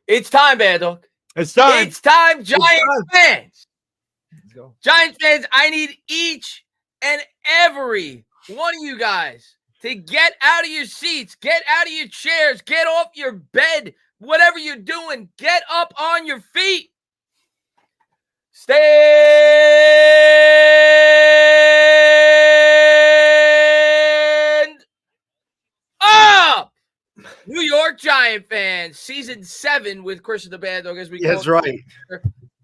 It's time, Bad Dog. It's time. It's time, Giants fans. Let's go. Giants fans, I need each and every one of you guys to get out of your seats, get out of your chairs, get off your bed, whatever you're doing, get up on your feet. Stand up! New York Giant fans, season 7 with Chris and the Bad Dog, as we call it. That's right.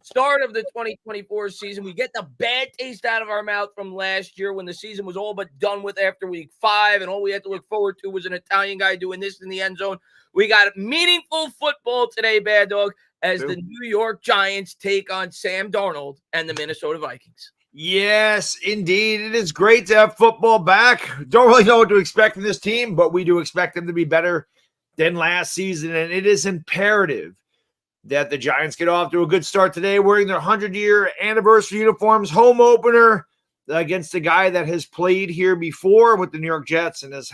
Start of the 2024 season. We get the bad taste out of our mouth from last year when the season was all but done with after week 5, and all we had to look forward to was an Italian guy doing this in the end zone. We got meaningful football today, Bad Dog, as the New York Giants take on Sam Darnold and the Minnesota Vikings. Yes, indeed. It is great to have football back. Don't really know what to expect from this team, but we do expect them to be better than last season, and it is imperative that the Giants get off to a good start today, wearing their 100-year anniversary uniforms, home opener against a guy that has played here before with the New York Jets and has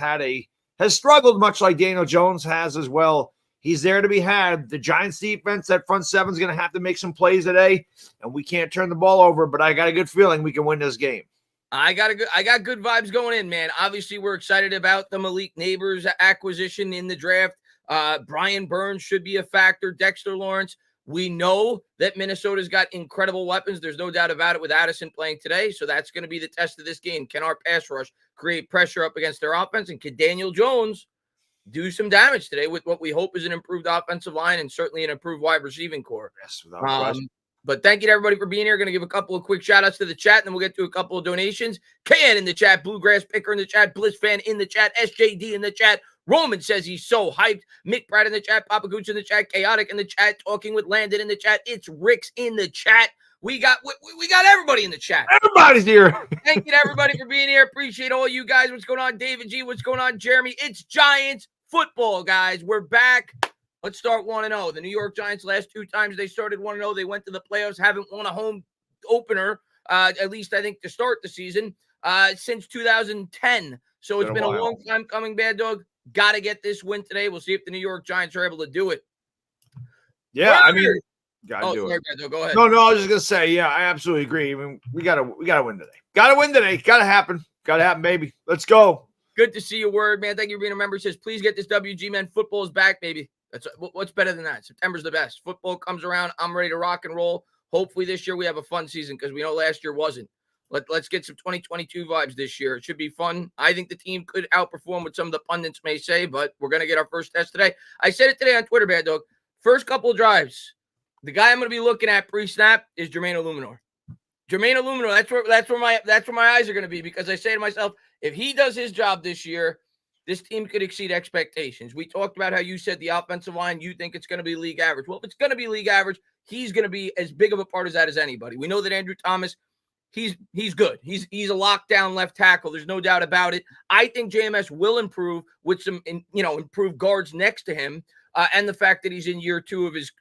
struggled much like Daniel Jones has as well. He's there to be had. The Giants defense, that front seven, is going to have to make some plays today, and we can't turn the ball over, but I got a good feeling we can win this game. I got good vibes going in, man. Obviously, we're excited about the Malik Neighbors acquisition in the draft. Brian Burns should be a factor. Dexter Lawrence. We know that Minnesota's got incredible weapons. There's no doubt about it with Addison playing today. So that's going to be the test of this game. Can our pass rush create pressure up against their offense? And can Daniel Jones do some damage today with what we hope is an improved offensive line and certainly an improved wide receiving core? Yes, without question. But thank you to everybody for being here. Going to give a couple of quick shout outs to the chat, and then we'll get to a couple of donations. KN in the chat, Bluegrass Picker in the chat, Bliss Fan in the chat, SJD in the chat. Roman says he's so hyped. Mick Pratt in the chat, Papa Gooch in the chat, Chaotic in the chat, Talking with Landon in the chat. It's Rick's in the chat. We got everybody in the chat. Everybody's here. Thank you to everybody for being here. Appreciate all you guys. What's going on, David G? What's going on, Jeremy? It's Giants football, guys. We're back. Let's start 1-0. The New York Giants, last 2 times they started 1-0, they went to the playoffs, haven't won a home opener, at least I think to start the season, since 2010. So it's been a long time coming, Bad Dog. Got to get this win today. We'll see if the New York Giants are able to do it. Yeah, I mean, gotta do it. Bad Dog, go ahead. No, I was just gonna say, yeah, I absolutely agree. I mean, we gotta win today. Gotta win today. Gotta happen, baby. Let's go. Good to see your word, man. Thank you for being a member. It says, please get this WG, man. Football is back, baby. What's better than that? September's the best. Football comes around. I'm ready to rock and roll. Hopefully this year we have a fun season because we know last year wasn't. Let's get some 2022 vibes this year. It should be fun. I think the team could outperform what some of the pundits may say, but we're going to get our first test today. I said it today on Twitter, Bad Dog. First couple of drives, the guy I'm going to be looking at pre-snap is Jermaine Illuminor. Jermaine Illuminor, that's where my eyes are going to be, because I say to myself, if he does his job this year, this team could exceed expectations. We talked about how you said the offensive line, you think it's going to be league average. Well, if it's going to be league average, he's going to be as big of a part of that as anybody. We know that Andrew Thomas, he's good. He's a lockdown left tackle. There's no doubt about it. I think JMS will improve with some, improved guards next to him, and the fact that he's in year 2 of his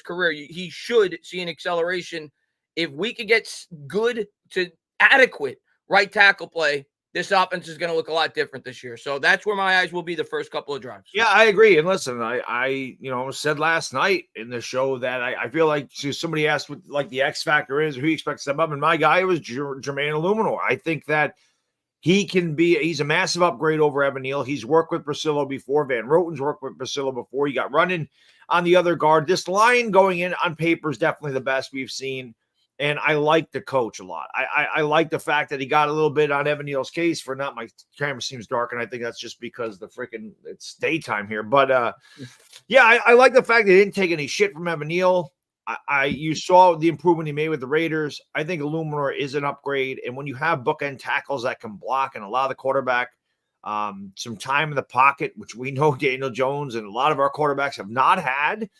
career. He should see an acceleration. If we could get good to adequate right tackle play, this offense is going to look a lot different this year. So that's where my eyes will be the first couple of drives. Yeah, I agree. And listen, I said last night in the show that I feel like somebody asked what like the X factor is, or who expects to step up, and my guy was Jermaine Illuminor. I think that he's a massive upgrade over Evan Neal. He's worked with Priscilla before. Van Roten's worked with Priscilla before. He got running on the other guard. This line going in on paper is definitely the best we've seen. And I like the coach a lot. I like the fact that he got a little bit on Evan Neal's case for my camera seems dark, and I think that's just because it's daytime here. But I like the fact that he didn't take any shit from Evan Neal. You saw the improvement he made with the Raiders. I think Illuminor is an upgrade. And when you have bookend tackles that can block and allow the quarterback some time in the pocket, which we know Daniel Jones and a lot of our quarterbacks have not had,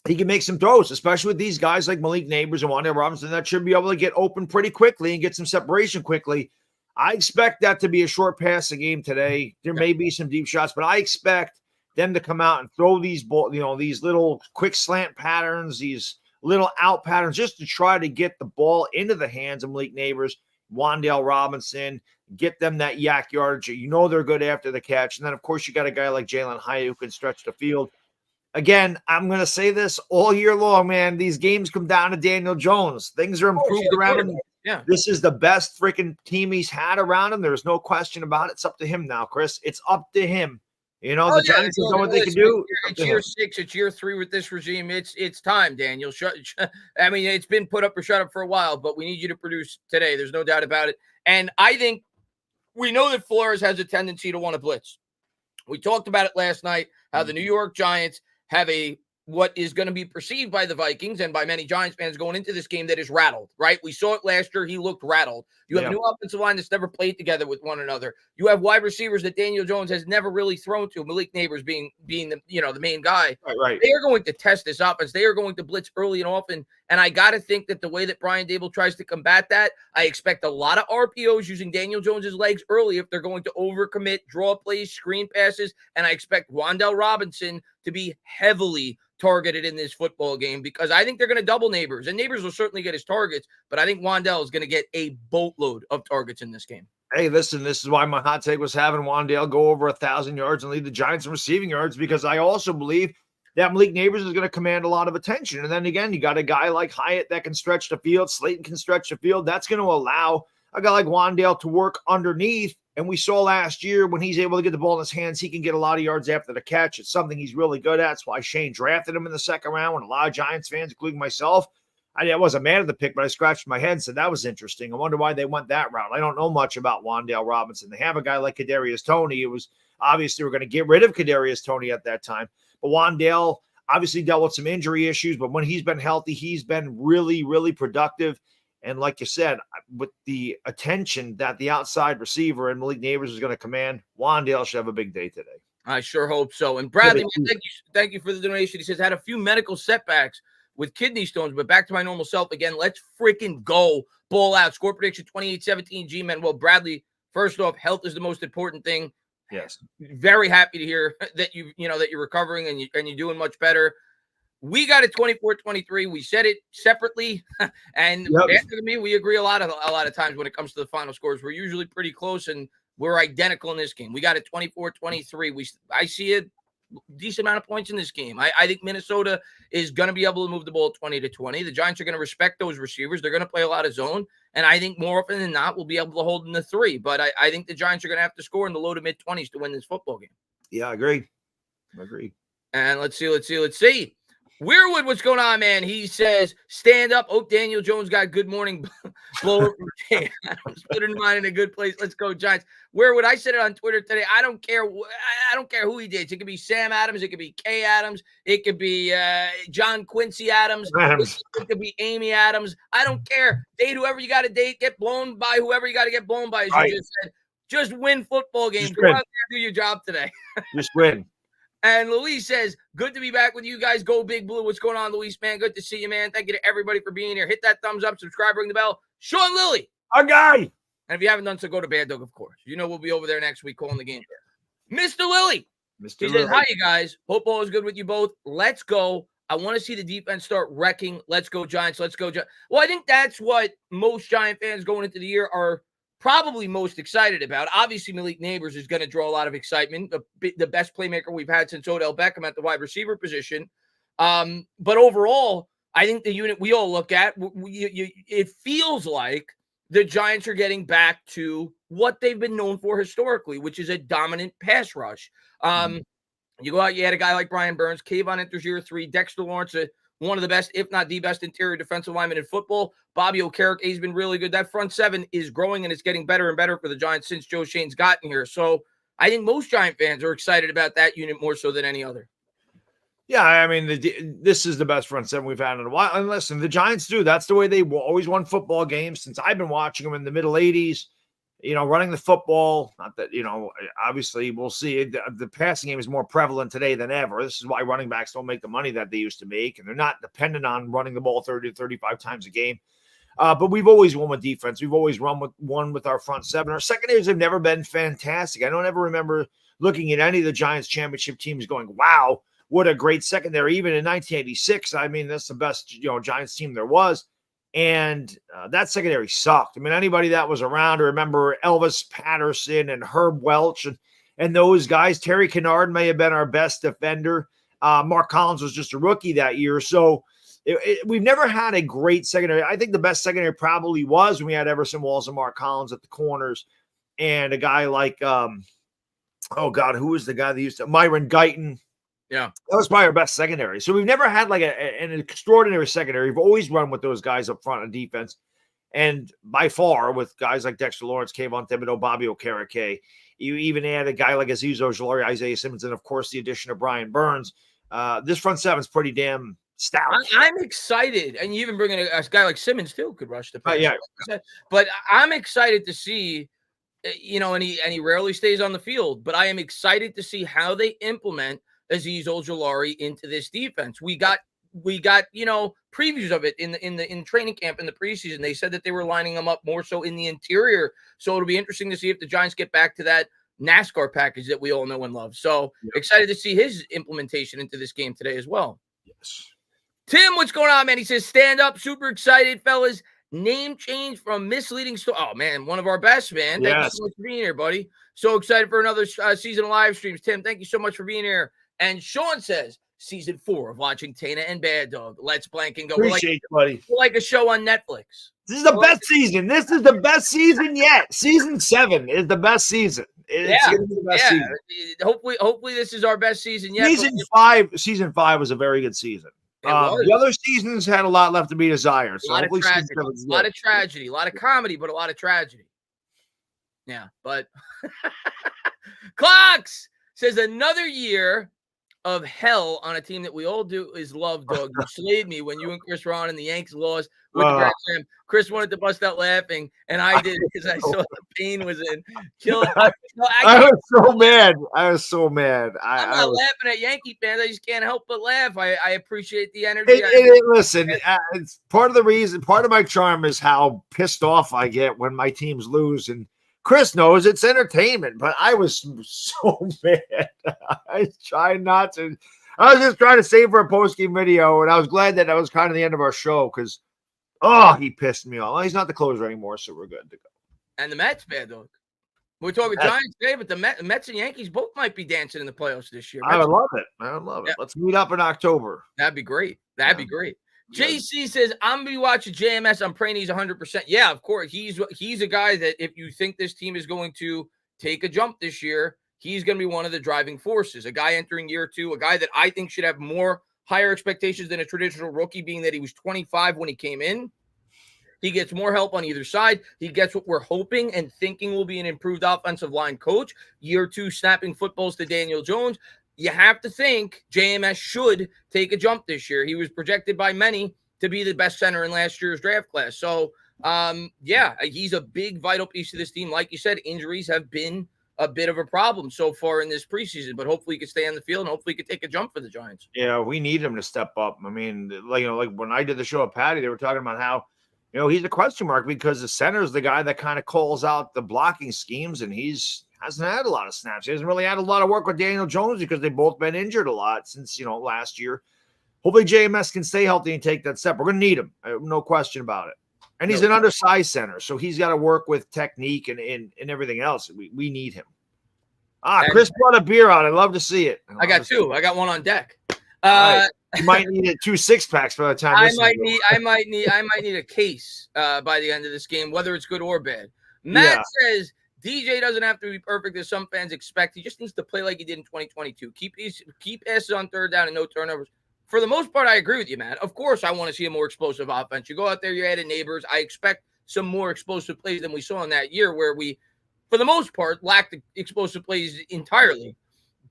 he can make some throws, especially with these guys like Malik Neighbors and Wan'Dale Robinson that should be able to get open pretty quickly and get some separation quickly. I expect that to be a short passing game today. There may be some deep shots, but I expect them to come out and throw these little quick slant patterns, these little out patterns, just to try to get the ball into the hands of Malik Neighbors, Wan'Dale Robinson, get them that yak yardage. They're good after the catch. And then, of course, you got a guy like Jalen Hyatt who can stretch the field. again, I'm going to say this all year long, man. These games come down to Daniel Jones. Things are improved around him. Yeah. This is the best freaking team he's had around him. There's no question about it. It's up to him now, Chris. It's up to him. The Giants know what they can do. It's year 6. It's year 3 with this regime. It's time, Daniel. I mean, it's been put up or shut up for a while, but we need you to produce today. There's no doubt about it. And I think we know that Flores has a tendency to want to blitz. We talked about it last night, how the New York Giants have what is going to be perceived by the Vikings and by many Giants fans going into this game that is rattled, right? We saw it last year. He looked rattled. You have a new offensive line that's never played together with one another. You have wide receivers that Daniel Jones has never really thrown to. Malik Neighbors being the the main guy. Right. They are going to test this offense. They are going to blitz early and often. And I got to think that the way that Brian Dable tries to combat that, I expect a lot of RPOs using Daniel Jones's legs early if they're going to overcommit, draw plays, screen passes. And I expect Wan'Dale Robinson to be heavily targeted in this football game because I think they're going to double Neighbors, and Neighbors will certainly get his targets, but I think Wan'Dale is going to get a boatload of targets in this game. Hey, listen, this is why my hot take was having Wan'Dale go over 1,000 yards and lead the Giants in receiving yards, because I also believe that Malik Neighbors is going to command a lot of attention. And then again, you got a guy like Hyatt that can stretch the field. Slayton can stretch the field. That's going to allow a guy like Wan'Dale to work underneath. And we saw last year when he's able to get the ball in his hands, he can get a lot of yards after the catch. It's something he's really good at. That's why Shane drafted him in the second round. When a lot of Giants fans, including myself, I wasn't mad at the pick, but I scratched my head and said that was interesting. I wonder why they went that route. I don't know much about Wan'Dale Robinson. They have a guy like Kadarius Toney. It was obvious they were going to get rid of Kadarius Toney at that time. But Wan'Dale obviously dealt with some injury issues, but when he's been healthy, he's been really, really productive. And like you said, with the attention that the outside receiver and Malik Neighbors is going to command, Wan'Dale should have a big day today. I sure hope so. And Bradley, man, thank you for the donation. He says, had a few medical setbacks with kidney stones, but back to my normal self again. Let's freaking go. Ball out. Score prediction 28-17 G-Men. Well, Bradley, first off, health is the most important thing. Yes. Very happy to hear that that you're recovering and you're doing much better. We got it 24-23. We said it separately, and after me, we agree a lot of times when it comes to the final scores. We're usually pretty close, and we're identical in this game. We got it 24-23. I see a decent amount of points in this game. I think Minnesota is going to be able to move the ball 20-20. The Giants are going to respect those receivers. They're going to play a lot of zone, and I think more often than not, we'll be able to hold them to 3. But I think the Giants are going to have to score in the low to mid 20s to win this football game. Yeah, I agree. And let's see. Weirwood, what's going on, man? He says, stand up. Oh, Daniel Jones got good morning blower from Jay Adams. Put in mind in a good place. Let's go, Giants. Weirwood, I said it on Twitter today. I don't care who he did. It could be Sam Adams. It could be Kay Adams. It could be John Quincy Adams. It could be Amy Adams. I don't care. Date whoever you got to date. Get blown by whoever you got to get blown by, as you just said. Just win football games. Go out there and do your job today. Just win. And Luis says, good to be back with you guys. Go Big Blue. What's going on, Luis, man? Good to see you, man. Thank you to everybody for being here. Hit that thumbs up, subscribe, ring the bell. Sean Lilly. Our guy. And if you haven't done so, go to Bad Dog, of course. We'll be over there next week calling the game. Mr. Lilly. He says, hi, you guys. Football is good with you both. Let's go. I want to see the defense start wrecking. Let's go, Giants. Let's go, Giants. Well, I think that's what most Giant fans going into the year are probably most excited about. Obviously, Malik Neighbors is going to draw a lot of excitement. The best playmaker we've had since Odell Beckham at the wide receiver position. But overall, I think the unit we all look at, it feels like the Giants are getting back to what they've been known for historically, which is a dominant pass rush. You go out, you had a guy like Brian Burns, Kayvon enters year 3, Dexter Lawrence, one of the best, if not the best, interior defensive lineman in football. Bobby Okereke has been really good. That front 7 is growing, and it's getting better and better for the Giants since Joe Shane's gotten here. So I think most Giant fans are excited about that unit more so than any other. Yeah, I mean, this is the best front 7 we've had in a while. And listen, the Giants do. That's the way they always won football games since I've been watching them in the middle 80s. Running the football, not that, obviously we'll see. The passing game is more prevalent today than ever. This is why running backs don't make the money that they used to make, and they're not dependent on running the ball 30 to 35 times a game. But we've always won with defense. We've always won with our front 7. Our secondaries have never been fantastic. I don't ever remember looking at any of the Giants championship teams going, wow, what a great secondary. Even in 1986, I mean, that's the best, Giants team there was. And that secondary sucked. I mean, anybody that was around to remember Elvis Patterson and Herb Welch and those guys. Terry Kennard may have been our best defender. Mark Collins was just a rookie that year. So we've never had a great secondary. I think the best secondary probably was when we had Everson Walls and Mark Collins at the corners, and a guy like, oh God, who was the guy that used to, Myron Guyton. Yeah. That was probably our best secondary. So we've never had like an extraordinary secondary. We've always run with those guys up front on defense. And by far, with guys like Dexter Lawrence, Kayvon Thibodeau, Bobby Okereke, you even add a guy like Azeez Ojulari, Isaiah Simmons, and of course the addition of Brian Burns. This front seven's pretty damn stout. I'm excited, and you even bring in a guy like Simmons too could rush the pass. Yeah. But I'm excited to see, and he rarely stays on the field. But I am excited to see how they implement Azeez Ojulari into this defense. We got previews of it in training camp in the preseason. They said that they were lining them up more so in the interior. So it'll be interesting to see if the Giants get back to that NASCAR package that we all know and love. So excited to see his implementation into this game today as well. Yes. Tim, what's going on, man? He says, stand up. Super excited, fellas. Name change from misleading story. Oh, man, one of our best, man. Thank you so much for being here, buddy. So excited for another season of live streams. Tim, thank you so much for being here. And Sean says, season 4 of watching Tana and Bad Dog. Let's blank and go. Appreciate you, buddy. We're like a show on Netflix. This is the best season. This is the best season yet. Season 7 is the best season. It's gonna be the best season. Hopefully this is our best season yet. Season 5 was a very good season. The other seasons had a lot left to be desired. So a lot of tragedy, a lot of comedy, but a lot of tragedy. Yeah, but Clocks says another year of hell on a team that we all do is love, dog. You slayed me when you and Chris were on and the Yanks lost with the Grand Slam. Chris wanted to bust out laughing, and I did because I saw the pain was in. I was so mad. I'm not laughing at Yankee fans. I just can't help but laugh. I appreciate the energy. Listen, it's part of the reason. Part of my charm is how pissed off I get when my teams lose, and Chris knows it's entertainment, but I was so mad. I was trying not to. I was just trying to save for a post-game video, and I was glad that was kind of the end of our show because, he pissed me off. Well, he's not the closer anymore, so we're good to go. And the Mets, bad dog. We're talking Giants today, but the Mets and Yankees both might be dancing in the playoffs this year. I would love it. Let's meet up in October. That'd be great. Be great. JC says, I'm going to be watching JMS. I'm praying he's 100%. Yeah, of course. He's a guy that if you think this team is going to take a jump this year, he's going to be one of the driving forces. A guy entering year 2, a guy that I think should have more higher expectations than a traditional rookie, being that he was 25 when he came in. He gets more help on either side. He gets what we're hoping and thinking will be an improved offensive line coach. Year 2, snapping footballs to Daniel Jones. You have to think JMS should take a jump this year. He was projected by many to be the best center in last year's draft class. So, he's a big, vital piece of this team. Like you said, injuries have been a bit of a problem so far in this preseason, but hopefully he could stay on the field and hopefully he could take a jump for the Giants. Yeah, we need him to step up. I mean, like when I did the show at Patty, they were talking about how, he's a question mark because the center is the guy that kind of calls out the blocking schemes, and hasn't had a lot of snaps. He hasn't really had a lot of work with Daniel Jones because they've both been injured a lot since, last year. Hopefully JMS can stay healthy and take that step. We're going to need him. No question about it. And he's an undersized center, so he's got to work with technique and everything else. We need him. Chris brought a beer out. I'd love to see it. I got 2. I got one on deck. You might need 2 6-packs by the time. I might need a case by the end of this game, whether it's good or bad. Matt says DJ doesn't have to be perfect as some fans expect. He just needs to play like he did in 2022. Keep passes on third down and no turnovers. For the most part, I agree with you, Matt. Of course, I want to see a more explosive offense. You go out there, you added Neighbors. I expect some more explosive plays than we saw in that year where we, for the most part, lacked the explosive plays entirely.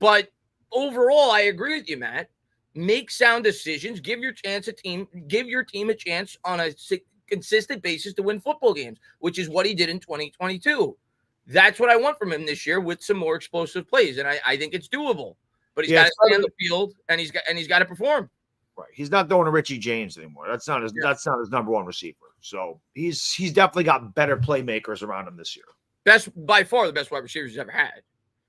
But overall, I agree with you, Matt. Make sound decisions. Give your team a chance on a consistent basis to win football games, which is what he did in 2022. That's what I want from him this year with some more explosive plays, and I think it's doable. But he's got to stay on the field, and he's got to perform. Right, he's not throwing to Richie James anymore. That's not his number one receiver. So he's definitely got better playmakers around him this year. By far the best wide receivers he's ever had.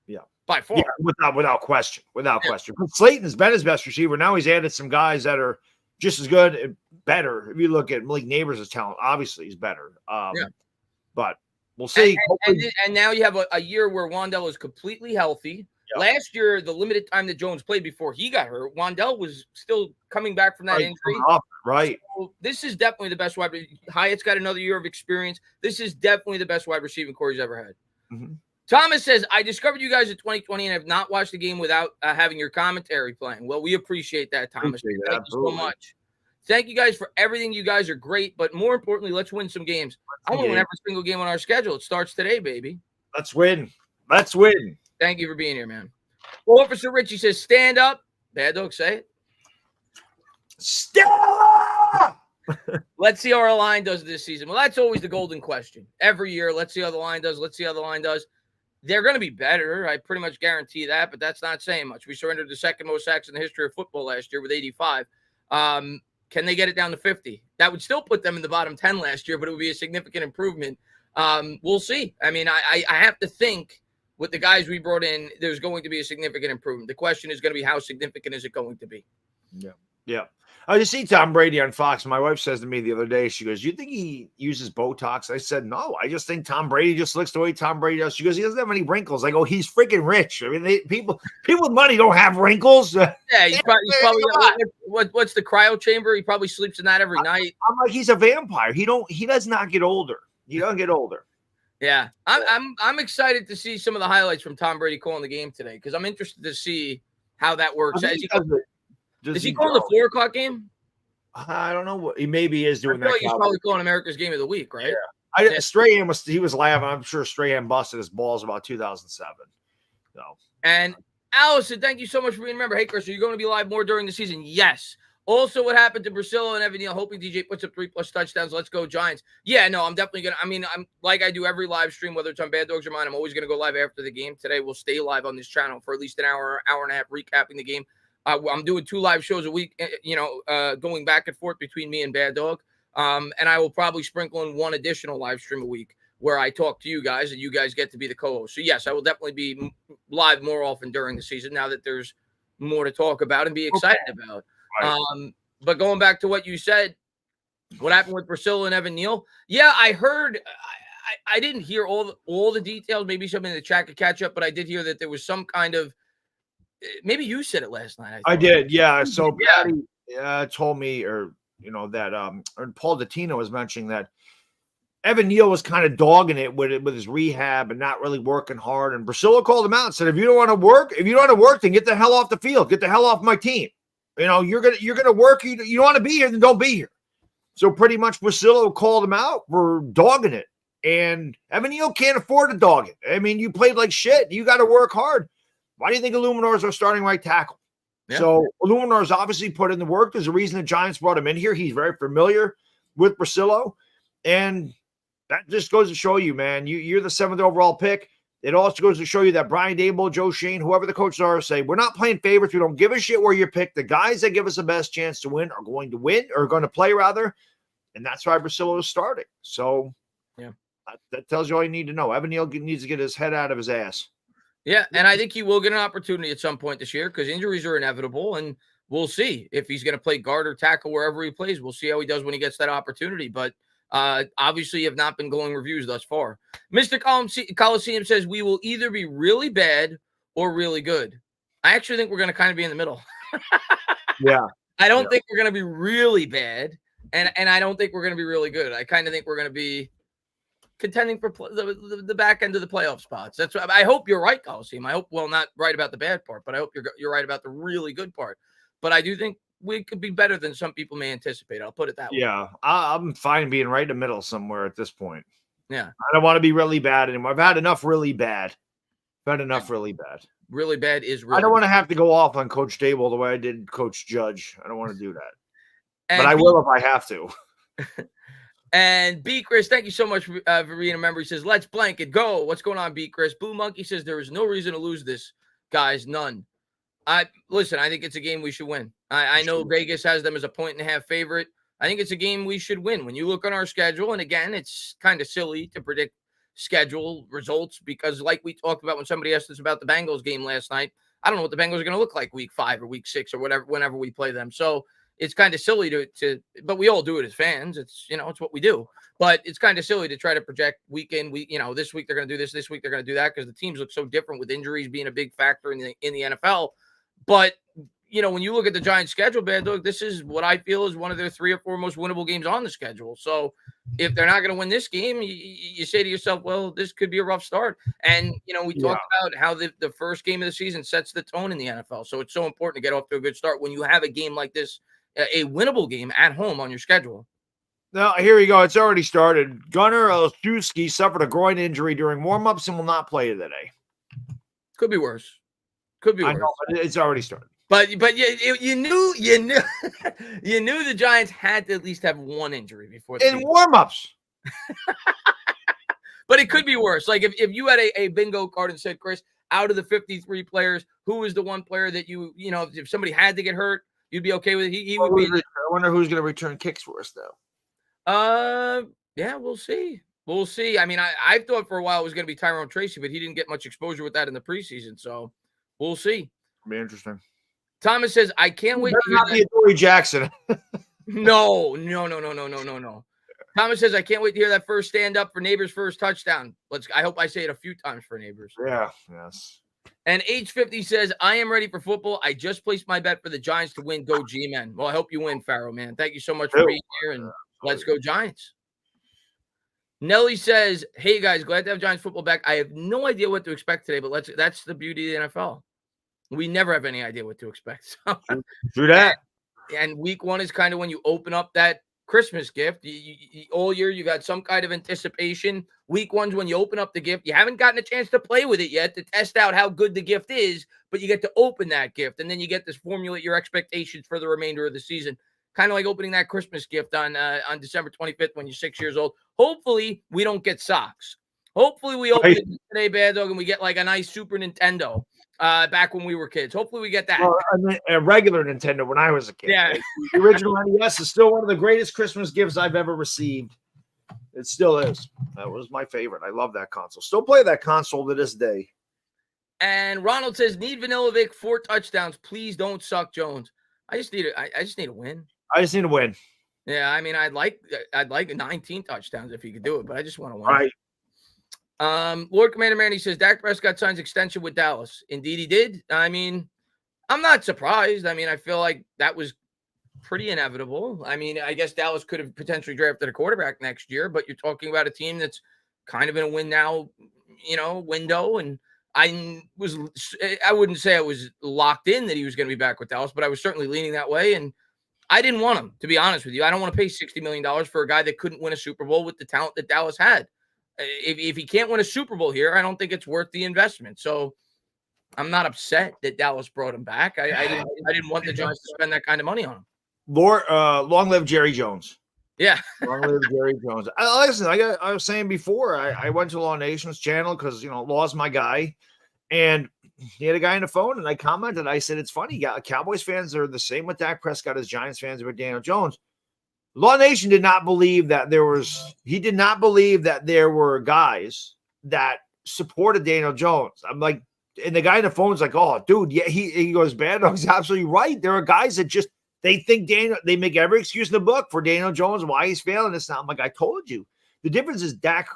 Yeah, by far, without question. But Slayton's been his best receiver. Now he's added some guys that are just as good and better. If you look at Malik Neighbors' talent, obviously he's better. But we'll see. And now you have a year where Wan'Dale is completely healthy. Last year, the limited time that Jones played before he got hurt, Wandell was still coming back from that injury. Right. So this is definitely the best wide. Hyatt's got another year of experience. This is definitely the best wide receiving core he's ever had. Mm-hmm. Thomas says, I discovered you guys in 2020 and have not watched the game without having your commentary playing. Well, we appreciate that, Thomas. Thank you so much. Thank you guys for everything. You guys are great. But more importantly, let's win some games. I want to win every single game on our schedule. It starts today, baby. Let's win. Let's win. Thank you for being here, man. Officer Richie says, stand up. Bad dog, say it. Stand up! Let's see how our line does this season. Well, that's always the golden question. Every year, let's see how the line does. Let's see how the line does. They're going to be better. I pretty much guarantee that, but that's not saying much. We surrendered the second most sacks in the history of football last year with 85. Can they get it down to 50? That would still put them in the bottom 10 last year, but it would be a significant improvement. We'll see. I mean, I have to think with the guys we brought in, there's going to be a significant improvement. The question is going to be how significant is it going to be? Yeah. I just see Tom Brady on Fox. My wife says to me the other day, she goes, you think he uses Botox? I said, no, I just think Tom Brady just looks the way Tom Brady does. She goes, he doesn't have any wrinkles. I go, he's freaking rich. I mean, people with money don't have wrinkles. Yeah, he's probably what's the cryo chamber? He probably sleeps in that every night. I'm like, he's a vampire. He does not get older. He doesn't get older. Yeah, I'm excited to see some of the highlights from Tom Brady calling the game today because I'm interested to see how that works. Is he calling the 4 o'clock game? I don't know what he maybe is doing. I feel like he's probably calling America's Game of the Week, right? Yeah. Strahan was laughing. I'm sure Strahan busted his balls about 2007. So and Allison, thank you so much for being a member. Hey, Chris, are you going to be live more during the season? Yes. Also, what happened to Priscilla and Evan Neal? Hoping DJ puts up 3+ touchdowns. Let's go, Giants. Yeah, no, I'm definitely going to. I mean, I'm like I do every live stream, whether it's on Bad Dogs or mine. I'm always going to go live after the game. Today, we'll stay live on this channel for at least an hour and a half recapping the game. I'm doing 2 live shows a week, going back and forth between me and Bad Dog. And I will probably sprinkle in 1 additional live stream a week where I talk to you guys and you guys get to be the co-host. So, yes, I will definitely be live more often during the season now that there's more to talk about and be excited about. Right. But going back to what you said, what happened with Priscilla and Evan Neal? Yeah, I heard. I didn't hear all the details. Maybe something in the chat could catch up, but I did hear that there was some kind of. Maybe you said it last night. I did, yeah. So Patty told me, that Paul Dottino was mentioning that Evan Neal was kind of dogging it with his rehab and not really working hard. And Priscilla called him out and said, if you don't want to work, then get the hell off the field. Get the hell off my team. You're gonna work. You don't want to be here, then don't be here. So pretty much Priscilla called him out for dogging it. And Evan Neal can't afford to dog it. I mean, you played like shit. You got to work hard. Why do you think Illuminors are starting right tackle? Yeah. So Illuminors obviously put in the work. There's a reason the Giants brought him in here. He's very familiar with Priscilla. And that just goes to show you, man, you're the 7th overall pick. It also goes to show you that Brian Daboll, Joe Shane, whoever the coaches are, say, we're not playing favorites. We don't give a shit where you're picked. The guys that give us the best chance to win are going to win, or going to play, rather. And that's why Priscilla is starting. So yeah, that tells you all you need to know. Evan Neal needs to get his head out of his ass. Yeah, and I think he will get an opportunity at some point this year because injuries are inevitable, and we'll see if he's going to play guard or tackle wherever he plays. We'll see how he does when he gets that opportunity. But obviously, have not been glowing reviews thus far. Mr. Coliseum says we will either be really bad or really good. I actually think we're going to kind of be in the middle. Yeah. I don't think we're going to be really bad, and I don't think we're going to be really good. I kind of think we're going to be contending for the back end of the playoff spots. That's what I hope you're right, Coliseum. I hope, well, not right about the bad part, but I hope you're right about the really good part. But I do think we could be better than some people may anticipate. I'll put it that way. Yeah, I'm fine being right in the middle somewhere at this point. Yeah. I don't want to be really bad anymore. I've had enough really bad. Really bad. Really bad is really I don't bad. want to have to go off on Coach Dable the way I did Coach Judge. I don't want to do that. But I will if I have to. And B. Chris, thank you so much for being a member. He says, let's blanket go. What's going on, B. Chris? Blue Monkey says there is no reason to lose this, guys. None. Listen, I think it's a game we should win. I know Vegas has them as a 1.5 favorite. I think it's a game we should win. When you look on our schedule, and again, it's kind of silly to predict schedule results because like we talked about when somebody asked us about the Bengals game last night, I don't know what the Bengals are going to look like week 5 or week 6 or whatever, whenever we play them. So it's kind of silly but we all do it as fans. It's, it's what we do. But it's kind of silly to try to project week in, this week they're going to do this week they're going to do that, because the teams look so different with injuries being a big factor in the NFL. But when you look at the Giants' schedule, Bad Dog, this is what I feel is one of their 3 or 4 most winnable games on the schedule. So if they're not going to win this game, you say to yourself, well, this could be a rough start. And, we talked about how the first game of the season sets the tone in the NFL. So it's so important to get off to a good start when you have a game like this, a winnable game at home on your schedule. Now, here we go. It's already started. Gunnar Olszewski suffered a groin injury during warm-ups and will not play today. Could be worse. Could be worse. I know, but it's already started. But you knew the Giants had to at least have one injury before in warm-ups. But it could be worse. Like if you had a bingo card and said, Chris, out of the 53 players, who is the one player that if somebody had to get hurt, you'd be okay with it? He would be. I wonder who's going to return kicks for us, though. Yeah, we'll see. We'll see. I mean, I thought for a while it was going to be Tyrone Tracy, but he didn't get much exposure with that in the preseason. So we'll see. It'll be interesting. Thomas says, I can't wait to hear not that. Dory Jackson. No. Thomas says, I can't wait to hear that first stand up for Neighbors' first touchdown. I hope I say it a few times for Neighbors. Yeah, yes. And H50 says, I am ready for football. I just placed my bet for the Giants to win. Go G-Men. Well, I hope you win, Farrow, man. Thank you so much for being here, and let's go Giants. Nelly says, hey, guys, glad to have Giants football back. I have no idea what to expect today, but that's the beauty of the NFL. We never have any idea what to expect. True that. And week 1 is kind of when you open up that Christmas gift. All year you've had some kind of anticipation. Week 1's when you open up the gift. You haven't gotten a chance to play with it yet to test out how good the gift is, but you get to open that gift, and then you get to formulate your expectations for the remainder of the season. Kind of like opening that Christmas gift on December 25th when you're 6 years old. Hopefully we don't get socks. Hopefully we open it today, Bad Dog, and we get like a nice Super Nintendo. Back when we were kids. Hopefully we get that. Well, I mean, a regular Nintendo when I was a kid. Yeah. The original NES is still one of the greatest Christmas gifts I've ever received. It still is. That was my favorite. I love that console. Still play that console to this day. And Ronald says, need Vanilla Vic 4 touchdowns. Please don't suck Jones. I just need a win. I just need a win. Yeah, I mean, I'd like 19 touchdowns if he could do it, but I just want to win. Right. Lord Commander Manny says Dak Prescott signs extension with Dallas. Indeed, he did. I mean, I'm not surprised. I mean, I feel like that was pretty inevitable. I mean, I guess Dallas could have potentially drafted a quarterback next year, but you're talking about a team that's kind of in a win now, window. And I wouldn't say I was locked in that he was going to be back with Dallas, but I was certainly leaning that way. And I didn't want him, to be honest with you. I don't want to pay $60 million for a guy that couldn't win a Super Bowl with the talent that Dallas had. If he can't win a Super Bowl here, I don't think it's worth the investment. So I'm not upset that Dallas brought him back. I didn't want the Giants to spend that kind of money on him. Long live Jerry Jones. Yeah. Long live Jerry Jones. Listen, I was saying before, I went to Law Nation's channel because, Law's my guy. And he had a guy on the phone, and I commented. I said, it's funny. Cowboys fans are the same with Dak Prescott as Giants fans are with Daniel Jones. Law Nation did not believe that he did not believe that there were guys that supported Daniel Jones. I'm like, and the guy on the phone's like, oh, dude, yeah, he goes, Bad Dog's absolutely right. There are guys that they think they make every excuse in the book for Daniel Jones, why he's failing this now. I'm like, I told you. The difference is Dak,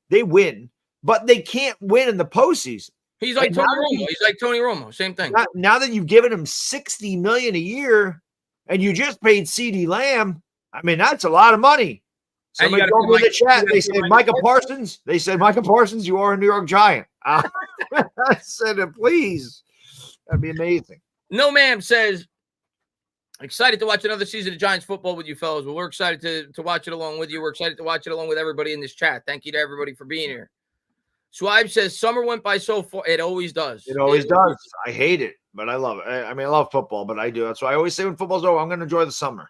they win, but they can't win in the postseason. He's like Tony Romo. He's like Tony Romo. Same thing. Now that you've given him $60 million a year and you just paid CeeDee Lamb, I mean, that's a lot of money. Somebody told me in the chat, they said, Micah Parsons. They said, Micah Parsons, you are a New York Giant. I said, please. That'd be amazing. No, ma'am says, excited to watch another season of Giants football with you fellas. Well, we're excited to watch it along with you. We're excited to watch it along with everybody in this chat. Thank you to everybody for being here. Swibe says, summer went by so far. It always does. It always does. I hate it, but I love it. I mean, I love football, but I do. That's why I always say when football's over, I'm going to enjoy the summer.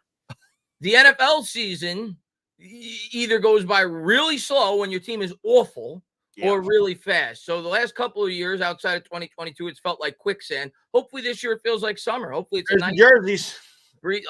The NFL season either goes by really slow when your team is awful or really fast. So the last couple of years outside of 2022, it's felt like quicksand. Hopefully this year it feels like summer. Hopefully it's a nice jerseys.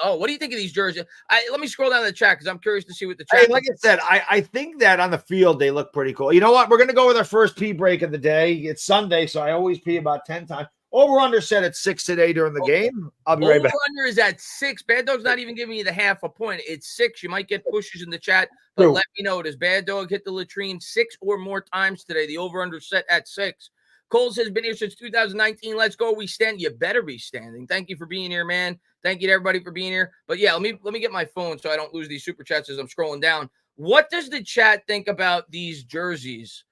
Oh, what do you think of these jerseys? Let me scroll down the chat because I'm curious to see what the chat. Hey, like I said, I think that on the field they look pretty cool. You know what? We're going to go with our first pee break of the day. It's Sunday, so I always pee about 10 times. Over under set at 6 today during the game. I'll be right back. Over under is at 6. Bad Dog's not even giving you the half a point. It's 6. You might get pushes in the chat, but True. let me know. Does Bad Dog hit the latrine 6 or more times today? The over under set at 6. Cole says, been here since 2019. Let's go. We stand. You better be standing. Thank you for being here, man. Thank you to everybody for being here. But yeah, let me get my phone so I don't lose these super chats as I'm scrolling down. What does the chat think about these jerseys?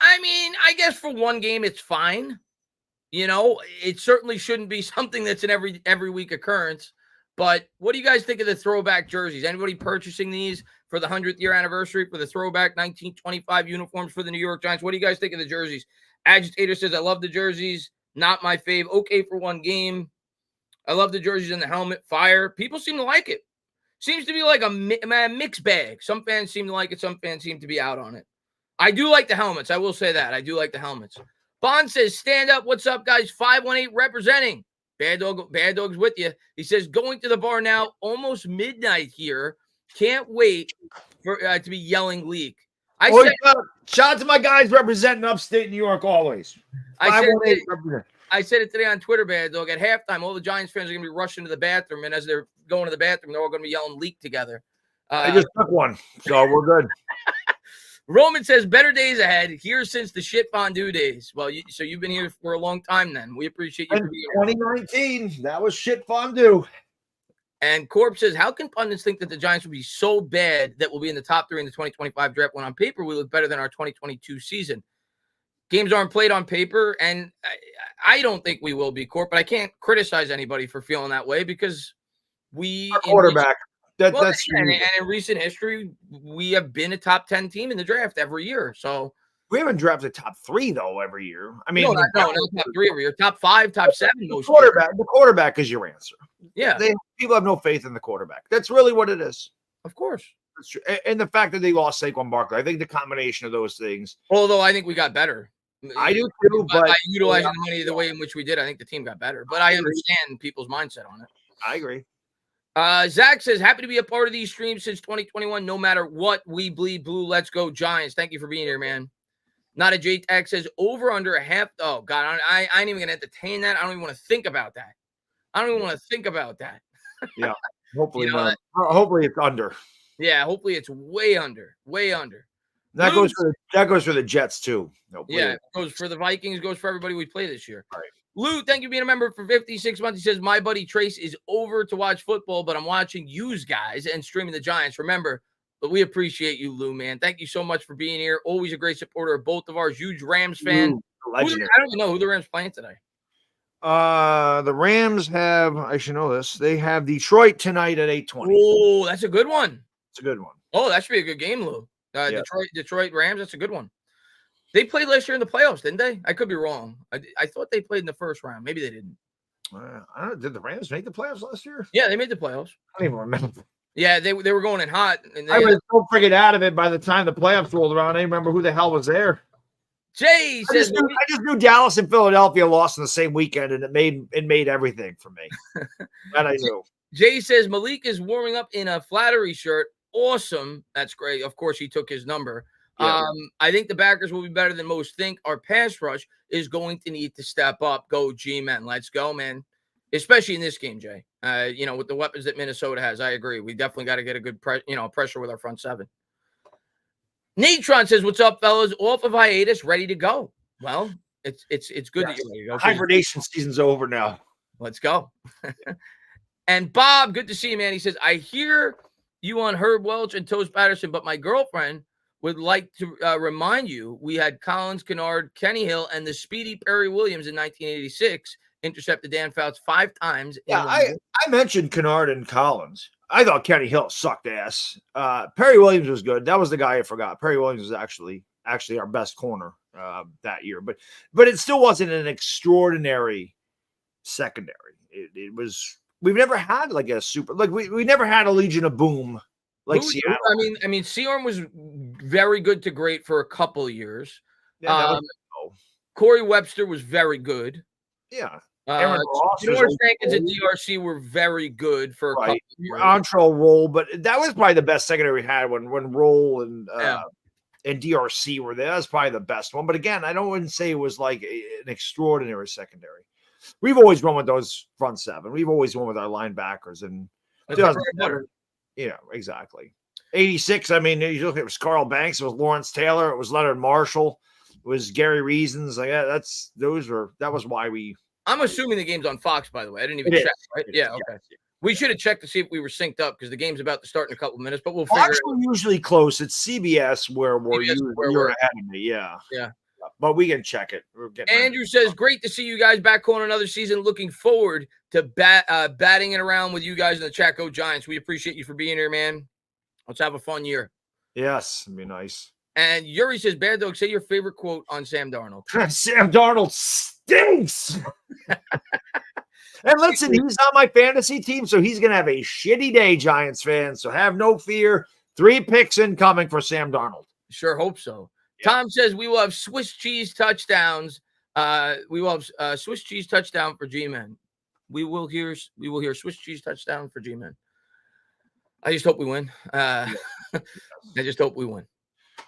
I mean, I guess for one game, it's fine. You know, it certainly shouldn't be something that's an every week occurrence. But what do you guys think of the throwback jerseys? Anybody purchasing these for the 100th year anniversary for the throwback 1925 uniforms for the New York Giants? What do you guys think of the jerseys? Agitator says, I love the jerseys. Not my fave. Okay for one game. I love the jerseys and the helmet. Fire. People seem to like it. Seems to be like a mixed bag. Some fans seem to like it. Some fans seem to be out on it. I do like the helmets. I will say that. I do like the helmets. Bond says, stand up. What's up, guys? 518 representing. Bad Dog's with you. He says, going to the bar now, almost midnight here. Can't wait for to be yelling leak. Shout out to my guys representing upstate New York always. I said it today on Twitter, Bad Dog. At halftime, all the Giants fans are going to be rushing to the bathroom, and as they're going to the bathroom, they're all going to be yelling leak together. I just took one, so we're good. Roman says, better days ahead. Here since the shit fondue days. Well, so you've been here for a long time then. We appreciate you for being here. 2019, that was shit fondue. And Corp says, how can pundits think that the Giants will be so bad that we'll be in the top 3 in the 2025 draft when on paper we look better than our 2022 season? Games aren't played on paper, and I don't think we will be, Corp, but I can't criticize anybody for feeling that way because our quarterback. And in recent history, we have been a top 10 team in the draft every year. So we haven't drafted top 3 though every year. I mean, no, top 3 every year, top 5, top 7. The quarterback is your answer. Yeah, people have no faith in the quarterback. That's really what it is. Of course, that's true. And the fact that they lost Saquon Barkley, I think the combination of those things. Although I think we got better. I do too, but by utilizing the money the way in which we did, I think the team got better. But I understand people's mindset on it. I agree. Zach says, happy to be a part of these streams since 2021. No matter what, we bleed blue. Let's go Giants. Thank you for being here, man. Not a JTAG says over under a half. Oh, God, I ain't even going to entertain that. I don't even want to think about that. Yeah, hopefully not. Hopefully it's under. Yeah, hopefully it's way under. That goes for the Jets, too. Yeah, it goes for the Vikings, goes for everybody we play this year. All right. Lou, thank you for being a member for 56 months. He says, my buddy Trace is over to watch football, but I'm watching yous guys and streaming the Giants. Remember, but we appreciate you, Lou, man. Thank you so much for being here. Always a great supporter of both of ours. Huge Rams fan. I don't even know who the Rams playing today. The Rams have, I should know this, they have Detroit tonight at 8:20. Oh, that's a good one. It's a good one. Oh, that should be a good game, Lou. Yeah. Detroit Rams, that's a good one. They played last year in the playoffs, didn't they? I could be wrong. I thought they played in the first round. Maybe they didn't. I don't know. Did the Rams make the playoffs last year? Yeah, they made the playoffs. I don't even remember. Yeah, they were going in hot. And I was so freaking out of it by the time the playoffs rolled around. I didn't remember who the hell was there. Jay says, I just knew Dallas and Philadelphia lost in the same weekend, and it made everything for me. That I knew. Jay says Malik is warming up in a Flattery shirt. Awesome. That's great. Of course, he took his number. Yeah. I think the backers will be better than most think. Our pass rush is going to need to step up. Go G-Men. Let's go, man. Especially in this game, Jay. With the weapons that Minnesota has, I agree. We definitely got to get a good pressure with our front seven. Natron says, "What's up, fellas? Off of hiatus, ready to go." Well, it's good that you're ready to go. Hibernation season's over now. Let's go. And Bob, good to see you, man. He says, "I hear you on Herb Welch and Toast Patterson, but my girlfriend would like to remind you we had Collins, Kennard, Kenny Hill, and the speedy Perry Williams in 1986 intercepted Dan Fouts 5 times." Yeah, I mentioned Kennard and Collins. I thought Kenny Hill sucked ass. Perry Williams was good. That was the guy I forgot. Perry Williams was actually our best corner that year, but it still wasn't an extraordinary secondary. It was. We've never had like a super we never had a Legion of Boom like Seattle. I mean, Seorm was very good to great for a couple of years. Yeah, Corey Webster was very good. Yeah. Aaron Ross Jenkins and DRC were very good for a couple of years. Entree Roll, but that was probably the best secondary we had when Roll and and DRC were there. That's probably the best one. But again, I wouldn't say it was like an extraordinary secondary. We've always run with those front seven. We've always won with our linebackers. And yeah, exactly. 86, I mean, you look at it was Carl Banks, it was Lawrence Taylor, it was Leonard Marshall, it was Gary Reasons. Like that was why we. I'm assuming the game's on Fox, by the way. I didn't even check, right? Yeah, okay. Yeah. We should have checked to see if we were synced up because the game's about to start in a couple of minutes, but we'll figure it out. Usually close. It's CBS where you're ahead of me. Yeah. Yeah. But we can check it. Andrew says, great to see you guys back on another season. Looking forward to batting it around with you guys in the chat. Go Giants. We appreciate you for being here, man. Let's have a fun year. Yes, it'd be nice. And Yuri says, Bad Dog, say your favorite quote on Sam Darnold. Sam Darnold stinks. And listen, he's on my fantasy team, so he's going to have a shitty day, Giants fans. So have no fear. 3 picks incoming for Sam Darnold. Sure hope so. Yeah. Tom says we will have Swiss cheese touchdowns. We will have Swiss cheese touchdown for G-Men. We will hear Swiss cheese touchdown for G-Men. I just hope we win. I just hope we win.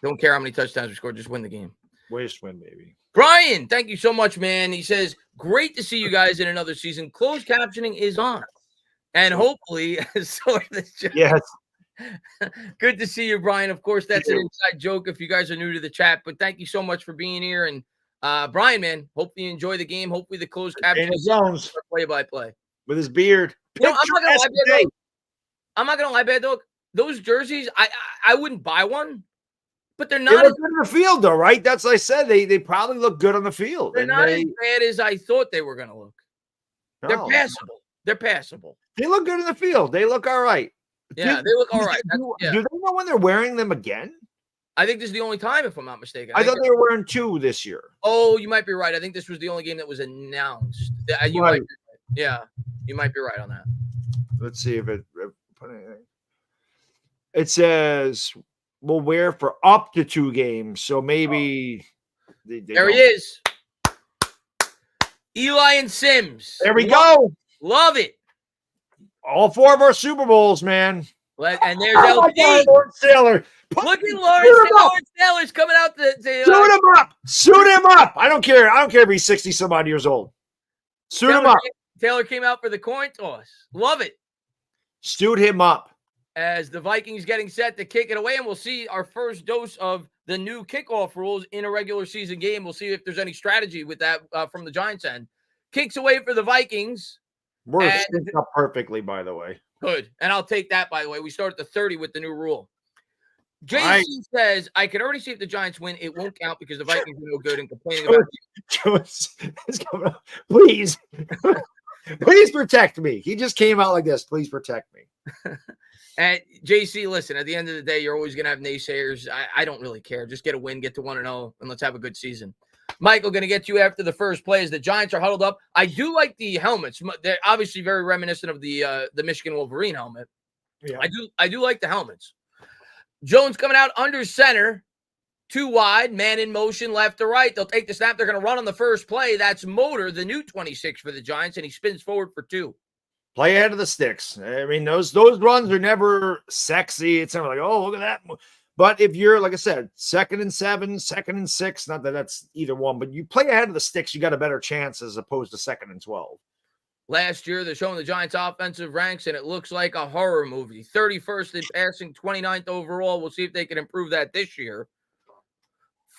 Don't care how many touchdowns we score. Just win the game. Just win, baby. Brian, thank you so much, man. He says, great to see you guys in another season. Closed captioning is on. And hopefully, so this joke. Yes. Good to see you, Brian. Of course, that's an inside joke if you guys are new to the chat. But thank you so much for being here. And Brian, man, hope you enjoy the game. Hopefully the closed captioning is play-by-play. With his beard. You know, I'm not gonna lie, Bad Dog. Those jerseys, I wouldn't buy one. But they're not good in the field, though, right? That's what I said. They probably look good on the field. They're not as bad as I thought they were going to look. No, they're passable. They're passable. They look good in the field. They look all right. Yeah, they look all right. Do they know when they're wearing them again? I think this is the only time, if I'm not mistaken. I thought they were wearing 2 this year. Oh, you might be right. I think this was the only game that was announced. Might be right. Yeah, you might be right on that. Let's see if it put anything. It says we'll wear for up to 2 games. So maybe there he is. Eli and Sims. There we go. Love it. All 4 of our Super Bowls, man. And there's LP. Lawrence Taylor. Look at Lawrence Taylor's coming out to suit him up. Suit him up. I don't care. I don't care if he's 60 some odd years old. Suit him up. Taylor came out for the coin toss. Love it. Suit him up. As the Vikings getting set to kick it away, and we'll see our first dose of the new kickoff rules in a regular season game. We'll see if there's any strategy with that from the Giants end. Kicks away for the Vikings. We're synced up perfectly, by the way. Good. And I'll take that, by the way. We start at the 30 with the new rule. JC says, I can already see if the Giants win. It won't count because the Vikings are no good and complaining about it. Please. Please protect me. He just came out like this. Please protect me. And JC, listen, at the end of the day, you're always going to have naysayers. I don't really care. Just get a win, get to 1-0, and let's have a good season. Michael, going to get you after the first play as the Giants are huddled up. I do like the helmets. They're obviously very reminiscent of the Michigan Wolverine helmet. Yeah. I do like the helmets. Jones coming out under center. 2 wide, man in motion, left to right. They'll take the snap. They're going to run on the first play. That's Motor, the new 26 for the Giants, and he spins forward for 2. Play ahead of the sticks. I mean, those runs are never sexy. It's never like, oh, look at that. But if you're, like I said, 2nd and 7, 2nd and 6, not that that's either one, but you play ahead of the sticks, you got a better chance as opposed to 2nd and 12. Last year, they're showing the Giants' offensive ranks, and it looks like a horror movie. 31st in passing, 29th overall. We'll see if they can improve that this year.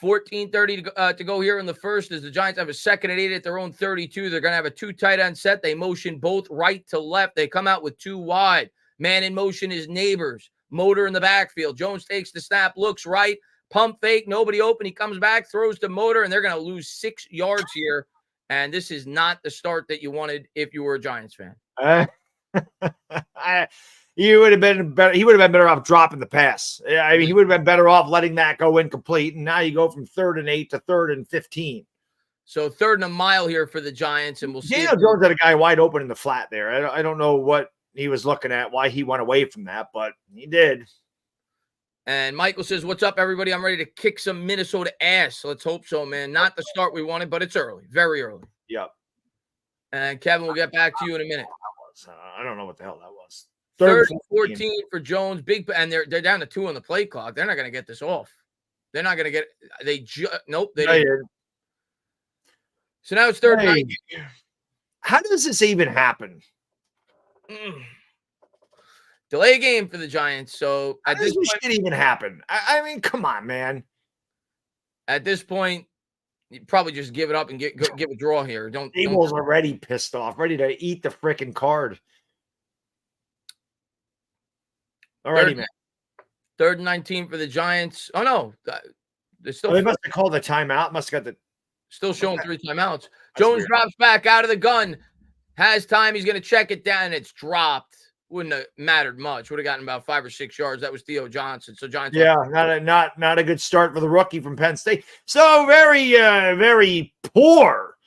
14:30 to go here in the first as the Giants have a 2nd and 8 at their own 32. They're going to have a 2 tight end set. They motion both right to left. They come out with 2 wide. Man in motion is Neighbors. Motor in the backfield. Jones takes the snap, looks right, pump fake, nobody open. He comes back, throws to Motor, and they're going to lose 6 yards here. And this is not the start that you wanted if you were a Giants fan. He would have been better. He would have been better off dropping the pass. I mean, he would have been better off letting that go incomplete. And now you go from 3rd and 8 to 3rd and 15. So 3rd and a mile here for the Giants, and we'll see. Daniel Jones had a guy wide open in the flat there. I don't know what he was looking at, why he went away from that, but he did. And Michael says, "What's up, everybody? I'm ready to kick some Minnesota ass. Let's hope so, man. Not the start we wanted, but it's early, very early." Yep. And Kevin, we'll get back to you in a minute. I don't know what the hell that was. 3rd and 14 for Jones. Big, and they're down to 2 on the play clock. They're not going to get this off. They're not going to get nope, they No, didn't. So now it's third and 9. How does this even happen? Delay game for the Giants. So How does this shit even happen? I mean, come on, man. At this point, you probably just give it up and give a draw here. Abel's already pissed off, ready to eat the freaking card. Already, man. Third and 19 for the Giants. Oh no, they're still. They must have called the timeout. Must have got the. Still showing 3 timeouts. That's Jones weird. drops back out of the gun. Has time. He's going to check it down. It's dropped. Wouldn't have mattered much. Would have gotten about 5 or 6 yards. That was Theo Johnson. So Giants. Yeah, not a good start for the rookie from Penn State. So very poor.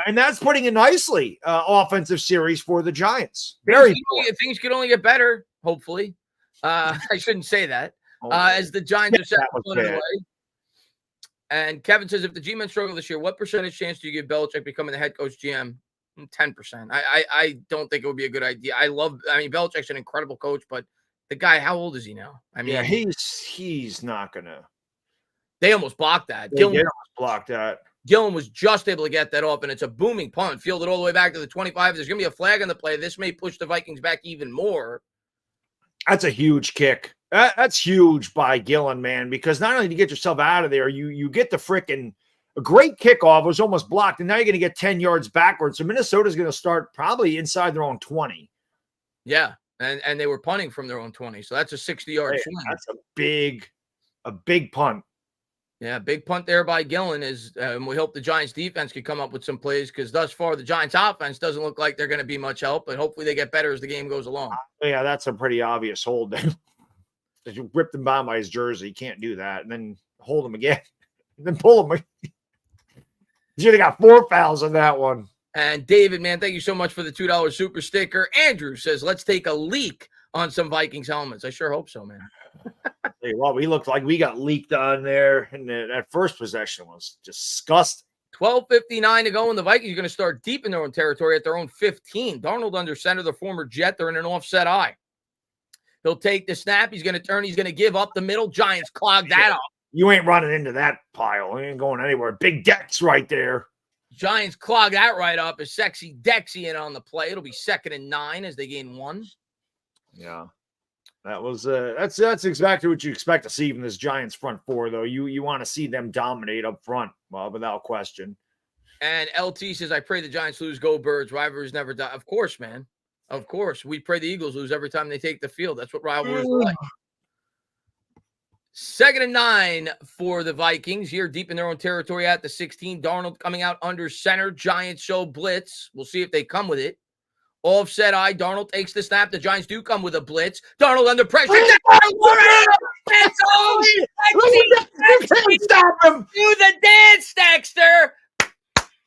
And that's putting it nicely. Offensive series for the Giants. Things could only get better. Hopefully, I shouldn't say that. As the Giants are set away. And Kevin says, if the G-men struggle this year, what percentage chance do you give Belichick becoming the head coach GM? 10%. I don't think it would be a good idea. Belichick's an incredible coach, but the guy, how old is he now? I mean, yeah, he's not gonna. They almost blocked that. They almost blocked that. Gillen was just able to get that off, and it's a booming punt, fielded all the way back to the 25. There's gonna be a flag on the play. This may push the Vikings back even more. That's a huge kick. That's huge by Gillen, man, because not only do you get yourself out of there, you get the freaking a great kickoff. It was almost blocked, and now you're going to get 10 yards backwards. So Minnesota's going to start probably inside their own 20. Yeah, and they were punting from their own 20, so that's a 60-yard swing. That's a big punt. Yeah, big punt there by Gillen we hope the Giants defense can come up with some plays because thus far the Giants offense doesn't look like they're going to be much help, but hopefully they get better as the game goes along. Yeah, that's a pretty obvious hold there. You ripped him down by his jersey. You can't do that. And then hold him again. And then pull him. You should have got 4 fouls on that one. And David, man, thank you so much for the $2 super sticker. Andrew says, let's take a leak on some Vikings helmets. I sure hope so, man. Hey, well, we looked like we got leaked on there. And that first possession was disgusting. 12:59 to go, and the Vikings are going to start deep in their own territory at their own 15. Darnold under center, the former Jet. They're in an offset eye. He'll take the snap. He's going to turn. He's going to give up the middle. Giants clog that up. You ain't running into that pile. You ain't going anywhere. Big Dex right there. Giants clog that right up. A sexy Dexy in on the play. It'll be 2nd and 9 as they gain 1. Yeah. That was that's exactly what you expect to see from this Giants front four, though. You want to see them dominate up front, well, without question. And LT says, I pray the Giants lose. Go Birds. Rivalries never die. Of course, man. Of course. We pray the Eagles lose every time they take the field. That's what rivalries are like. 2nd and 9 for the Vikings here deep in their own territory at the 16. Darnold coming out under center. Giants show blitz. We'll see if they come with it. Offset eye. Darnold takes the snap. The Giants do come with a blitz. Darnold under pressure. Stop him. Do the dance, Dexter.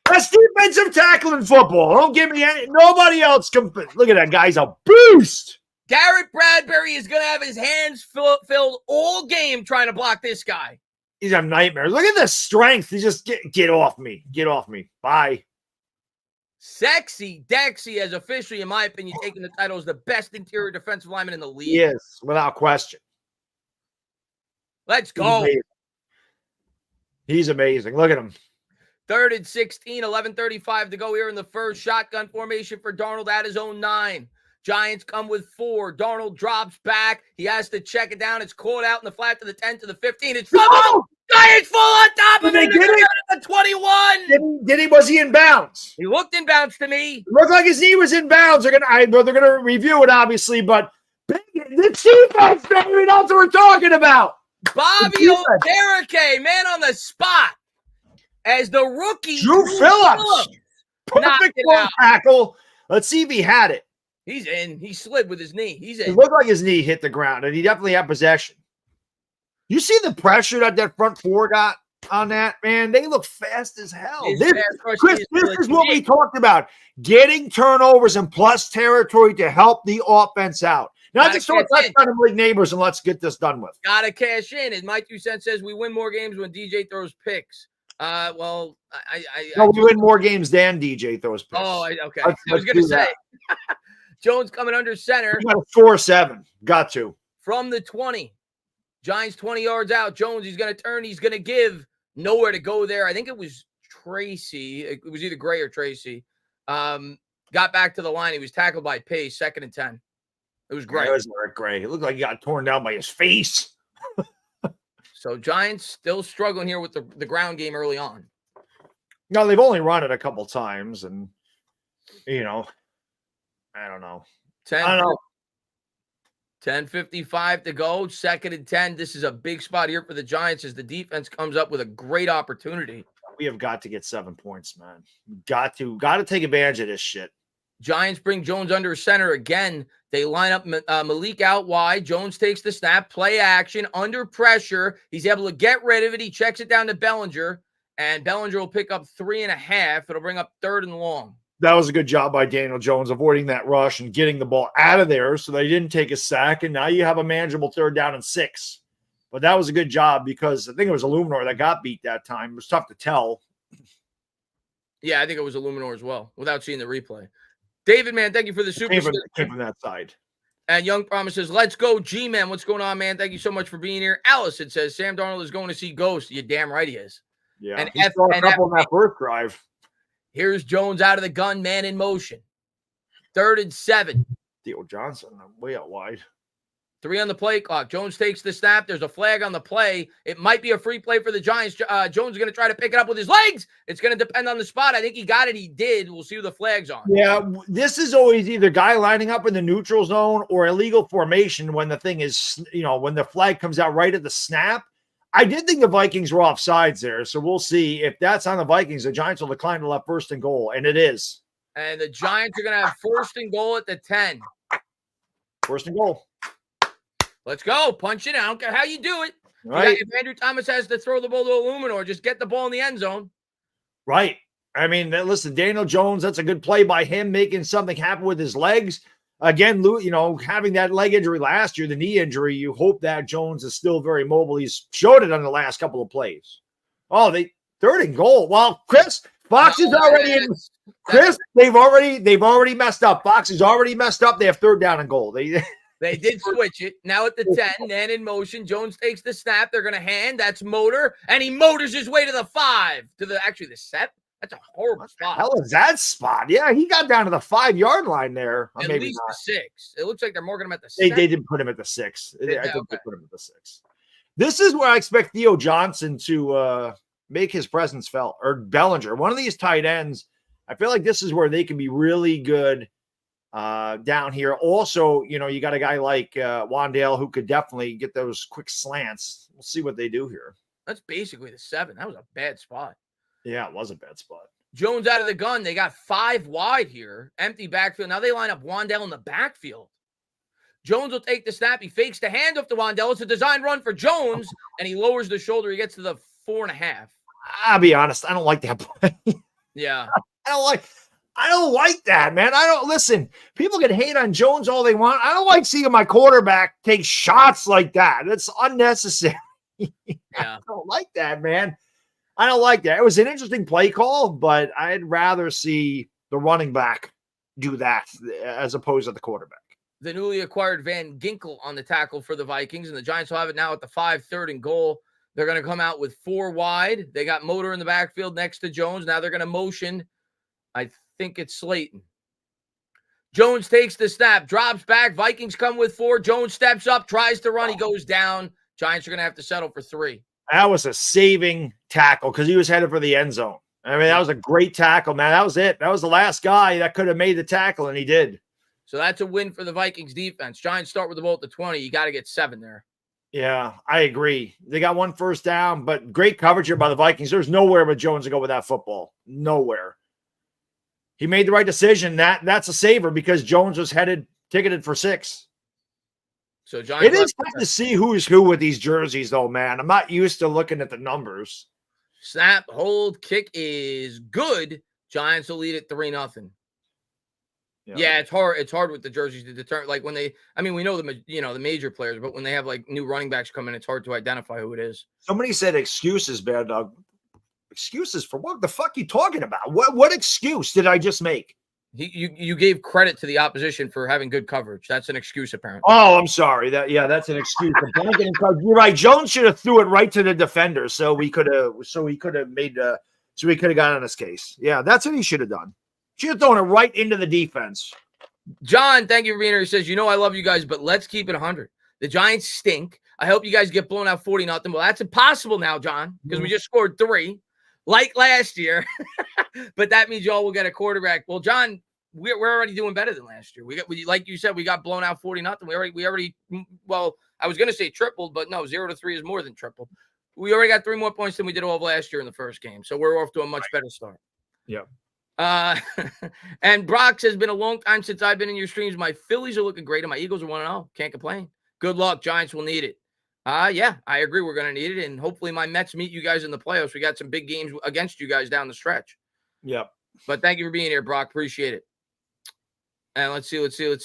That's defensive tackling football. Don't give me any. Nobody else can. Look at that guy's a beast. Garrett Bradbury is going to have his hands filled all game trying to block this guy. He's a nightmare. Look at the strength. He just get off me. Get off me. Bye. Sexy Dexy has officially, in my opinion, taken the title as the best interior defensive lineman in the league. Yes, without question. Let's go. He's amazing. Look at him. 3rd and 16, 11:35 to go here in the first. Shotgun formation for Darnold at his own 9. Giants come with 4. Darnold drops back. He has to check it down. It's caught out in the flat to the 10 to the 15. It's fumble. Giants fall on top of it. Get it at the 21. Did he? Was he in bounds? He looked in bounds to me. It looked like his knee was in bounds. They're gonna review it, obviously, but the defense, baby, that's what we're talking about. Bobby Okereke, man on the spot. As the rookie, Drew Phillips. Perfect tackle. Let's see if he had it. He's in. He slid with his knee. He's in. It looked like his knee hit the ground, and he definitely had possession. You see the pressure that front four got on that, man? They look fast as hell. Chris, this is what we talked about. Getting turnovers and plus territory to help the offense out. Not just throw a touchdown to neighbors and let's get this done with. Gotta cash in. And my 2 cents says we win more games when DJ throws picks. We win more games than DJ throws picks. Oh, okay. I was going to say. Jones coming under center. We got a 4-7. Got to. From the 20. Giants 20 yards out. Jones, he's going to turn. He's going to give. Nowhere to go there. I think it was Tracy. It was either Gray or Tracy. Got back to the line. He was tackled by Pace, 2nd and 10. It was Gray. It was Eric Gray. It looked like he got torn down by his face. So Giants still struggling here with the ground game early on. No, they've only run it a couple times, and I don't know. 10:55 to go, 2nd and 10. This is a big spot here for the Giants as the defense comes up with a great opportunity. We have got to get 7 points, man. Got to take advantage of this shit. Giants bring Jones under center again. They line up Malik out wide. Jones takes the snap, play action, under pressure. He's able to get rid of it. He checks it down to Bellinger, and Bellinger will pick up 3.5. It'll bring up 3rd and long. That was a good job by Daniel Jones avoiding that rush and getting the ball out of there so they didn't take a sack, and now you have a manageable 3rd down and 6. But that was a good job because I think it was Illuminor that got beat that time. It was tough to tell. Yeah, I think it was Illuminor as well without seeing the replay. David, man, thank you for the super. Came from that side. And Young promises, let's go, G-Man. What's going on, man? Thank you so much for being here. Allison says, Sam Darnold is going to see ghosts. You're damn right he is. Yeah, and he saw a couple on that first drive. Here's Jones out of the gun, man in motion. 3rd and 7. Theo Johnson, way out wide. 3 on the play clock. Jones takes the snap. There's a flag on the play. It might be a free play for the Giants. Jones is going to try to pick it up with his legs. It's going to depend on the spot. I think he got it. He did. We'll see who the flag's on. Yeah, this is always either guy lining up in the neutral zone or illegal formation when the thing is, when the flag comes out right at the snap. I did think the Vikings were offsides there, so we'll see. If that's on the Vikings, the Giants will decline to left 1st and goal, and it is. And the Giants are going to have 1st and goal at the 10. 1st and goal. Let's go. Punch it. I don't care how you do it. Right. If Andrew Thomas has to throw the ball to Illuminor, just get the ball in the end zone. Right. I mean, listen, Daniel Jones, that's a good play by him, making something happen with his legs. Again, having that leg injury last year, the knee injury, you hope that Jones is still very mobile. He's showed it on the last couple of plays. Oh, 3rd and goal. Well, Chris, Fox is already in. Chris, they've already messed up. Fox is already messed up. They have 3rd down and goal. They did switch it. Now at the 10, man in motion. Jones takes the snap. They're going to hand. That's Motor. And he motors his way to the 5. To the 7. That's a horrible spot. Hell is that spot? Yeah, he got down to the 5-yard line there. At least not. The 6. It looks like they're marking him at the 6. They did put him at the 6. I think they put him at the 6. This is where I expect Theo Johnson to make his presence felt, or Bellinger. One of these tight ends, I feel like this is where they can be really good down here. Also, you got a guy like Wandale who could definitely get those quick slants. We'll see what they do here. That's basically the 7. That was a bad spot. Yeah, it was a bad spot. Jones out of the gun. They got 5 wide here. Empty backfield. Now they line up Wandale in the backfield. Jones will take the snap. He fakes the handoff to Wandale. It's a design run for Jones, and he lowers the shoulder. He gets to the 4.5. I'll be honest. I don't like that play. Yeah. I don't like that, man. Listen, people can hate on Jones all they want. I don't like seeing my quarterback take shots like that. That's unnecessary. Yeah. I don't like that, man. I don't like that. It was an interesting play call, but I'd rather see the running back do that as opposed to the quarterback. The newly acquired Van Ginkel on the tackle for the Vikings, and the Giants will have it now at the 5, 3rd and goal. They're going to come out with 4 wide. They got Motor in the backfield next to Jones. Now they're going to motion. I think it's Slayton. Jones takes the snap, drops back. Vikings come with 4. Jones steps up, tries to run. He goes down. Giants are going to have to settle for 3. That was a saving tackle because he was headed for the end zone. I mean, that was a great tackle, man. That was it. That was the last guy that could have made the tackle, and he did. So that's a win for the Vikings defense. Giants start with the ball at the 20. You got to get 7 there. Yeah, I agree. They got 1 first down, but great coverage here by the Vikings. There's nowhere but Jones to go with that football. Nowhere. He made the right decision. That's a saver because Jones was ticketed for 6. So Giants, it is fun to see who's who with these jerseys, though, man. I'm not used to looking at the numbers. Snap, hold, kick is good. Giants will lead it 3-0. Yeah, it's hard. It's hard with the jerseys to determine. Like when we know the major players, but when they have like new running backs come in, it's hard to identify who it is. Somebody said excuses, Bad Dog. Excuses for what? The fuck are you talking about? What excuse did I just make? You gave credit to the opposition for having good coverage. That's an excuse, apparently. Oh, I'm sorry. That's an excuse. You're right. Jones should have threw it right to the defender, so we could have got on his case. Yeah, that's what he should have done. Should have thrown it right into the defense. John, thank you for being here. He says, I love you guys, but let's keep it 100. The Giants stink. I hope you guys get blown out 40-0. Well, that's impossible now, John, because we just scored 3, like last year. But that means y'all will get a quarterback. Well, John, we're already doing better than last year. Like you said, we got blown out 40-0. We already. Well, I was going to say tripled, but no, 0-3 is more than tripled. We already got 3 more points than we did all of last year in the first game, so we're off to a much better start. Yeah. And Brock says, been a long time since I've been in your streams. My Phillies are looking great, and my Eagles are 1-0. Can't complain. Good luck. Giants will need it. Yeah, I agree. We're going to need it, and hopefully my Mets meet you guys in the playoffs. We got some big games against you guys down the stretch. Yep. But thank you for being here, Brock. Appreciate it. And let's see. The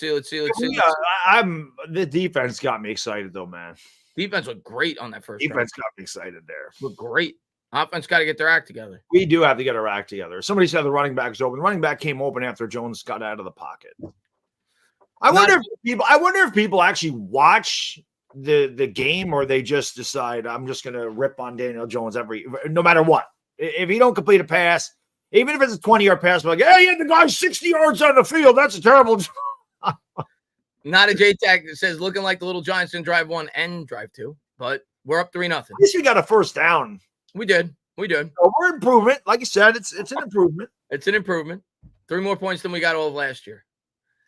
defense got me excited, though, man. Defense looked great on that first. Defense got me excited there. Looked great. Offense got to get their act together. We do have to get our act together. Somebody said the running back is open. The running back came open after Jones got out of the pocket. I wonder if people actually watch the game, or they just decide I'm just going to rip on Daniel Jones no matter what. If he don't complete a pass, even if it's a 20-yard pass, like, hey, the guy's 60 yards on the field. That's a terrible job. Not a J-Tag that says looking like the little Giants in drive 1 and drive 2, but we're up 3-0. At least we got a first down. We did. So we're improvement. Like you said, it's an improvement. It's an improvement. 3 more points than we got all of last year.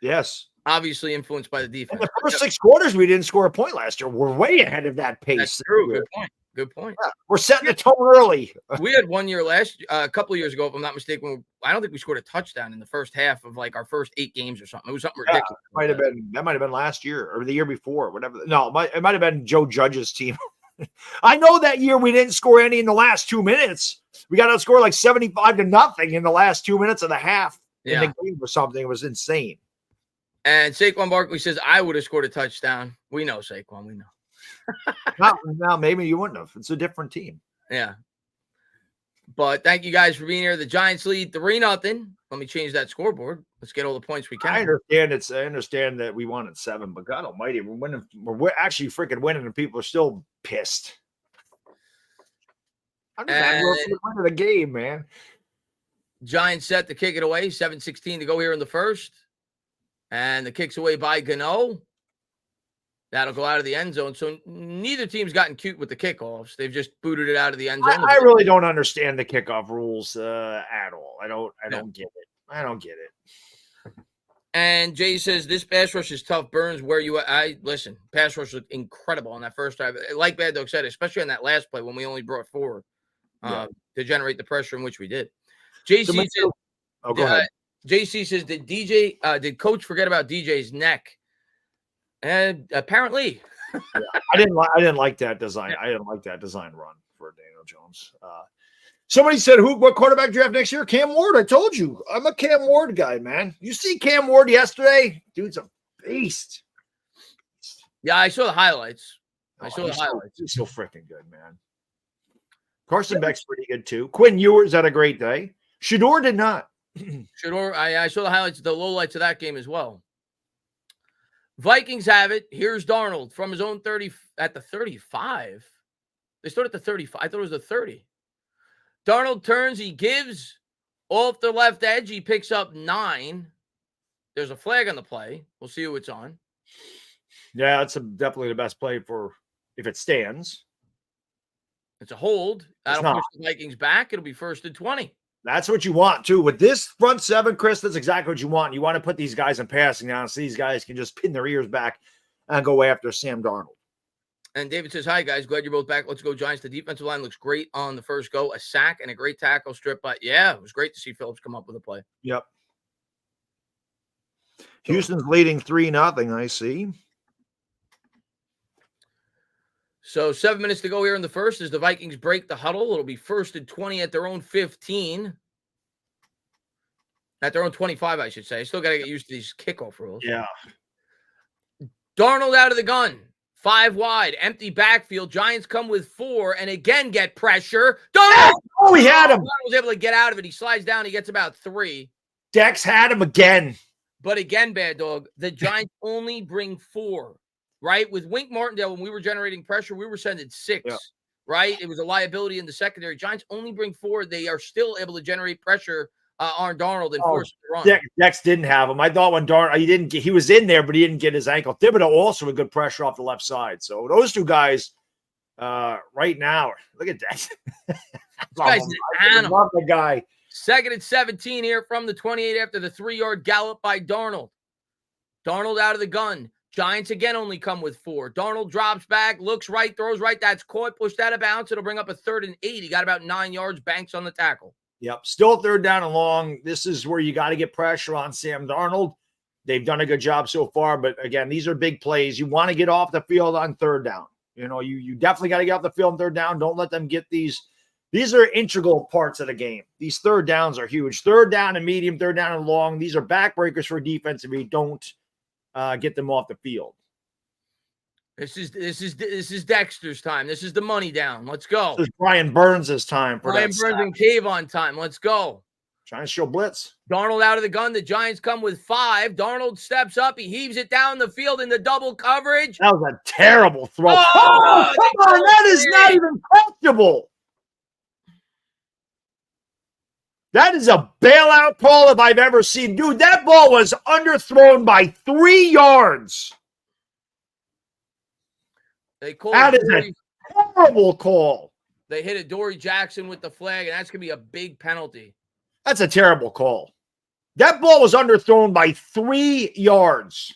Yes. Obviously influenced by the defense. In the first 6 quarters, we didn't score a point last year. We're way ahead of that pace. That's true. Good point. Yeah, we're setting the tone early. We had 1 year a couple of years ago, if I'm not mistaken. I don't think we scored a touchdown in the first half of like our first 8 games or something. It was something ridiculous. That might have been last year or the year before, whatever. No, it might have been Joe Judge's team. I know that year we didn't score any in the last 2 minutes. We got to score like 75-0 in the last 2 minutes of the half in the game or something. It was insane. And Saquon Barkley says, I would have scored a touchdown. We know, Saquon. We know. Now, maybe you wouldn't have. It's a different team. Yeah. But thank you guys for being here. The Giants lead 3-0. Let me change that scoreboard. Let's get all the points we can. I understand that we won at 7, but God Almighty, we're winning. We're actually freaking winning, and people are still pissed. I'm just happy we're winning the game, man. Giants set to kick it away. 7:16 to go here in the first, and the kick's away by Gano. That'll go out of the end zone. So neither team's gotten cute with the kickoffs. They've just booted it out of the end zone. I really don't understand the kickoff rules at all. I don't get it. I don't get it. And Jay says, this pass rush is tough. Burns, where you at? Listen, pass rush looked incredible on that first drive. Like Bad Dog said, especially on that last play when we only brought 4 to generate the pressure in which we did. JC says, go ahead. JC says, did Coach forget about DJ's neck? And apparently, I didn't like that design. I didn't like that design run for Daniel Jones. Somebody said, what quarterback do you have next year? Cam Ward. I told you, I'm a Cam Ward guy, man. You see Cam Ward yesterday? Dude's a beast. Yeah, I saw the highlights. He's so freaking good, man. Carson Beck's pretty good too. Quinn Ewers had a great day. Shador did not. Shador, I saw the highlights, the lowlights of that game as well. Vikings have it. Here's Darnold from his own 30 at the 35. They start at the 35. I thought it was the 30. Darnold turns. He gives off the left edge. He picks up 9. There's a flag on the play. We'll see who it's on. Yeah, it's definitely the best play for if it stands. It's a hold. That'll push the Vikings back. It'll be 1st and 20. That's what you want, too. With this front 7, Chris, that's exactly what you want. You want to put these guys in passing down so these guys can just pin their ears back and go after Sam Darnold. And David says, hi, guys. Glad you're both back. Let's go, Giants. The defensive line looks great on the first go. A sack and a great tackle strip. But, yeah, it was great to see Phillips come up with a play. Yep. Houston's leading 3-0, I see. So 7 minutes to go here in the first as the Vikings break the huddle. It'll be 1st and 20 at their own 15. At their own 25, I should say. Still got to get used to these kickoff rules. Yeah. Darnold out of the gun. 5 wide. Empty backfield. Giants come with 4 and again get pressure. Darnold! Oh, he had him. Darnold was able to get out of it. He slides down. He gets about 3. Dex had him again. But again, Bad Dog, the Giants only bring 4, right? With Wink Martindale, when we were generating pressure, we were sending 6, right? It was a liability in the secondary. Giants only bring 4. They are still able to generate pressure on Darnold and force him to run. Dex didn't have him. I thought when Darnold, he was in there, but he didn't get his ankle. Thibodeau also a good pressure off the left side. So those two guys right now, look at Dex. This guy's an animal. I love the guy. 2nd and 17 here from the 28 after the 3-yard gallop by Darnold. Darnold out of the gun. Giants again only come with 4. Darnold drops back, looks right, throws right. That's caught, pushed out of bounds. It'll bring up a 3rd and 8. He got about 9 yards. Banks on the tackle. Yep. Still 3rd down and long. This is where you got to get pressure on Sam Darnold. They've done a good job so far. But again, these are big plays. You want to get off the field on 3rd down. You definitely got to get off the field on 3rd down. Don't let them get these. These are integral parts of the game. These 3rd downs are huge. 3rd down and medium, 3rd down and long. These are backbreakers for defense if you don't get them off the field. This is Dexter's time. This is the money down. Let's go. This is Brian Burns' time. Brian Burns and Kayvon time. Let's go. Trying to show blitz. Darnold out of the gun. The Giants come with 5. Darnold steps up. He heaves it down the field in the double coverage. That was a terrible throw. Oh, come on. That is not even comfortable. That is a bailout call if I've ever seen. Dude, that ball was underthrown by 3 yards. That is a horrible call. They hit Adoree Jackson with the flag, and that's going to be a big penalty. That's a terrible call. That ball was underthrown by 3 yards.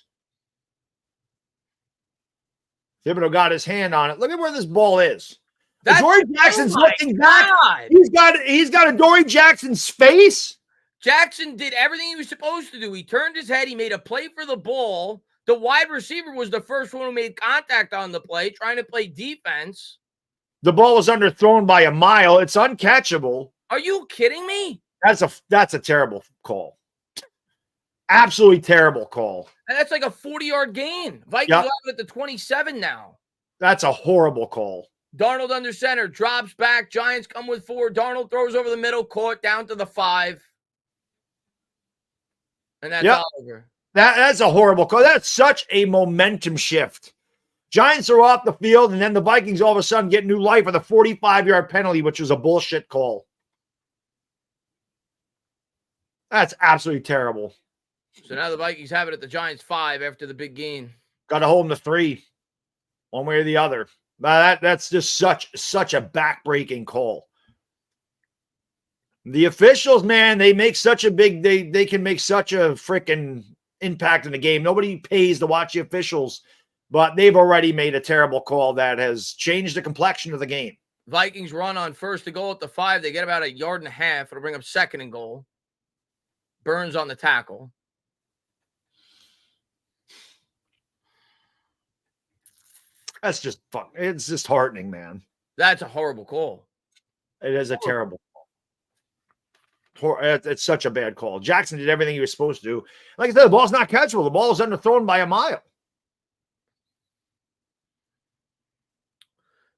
Thibodeau got his hand on it. Look at where this ball is. Adoree Jackson's looking back. He's got Adoree Jackson's face. Jackson did everything he was supposed to do. He turned his head. He made a play for the ball. The wide receiver was the first one who made contact on the play, trying to play defense. The ball was underthrown by a mile. It's uncatchable. Are you kidding me? That's a terrible call. Absolutely terrible call. And that's like a 40-yard gain. Vikings are at the 27 now. That's a horrible call. Darnold under center, drops back. Giants come with 4. Darnold throws over the middle, caught down to the 5. And that's Oliver. That's a horrible call. That's such a momentum shift. Giants are off the field, and then the Vikings all of a sudden get new life with a 45-yard penalty, which was a bullshit call. That's absolutely terrible. So now the Vikings have it at the Giants 5 after the big gain. Got to hold them to 3, one way or the other. That's just such a back-breaking call. The officials, man, they make such a big, they can make such a freaking impact in the game. Nobody pays to watch the officials, but they've already made a terrible call that has changed the complexion of the game. Vikings run on 1st and goal at the 5. They get about 1.5 yards. It'll bring up 2nd and goal. Burns on the tackle. That's just fun. It's just heartening, man. That's a horrible call. It is a terrible call. It's such a bad call. Jackson did everything he was supposed to do. Like I said, the ball's not catchable. The ball is underthrown by a mile.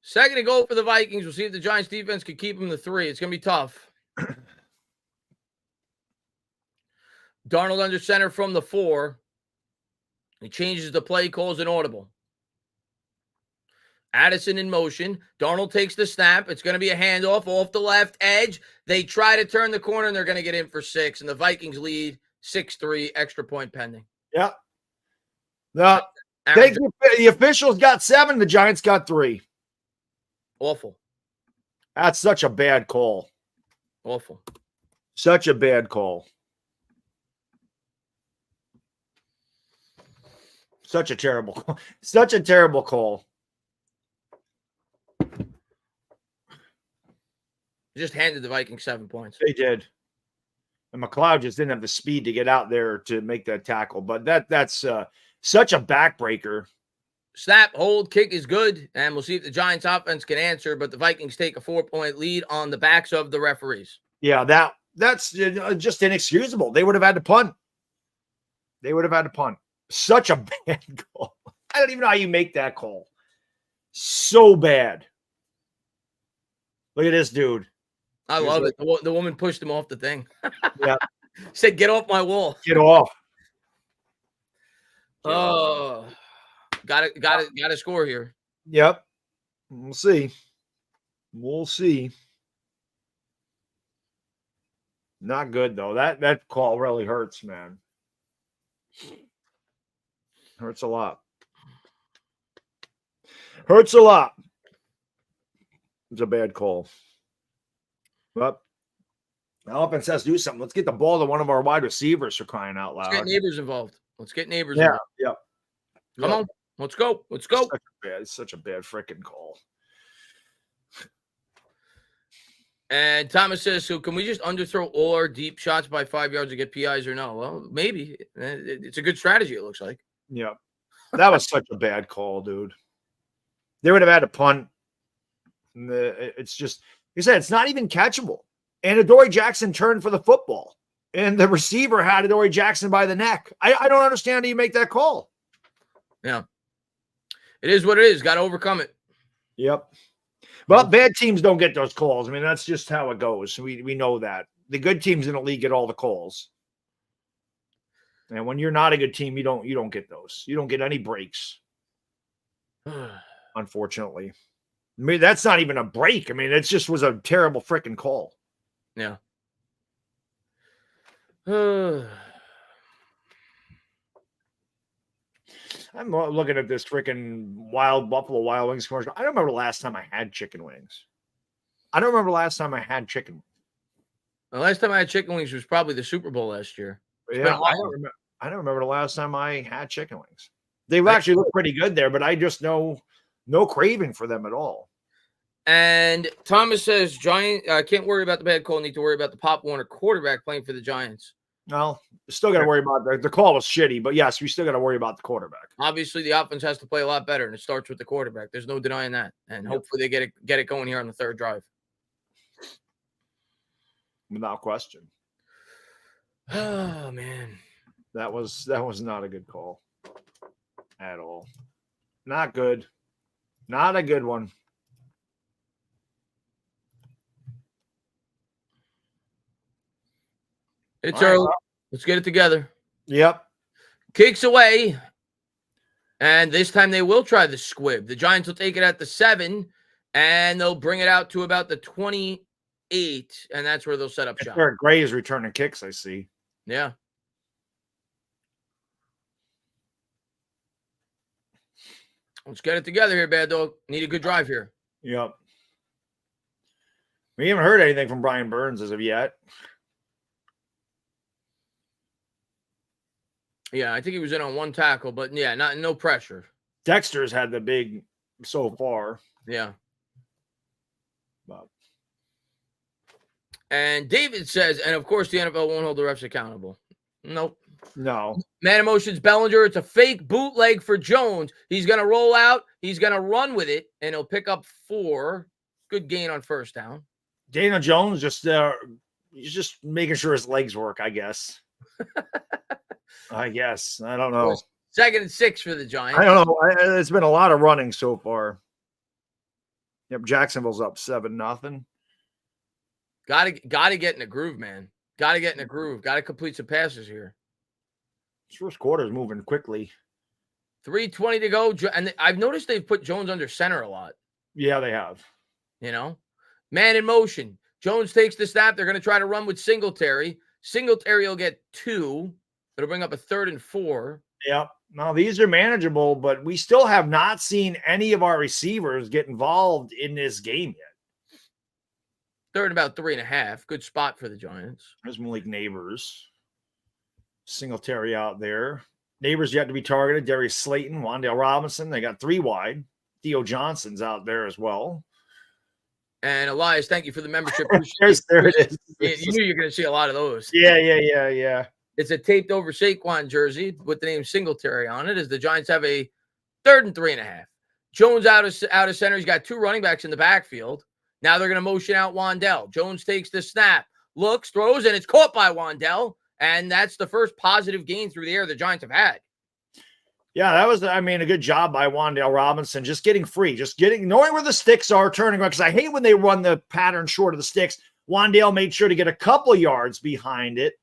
2nd and goal for the Vikings. We'll see if the Giants defense can keep them to 3. It's going to be tough. Darnold under center from the 4. He changes the play, calls an audible. Addison in motion. Darnold takes the snap. It's going to be a handoff off the left edge. They try to turn the corner, and they're going to get in for 6. And the Vikings lead 6-3, extra point pending. Yep. The officials got 7. The Giants got 3. Awful. That's such a bad call. Awful. Such a bad call. Such a terrible call. Such a terrible call. Just handed the Vikings 7 points. They did. And McLeod just didn't have the speed to get out there to make that tackle. But that's such a backbreaker. Snap, hold, kick is good. And we'll see if the Giants offense can answer. But the Vikings take a 4-point lead on the backs of the referees. Yeah, that's just inexcusable. They would have had to punt. Such a bad call. I don't even know how you make that call. So bad. Look at this dude. I love it. The woman pushed him off the thing. Yeah. Said, get off my wall. Get off. Oh, got to score here. Yep. We'll see. We'll see. Not good though. That call really hurts, man. Hurts a lot. Hurts a lot. It's a bad call. But the offense has to do something. Let's get the ball to one of our wide receivers for crying out loud. Let's get neighbors involved. Yeah. Yep. Come on. Let's go. It's such a bad freaking call. And Thomas says, so can we just underthrow all our deep shots by 5 yards to get PIs or no? Well, maybe. It's a good strategy, it looks like. Yeah. That was such a bad call, dude. They would have had a punt. It's just, you said, it's not even catchable. And Adoree Jackson turned for the football. And the receiver had Adoree Jackson by the neck. I don't understand how you make that call. Yeah. It is what it is. Got to overcome it. Yep. Well, bad teams don't get those calls. I mean, that's just how it goes. We know that. The good teams in the league get all the calls. And when you're not a good team, you don't get those. You don't get any breaks. Unfortunately. I mean, that's not even a break. I mean, it just was a terrible freaking call. Yeah. I'm looking at this freaking Buffalo Wild Wings commercial. I don't remember the last time I had chicken wings. I don't remember the last time I had chicken wings. The last time I had chicken wings was probably the Super Bowl last year. Yeah, I don't remember the last time I had chicken wings. They actually look pretty good there, but I just no craving for them at all. And Thomas says, Giant, can't worry about the bad call. Need to worry about the Pop Warner quarterback playing for the Giants. Well, still got to worry about the call was shitty, but yes, we still got to worry about the quarterback. Obviously, the offense has to play a lot better, and it starts with the quarterback. There's no denying that. And hopefully they get it going here on the third drive. Without question. Oh man. That was not a good call at all. Not good. Not a good one. It's early. Let's get it together. Yep. Kicks away. And this time they will try the squib. The Giants will take it at the 7, and they'll bring it out to about the 28, and that's where they'll set up shop. Eric Gray is returning kicks, I see. Yeah. Let's get it together here, Bad Dog. Need a good drive here. Yep. We haven't heard anything from Brian Burns as of yet. Yeah, I think he was in on one tackle, but yeah, no pressure. Dexter's had the big so far. Yeah. But. And David says, and of course the NFL won't hold the refs accountable. Nope. No. Man Emotions Bellinger, it's a fake bootleg for Jones. He's going to roll out. He's going to run with it, and he'll pick up 4. Good gain on first down. Daniel Jones he's just making sure his legs work, I guess. I guess. I don't know. 2nd and 6 for the Giants. I don't know. It's been a lot of running so far. Yep, Jacksonville's up 7-0. Got to get in a groove, man. Got to get in a groove. Got to complete some passes here. This first quarter is moving quickly. 3:20 to go. And I've noticed they've put Jones under center a lot. Yeah, they have. You know? Man in motion. Jones takes the snap. They're going to try to run with Singletary. Singletary will get 2. It'll bring up a 3rd and 4. Yep. Now, these are manageable, but we still have not seen any of our receivers get involved in this game yet. 3rd and about 3.5. Good spot for the Giants. There's Malik Neighbors. Singletary out there. Neighbors yet to be targeted. Darius Slayton, Wan'Dale Robinson. They got 3 wide. Theo Johnson's out there as well. And Elias, thank you for the membership. There it is. You knew you're going to see a lot of those. Yeah. It's a taped over Saquon jersey with the name Singletary on it as the Giants have a 3rd and 3.5. Jones out of center. He's got 2 running backs in the backfield. Now they're going to motion out Wan'Dale. Jones takes the snap, looks, throws, and it's caught by Wan'Dale. And that's the first positive gain through the air the Giants have had. Yeah, that was, a good job by Wan'Dale Robinson. Just getting free, knowing where the sticks are, turning around. Because I hate when they run the pattern short of the sticks. Wan'Dale made sure to get a couple yards behind it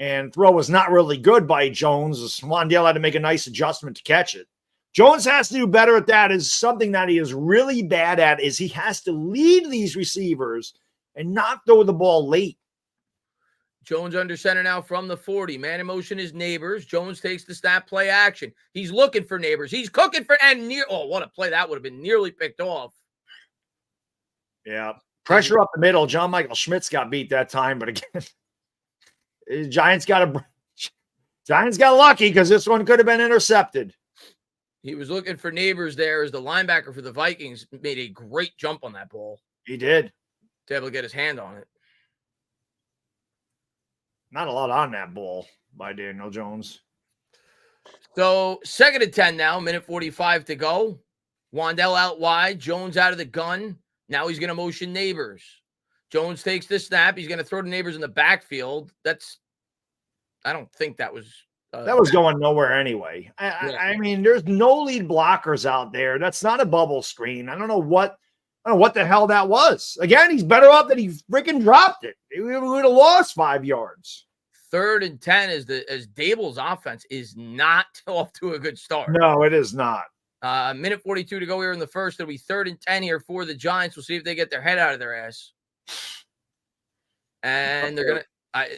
And throw was not really good by Jones. Wandale had to make a nice adjustment to catch it. Jones has to do better at that. Is something that he is really bad at, is he has to lead these receivers and not throw the ball late. Jones under center now from the 40. Man in motion is Neighbors. Jones takes the snap, play action. He's looking for Neighbors. He's cooking for, and what a play. That would have been nearly picked off. Yeah. Pressure up the middle. John Michael Schmitz got beat that time, but again, Giants got lucky because this one could have been intercepted. He was looking for Neighbors there as the linebacker for the Vikings made a great jump on that ball. He did. To be able to get his hand on it. Not a lot on that ball by Daniel Jones. So 2nd and 10 now, minute 45 to go. Wandale out wide. Jones out of the gun. Now he's going to motion Neighbors. Jones takes the snap. He's going to throw to Neighbors in the backfield. I don't think that was. That was going nowhere anyway. I mean, there's no lead blockers out there. That's not a bubble screen. I don't know what the hell that was. Again, he's better off that he freaking dropped it. We would have lost 5 yards. 3rd and 10 as Dable's offense is not off to a good start. No, it is not. Minute 42 to go here in the first. It'll be 3rd and 10 here for the Giants. We'll see if they get their head out of their ass. And they're going to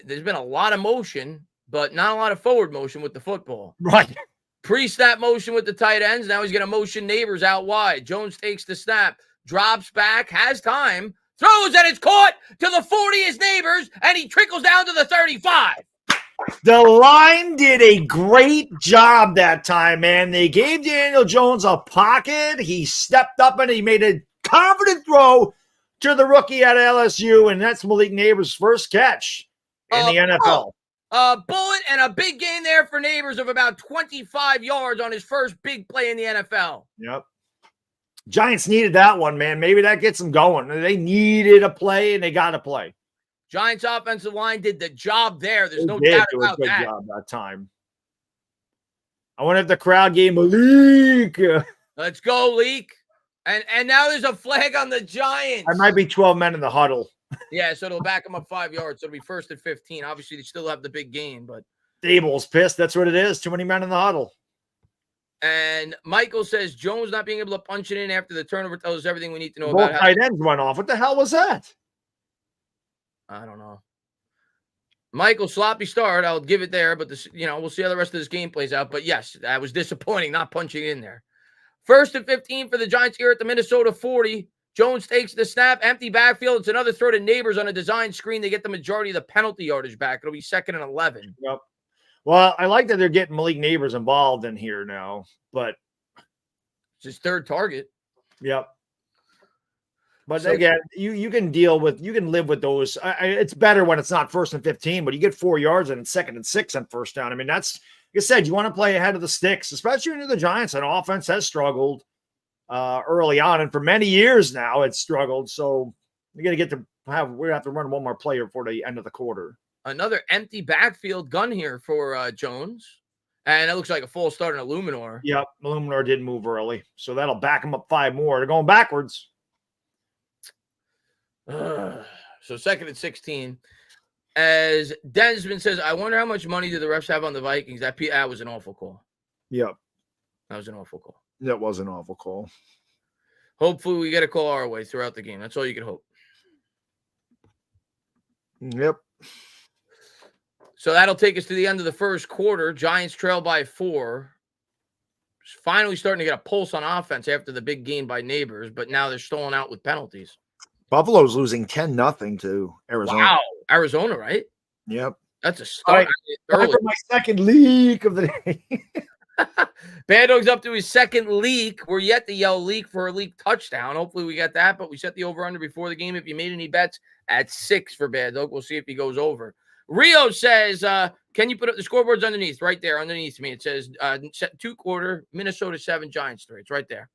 there's been a lot of motion, but not a lot of forward motion with the football. Right. Pre-snap motion with the tight ends. Now he's going to motion Neighbors out wide. Jones takes the snap, drops back, has time, throws, and it's caught to the 40 is Neighbors, and he trickles down to the 35. The line did a great job that time, man. They gave Daniel Jones a pocket. He stepped up and he made a confident throw to the rookie at LSU, and that's Malik Neighbors' first catch in the NFL. A bullet and a big gain there for Neighbors of about 25 yards on his first big play in the NFL. Yep. Giants needed that one, man. Maybe that gets them going. They needed a play, and they got to play. Giants offensive line did the job there. There's no doubt about that. Good job that time. I wonder if the crowd gave Malik. Let's go, Leak. And now there's a flag on the Giants. There might be 12 men in the huddle. Yeah, so it'll back them up 5 yards. So it'll be 1st and 15. Obviously, they still have the big gain, but Dable's pissed. That's what it is. Too many men in the huddle. And Michael says Jones not being able to punch it in after the turnover tells us everything we need to know Both about tight ends went off. What the hell was that? I don't know. Michael, sloppy start. I'll give it there, but we'll see how the rest of this game plays out. But yes, that was disappointing not punching in there. 1st and 15 for the Giants here at the Minnesota 40. Jones takes the snap, empty backfield. It's another throw to Neighbors on a design screen. They get the majority of the penalty yardage back. It'll be 2nd and 11. Yep. Well, I like that they're getting Malik Neighbors involved in here now, but it's his 3rd target. Yep. But again, you can live with those. It's better when it's not 1st and 15, but you get 4 yards and it's 2nd and 6 on first down. I mean, that's, like I said, you want to play ahead of the sticks, especially when you're the Giants. And offense has struggled early on, and for many years now it's struggled. So we have to run one more play before the end of the quarter. Another empty backfield gun here for Jones. And it looks like a full start in Illuminor. Yep, Illuminor did move early. So that'll back them up 5 more. They're going backwards. So 2nd and 16. As Densman says, I wonder how much money do the refs have on the Vikings? That was an awful call. Yep. That was an awful call. That was an awful call. Hopefully we get a call our way throughout the game. That's all you can hope. Yep. So that'll take us to the end of the first quarter. Giants trail by 4. Finally starting to get a pulse on offense after the big gain by Neighbors, but now they're stolen out with penalties. Buffalo's losing 10-0 to Arizona. Wow. Arizona, right? Yep. That's a start. Time for my second leak of the day. Bad Dog's up to his 2nd leak. We're yet to yell leak for a leak touchdown. Hopefully we get that, but we set the over-under before the game. If you made any bets, at 6 for Bad Dog. We'll see if he goes over. Rio says, can you put up the scoreboards underneath? Right there, underneath me. It says 2-quarter, Minnesota 7, Giants 3. It's right there.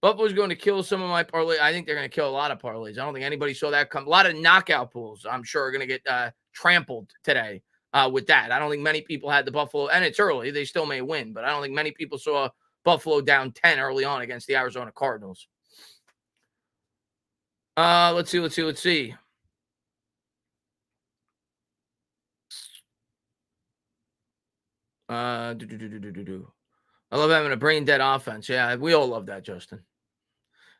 Buffalo's going to kill some of my parlay. I think they're going to kill a lot of parlays. I don't think anybody saw that come. A lot of knockout pools, I'm sure, are going to get trampled today with that. I don't think many people had the Buffalo, and it's early. They still may win, but I don't think many people saw Buffalo down 10 early on against the Arizona Cardinals. Let's see. I love having a brain dead offense. Yeah, we all love that, Justin.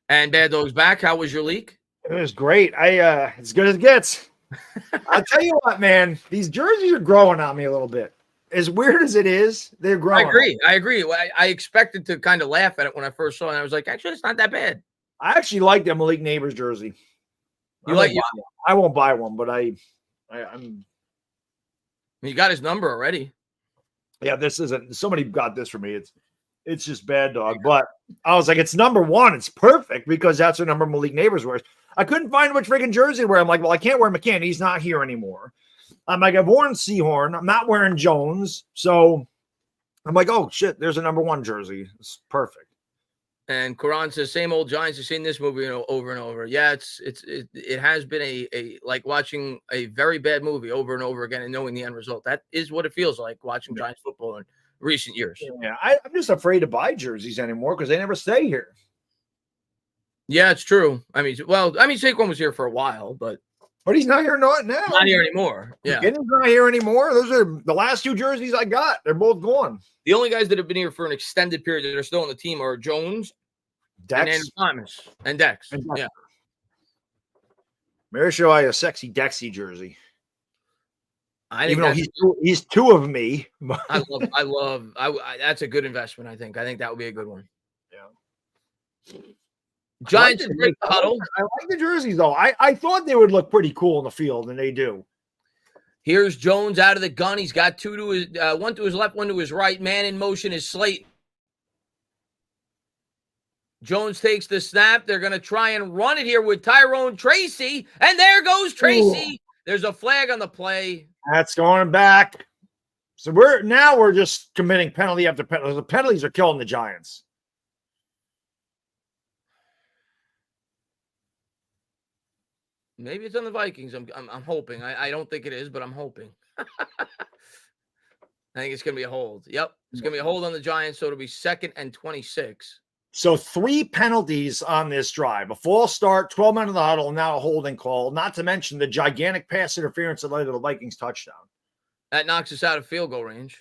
And Bad Dogs back. How was your leak? It was great. As good as it gets. I'll tell you what, man. These jerseys are growing on me a little bit. As weird as it is, they're growing. I agree. I expected to kind of laugh at it when I first saw it. And I was like, actually, it's not that bad. I actually like the Malik Neighbors jersey. I won't buy one, but I'm. You got his number already. Yeah, this isn't. Somebody got this for me. It's just Bad Dog. But I was like, it's number one. It's perfect because that's the number Malik Neighbors wears. I couldn't find which freaking jersey to wear. I'm like, well, I can't wear McCann. He's not here anymore. I'm like, I've worn Seahorn. I'm not wearing Jones. So I'm like, oh, shit, there's a number one jersey. It's perfect. And Quran says, same old Giants. I've seen this movie over and over. Yeah, it has been a like watching a very bad movie over and over again and knowing the end result. That is what it feels like watching Giants football in recent years. Yeah, I'm just afraid to buy jerseys anymore because they never stay here. Yeah, it's true. Saquon was here for a while, but he's not here now. Not here anymore. Yeah, he's not here anymore. Those are the last two jerseys I got. They're both gone. The only guys that have been here for an extended period that are still on the team are Jones, Dex, and Thomas, and Dex. Yeah. Maybe show I a sexy Dexy jersey. I think he's two of me. I love. That's a good investment. I think that would be a good one. Yeah. Giants break the huddle. I like the jerseys though. I thought they would look pretty cool in the field, and they do. Here's Jones out of the gun. He's got two to his one to his left, one to his right. Man in motion is Slate. Jones takes the snap. They're going to try and run it here with Tyrone Tracy, and there goes Tracy. Ooh. There's a flag on the play. That's going back. So we're just committing penalty after penalty. The penalties are killing the Giants. Maybe it's on the Vikings. I'm hoping. I don't think it is, but I'm hoping. I think it's going to be a hold. Yep. It's going to be a hold on the Giants, so it'll be 2nd and 26. So 3 penalties on this drive. A false start, 12 men in the huddle, and now a holding call, not to mention the gigantic pass interference that led to the Vikings touchdown. That knocks us out of field goal range.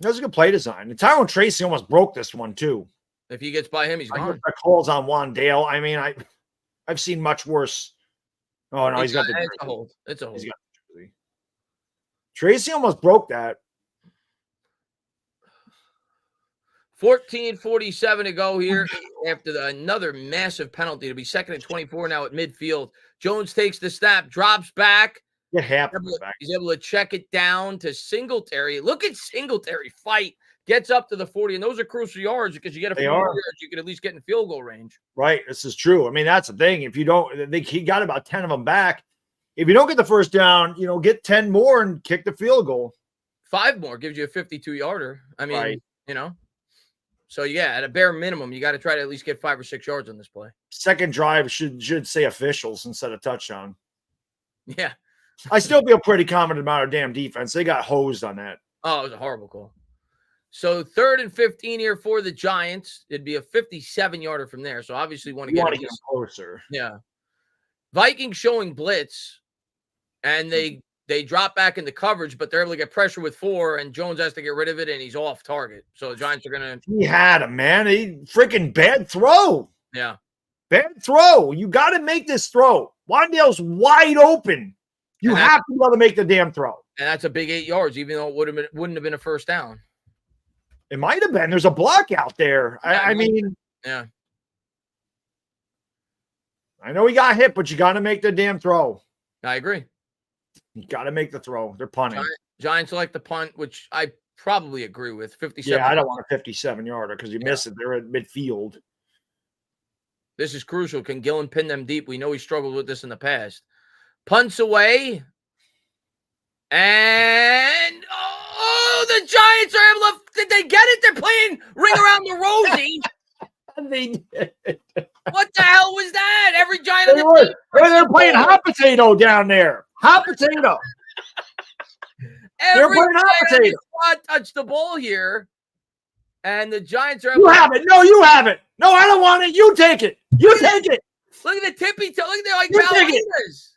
That was a good play design. And Tyrone Tracy almost broke this one, too. If he gets by him, he's gone. The calls on Wandale. I mean, I've seen much worse. Oh, no, he's got the jersey. It's a hold. It's a hold. He's got the jersey. Tracy almost broke that. 14:47 to go here after another massive penalty. To be 2nd and 24 now at midfield. Jones takes the snap, drops back. It happens. He's able to check it down to Singletary. Look at Singletary fight. Gets up to the 40, and those are crucial yards because you get a few more yards, you can at least get in field goal range. Right. This is true. I mean, that's the thing. If you don't, he got about 10 of them back. If you don't get the first down, get 10 more and kick the field goal. 5 more gives you a 52-yarder. I mean, So, yeah, at a bare minimum, you got to try to at least get 5 or 6 yards on this play. Second drive should say officials instead of touchdown. Yeah. I still feel pretty confident about our damn defense. They got hosed on that. Oh, it was a horrible call. So 3rd and 15 here for the Giants. It'd be a 57-yarder from there. So obviously want to get them closer. Yeah. Vikings showing blitz, and they drop back into coverage, but they're able to get pressure with 4, and Jones has to get rid of it, and he's off target. So the Giants are going to. He had him, man. He freaking bad throw. Yeah. Bad throw. You got to make this throw. Wandale's wide open. You have to be able to make the damn throw. And that's a big 8 yards, even though it wouldn't have been a first down. It might have been. There's a block out there. I mean. Yeah. I know he got hit, but you got to make the damn throw. I agree. You got to make the throw. They're punting. Giants like the punt, which I probably agree with. 57. Yeah, I don't want a 57-yarder because you miss it. They're at midfield. This is crucial. Can Gillen pin them deep? We know he struggled with this in the past. Punts away. And, the Giants are able to – did they get it? They're playing Ring Around the Rosie. They did. What the hell was that? Every Giant on the team. They're playing hot potato down there. Hot potato. They're playing hot potato. Touch the ball here. And the Giants are able You have it. No, you have it. No, I don't want it. You take it. You take it. Look at the tippy toe. Look at the ballerinas.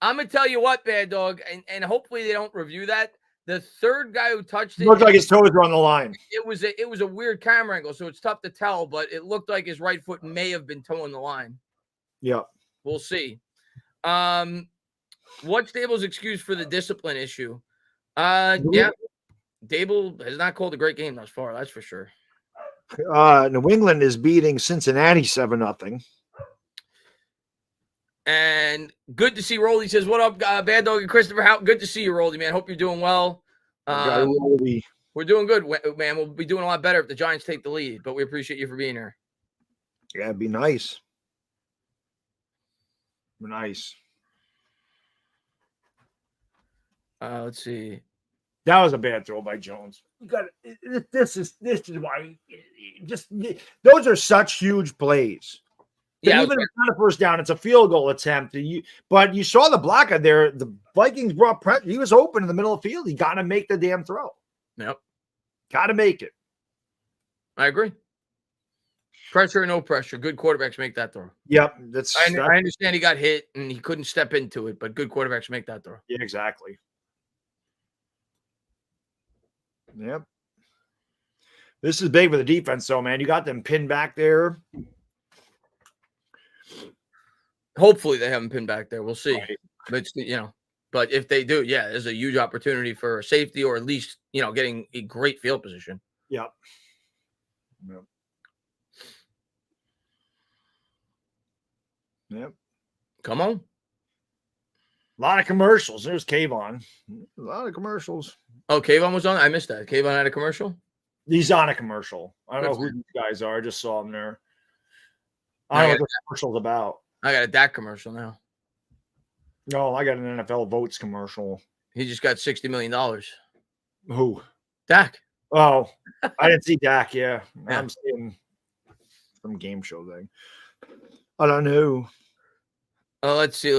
I'm gonna tell you what, Bad Dog, and hopefully they don't review that. The third guy who touched it Looked like his toes were on the line. it was a weird camera angle, so it's tough to tell, but it looked like his right foot may have been toeing the line. Yeah. We'll see. What's Dable's excuse for the discipline issue? Yeah, Dable has not called a great game thus far, that's for sure. New England is beating Cincinnati 7-0. And good to see Rolly. Says, what up, Bad Dog and Christopher? How good to see you, Rolly, man. Hope you're doing well. We're doing good, man. We'll be doing a lot better if the Giants take the lead, but we appreciate you for being here. Yeah, it'd be nice. Nice. Let's see. That was a bad throw by Jones. You got this is why just those are such huge plays. Yeah, even if it's not a first down, it's a field goal attempt. But you saw the blocker there. The Vikings brought pressure. He was open in the middle of the field. He got to make the damn throw. Yep. Got to make it. I agree. Pressure or no pressure, good quarterbacks make that throw. Yep. I understand he got hit and he couldn't step into it, but good quarterbacks make that throw. Yeah, exactly. Yep. This is big for the defense, though, man. You got them pinned back there. Hopefully they haven't pinned back there. We'll see. Right. But if they do, yeah, there's a huge opportunity for safety or at least, getting a great field position. Yep. Yep. Come on. A lot of commercials. There's Kayvon. A lot of commercials. Oh, Kayvon was on? I missed that. Kayvon had a commercial? He's on a commercial. I don't know who these guys are. I just saw him there. I don't know what the commercial's about. I got a Dak commercial now. No, I got an NFL Votes commercial. He just got $60 million. Who? Dak. Oh, I didn't see Dak. Yeah. I'm seeing some game show thing. I don't know. Oh, let's see.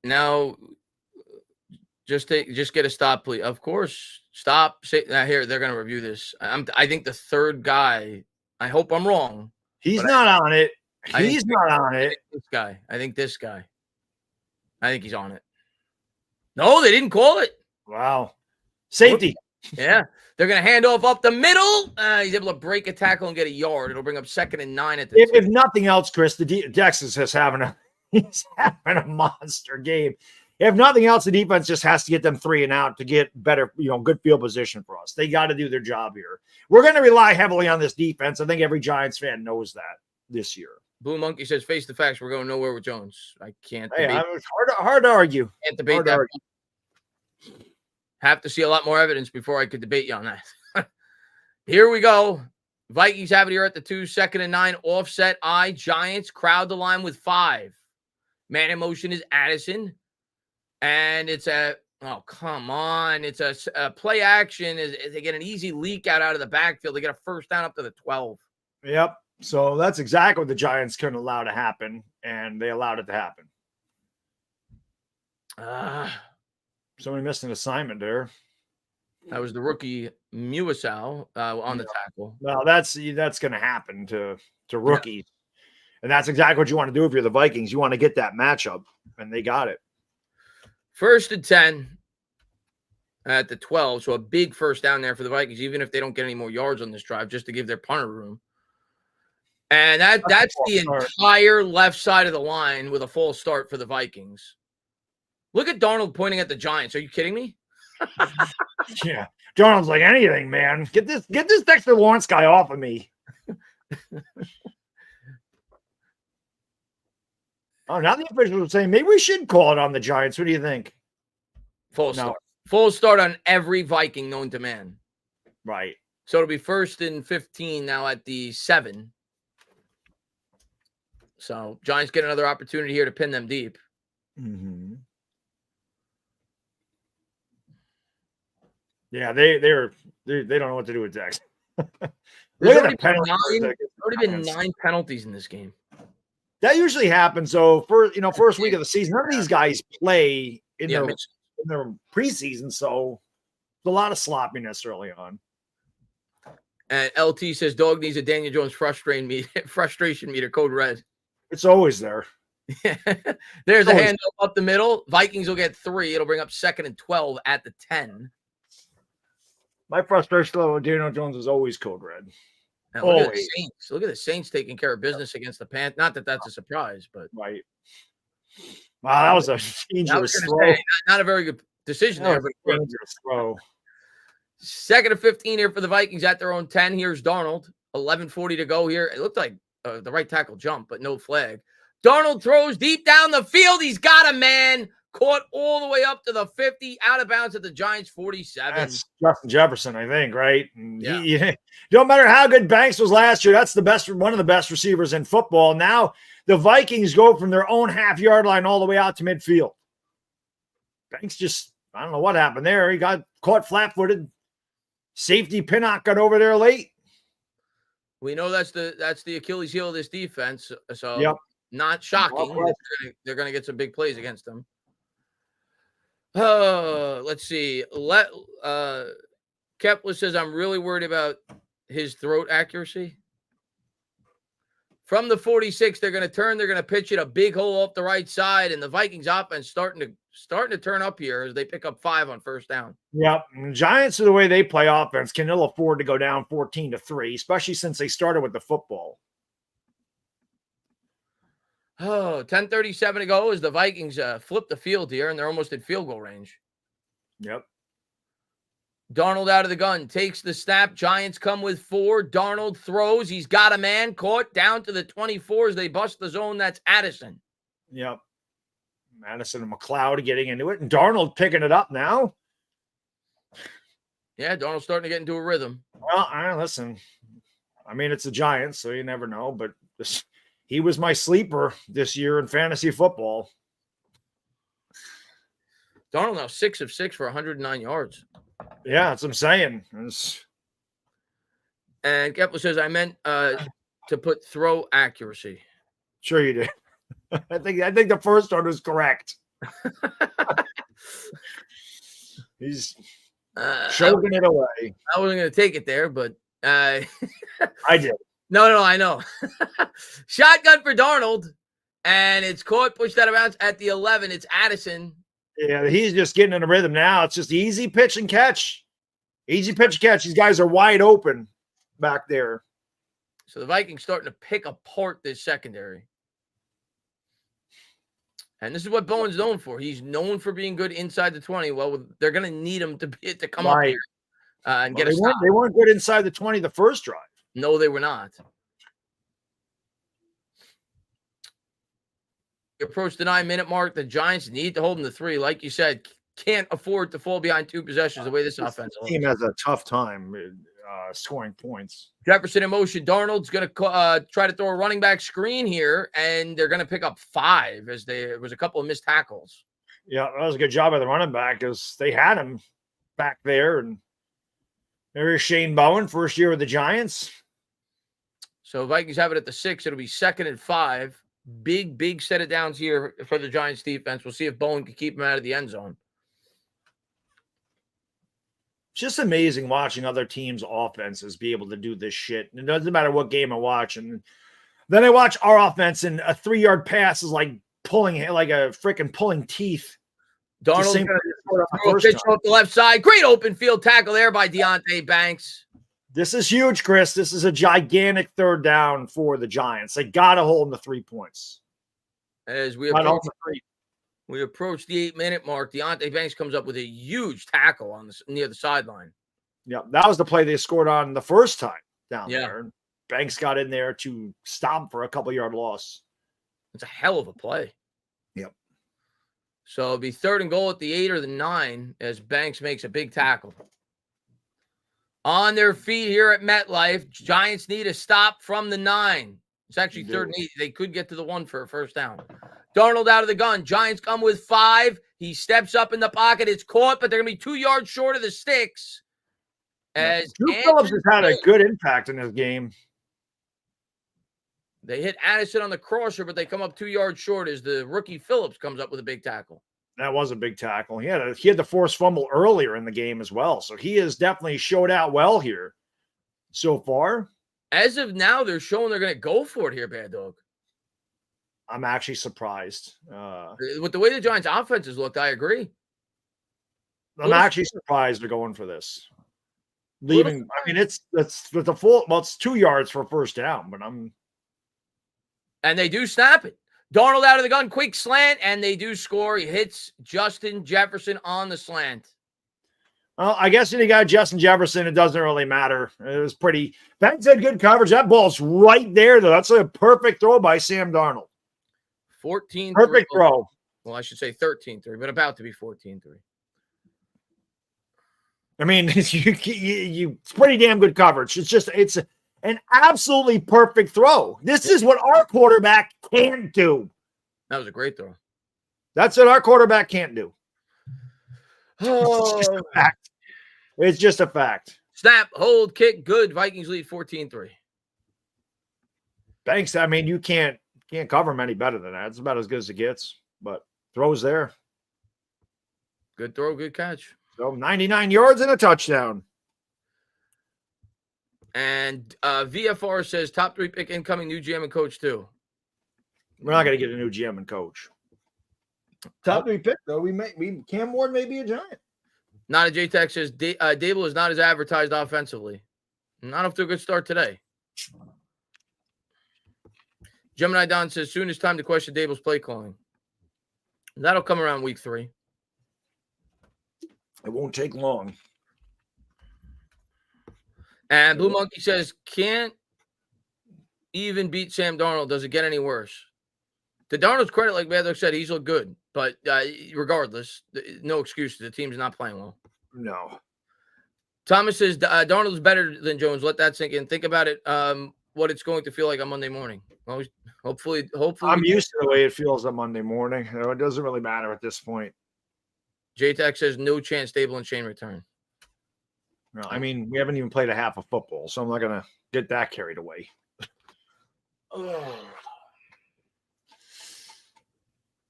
Now, just get a stop, please. Of course, stop. Here, they're going to review this. I think the third guy. I hope I'm wrong. He's not on it. He's not on it. I think this guy. I think he's on it. No, they didn't call it. Wow. Safety. Yeah. They're going to hand off up the middle. He's able to break a tackle and get a yard. It'll bring up 2nd and 9 at the if nothing else, Chris, Texas is having a monster game. If nothing else, the defense just has to get them 3 and out to get better, good field position for us. They got to do their job here. We're going to rely heavily on this defense. I think every Giants fan knows that this year. Blue Monkey says, face the facts. We're going nowhere with Jones. I can't debate. It's hard to argue. Can't debate that. Have to see a lot more evidence before I could debate you on that. Here we go. Vikings have it here at the 2, 2nd and 9. Offset I. Giants crowd the line with 5. Man in motion is Addison. And it's come on. It's a play action. They get an easy leak out of the backfield. They get a first down up to the 12. Yep. So that's exactly what the Giants couldn't allow to happen, and they allowed it to happen. Somebody missed an assignment there. That was the rookie Muasau on the tackle. Well, that's going to happen to rookies. Yeah. And that's exactly what you want to do if you're the Vikings. You want to get that matchup, and they got it. 1st and 10 at the 12. So a big first down there for the Vikings, even if they don't get any more yards on this drive, just to give their punter room. And that's the entire left side of the line with a false start for the Vikings. Look at Darnold pointing at the Giants. Are you kidding me? Yeah. Darnold's like, anything, man. Get this Dexter Lawrence guy off of me. Oh, now the officials are saying maybe we should call it on the Giants. What do you think? Full start on every Viking known to man. Right. So it'll be 1st and 15 now at the 7. So Giants get another opportunity here to pin them deep. Mm-hmm. Yeah, they don't know what to do with Dex. There's already been 9 penalties in this game. That usually happens. So first week of the season, none of these guys play in their preseason, so a lot of sloppiness early on. And LT says Dog needs a Daniel Jones frustration meter, code red. It's always there. There's a handoff up the middle. Vikings will get 3. It'll bring up 2nd and 12 at the 10. My frustration level with Daniel Jones is always code red. Now look at the Saints. Look at the Saints taking care of business against the Panthers. Not that that's a surprise, but right. Wow, that was a dangerous throw. Not a very good decision there. But dangerous throw. 2nd and 15 here for the Vikings at their own 10. Here's Darnold. 11:40 to go here. It looked like the right tackle jump, but no flag. Darnold throws deep down the field. He's got a man. Caught all the way up to the 50, out of bounds at the Giants 47. That's Justin Jefferson, I think, right? Yeah. No matter how good Banks was last year, that's one of the best receivers in football. Now the Vikings go from their own half-yard line all the way out to midfield. Banks just, I don't know what happened there. He got caught flat-footed. Safety Pinnock got over there late. We know that's the Achilles heel of this defense. So yep. Not shocking. They're going to get some big plays against them. Let's see. Kepler says, I'm really worried about his throat accuracy. From the 46, they're going to turn. They're going to pitch it a big hole up the right side, and the Vikings offense starting to turn up here as they pick up 5 on first down. Yep. And Giants, are the way they play offense, can ill afford to go down 14-3, especially since they started with the football. 10:37 to go as the Vikings flip the field here, and they're almost at field goal range. Yep. Darnold out of the gun, takes the snap. Giants come with 4. Darnold throws. He's got a man caught down to the 24 as they bust the zone. That's Addison. Yep. Madison and McLeod getting into it, and Darnold picking it up now. Yeah, Darnold's starting to get into a rhythm. Well, listen. I mean, it's the Giants, so you never know, but he was my sleeper this year in fantasy football. Darnold now 6 of 6 for 109 yards. Yeah, that's what I'm saying. And Kepler says, I meant to put throw accuracy. Sure you did. I think the first one was correct. He's choking it away. I wasn't going to take it there, but I did. No, I know. Shotgun for Darnold, and it's caught, pushed out of bounds at the 11. It's Addison. Yeah, he's just getting in a rhythm now. It's just easy pitch and catch. Easy pitch and catch. These guys are wide open back there. So the Vikings starting to pick apart this secondary. And this is what Bowen's known for. He's known for being good inside the 20. Well, they're going to need him to come up here and get a stop. They weren't good inside the 20 the first drive. No, they were not. Approach the 9-minute mark. The Giants need to hold them to 3. Like you said, can't afford to fall behind 2 possessions the way this offense team has a tough time scoring points. Jefferson in motion. Darnold's going to try to throw a running back screen here, and they're going to pick up 5 as there was a couple of missed tackles. Yeah, that was a good job by the running back because they had him back there. And there's Shane Bowen, first year with the Giants. So Vikings have it at the 6. It'll be 2nd and 5. Big set of downs here for the Giants defense. We'll see if Bowen can keep him out of the end zone. It's just amazing watching other teams' offenses be able to do this shit. It doesn't matter what game I watch. And then I watch our offense, and a 3-yard pass is like a freaking pulling teeth. Darnold throw a pitch off the left side. Great open field tackle there by Deonte Banks. This is huge, Chris. This is a gigantic 3rd down for the Giants. They got to hold them to 3 points. As we approach the 8-minute mark, Deonte Banks comes up with a huge tackle near the sideline. Yeah, that was the play they scored on the first time down there. Banks got in there to stop for a couple-yard loss. It's a hell of a play. Yep. So it'll be 3rd and goal at the 8 or the 9 as Banks makes a big tackle. On their feet here at MetLife, Giants need a stop from the 9. It's actually 3rd and 8. They could get to the 1 for a first down. Darnold out of the gun. Giants come with 5. He steps up in the pocket. It's caught, but they're going to be 2 yards short of the sticks. As Drew Phillips has had a good impact in this game. They hit Addison on the crosser, but they come up 2 yards short as the rookie Phillips comes up with a big tackle. That was a big tackle. He had the forced fumble earlier in the game as well. So he has definitely showed out well here so far. As of now, they're showing they're going to go for it here, Bad Dog. I'm actually surprised. With the way the Giants' offenses looked, I agree. I'm actually surprised they're going for this. Leaving, I mean, it's a full. Well, it's 2 yards for a first down, but and they do snap it. Darnold out of the gun, quick slant, and they do score. He hits Justin Jefferson on the slant. Well, I guess when you got Justin Jefferson, it doesn't really matter. It was pretty. Ben said good coverage. That ball's right there, though. That's a perfect throw by Sam Darnold. 14-3. Perfect throw. Well, I should say 13-3, but about to be 14-3. I mean, it's pretty damn good coverage. It's an absolutely perfect throw. This is what our quarterback can't do. That was a great throw. That's what our quarterback can't do. Oh. It's just a fact. It's just a fact. Snap, hold, kick, good. Vikings lead 14-3. Thanks. I mean, you can't cover him any better than that. It's about as good as it gets. But throws there. Good throw, good catch. So 99 yards and a touchdown. And VFR says top 3 pick incoming, new GM and coach too. We're not going to get a new GM and coach. Top 3 pick though. Cam Ward may be a Giant. Not a J-Tech says Dable is not as advertised offensively. Not off to a good start today. Gemini Don says soon it's time to question Dable's play calling. That'll come around week 3. It won't take long. And Blue Monkey says, can't even beat Sam Darnold. Does it get any worse? To Darnold's credit, like Maddox said, he's looked good. But regardless, no excuses. The team's not playing well. No. Thomas says, Darnold's better than Jones. Let that sink in. Think about it, what it's going to feel like on Monday morning. Well, hopefully. I'm used to the way it feels on Monday morning. It doesn't really matter at this point. J-Tech says, no chance Stable and Shane return. No, I mean, we haven't even played a half of football, so I'm not going to get that carried away.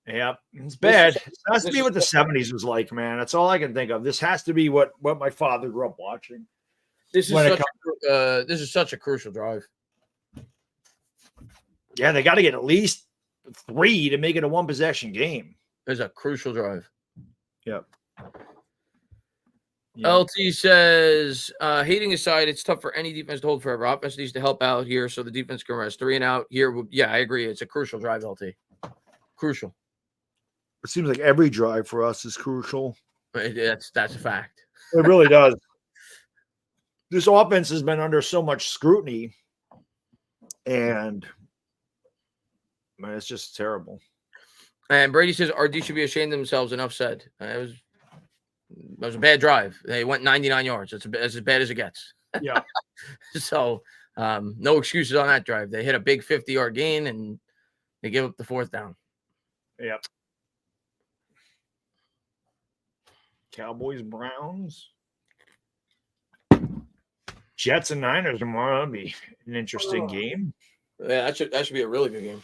Yep, it's bad. It has to be what the 70s was like, man. That's all I can think of. This has to be what my father grew up watching. This is such a crucial drive. Yeah, they got to get at least 3 to make it a 1-possession game. It's a crucial drive. Yep. LT says, hating aside, it's tough for any defense to hold forever. Offense needs to help out here so the defense can rest. 3 and out here. Yeah, I agree. It's a crucial drive, LT. Crucial. It seems like every drive for us is crucial. That's a fact. It really does. This offense has been under so much scrutiny, and man, it's just terrible. And Brady says RD should be ashamed of themselves. Enough said. It was a bad drive. They went 99 yards. It's as bad as it gets. Yeah. So no excuses on that drive. They hit a big 50-yard gain and they give up the 4th down. Yep. Cowboys, Browns, Jets, and Niners tomorrow. That'll be an interesting game. Yeah, that should be a really good game.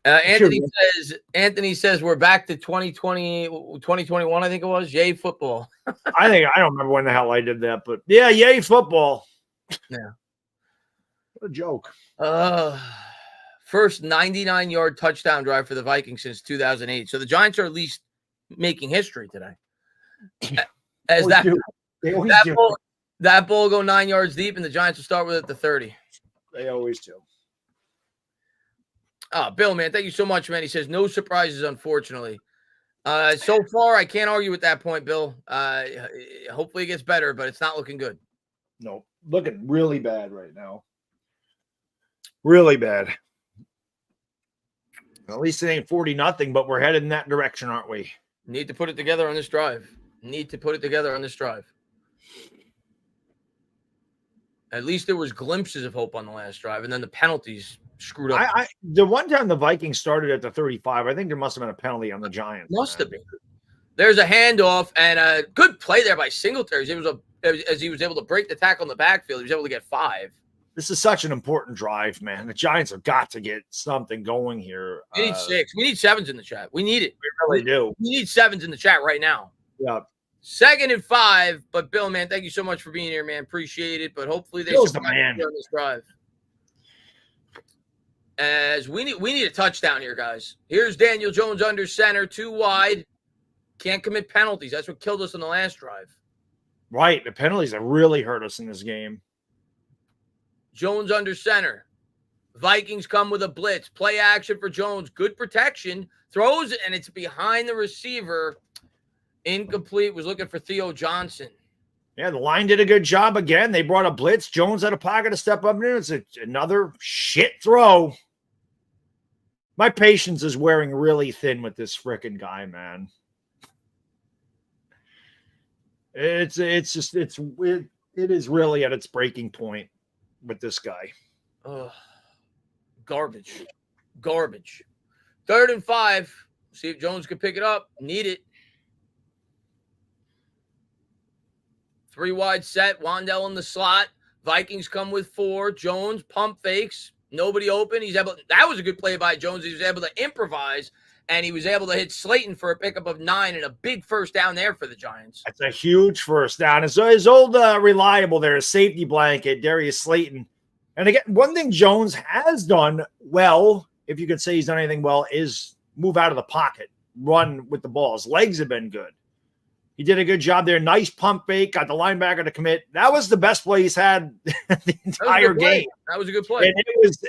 Anthony says we're back to 2021, I think it was. Yay, football. I don't remember when the hell I did that, but yeah, yay, football. Yeah. What a joke. First 99-yard touchdown drive for the Vikings since 2008. So the Giants are at least making history today. As that ball go 9 yards deep, and the Giants will start with it at the 30. They always do. Bill, man, thank you so much, man. He says no surprises, unfortunately. So far, I can't argue with that point, Bill. Hopefully it gets better, but it's not looking good. No, looking really bad right now. Really bad. At least it ain't 40-0, but we're headed in that direction, aren't we? Need to put it together on this drive. At least there was glimpses of hope on the last drive, and then the penalties screwed up. The one time the Vikings started at the 35, I think there must have been a penalty on the Giants. Must have been. There's a handoff and a good play there by Singletary. As he was able to break the tackle in the backfield, he was able to get 5. This is such an important drive, man. The Giants have got to get something going here. We need 6. We need 7s in the chat. We need it. We really do. We need 7s in the chat right now. Yeah. 2nd and 5. But Bill, man, thank you so much for being here, man. Appreciate it. But hopefully they survive on this drive. As we need a touchdown here, guys. Here's Daniel Jones under center, 2 wide. Can't commit penalties. That's what killed us in the last drive. Right. The penalties have really hurt us in this game. Jones under center. Vikings come with a blitz. Play action for Jones. Good protection. Throws it, and it's behind the receiver. Incomplete. Was looking for Theo Johnson. Yeah, the line did a good job again. They brought a blitz. Jones had a pocket to step up in. It's another shit throw. My patience is wearing really thin with this frickin' guy, man. It is really at its breaking point with this guy. Garbage. 3rd and 5. See if Jones can pick it up. Need it. 3 wide set. Wandell in the slot. Vikings come with 4. Jones pump fakes. Nobody open. That was a good play by Jones. He was able to improvise, and he was able to hit Slayton for a pickup of 9 and a big first down there for the Giants. That's a huge first down. His old reliable there, safety blanket, Darius Slayton. And again, one thing Jones has done well, if you could say he's done anything well, is move out of the pocket, run with the ball. His legs have been good. He did a good job there. Nice pump fake, got the linebacker to commit. That was the best play he's had the entire game. That was a good play. And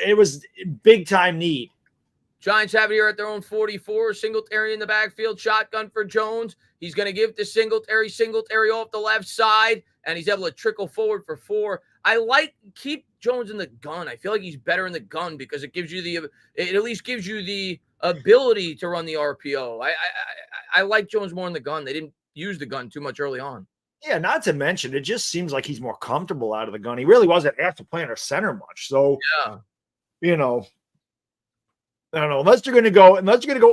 it was big time need. Giants have it here at their own 44. Singletary in the backfield. Shotgun for Jones. He's going to give to Singletary. Singletary off the left side, and he's able to trickle forward for 4. Keep Jones in the gun. I feel like he's better in the gun because it at least gives you the ability to run the RPO. I like Jones more in the gun. They didn't use the gun too much early on. Yeah, not to mention, it just seems like he's more comfortable out of the gun. He really wasn't asked to play under center much. So, yeah, I don't know. Unless you're going to go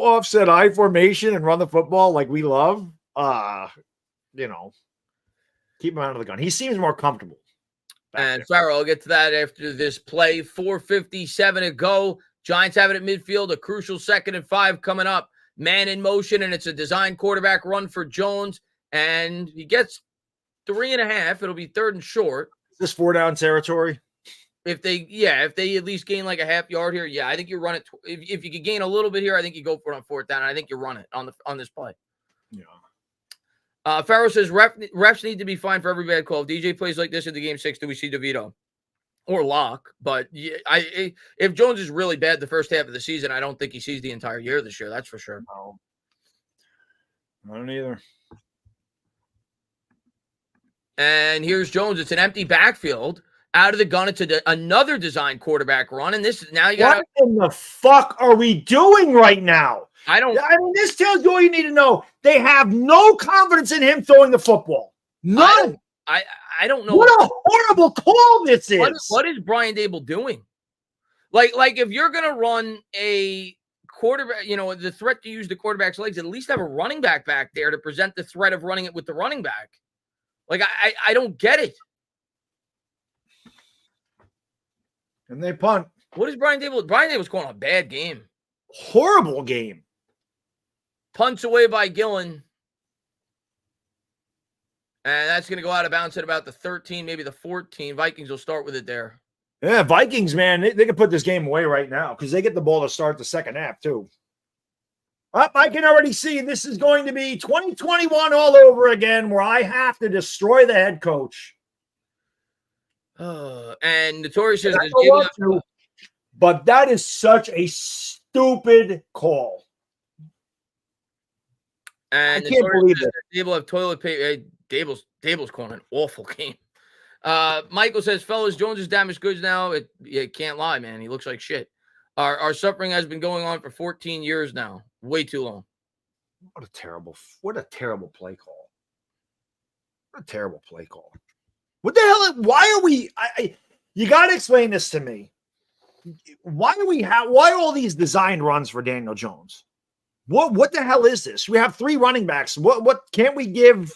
offset I formation and run the football like we love, keep him out of the gun. He seems more comfortable. And Farrell, I'll get to that after this play. 4:57 to go. Giants have it at midfield. A crucial 2nd and 5 coming up. Man in motion, and it's a design quarterback run for Jones, and he gets 3.5. It'll be 3rd and short. Is this 4-down territory? If they at least gain like a half yard here, I think you run it. If you could gain a little bit here, I think you go for it on 4th down. I think you run it on this play. Yeah. Farrell says refs need to be fined for every bad call. If DJ plays like this in the game 6, do we see DeVito or Locke? But if Jones is really bad the first half of the season, I don't think he sees the entire year this year. That's for sure. No, I don't either. And here's Jones. It's an empty backfield. Out of the gun, it's another design quarterback run. And this is now you got. What in the fuck are we doing right now? This tells you all you need to know. They have no confidence in him throwing the football. None. I don't know. What a horrible call this is. What is Brian Dable doing? Like if you're gonna run a quarterback, the threat to use the quarterback's legs, at least have a running back there to present the threat of running it with the running back. Like I don't get it. And they punt. What is Brian Dable? Brian Dable's calling a bad game. Horrible game. Punts away by Gillen. And that's going to go out of bounds at about the 13, maybe the 14. Vikings will start with it there. Yeah, Vikings, man, they can put this game away right now because they get the ball to start the second half, too. I can already see this is going to be 2021 all over again where I have to destroy the head coach. And Notorious says, but that is such a stupid call. And I can't believe it. Dable have toilet paper. Dable's calling an awful game. Michael says, fellas, Jones is damaged goods now. It can't lie, man. He looks like shit. Our suffering has been going on for 14 years now. Way too long. What a terrible play call. What a terrible play call. What the hell? Why are we? You got to explain this to me. Why all these design runs for Daniel Jones? What the hell is this? We have 3 running backs. What can't we give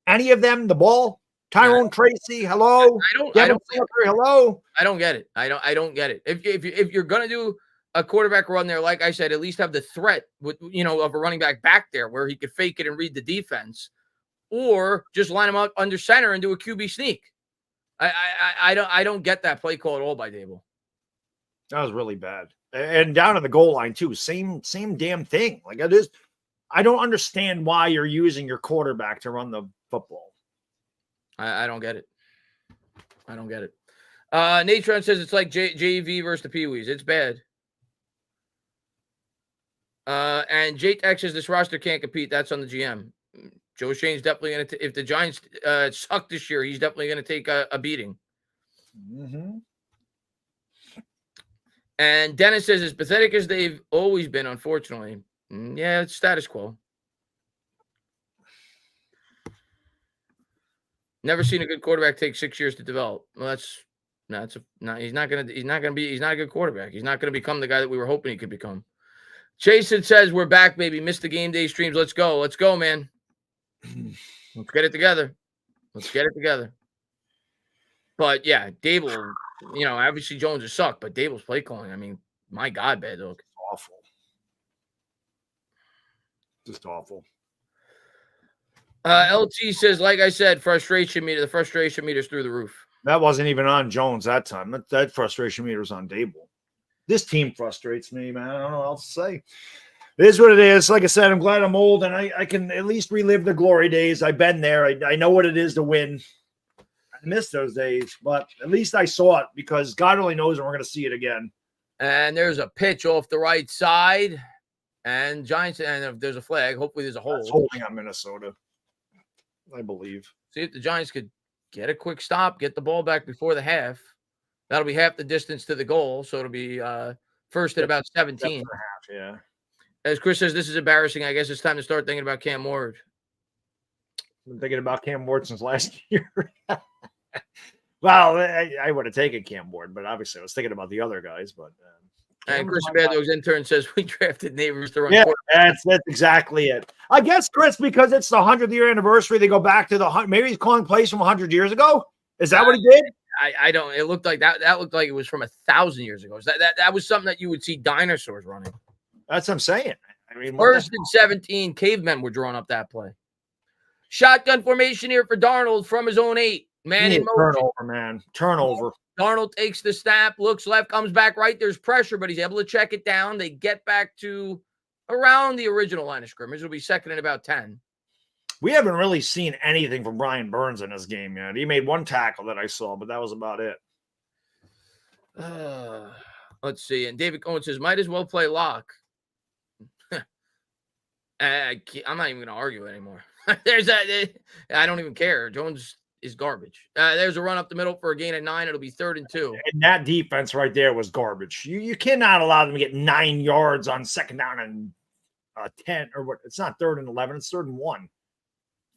any of them the ball? Tyrone Tracy, hello. Hello. I don't get it. I don't get it. If you're gonna do a quarterback run there, like I said, at least have the threat with of a running back there where he could fake it and read the defense, or just line him up under center and do a QB sneak. I don't get that play call at all by Dable. That was really bad. And down in the goal line too. Same damn thing. Like it is. I don't understand why you're using your quarterback to run the football. I don't get it. I don't get it. Natron says it's like JV versus the Pee-wees. It's bad. And JTech says this roster can't compete. That's on the GM. Joe Shane's definitely going to, if the Giants suck this year, he's definitely going to take a beating. Mm-hmm. And Dennis says, as pathetic as they've always been, unfortunately. Yeah, it's status quo. Never seen a good quarterback take 6 years to develop. Well, he's not a good quarterback. He's not going to become the guy that we were hoping he could become. Jason says, we're back, baby. Missed the game day streams. Let's go. Let's go, man. Let's get it together. But yeah, Dable, obviously Jones has sucked, but Dable's play calling, I mean, my God, bad dog. Awful. Just awful. LT says, like I said, the frustration meter's through the roof. That wasn't even on Jones that time. That frustration meter was on Dable. This team frustrates me, man. I don't know what else to say. It is what it is. Like I said, I'm glad I'm old and I can at least relive the glory days. I've been there. I know what it is to win. I miss those days, but at least I saw it because God only knows when we're going to see it again. And there's a pitch off the right side. And Giants, and if there's a flag, hopefully there's a hold. That's holding on Minnesota, I believe. See if the Giants could get a quick stop, get the ball back before the half. That'll be half the distance to the goal, so it'll be first at about 17. Half, yeah. As Chris says, this is embarrassing. I guess it's time to start thinking about Cam Ward. I've been thinking about Cam Ward since last year. Well, I would have taken Cam Ward, but obviously I was thinking about the other guys. But and Chris Bad Dog's intern says we drafted Neighbors to run. Yeah, that's exactly it. I guess, Chris, because it's the 100th year anniversary, they go back to maybe he's calling plays from 100 years ago. Is that what he did? I don't. It looked like that. That looked like it was from 1,000 years ago. That was something that you would see dinosaurs running. That's what I'm saying. I mean, first and 17, cavemen were drawing up that play. Shotgun formation here for Darnold from his own 8. Man in motion. Turnover. Darnold takes the snap, looks left, comes back right. There's pressure, but he's able to check it down. They get back to around the original line of scrimmage. It'll be second and about 10. We haven't really seen anything from Brian Burns in this game yet. He made one tackle that I saw, but that was about it. Let's see. And David Cohen says, might as well play lock. I'm not even going to argue anymore. I don't even care. Jones is garbage. There's a run up the middle for a gain of 9. It'll be 3rd and 2. And that defense right there was garbage. You cannot allow them to get 9 yards on second down and 10 or what? It's not 3rd and 11. It's 3rd and 1.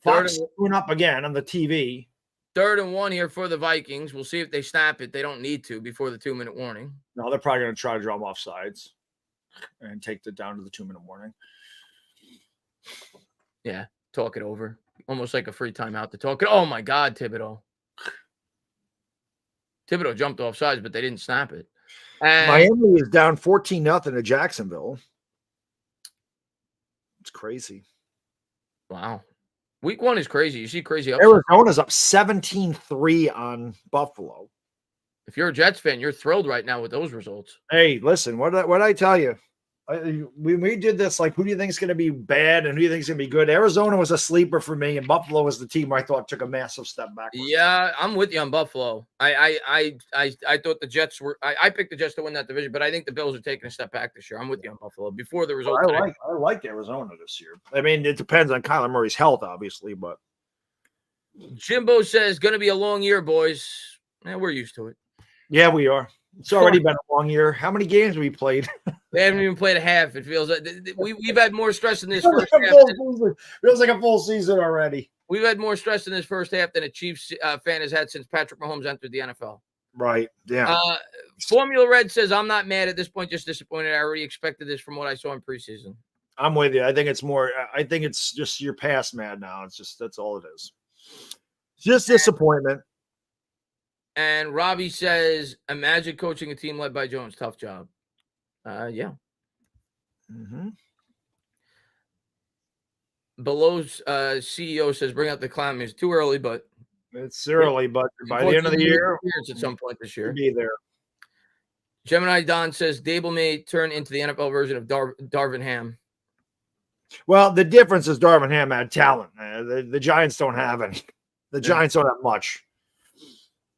Fox screwing up again on the TV. 3rd and 1 here for the Vikings. We'll see if they snap it. They don't need to before the 2-minute warning. No, they're probably going to try to draw them off sides and take it down to the 2-minute warning. Yeah, talk it over. Almost like a free timeout to talk it. Oh, my God, Thibodeau. Thibodeau jumped off sides, but they didn't snap it. And Miami is down 14-0 to Jacksonville. It's crazy. Wow. Week 1 is crazy. You see crazy upset. Arizona's up 17-3 on Buffalo. If you're a Jets fan, you're thrilled right now with those results. Hey, listen, what did I tell you? We did this, like, who do you think is going to be bad and who do you think is going to be good? Arizona was a sleeper for me, and Buffalo was the team I thought took a massive step back. Yeah, I'm with you on Buffalo. I thought the Jets were. I picked the Jets to win that division, but I think the Bills are taking a step back this year. I'm with you on Buffalo. Before the results, I like Arizona this year. I mean, it depends on Kyler Murray's health, obviously, but Jimbo says going to be a long year, boys. We're used to it. Yeah, we are. It's already been a long year. How many games have we played? They haven't even played a half. It feels like we've had more stress in this first half. Feels like a full season already. We've had more stress in this first half than a Chiefs fan has had since Patrick Mahomes entered the NFL. Right. Yeah. Formula Red says, I'm not mad at this point, just disappointed. I already expected this from what I saw in preseason. I'm with you. I think it's just you're past mad now. It's just, that's all it is. Just disappointment. And Robbie says, imagine coaching a team led by Jones. Tough job. Yeah. Mm-hmm. Below's CEO says, bring out the clown. It's too early, but it's early. But by the end of the year, at some point this year, be there. Gemini Don says Dable may turn into the NFL version of Darvin Ham. Well, the difference is Darvin Ham had talent. The Giants don't have any. The Giants don't have much.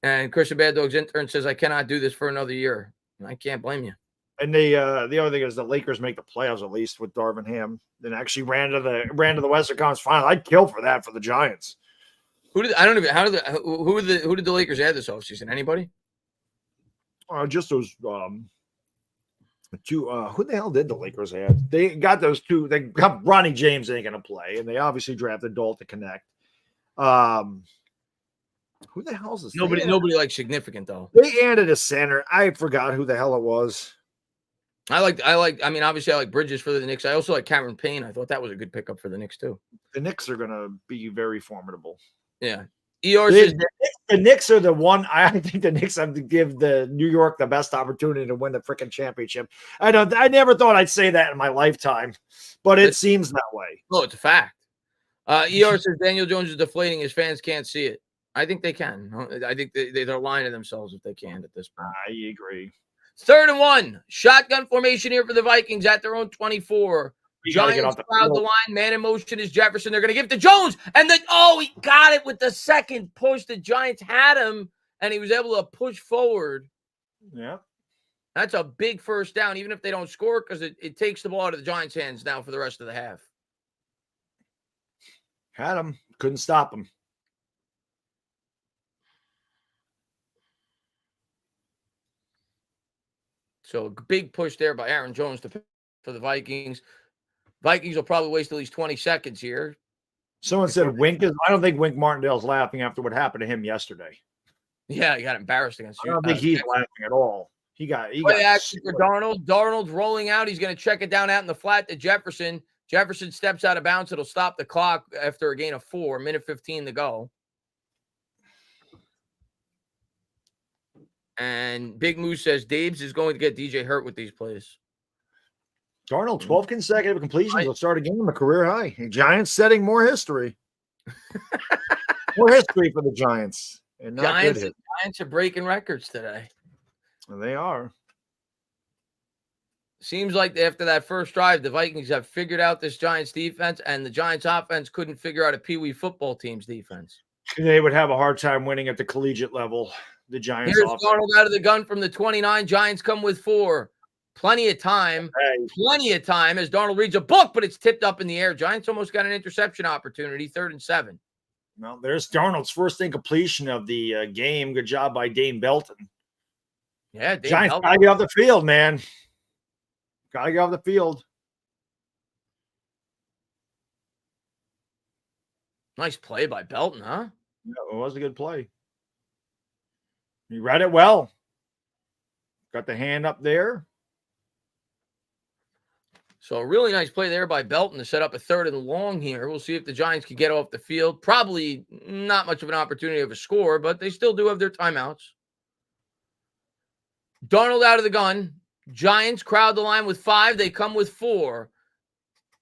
And Christian Bad Dog's intern says, I cannot do this for another year. I can't blame you. And the other thing is the Lakers make the playoffs at least with Darvin Ham. Then actually ran to the Western Conference Final. I'd kill for that for the Giants. Who did the Lakers add this offseason? Anybody? Just those two. Who the hell did the Lakers add? They got those two. They got Bronny James ain't gonna play, and they obviously drafted Dalton Connect. Who the hell's this? Nobody like significant though. They added a center. I forgot who the hell it was. I mean, obviously I like Bridges for the Knicks. I also like Cameron Payne. I thought that was a good pickup for the Knicks too. The Knicks are gonna be very formidable. Yeah. ER says the Knicks are the one. I think the Knicks have to give the New York the best opportunity to win the freaking championship. I never thought I'd say that in my lifetime, but it seems that way. Oh, it's a fact. ER says Daniel Jones is deflating. His fans can't see it. I think they can. I think they're lying to themselves if they can at this point. I agree. 3rd and 1. Shotgun formation here for the Vikings at their own 24. Giants crowd the line. Man in motion is Jefferson. They're going to give it to Jones. And then, he got it with the second push. The Giants had him, and he was able to push forward. Yeah. That's a big first down, even if they don't score, because it takes the ball out of the Giants' hands now for the rest of the half. Had him. Couldn't stop him. So a big push there by Aaron Jones for the Vikings. Vikings will probably waste at least 20 seconds here. Someone said Wink is. I don't think Wink Martindale's laughing after what happened to him yesterday. Yeah, he got embarrassed against you. I don't think he's laughing at all. He got action for Darnold. Darnold's rolling out. He's going to check it down out in the flat to Jefferson. Jefferson steps out of bounds. It'll stop the clock after a gain of 4, minute 15 to go. And Big Moose says Dabes is going to get DJ hurt with these plays. Darnold, 12 consecutive completions will start a game, a career high. Giants setting more history. More history for the Giants. And not Giants are breaking records today. They are. Seems like after that first drive, the Vikings have figured out this Giants defense, and the Giants offense couldn't figure out a Pee Wee football team's defense. They would have a hard time winning at the collegiate level. The Giants. Here's Darnold out of the gun from the 29. Giants come with 4. Plenty of time as Darnold reads a book, but it's tipped up in the air. Giants almost got an interception opportunity, 3rd and 7. Well, there's Darnold's first incompletion of the game. Good job by Dane Belton. Yeah, Giants got to get off the field, man. Got to get off the field. Nice play by Belton, huh? Yeah, it was a good play. He read it well. Got the hand up there. So a really nice play there by Belton to set up a 3rd and long here. We'll see if the Giants can get off the field. Probably not much of an opportunity of a score, but they still do have their timeouts. Darnold out of the gun. Giants crowd the line with 5. They come with 4.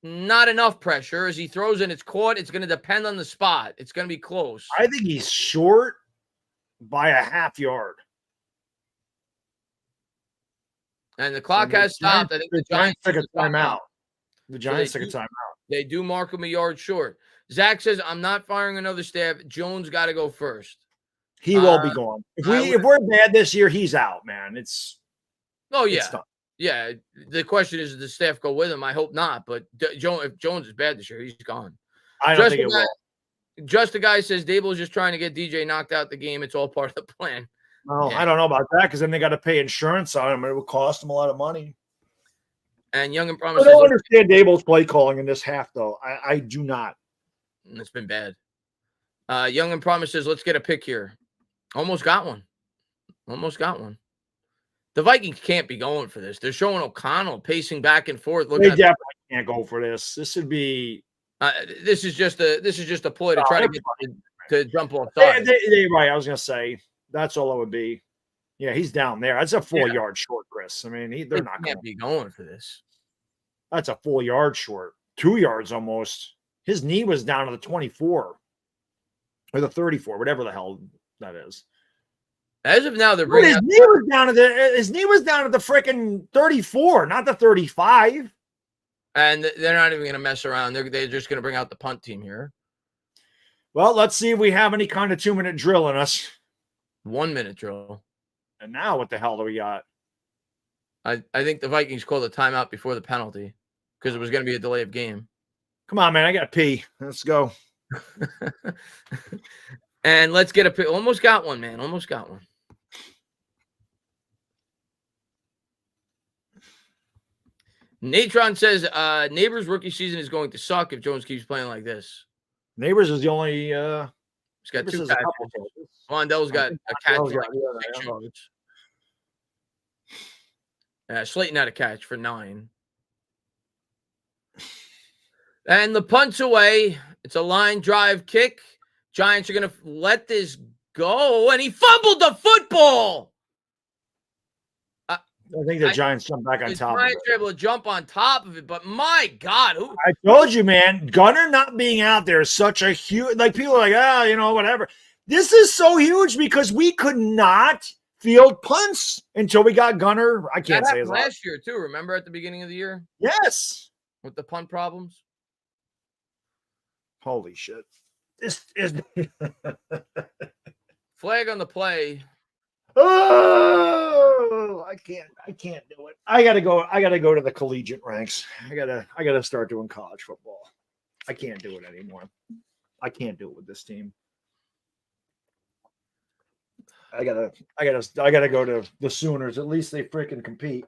Not enough pressure. As he throws and it's caught, it's going to depend on the spot. It's going to be close. I think he's short by a half yard. And the clock has stopped. I think the Giants took a timeout. The Giants took a timeout. They do mark him a yard short. Zach says, I'm not firing another stab. Jones got to go first. He will be gone. If we're bad this year, he's out, man. It's yeah. The question is, does the staff go with him? I hope not. But if Jones is bad this year, he's gone. I don't think it will. Just a guy says Dable is just trying to get DJ knocked out the game. It's all part of the plan. Well, yeah. I don't know about that because then they got to pay insurance on him, and it would cost them a lot of money. And Young and Promise. I don't understand Dable's play calling in this half, though. I do not. It's been bad. Young and Promise says, let's get a pick here. Almost got one. The Vikings can't be going for this. They're showing O'Connell pacing back and forth. They definitely can't go for this. This would be. This is just a ploy to try to get to jump off side. Right. I was gonna say that's all it would be. Yeah, he's down there. That's a 4-yard short, Chris. I mean, they're not going to be going for this. That's a 4-yard short, 2 yards almost. His knee was down to the 24 or the 34, whatever the hell that is. As of now, they're Dude, bringing his out knee was down at the freaking 34, not the 35. and they're not even going to mess around. They're just going to bring out the punt team here. Well, let's see if we have any kind of 2-minute drill in us. 1 minute drill. And now what the hell do we got? I think the Vikings called a timeout before the penalty because it was going to be a delay of game. Come on, man. I got to pee. Let's go. And let's get a pick. Almost got one, man. Almost got one. Natron says Neighbors' rookie season is going to suck if Jones keeps playing like this. Neighbors is the only. He's got Neighbors two has a catches. couple catches. Wandell's got a catch Wandell's for got- like 6 yards. Slayton had a catch for 9. And the punt's away. It's a line drive kick. Giants are going to let this go. And he fumbled the football. I think the Giants jumped back on The top of Giants it. were able to jump on top of it. But my God. I told you, man, Gunner not being out there is such a huge, like people are like, whatever. This is so huge because we could not field punts until we got Gunner. I can't that say his happened last. last year, too. Remember at the beginning of the year Yes. with the punt problems? Holy shit. This is. Flag on the play. Oh, I can't do it. I gotta go to the collegiate ranks. I gotta start doing college football. I can't do it anymore. I can't do it with this team. I gotta go to the Sooners. At least they freaking compete.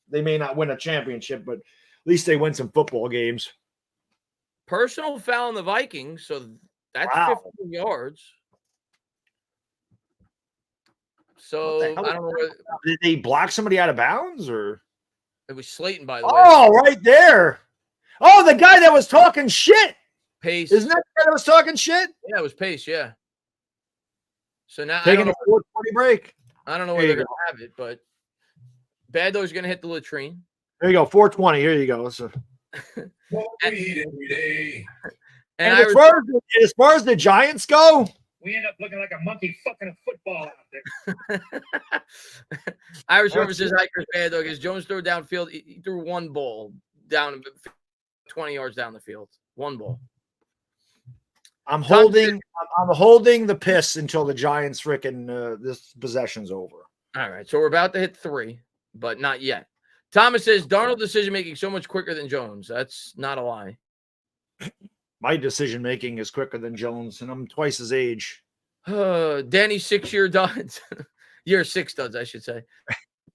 They may not win a championship, but at least they win some football games. Personal foul on the Vikings, so that's Wow. 15 yards. So I don't know whether Did they block somebody out of bounds or? it was Slayton, by the way. Oh, right there. Oh, the guy that was talking shit. Pace. Isn't that the guy that was talking shit? Yeah, it was Pace, yeah. So now Taking a 4:20 break. I don't know There whether you they're gonna have it, but Baddo's gonna hit the latrine. There you go, 4:20. Here you go. So, And and as far as the Giants go, we end up looking like a monkey fucking a football out there. Irish River says Hiker's Baddo because Jones threw downfield. He threw one ball down 20 yards down the field. One ball. I'm holding the piss until the Giants freaking this possession's over. All right, so we're about to hit 3, but not yet. Thomas says Darnold decision making so much quicker than Jones. That's not a lie. My decision making is quicker than Jones, and I'm twice his age. Danny's 6-year duds. Year 6 duds, I should say.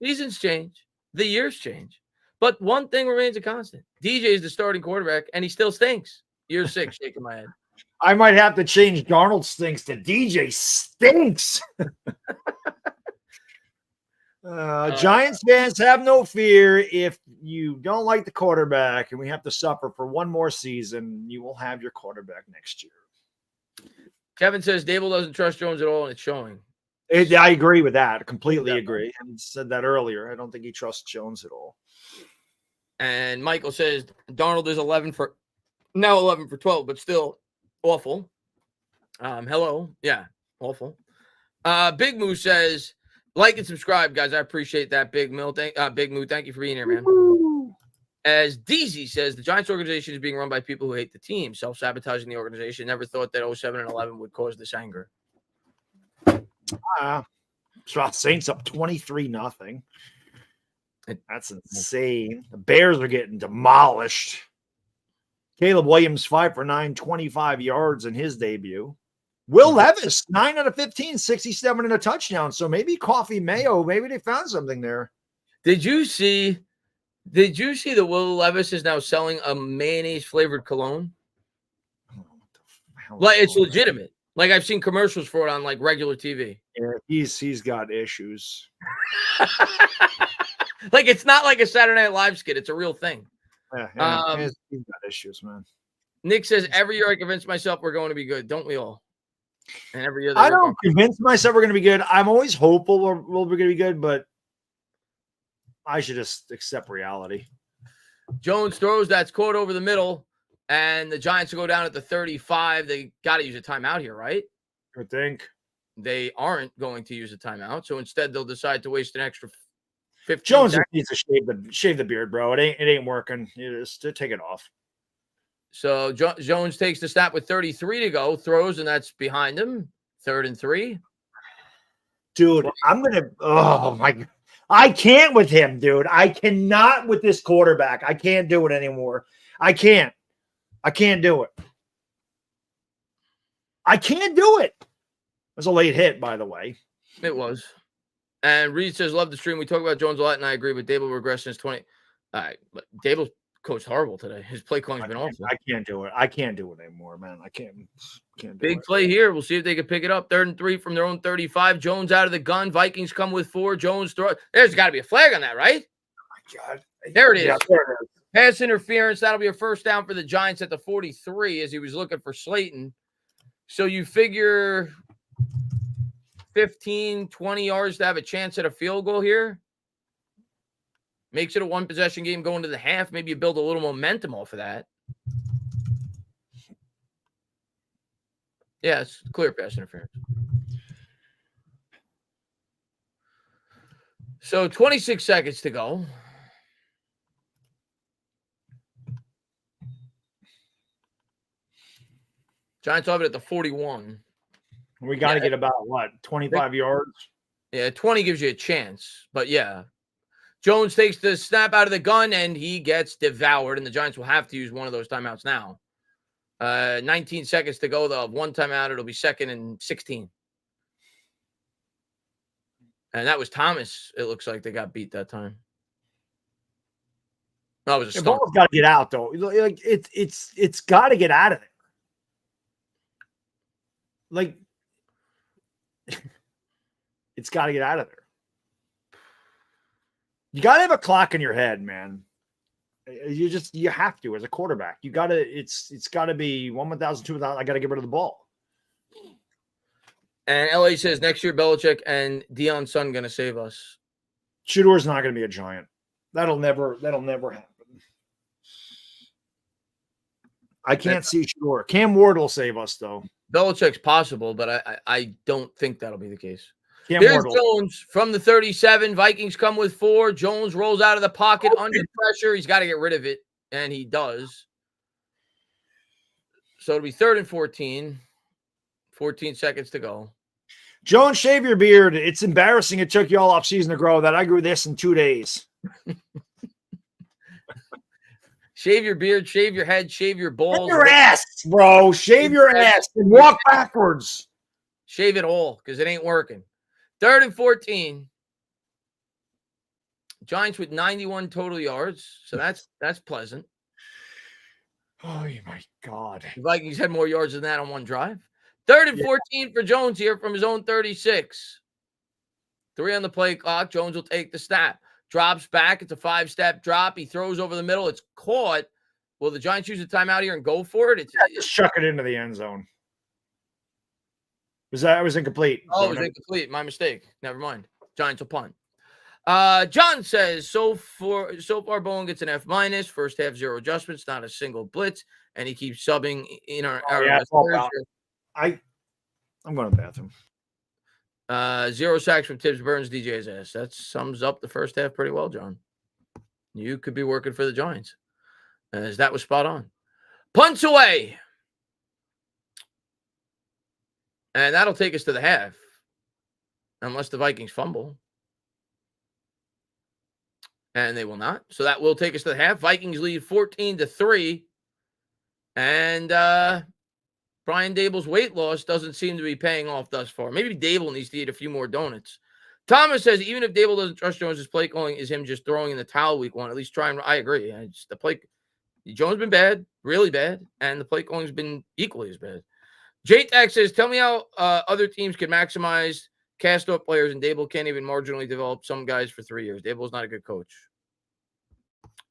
Seasons change. The years change. But one thing remains a constant. DJ is the starting quarterback, and he still stinks. Year 6, shaking my head. I might have to change Darnold stinks to DJ stinks. Giants fans, have no fear. If you don't like the quarterback and we have to suffer for one more season, you will have your quarterback next year. Kevin says Dable doesn't trust Jones at all, and it's showing. I agree with that. Completely agree. And said that earlier. I don't think he trusts Jones at all. And Michael says Darnold is 11 for 12, but still awful. Hello. Yeah, awful. Big Moo says, like and subscribe, guys. I appreciate that. Big Moo, thank you for being here, man. Woo! As DZ says, the Giants organization is being run by people who hate the team, self-sabotaging the organization. Never thought that 07 and 11 would cause this anger. Saints up 23-0. That's insane. The Bears are getting demolished. Caleb Williams 5 for 9, 25 yards in his debut. Will Levis 9 out of 15, 67 and a touchdown. So maybe Coffee Mayo. Maybe they found something there. Did you see that Will Levis is now selling a mayonnaise flavored cologne? Like it's legitimate. Like I've seen commercials for it on like regular TV. Yeah, he's got issues. Like it's not like a Saturday Night Live skit. It's a real thing. Yeah, he's got issues, man. Nick says every year I convince myself we're going to be good. Don't we all? And every year I don't convince myself we're going to be good. I'm always hopeful we're going to be good, but I should just accept reality. Jones throws that's caught over the middle, and the Giants will go down at the 35. They got to use a timeout here, right? I think. they aren't going to use a timeout. So instead, they'll decide to waste an extra 15 Jones seconds. needs to shave the beard, bro. It ain't working. You just take it off. So Jones takes the snap with 33 to go, throws, and that's behind him. 3rd and 3. Dude, oh my God. I can't with him, dude. I cannot with this quarterback. I can't do it anymore. I can't do it. I can't do it. It was a late hit, by the way. It was. And Reed says, love the stream. We talk about Jones a lot, and I agree, but Dable regression is 20. All right, but Dable's coached horrible today. His play calling's been awful. I can't do it. I can't do it anymore, man. I can't do it. Big play here. We'll see if they can pick it up. 3rd and 3 from their own 35. Jones out of the gun. Vikings come with 4. Jones throw. There's got to be a flag on that, right? Oh my God. There it is. Yeah, there it is. Pass interference. That'll be a first down for the Giants at the 43 as he was looking for Slayton. So you figure 15, 20 yards to have a chance at a field goal here. Makes it a one-possession game going to the half. Maybe you build a little momentum off of that. Yeah, it's clear pass interference. So 26 seconds to go. Giants have it at the 41. We got to get about, 25 yards? Yeah, 20 gives you a chance. But, yeah. Jones takes the snap out of the gun, and he gets devoured, and the Giants will have to use one of those timeouts now. 19 seconds to go. They'll have one timeout. It'll be 2nd and 16. And that was Thomas. It looks like they got beat that time. That was a The stunt. ball's got to get out, though. Like it's got to get out of there. Like it's got to get out of there. You got to have a clock in your head, man. You have to as a quarterback. You got to. It's got to be 1,000, 2,000. I got to get rid of the ball. And LA says next year Belichick and Deion's son going to save us. Shador's not going to be a Giant. That'll never happen. I can't see Shador. Cam Ward will save us, though. Belichick's possible, but I don't think that'll be the case. Cam There's Ward Jones from the 37. Vikings come with 4. Jones rolls out of the pocket under pressure. He's got to get rid of it, and he does. So it'll be 3rd and 14. 14 seconds to go. Jones, shave your beard. It's embarrassing it took you all off season to grow that. I grew this in 2 days. Shave your beard, shave your head, shave your balls. Shave your ass, bro. Shave your ass and walk backwards. Shave it all because it ain't working. 3rd and 14. Giants with 91 total yards. So that's pleasant. Oh, my God. The Vikings had more yards than that on one drive. 3rd and 14 for Jones here from his own 36. 3 on the play clock. Jones will take the snap. Drops back. It's a 5-step drop. He throws over the middle. It's caught. Will the Giants use a timeout here and go for it? Just chuck it into the end zone. It was incomplete. Oh, it was incomplete. My mistake. Never mind. Giants will punt. John says, so far, Bowen gets an F-. First half, 0 adjustments, not a single blitz, and he keeps subbing in our I'm going to the bathroom. 0 sacks from Tibbs, Burns, DJ's ass. That sums up the first half pretty well, John. You could be working for the Giants, as that was spot on. Punts away. And that'll take us to the half, unless the Vikings fumble. And they will not. So that will take us to the half. Vikings lead 14-3. And Brian Dable's weight loss doesn't seem to be paying off thus far. Maybe Dable needs to eat a few more donuts. Thomas says, even if Dable doesn't trust Jones' play calling is him just throwing in the towel week 1. At least try and I agree. Jones been bad, really bad, and the play calling's been equally as bad. J-Tac says, tell me how other teams can maximize cast-off players, and Dable can't even marginally develop some guys for 3 years. Dable's not a good coach.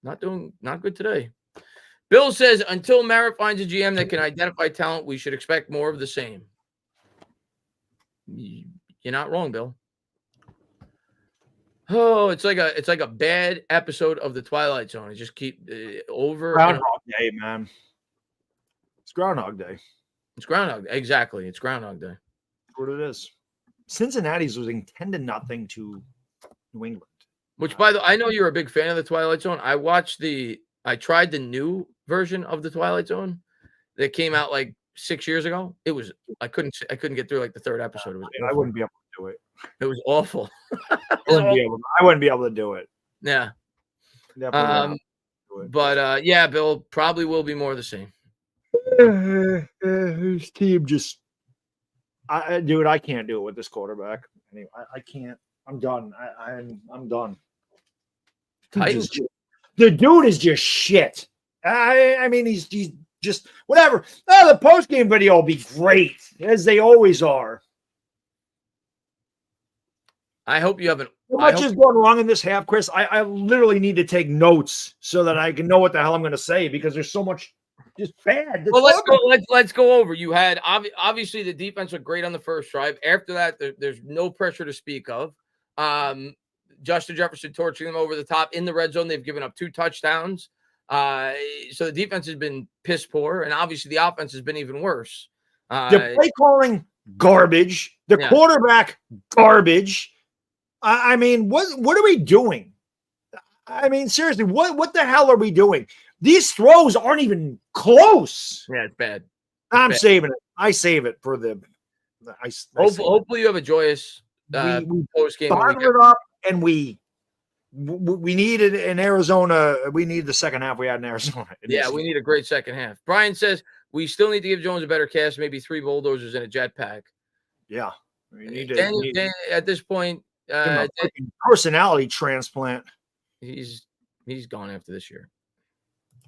Not good today. Bill says, until Merritt finds a GM that can identify talent, we should expect more of the same. You're not wrong, Bill. Oh, it's like a bad episode of The Twilight Zone. It just keep over. Groundhog Day, man. It's Groundhog Day. It's Groundhog Day. Exactly. It's Groundhog Day. That's what it is. Cincinnati's losing 10-0 to New England. Which, by the way, I know you're a big fan of the Twilight Zone. I tried the new version of the Twilight Zone that came out like 6 years ago. I couldn't get through like the third episode. It was I wouldn't be able to do it. It was awful. I wouldn't be able to do it. Yeah. Definitely do it. But yeah, Bill, probably will be more of the same. His team just, dude, I can't do it with this quarterback. Anyway, I can't. I'm done. I'm done. The dude is just shit. I mean, he's just whatever. Oh, the post game video will be great, as they always are. I hope you haven't. So much is going wrong in this half, Chris. I literally need to take notes so that I can know what the hell I'm going to say because there's so much just bad. Well, let's go over. You had obviously the defense looked great on the first drive. After that, there's no pressure to speak of. Justin Jefferson torching them over the top in the red zone. They've given up 2 touchdowns. So the defense has been piss poor, and obviously the offense has been even worse. The play calling garbage. The quarterback garbage. I mean, what are we doing? I mean, seriously, what the hell are we doing? These throws aren't even close. Yeah, it's bad. I'm saving it. I save it for the. Hopefully, you have a joyous post game. Bottled it up, and we need it in Arizona. We need the second half we had in Arizona. Yeah, we need a great second half. Brian says we still need to give Jones a better cast, maybe 3 bulldozers and a jetpack. Yeah, we need to. At this point, personality transplant. He's gone after this year.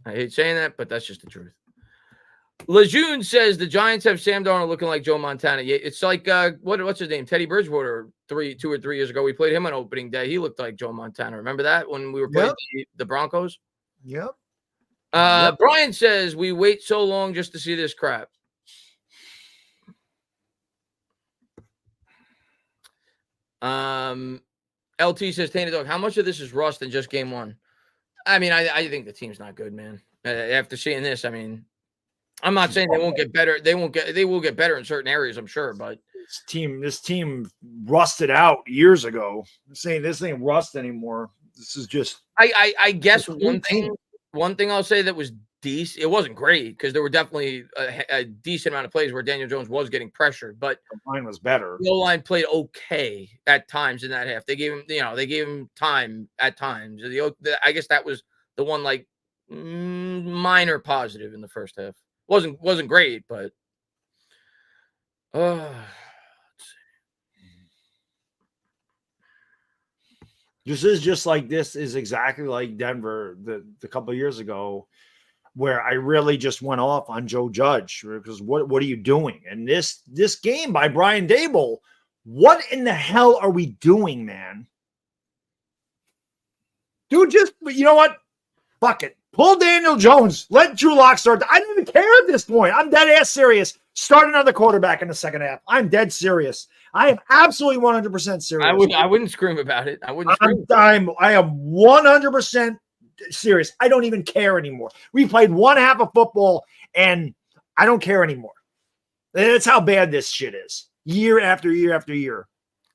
I hate saying that, but that's just the truth. Lejeune says the Giants have Sam Darnold looking like Joe Montana. It's like what's his name? Teddy Bridgewater 2 or 3 years ago. We played him on opening day. He looked like Joe Montana. Remember that when we were playing the Broncos? Yep. Brian says we wait so long just to see this crap. LT says, Tainted Dog, how much of this is rust in just game 1? I mean, I think the team's not good, man. After seeing this, I mean, I'm not saying they won't get better. They will get better in certain areas, I'm sure, but this team rusted out years ago. I'm saying this ain't rust anymore. This is just I guess one thing I'll say that was decent. It wasn't great because there were definitely a decent amount of plays where Daniel Jones was getting pressured, but the line was better. The O-line played okay at times in that half. They gave him time at times. I guess that was the one like minor positive in the first half. Wasn't great, but this is exactly like Denver the couple of years ago, where I really just went off on Joe Judge because what are you doing? And this game by Brian Daboll, what in the hell are we doing, man? Dude, you know what? Fuck it. Pull Daniel Jones. Let Drew Lock start. I don't even care at this point. I'm dead ass serious. Start another quarterback in the second half. I'm dead serious. I am absolutely 100% serious. I wouldn't scream about it. I wouldn't scream. I am 100% serious. I don't even care anymore. We played one half of football and I don't care anymore. That's how bad this shit is. Year after year after year.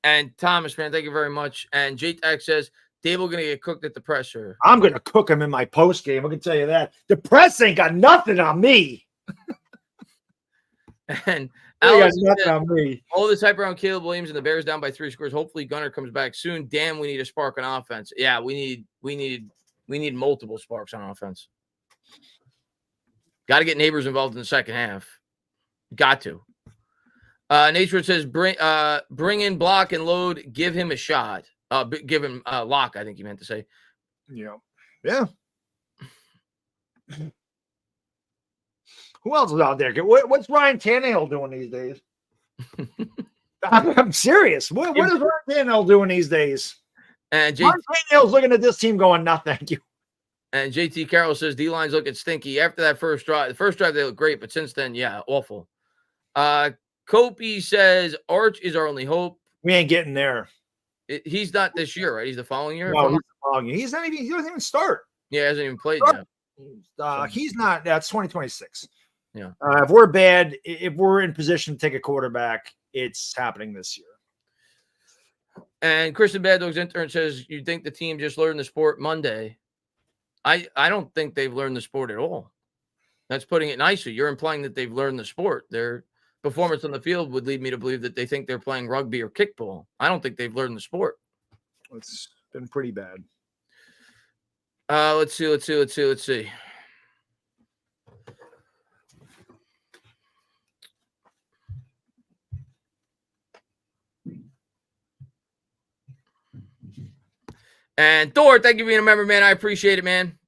And Thomas, man, thank you very much. And JTAC says, Dable going to get cooked at the presser. I'm going to cook him in my post game. I can tell you that. The press ain't got nothing on me. And Alex nothing on me. All this hype around Caleb Williams and the Bears down by 3 scores. Hopefully Gunnar comes back soon. Damn, we need a spark on offense. Yeah, we need multiple sparks on offense. Got to get neighbors involved in the second half. Got to. Nature says bring in block and load. Give him a shot. Give him lock. I think you meant to say. Yeah. Who else is out there? What's Ryan Tannehill doing these days? I'm serious. What is Ryan Tannehill doing these days? And Ryan Tannehill's looking at this team going, no, thank you. And JT Carroll says D-line's looking stinky. After that first drive, they look great, but since then, yeah, awful. Kopi says Arch is our only hope. We ain't getting there. He's not this year, right? He's the following year. No, he's the following year. He doesn't even start. Yeah, he hasn't even played yet. He's not. That's 2026. Yeah. If we're bad, if we're in position to take a quarterback, it's happening this year. And Kristen Bad Dog's intern says you think the team just learned the sport Monday. I don't think they've learned the sport at all. That's putting it nicely. You're implying that they've learned the sport. Their performance on the field would lead me to believe that they think they're playing rugby or kickball. I don't think they've learned the sport. It's been pretty bad. Let's see. And Thor, thank you for being a member, man. I appreciate it, man.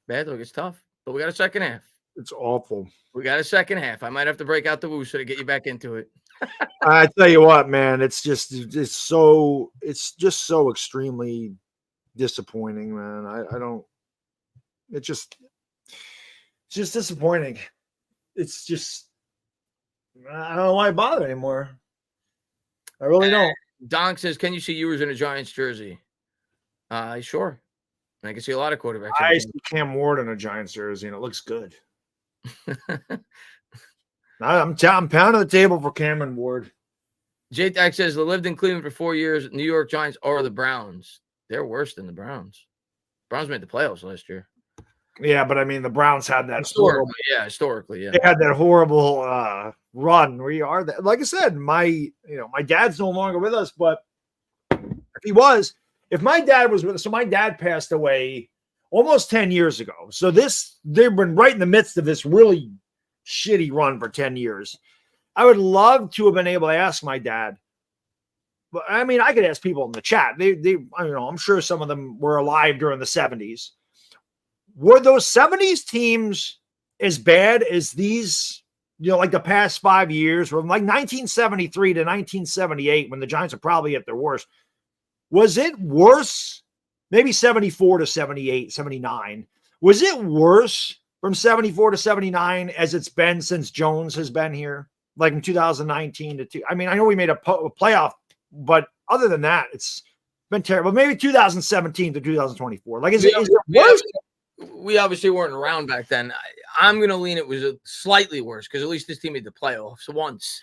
Bad Dog, it's tough, but we got a second half. It's awful. We got a second half. I might have to break out the woo so to get you back into it. I tell you what, man, it's just so extremely disappointing, man. I don't. It's just disappointing. It's just I don't know why I bother anymore. I really don't. Donk says, "Can you see Ewers in a Giants jersey?" Sure. I can see a lot of quarterbacks. I see Cam Ward in a Giants jersey, and it looks good. I'm pounding the table for Cameron Ward. J-Tac says, "They lived in Cleveland for 4 years. New York Giants are the Browns. They're worse than the Browns. Browns made the playoffs last year. Yeah, but I mean, the Browns had that historically, yeah. They had that horrible run where you are. Like I said, my dad's no longer with us, but if my dad was with us, so my dad passed away almost 10 years ago. So they've been right in the midst of this really shitty run for 10 years. I would love to have been able to ask my dad. But I mean, I could ask people in the chat. I'm sure some of them were alive during the 70s. Were those 70s teams as bad as these, like the past 5 years, from like 1973 to 1978, when the Giants are probably at their worst? Was it worse? Maybe 74 to 78, 79. Was it worse from 74 to 79 as it's been since Jones has been here? Like in 2019 to 2. I mean, I know we made a playoff, but other than that, it's been terrible. Maybe 2017 to 2024. Like, is it worse? We obviously weren't around back then. I'm going to lean it was slightly worse because at least this team made the playoffs once.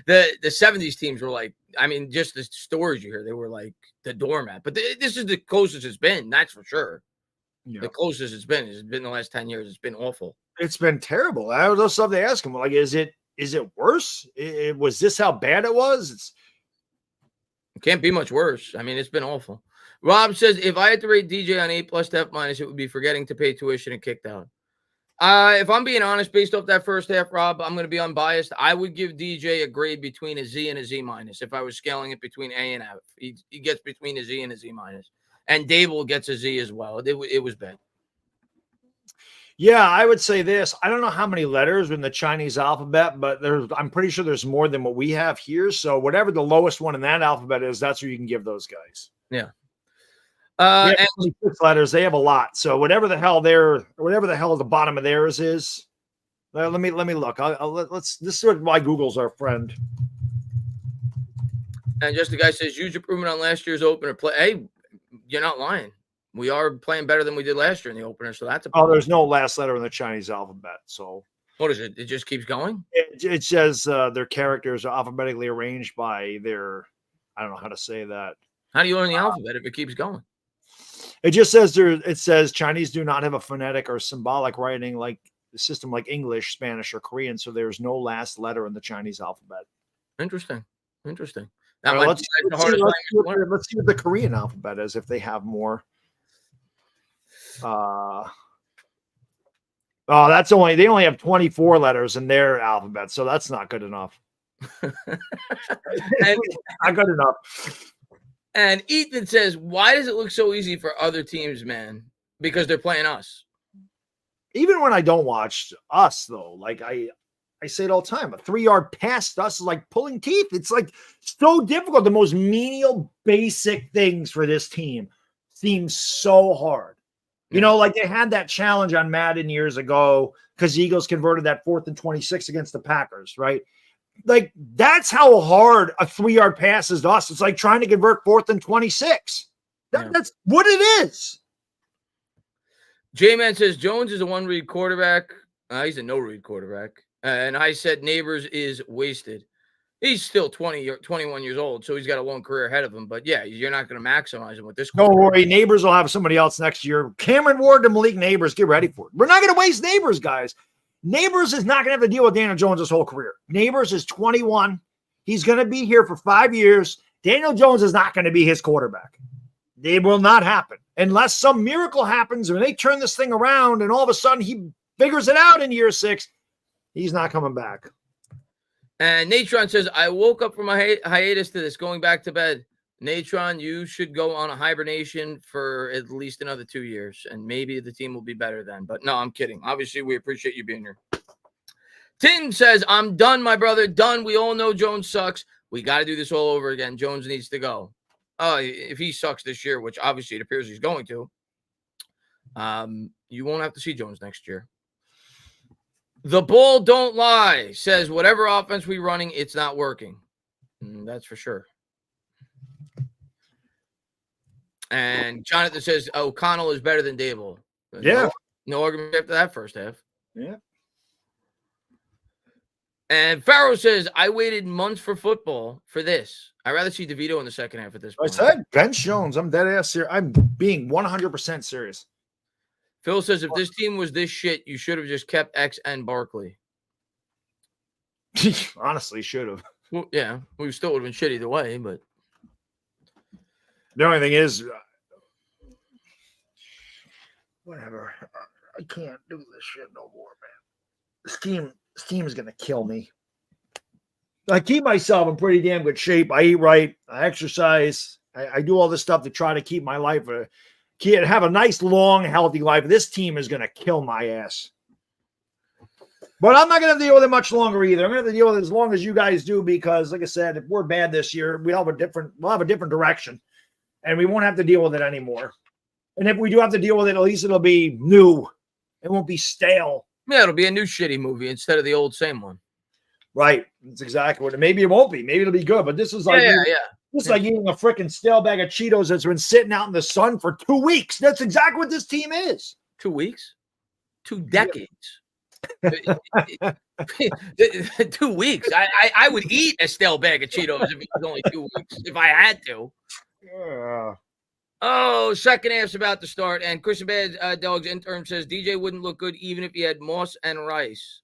The 70s teams were like, I mean, just the stories you hear, they were like the doormat. But this is the closest it's been, that's for sure. Yeah. The closest it's been the last 10 years. It's been awful. It's been terrible. I would love to ask him, like, is it worse? Was this how bad it was? It can't be much worse. I mean, it's been awful. Rob says, if I had to rate DJ on A+ to F-, it would be forgetting to pay tuition and kicked out. If I'm being honest, based off that first half, Rob, I'm going to be unbiased. I would give DJ a grade between a Z and a Z- if I was scaling it between A and F. He gets between a Z and a Z-. And Dable gets a Z as well. It was bad. Yeah, I would say this. I don't know how many letters in the Chinese alphabet, but I'm pretty sure there's more than what we have here. So whatever the lowest one in that alphabet is, that's what you can give those guys. Yeah. And 26 letters, they have a lot. So whatever the hell the bottom of theirs is. Let me look. This is why Google's our friend. And just the guy says, huge improvement on last year's opener play. Hey, you're not lying. We are playing better than we did last year in the opener, so that's a problem. There's no last letter in the Chinese alphabet. So what is it? It just keeps going? It says their characters are alphabetically arranged by their, I don't know how to say that. How do you learn the alphabet if it keeps going? It just says it says Chinese do not have a phonetic or symbolic writing like the system like English, Spanish, or Korean. So there's no last letter in the Chinese alphabet. Interesting. Right, let's see what the Korean alphabet is if they have more. They only have 24 letters in their alphabet, so that's not good enough. Not good enough. And Ethan says, why does it look so easy for other teams, man? Because they're playing us. Even when I don't watch us, though, like I say it all the time, a 3-yard pass to us is like pulling teeth. It's like so difficult. The most menial, basic things for this team seem so hard. You know, like they had that challenge on Madden years ago because the Eagles converted that 4th and 26 against the Packers, right? Like, that's how hard a 3-yard pass is to us. It's like trying to convert 4th and 26. That's what it is. J-Man says Jones is a one-read quarterback. He's a no-read quarterback. And I said Neighbors is wasted. He's still 21 years old, so he's got a long career ahead of him. But, yeah, you're not going to maximize him with this. Don't worry. Neighbors will have somebody else next year. Cameron Ward and Malik Neighbors, get ready for it. We're not going to waste Neighbors, guys. Neighbors is not going to have to deal with Daniel Jones his whole career. Neighbors is 21. He's going to be here for 5 years. Daniel Jones is not going to be his quarterback. It will not happen unless some miracle happens and they turn this thing around and all of a sudden he figures it out in year 6. He's not coming back. And Natron says, I woke up from a hiatus to this, going back to bed. Natron, you should go on a hibernation for at least another 2 years, and maybe the team will be better then. But no, I'm kidding. Obviously, we appreciate you being here. Tim says, I'm done, my brother. Done. We all know Jones sucks. We got to do this all over again. Jones needs to go. If he sucks this year, which obviously it appears he's going to, you won't have to see Jones next year. The Bull don't lie says whatever offense we're running, it's not working. That's for sure. And Jonathan says O'Connell is better than Dable. Yeah. No argument after that first half. Yeah. And Farrow says, I waited months for football for this. I'd rather see DeVito in the second half at this point. I said bench Jones. I'm dead ass serious. I'm being 100% serious. Phil says, if this team was this shit, you should have just kept X and Barkley. Honestly, should have. Well, yeah, we still would have been shit either way, but. The only thing is, whatever. I can't do this shit no more, man. This team is going to kill me. I keep myself in pretty damn good shape. I eat right. I exercise. I do all this stuff to try to keep my life, have a nice, long, healthy life. This team is going to kill my ass. But I'm not going to deal with it much longer either. I'm going to have to deal with it as long as you guys do because, like I said, if we're bad this year, we'll have a different direction. And we won't have to deal with it anymore. And if we do have to deal with it, at least it'll be new. It won't be stale. Yeah, it'll be a new shitty movie instead of the old same one. Right. That's exactly what it. Maybe it won't be. Maybe it'll be good. But this is like This is like eating a freaking stale bag of Cheetos that's been sitting out in the sun for 2 weeks. That's exactly what this team is. 2 weeks? 2 decades. 2 weeks. I would eat a stale bag of Cheetos if it was only 2 weeks, if I had to. Yeah. Oh, second half's about to start. And Christian Bad Dogs intern says DJ wouldn't look good even if he had Moss and Rice.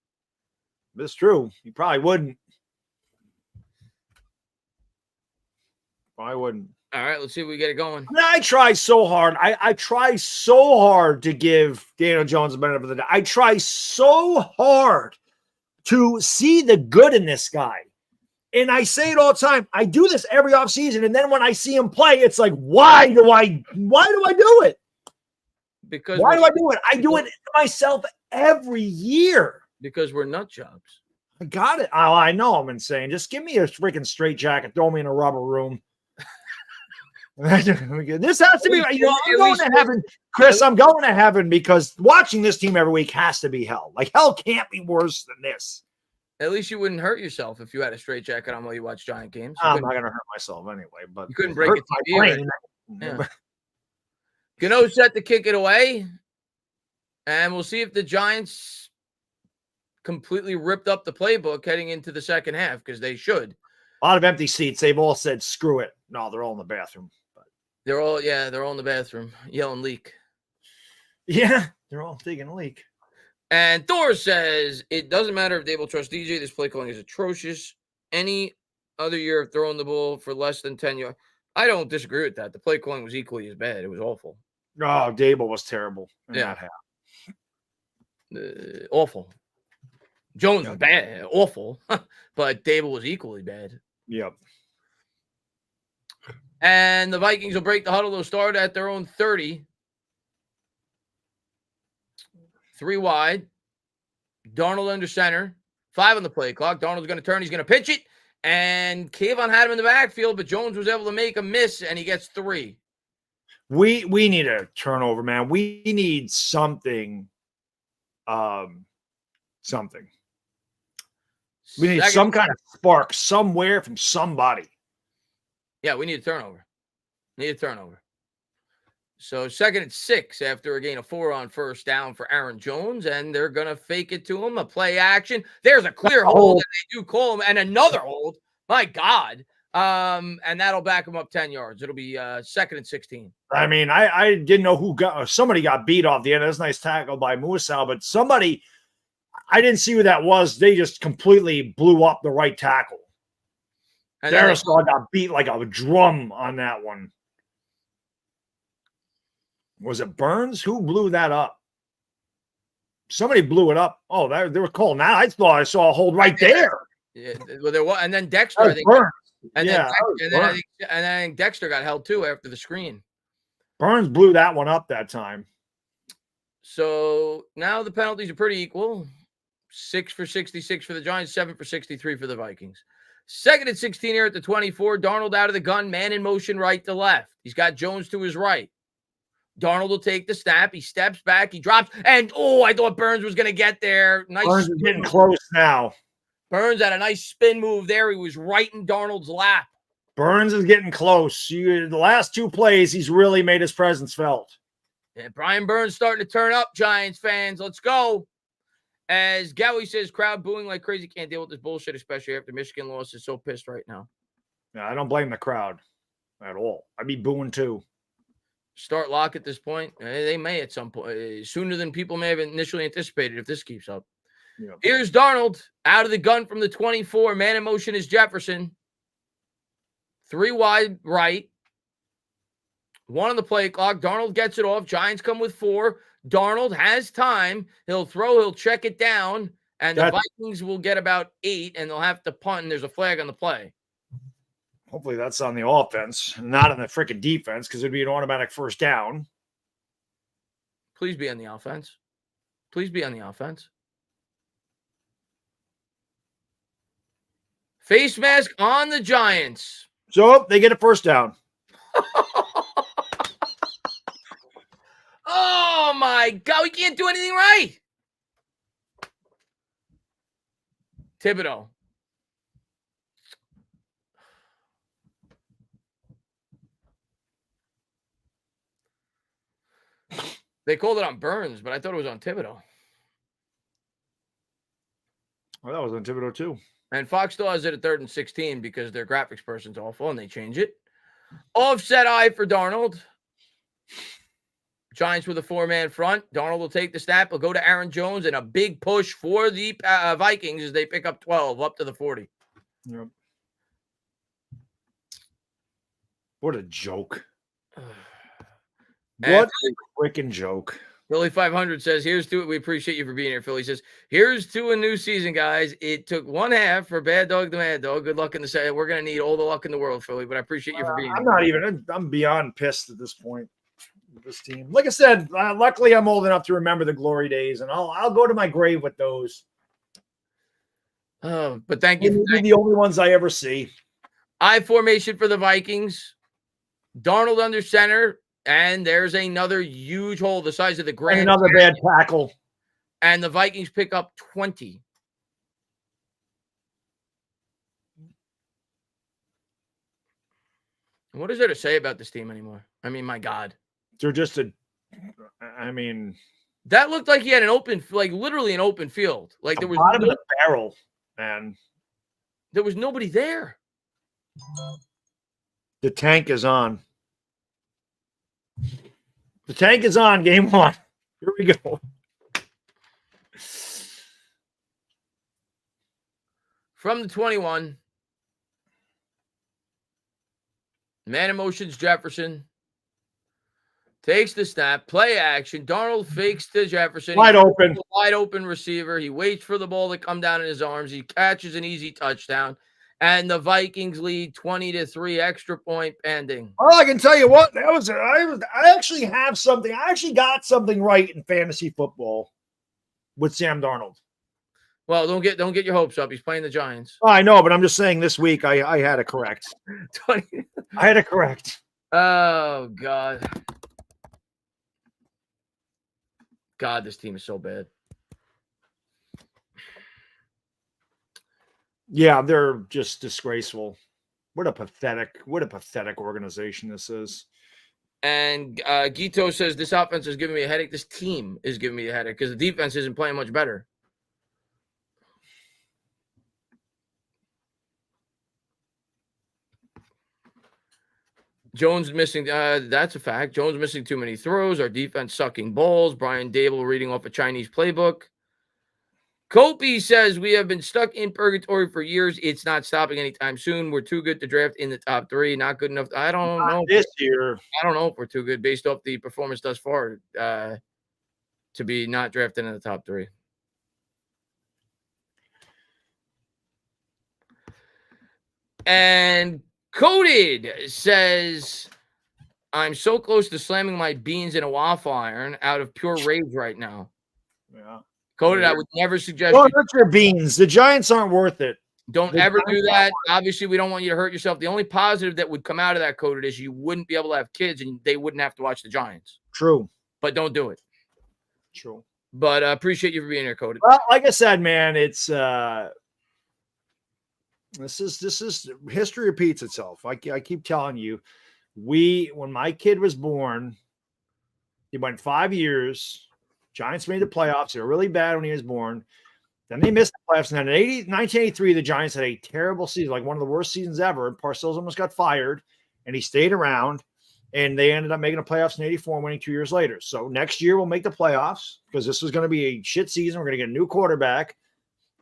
That's true. He probably wouldn't. Probably wouldn't. All right, let's see if we get it going. I try so hard. I try so hard to give Daniel Jones the benefit of the doubt. I try so hard to see the good in this guy. And I say it all the time. I do this every offseason. And then when I see him play, it's like, why do I do it? Because why do I do it? I do it myself every year. Because we're nut jobs. I got it. Oh, I know I'm insane. Just give me a freaking straight jacket. Throw me in a rubber room. This has to be, I'm going to heaven, Chris. I'm going to heaven because watching this team every week has to be hell. Like hell can't be worse than this. At least you wouldn't hurt yourself if you had a straight jacket on while you watch Giant games. I'm not going to hurt myself anyway, but you couldn't break it. My brain. Yeah. Gano set to kick it away, and we'll see if the Giants completely ripped up the playbook heading into the second half because they should. A lot of empty seats. They've all said, screw it. No, they're all in the bathroom. But they're all in the bathroom yelling leak. Yeah, they're all taking a leak. And Thor says, it doesn't matter if Dable trusts DJ. This play calling is atrocious. Any other year of throwing the ball for less than 10 yards. I don't disagree with that. The play calling was equally as bad. It was awful. Oh, Dable was terrible. Yeah. Awful. Jones was bad, awful, but Dable was equally bad. Yep. And the Vikings will break the huddle. They'll start at their own 30. 3 wide. Darnold under center. 5 on the play clock. Darnold's going to turn. He's going to pitch it. And Kayvon had him in the backfield, but Jones was able to make a miss, and he gets 3. We need a turnover, man. We need something. Something. We need some kind of spark somewhere from somebody. Yeah, we need a turnover. So 2nd and 6 after a gain of 4 on first down for Aaron Jones, and they're going to fake it to him, a play action. There's a clear hold, and they do call him, and another hold. My God. And that'll back him up 10 yards. It'll be 2nd and 16. I mean, I didn't know who got, somebody got beat off the end. That's a nice tackle by Musal, but somebody, I didn't see who that was. They just completely blew up the right tackle. And Darisaw got beat like a drum on that one. Was it Burns? Who blew that up? Somebody blew it up. Oh, they were calling that. I thought I saw a hold right there. Yeah, well, there was, and then Dexter, I think, Burns. and yeah, then I think Dexter got held too after the screen. Burns blew that one up that time. So now the penalties are pretty equal. 6 for 66 for the Giants, 7 for 63 for the Vikings. 2nd and 16 here at the 24. Darnold out of the gun, man in motion right to left. He's got Jones to his right. Darnold will take the snap. He steps back. He drops. And, I thought Burns was going to get there. Nice. Burns is getting close now. Burns had a nice spin move there. He was right in Darnold's lap. Burns is getting close. The last 2 plays, he's really made his presence felt. And Brian Burns starting to turn up, Giants fans. Let's go. As Gowie says, crowd booing like crazy. Can't deal with this bullshit, especially after Michigan lost. Is so pissed right now. Yeah, I don't blame the crowd at all. I'd be booing too. Start lock at this point. They may at some point, sooner than people may have initially anticipated if this keeps up. Yeah. Here's Darnold out of the gun from the 24. Man in motion is Jefferson. 3 wide right. 1 on the play clock. Darnold gets it off. Giants come with 4. Darnold has time. He'll throw. He'll check it down. And the Vikings will get about 8, and they'll have to punt, and there's a flag on the play. Hopefully that's on the offense, not on the freaking defense, because it'd be an automatic first down. Please be on the offense. Please be on the offense. Face mask on the Giants. So they get a first down. Oh, my God. We can't do anything right. Thibodeau. They called it on Burns, but I thought it was on Thibodeau. Well, that was on Thibodeau too. And Fox still has it at 3rd and 16 because their graphics person's awful, and they change it. Offset eye for Darnold. Giants with a 4-man front. Darnold will take the snap. He'll go to Aaron Jones, and a big push for the Vikings as they pick up 12 up to the 40. Yep. What a joke. What a freaking joke. Philly 500 says, here's to it. We appreciate you for being here. Philly says, here's to a new season, guys. It took 1 half for Bad Dog the Mad Dog. Good luck in the second. We're going to need all the luck in the world, Philly, but I appreciate you for being here. I'm beyond pissed at this point with this team. Like I said, luckily I'm old enough to remember the glory days, and I'll go to my grave with those. But thank you. They're the only ones I ever see. I formation for the Vikings. Darnold under center. And there's another huge hole the size of the Grand. Another bad tackle. And the Vikings pick up 20. What is there to say about this team anymore? I mean, my God. They're just that looked like he had an open, like literally an open field. Like there was bottom of the barrel, man. There was nobody there. The tank is on. The tank is on, game 1. Here we go. From the 21. Man in motion's Jefferson. Takes the snap. Play action. Darnold fakes to Jefferson. Wide open. Wide open receiver. He waits for the ball to come down in his arms. He catches an easy touchdown. And the Vikings lead 20-3, extra point pending. Well, I can tell you what, I actually have something. I actually got something right in fantasy football with Sam Darnold. Well, don't get your hopes up. He's playing the Giants. Oh, I know, but I'm just saying this week I had it correct. 20. I had it correct. Oh, God. God, this team is so bad. Yeah, they're just disgraceful. What a pathetic organization this is. And Gito says this offense is giving me a headache. This team is giving me a headache because the defense isn't playing much better. Jones missing. That's a fact. Jones missing too many throws. Our defense sucking balls. Brian Dable reading off a Chinese playbook. Kopi says we have been stuck in purgatory for years. It's not stopping anytime soon. We're too good to draft in the top 3. Not good enough. I don't know this year. I don't know if we're too good based off the performance thus far to be not drafted in the top 3. And Coded says, I'm so close to slamming my beans in a waffle iron out of pure rage right now. Yeah. Coded, I would never suggest Well, that's your beans. The Giants aren't worth it. Don't ever do that. Obviously, we don't want you to hurt yourself. The only positive that would come out of that, Coded, is you wouldn't be able to have kids and they wouldn't have to watch the Giants. True. But don't do it. True. But appreciate you for being here, Coded. Well, like I said, man, it's this is history repeats itself. I keep telling you, when my kid was born, he went 5 years. Giants made the playoffs. They were really bad when he was born. Then they missed the playoffs. And then in 1983, the Giants had a terrible season, like one of the worst seasons ever. Parcells almost got fired, and he stayed around. And they ended up making the playoffs in 84 and winning 2 years later. So next year we'll make the playoffs because this was going to be a shit season. We're going to get a new quarterback.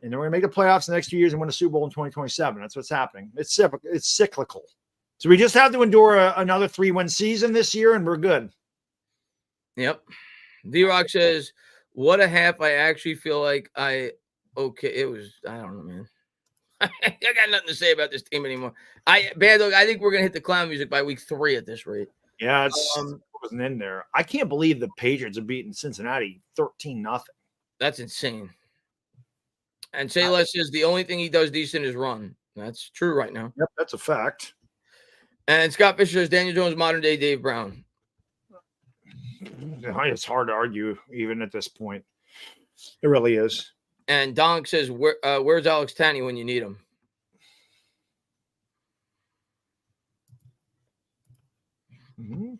And then we're going to make the playoffs the next 2 years and win a Super Bowl in 2027. That's what's happening. It's cyclical. So we just have to endure another 3-win season this year, and we're good. Yep. D-Rock says, what a half. I actually feel like it was, I don't know, man. I got nothing to say about this team anymore. Bad Dog, I think we're going to hit the clown music by week 3 at this rate. Yeah, it wasn't in there. I can't believe the Patriots have beaten Cincinnati 13-0. That's insane. And Say Less says the only thing he does decent is run. That's true right now. Yep, that's a fact. And Scott Fisher says Daniel Jones, modern day Dave Brown. It's hard to argue even at this point. It really is. And Donk says, where's Alex Tanney when you need him? Mm-hmm.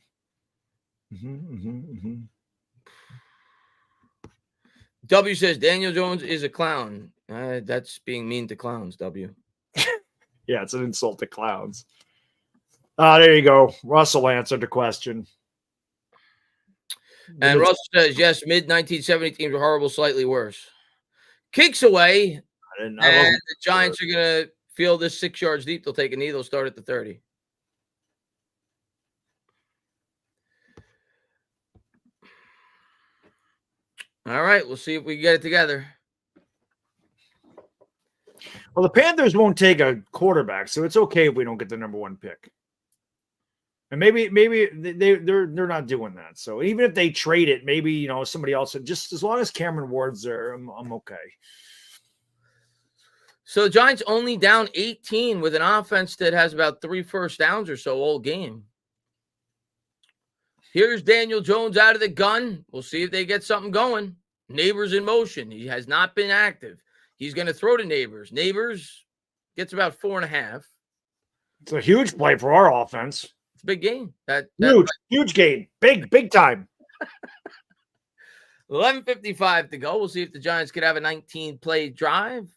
Mm-hmm, mm-hmm, mm-hmm. W says Daniel Jones is a clown. That's being mean to clowns, W. Yeah, it's an insult to clowns. There you go. Russell answered the question. And Russell says, yes, mid-1970 teams were horrible, slightly worse. Kicks away, and the Giants are going to feel this 6 yards deep. They'll take a knee. They'll start at the 30. All right, we'll see if we can get it together. Well, the Panthers won't take a quarterback, so it's okay if we don't get the number 1 pick. And maybe they're not doing that. So even if they trade it, maybe somebody else. Just as long as Cameron Ward's there, I'm okay. So the Giants only down 18 with an offense that has about 3 first downs or so all game. Here's Daniel Jones out of the gun. We'll see if they get something going. Neighbors in motion. He has not been active. He's going to throw to Neighbors. Neighbors gets about 4.5. It's a huge play for our offense. It's a big game. Huge game. Big time. 11:55 to go. We'll see if the Giants could have a 19-play drive.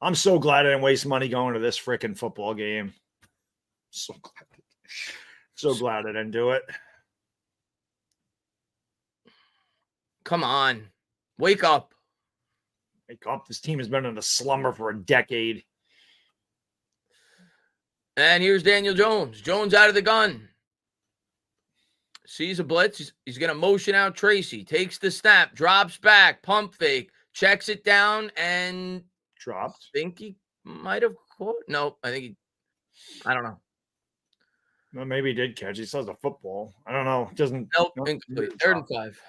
I'm so glad I didn't waste money going to this freaking football game. So glad I didn't do it. Come on. Wake up. Wake up. This team has been in a slumber for a decade. And here's Daniel Jones. Jones out of the gun. Sees a blitz. He's going to motion out Tracy. Takes the snap. Drops back. Pump fake. Checks it down and dropped. I think he might have caught. No, I don't know. Well, maybe he did catch. He saw the football. I don't know. Nope. Incomplete. 3rd and 5.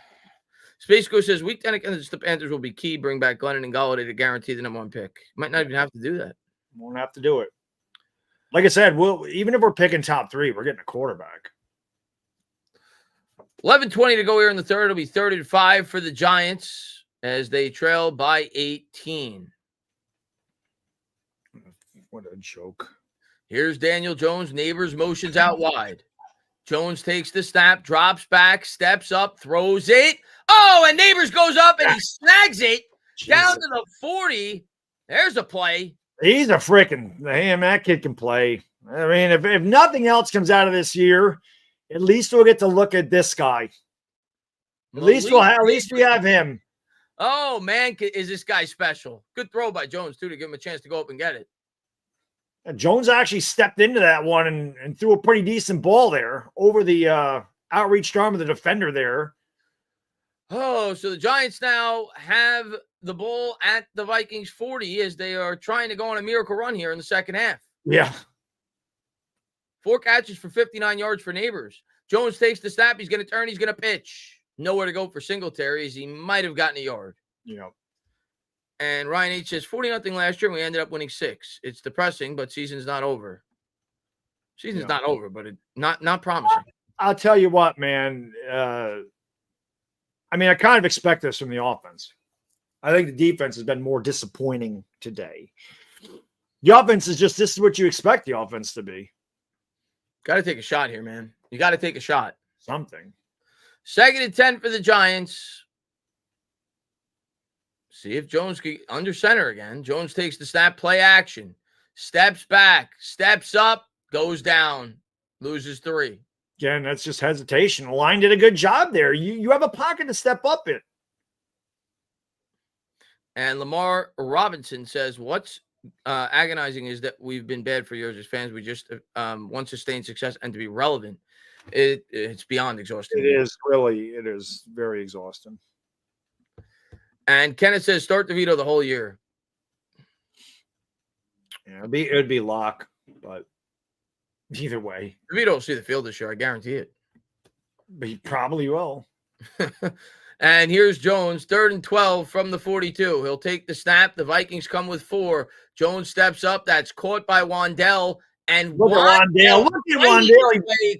Space Ghost says week 10 against the Panthers will be key. Bring back Glennon and Golladay to guarantee the number 1 pick. Might not even have to do that. Won't have to do it. Like I said, even if we're picking top 3, we're getting a quarterback. 11:20 to go here in the 3rd. It'll be 3rd and 5 for the Giants as they trail by 18. What a joke. Here's Daniel Jones. Neighbors motions out wide. Jones takes the snap, drops back, steps up, throws it. Oh, and Neighbors goes up and he snags it down to the 40. There's a play. He's a freaking damn. That kid can play. I mean, if nothing else comes out of this year, at least we'll get to look at this guy. At least we have him. Oh man, is this guy special? Good throw by Jones too to give him a chance to go up and get it. And Jones actually stepped into that one and threw a pretty decent ball there over the outreached arm of the defender there. Oh, so the Giants now have the ball at the Vikings 40 as they are trying to go on a miracle run here in the second half. Yeah. 4 catches for 59 yards for Neighbors. Jones takes the snap. He's going to turn. He's going to pitch. Nowhere to go for Singletary as he might have gotten a yard. Yeah. And Ryan H says 40-0 last year, and we ended up winning 6. It's depressing, but season's not over. Season's not over, but not promising. I'll tell you what, man. I mean, I kind of expect this from the offense. I think the defense has been more disappointing today. The offense is just, this is what you expect the offense to be. Got to take a shot here, man. You got to take a shot. Something. 2nd and 10 for the Giants. See if Jones can under center again. Jones takes the snap, play action, steps back, steps up, goes down, loses 3. Again, that's just hesitation. The line did a good job there. You have a pocket to step up in. And Lamar Robinson says, what's agonizing is that we've been bad for years as fans. We just want sustained success and to be relevant. It's beyond exhausting. It is very exhausting. And Kenneth says, start DeVito the whole year. Yeah, it'd be lock, but either way. DeVito will see the field this year, I guarantee it. But he probably will. And here's Jones, 3rd and 12 from the 42. He'll take the snap. The Vikings come with 4. Jones steps up. That's caught by Wandell. And Look at Wandell.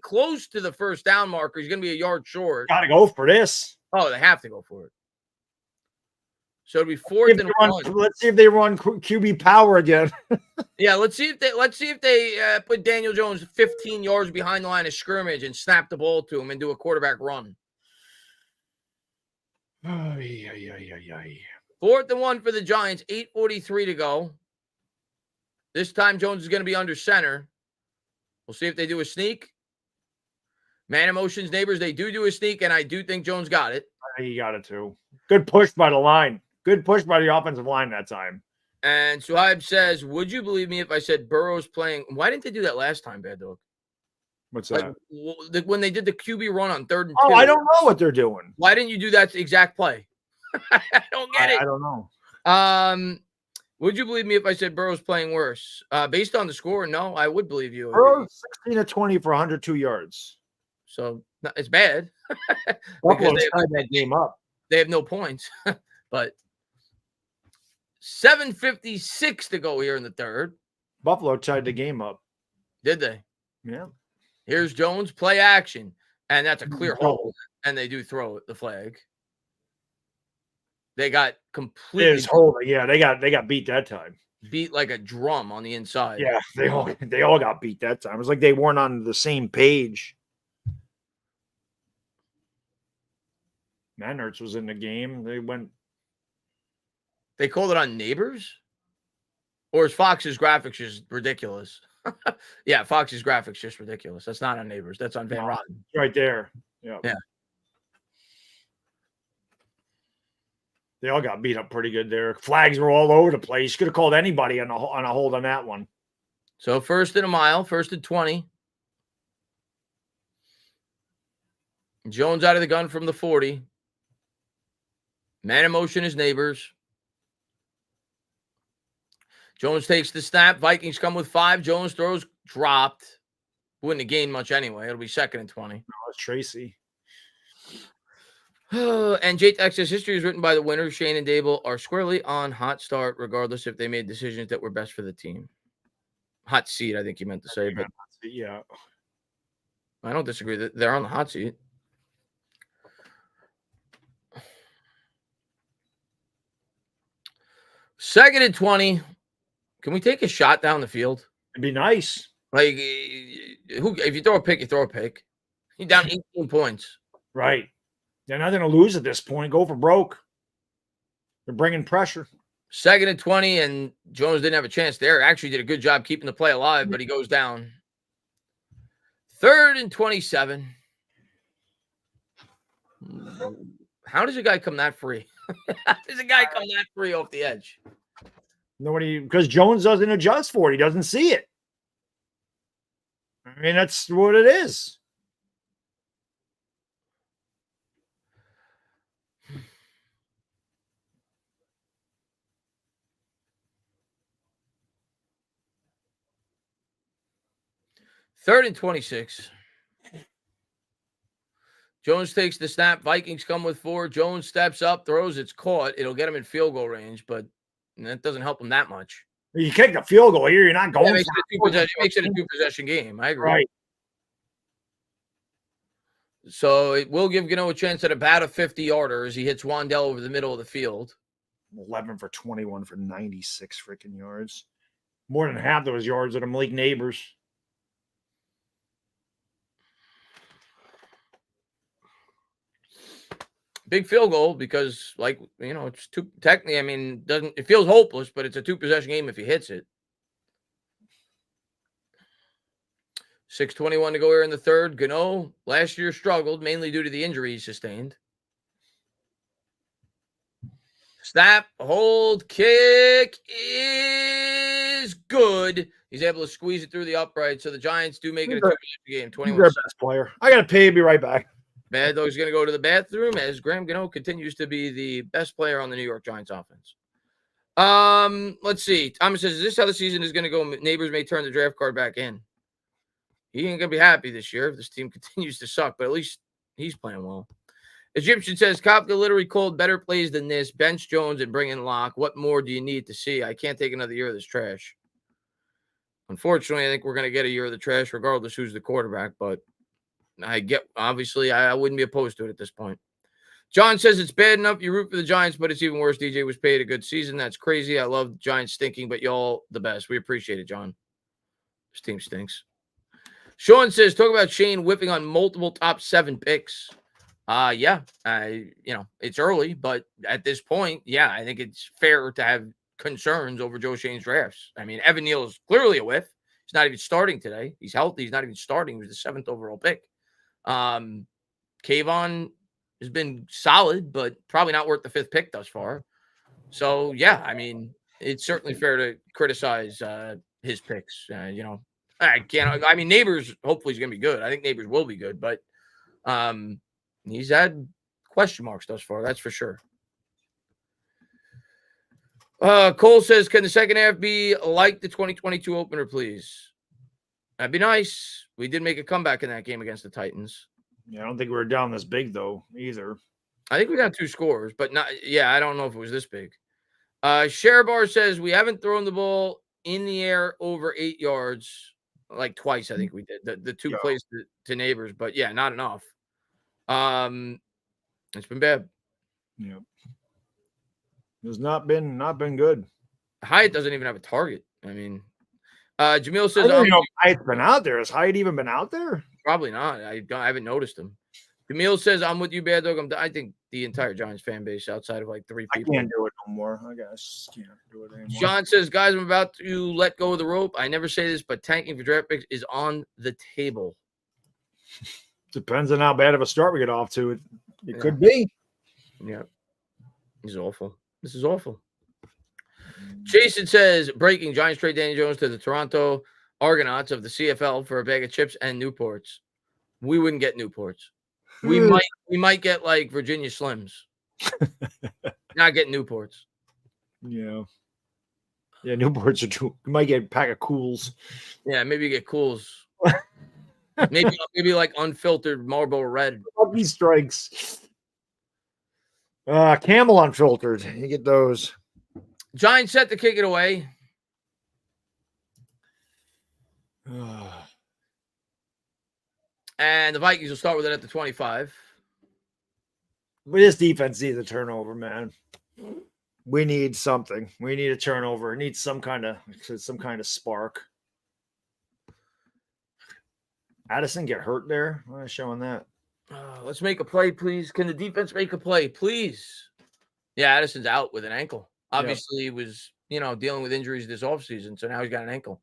Close to the first down marker. He's going to be a yard short. Got to go for this. Oh, they have to go for it. So it'll be 4th and 1. Let's see if they run QB power again. Yeah, let's see if they put Daniel Jones 15 yards behind the line of scrimmage and snap the ball to him and do a quarterback run. 4th and 1 for the Giants. 8:43 to go. This time Jones is going to be under center. We'll see if they do a sneak. Man emotions, Neighbors. They do a sneak, and I do think Jones got it. He got it too. Good push by the line. Good push by the offensive line that time. And Suhaib says, would you believe me if I said Burrow's playing? Why didn't they do that last time, Bad Dog? What's that? Like, when they did the QB run on 3rd and 2. Oh, I don't know what they're doing. Why didn't you do that exact play? I don't get it. I don't know. Would you believe me if I said Burrow's playing worse? Based on the score, no, I would believe you. Burrow 16 to 20 for 102 yards. So it's bad. Buffalo tied that game up. They have no points. But 7:56 to go here in the 3rd. Buffalo tied the game up. Did they? Yeah. Here's Jones, play action. And that's a clear hole. And they do throw the flag. They got completely Yeah, they got beat that time. Beat like a drum on the inside. Yeah, they all got beat that time. It was like they weren't on the same page. Manhurts was in the game. They called it on Neighbors? Or is Fox's graphics just ridiculous? Yeah, Fox's graphics just ridiculous. That's not on Neighbors. That's on Van Rotten. Right there. Yeah. They all got beat up pretty good there. Flags were all over the place. Could have called anybody on a hold on that one. So 1st and a mile, 1st and 20. Jones out of the gun from the 40. Man in motion is Neighbors. Jones takes the snap. Vikings come with 5. Jones throws, dropped. Wouldn't have gained much anyway. It'll be 2nd and 20. No, it's Tracy. And J-Tex says history is written by the winners. Shane and Dable are squarely on hot start, regardless if they made decisions that were best for the team. Hot seat, I think you meant to say, but yeah, I don't disagree that they're on the hot seat. Second and 20. Can we take a shot down the field? it'd be nice. Like, if you throw a pick, you throw a pick. You're down 18 points. Right. They're not going to lose at this point. Go for broke. They're bringing pressure. 2nd and 20, and Jones didn't have a chance there. Actually did a good job keeping the play alive, but he goes down. 3rd and 27. How does a guy come that free? How does a guy come that free off the edge? Nobody, because Jones doesn't adjust for it. He doesn't see it. I mean, that's what it is. Third and 26. Jones takes the snap. Vikings come with 4. Jones steps up, throws. It's caught. It'll get him in field goal range, but that doesn't help him that much. You kick a field goal here, you're not going. Yeah, it makes it a 2-possession game. I agree. Right. So it will give Gano a chance at about a 50-yarder as he hits Wandell over the middle of the field. 11 for 21 for 96 freaking yards. More than half those yards are the Malik Neighbors. Big field goal because, it's too technically. I mean, it feels hopeless, but it's a 2-possession game if he hits it. 6:21 to go here in the third. Gano last year struggled mainly due to the injury he sustained. Snap, hold, kick is good. He's able to squeeze it through the upright, so the Giants do make it a 2-possession game. 21. He's their best player. I got to pay. Be right back. Bad Dog's going to go to the bathroom as Graham Gano continues to be the best player on the New York Giants offense. Let's see. Thomas says, is this how the season is going to go? Neighbors may turn the draft card back in. He ain't going to be happy this year if this team continues to suck, but at least he's playing well. Egyptian says, Kopka literally called better plays than this. Bench Jones and bring in Locke. What more do you need to see? I can't take another year of this trash. Unfortunately, I think we're going to get a year of the trash regardless who's the quarterback, but obviously, I wouldn't be opposed to it at this point. John says it's bad enough you root for the Giants, but it's even worse. DJ was paid a good season. That's crazy. I love Giants stinking, but y'all the best. We appreciate it, John. This team stinks. Sean says, talk about Shane whiffing on multiple top 7 picks. It's early, but at this point, I think it's fair to have concerns over Joe Shane's drafts. I mean, Evan Neal is clearly a whiff. He's not even starting today. He's healthy. He's not even starting. He was the 7th overall pick. Kayvon has been solid, but probably not worth the 5th pick thus far. So, I mean, it's certainly fair to criticize his picks. I mean, Neighbors hopefully is going to be good. I think Neighbors will be good, but he's had question marks thus far. That's for sure. Cole says, can the second half be like the 2022 opener, please? That'd be nice. We did make a comeback in that game against the Titans. Yeah, I don't think we were down this big, though, either. I think we got 2 scores, but I don't know if it was this big. Sharabar says, we haven't thrown the ball in the air over 8 yards, like twice, I think we did. The 2 plays to Neighbors, but not enough. It's been bad. Yeah. It's not been good. Hyatt doesn't even have a target. I mean, Jamil says, I don't know if Hyatt's been out there. Has Hyatt even been out there? Probably not. I haven't noticed him. Jamil says, I'm with you, Bad Dog. I think the entire Giants fan base outside of like 3 people. I can't do it no more. I guess can't do it anymore. Sean says, guys, I'm about to let go of the rope. I never say this, but tanking for draft picks is on the table. Depends on how bad of a start we get off to. It could be. Yeah. This is awful. This is awful. Jason says, breaking, Giants trade Danny Jones to the Toronto Argonauts of the CFL for a bag of chips and Newports. We wouldn't get Newports. We might get like Virginia Slims. Not get Newports. Yeah. Yeah, Newports are true. You might get a pack of Cools. Yeah, maybe you get Cools. maybe like unfiltered Marlboro Red. Lucky Strikes. Camel unfiltered. You get those. Giants set to kick it away. And the Vikings will start with it at the 25. But this defense needs a turnover, man. We need something. We need a turnover. It needs some kind of spark. Addison get hurt there? I'm not showing that. Let's make a play, please. Can the defense make a play, please? Yeah, Addison's out with an ankle. Obviously, he was, dealing with injuries this offseason, so now he's got an ankle.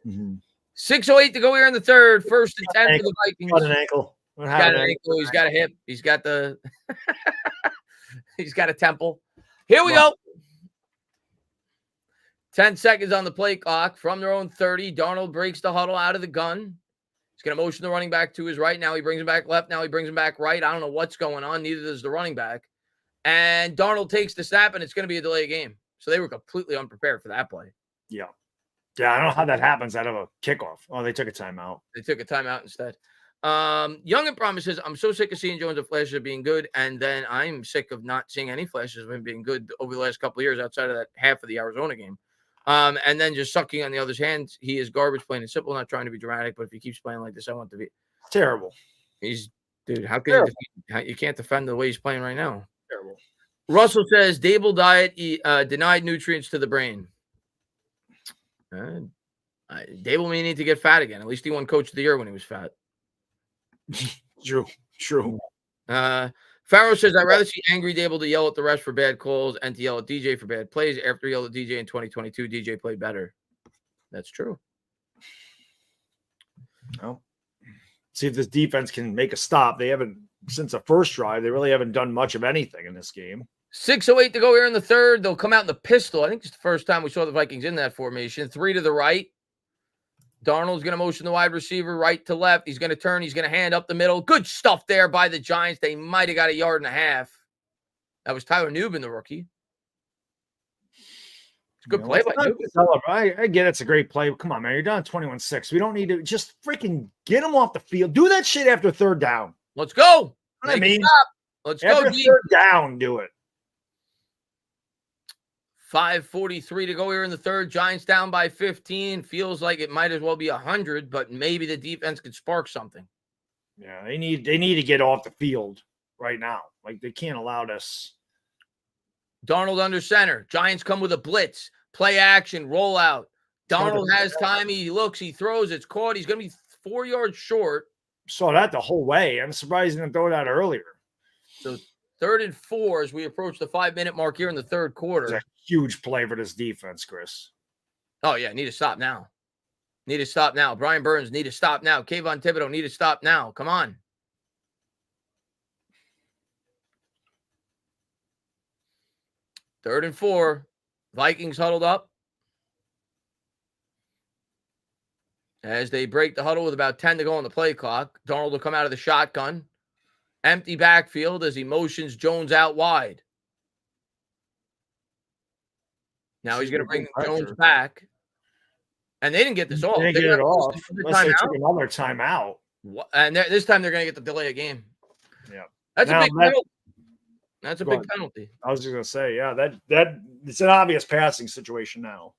6:08 to go here in the third. 1st and 10 for the Vikings. Got an ankle. He's got an ankle. He's got a hip. He's got the he's got a temple. Here we go. 10 seconds on the play clock from their own 30. Darnold breaks the huddle out of the gun. He's going to motion the running back to his right. Now he brings him back left. Now he brings him back right. I don't know what's going on. Neither does the running back. And Darnold takes the snap, and it's going to be a delay game. So they were completely unprepared for that play. Yeah. Yeah, I don't know how that happens out of a kickoff. Oh, they took a timeout. They took a timeout instead. Young and promises, I'm so sick of seeing Jones of flashes of being good, and then I'm sick of not seeing any flashes of him being good over the last couple of years outside of that half of the Arizona game. And then just sucking on the other's hands. He is garbage, plain and simple, not trying to be dramatic, but if he keeps playing like this, I want to be terrible. Dude, how can you can't defend the way he's playing right now? Terrible. Russell says Dable diet denied nutrients to the brain. Dable may need to get fat again. At least he won Coach of the Year when he was fat. True. Farrow says, I'd rather see angry Dable to yell at the refs for bad calls and to yell at DJ for bad plays. After he yelled at DJ in 2022, DJ played better. That's true. Well, see if this defense can make a stop. They haven't, since the first drive, they really haven't done much of anything in this game. 6:08 to go here in the third. They'll come out in the pistol. I think it's the first time we saw the Vikings in that formation. 3 to the right. Darnold's going to motion the wide receiver right to left. He's going to turn. He's going to hand up the middle. Good stuff there by the Giants. They might have got 1.5 yards. That was Tyler Newbin, the rookie. It's a good play by Newbin. I get it's a great play. Come on, man. You're down 21-6. We don't need to just freaking get him off the field. Do that shit after third down. Let's go. I mean, let's after go. Third down, do it. 5:43 to go here in the third. Giants down by 15. Feels like it might as well be 100, but maybe the defense could spark something. Yeah, they need to get off the field right now. Like, they can't allow this. Darnold under center. Giants come with a blitz. Play action, rollout. Darnold has time. He looks, he throws. It's caught. He's going to be 4 yards short. Saw that the whole way. I'm surprised he didn't throw that earlier. So 3rd and 4 as we approach the 5-minute mark here in the third quarter. It's a huge play for this defense, Chris. Oh, yeah. Need to stop now. Need to stop now. Brian Burns, need to stop now. Kayvon Thibodeau, need to stop now. Come on. Third and 4. Vikings huddled up. As they break the huddle with about 10 to go on the play clock, Darnold will come out of the shotgun. Empty backfield as he motions Jones out wide. Now he's going to bring Jones back. And they didn't get this off. They didn't get it off unless they took another timeout. And this time they're going to get the delay of game. Yeah. That's a big penalty. That's a big penalty. I was just going to say, yeah, that it's an obvious passing situation now.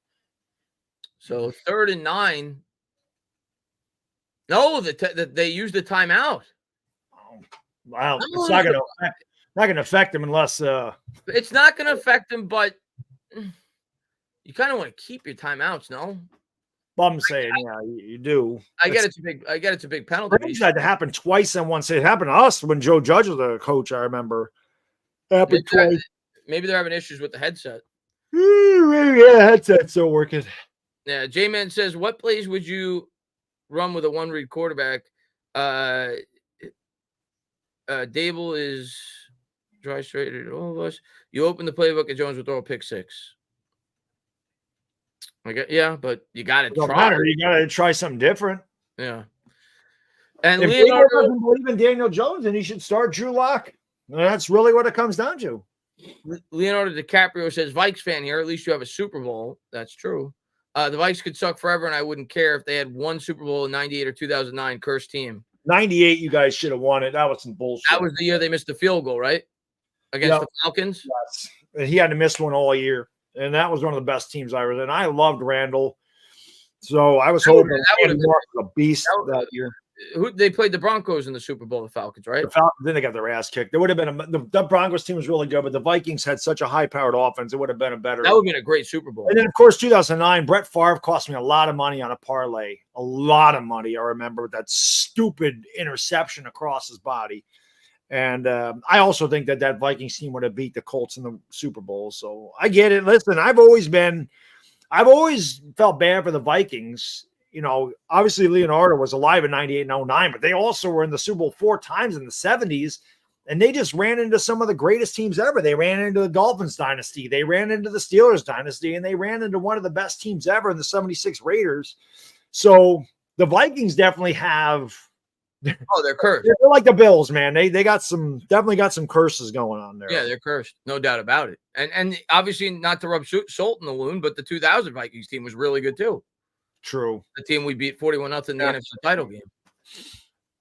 So 3rd and 9. No, they used the timeout. Wow, it's not going to affect them unless it's not going to affect them, but you kind of want to keep your timeouts, no? Well, I'm saying, yeah, you do. I get it's a big penalty. It had to happen twice in one city. It happened to us when Joe Judge was the coach. I remember. Happened twice. Maybe they're having issues with the headset. Yeah, headset's still working. Yeah, J-Man says, what plays would you run with a one-read quarterback? Dable is dry straight at all of us. You open the playbook and Jones will throw a pick 6. Yeah, but you got to try. You got to try something different. Yeah. And if Leonardo doesn't believe in Daniel Jones, then he should start Drew Lock. That's really what it comes down to. Leonardo DiCaprio says, Vikes fan here. At least you have a Super Bowl. That's true. The Vikes could suck forever, and I wouldn't care if they had one Super Bowl in 98 or 2009. Cursed team. 98, you guys should have won it. That was some bullshit. That was the year they missed the field goal, right? Against the Falcons? Yes. And he had to miss one all year. And that was one of the best teams I was in. I loved Randall. So I was hoping he was a beast that year. who they played the Broncos in the Super Bowl, the Falcons, right? The Falcons, then they got their ass kicked. There would have been the Broncos team was really good, but the Vikings had such a high-powered offense. It would have been a better. That would have been a great Super Bowl. And then, of course, 2009, Brett Favre cost me a lot of money on a parlay. A lot of money. I remember that stupid interception across his body. And I also think that Vikings team would have beat the Colts in the Super Bowl. So I get it. Listen, I've always felt bad for the Vikings. You know, obviously Leonardo was alive in 98 and 09, but they also were in the Super Bowl 4 times in the 70s, and they just ran into some of the greatest teams ever. They ran into the Dolphins dynasty, they ran into the Steelers dynasty, and they ran into one of the best teams ever in the 76 Raiders. So the Vikings definitely have they're cursed. They're like the Bills, man. They definitely got some curses going on there. Yeah, they're cursed. No doubt about it. And obviously not to rub salt in the wound, but the 2000 Vikings team was really good too. True. The team we beat 41-0 in the NFC title game.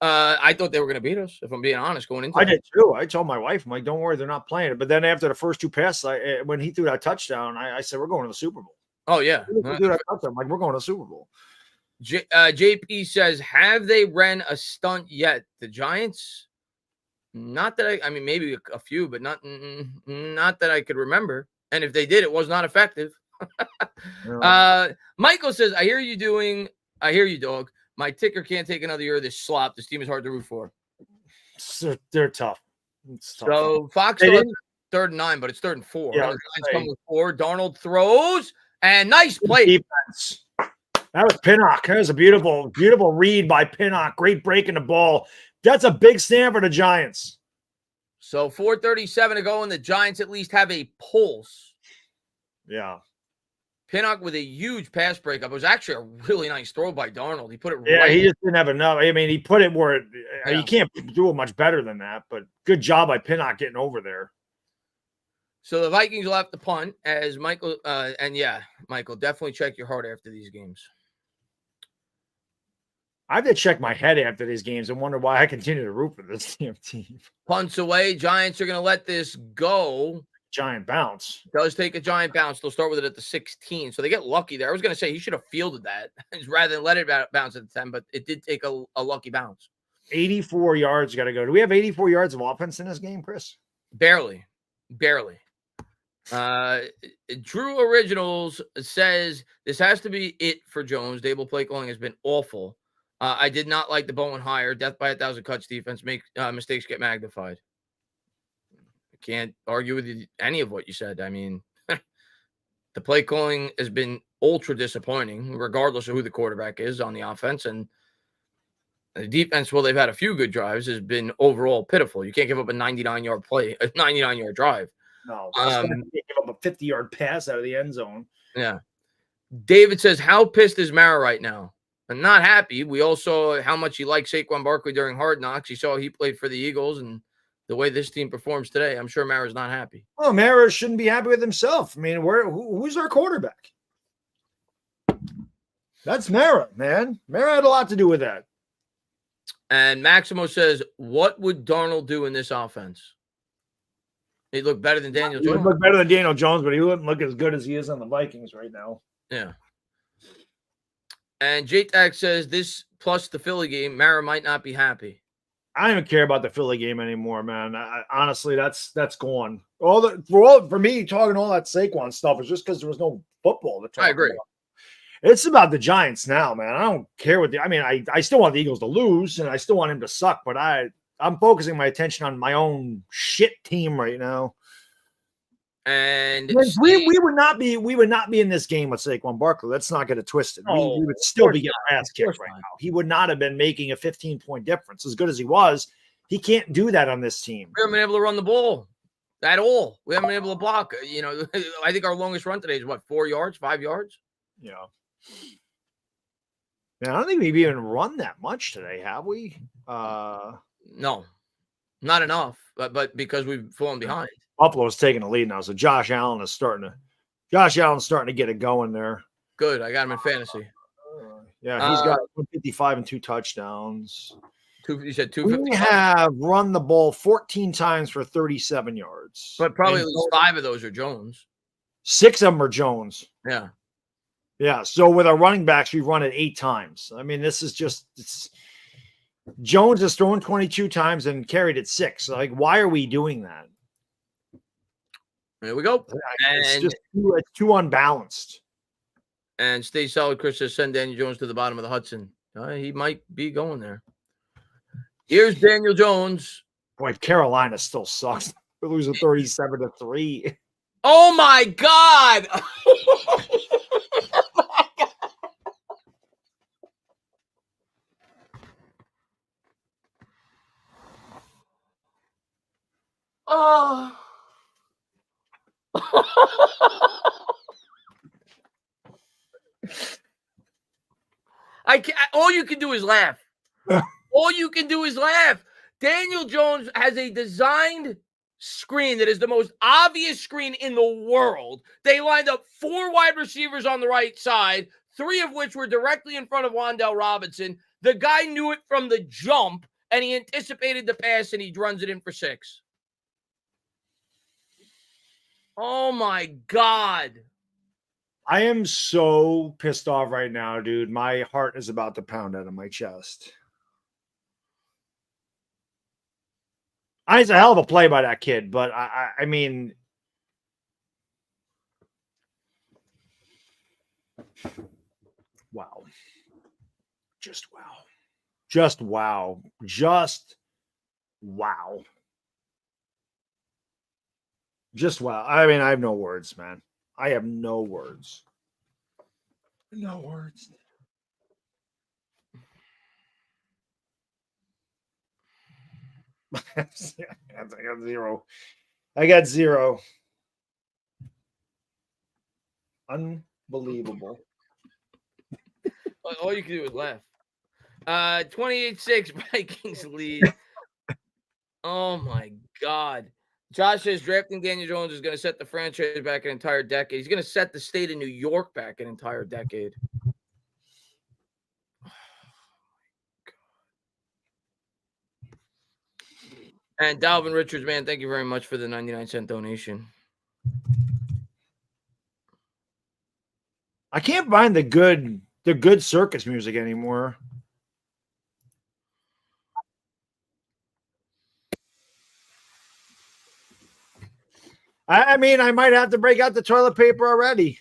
I thought they were going to beat us, if I'm being honest, going into I did too. I told my wife, I'm like, don't worry, they're not playing it. But then after the first 2 passes, when he threw that touchdown, I said, we're going to the Super Bowl. Oh, yeah. I'm like, we're going to the Super Bowl. JP says, have they ran a stunt yet? The Giants? Not that I mean, maybe a few, but not that I could remember. And if they did, it was not effective. Michael says, I hear you, dog. My ticker can't take another year of this slop. This team is hard to root for. They're tough. It's tough. So Fox third and 9, but it's 3rd and 4. Yeah, the Giants come with 4. Darnold throws and nice play. Defense. That was Pinnock. That was a beautiful, beautiful read by Pinnock. Great breaking the ball. That's a big stand for the Giants. So 4:37 to go, and the Giants at least have a pulse. Yeah. Pinnock with a huge pass breakup. It was actually a really nice throw by Darnold. He put it right. Yeah, he just didn't have enough. I mean, he put it where you can't do it much better than that, but good job by Pinnock getting over there. So the Vikings will have to punt as Michael, Michael, definitely check your heart after these games. I have to check my head after these games and wonder why I continue to root for this damn team. Punts away. Giants are going to let this go. Giant bounce. Does take a giant bounce. They'll start with it at the 16. So they get lucky there. I was going to say he should have fielded that rather than let it bounce at the 10, but it did take a lucky bounce. 84 yards got to go. Do we have 84 yards of offense in this game, Chris? Barely. Drew Originals says this has to be it for Jones. Dable play calling has been awful. I did not like the Bowen hire. Death by 1,000 cuts defense. Make mistakes get magnified. I can't argue with any of what you said. I mean, the play calling has been ultra disappointing, regardless of who the quarterback is on the offense. And the defense, well, they've had a few good drives, has been overall pitiful. You can't give up a 99-yard play, a 99-yard drive. No, you give up a 50-yard pass out of the end zone. Yeah. David says, how pissed is Mara right now? I'm not happy. We all saw how much he liked Saquon Barkley during Hard Knocks. He saw he played for the Eagles, and the way this team performs today, I'm sure Mara's not happy. Well, Mara shouldn't be happy with himself. I mean, who's our quarterback? That's Mara, man. Mara had a lot to do with that. And Maximo says, what would Darnold do in this offense? He'd look better than Daniel Jones. He'd look better than Daniel Jones, but he wouldn't look as good as he is on the Vikings right now. Yeah. And J-Tag says this plus the Philly game, Mara might not be happy. I don't even care about the Philly game anymore, man. Honestly, that's gone. For me, talking all that Saquon stuff is just because there was no football to talk I agree. about. It's about the Giants now, man. I don't care what I still want the Eagles to lose, and I still want him to suck, but I'm focusing my attention on my own shit team right now. And we would not be in this game with Saquon Barkley. Let's not get it twisted. We would still be getting our ass kicked right now. He would not have been making a 15-point difference. As good as he was, he can't do that on this team. We haven't been able to run the ball at all. We haven't been able to block. You know, I think our longest run today is 4 yards, 5 yards? Yeah. Man, I don't think we've even run that much today, have we? No, not enough. But because we've fallen behind. Buffalo's taking the lead now, so Josh Allen's starting to get it going there. Good, I got him in fantasy. Yeah, he's got 155 and 2 touchdowns. You said 250. We have run the ball 14 times for 37 yards. But probably at least 5 of those are Jones. 6 of them are Jones. Yeah. Yeah, so with our running backs, we've run it 8 times. I mean, this is just Jones has thrown 22 times and carried it 6. Like, why are we doing that? There we go. It's too unbalanced. And stay solid, Chris says send Daniel Jones to the bottom of the Hudson. He might be going there. Here's Daniel Jones. Boy, Carolina still sucks. We're losing 37-3. Oh my God. Oh. I can't, all you can do is laugh. All you can do is laugh. Daniel Jones has a designed screen that is the most obvious screen in the world. They lined up 4 wide receivers on the right side, 3 of which were directly in front of Wan'Dale Robinson. The guy knew it from the jump, and he anticipated the pass, and he runs it in for 6. Oh, my God. I am so pissed off right now, dude. My heart is about to pound out of my chest. It's a hell of a play by that kid, but I mean, wow. Just wow. Just wow. Just wow. Just wow. I mean, I have no words, man. I have no words. No words. I got 0. I got 0. Unbelievable. All you can do is laugh. 28-6 Vikings lead. Oh my God. Josh says drafting Daniel Jones is going to set the franchise back an entire decade. He's going to set the state of New York back an entire decade. And Dalvin Richards, man, thank you very much for the 99-cent donation. I can't find the good circus music anymore. I mean, I might have to break out the toilet paper already.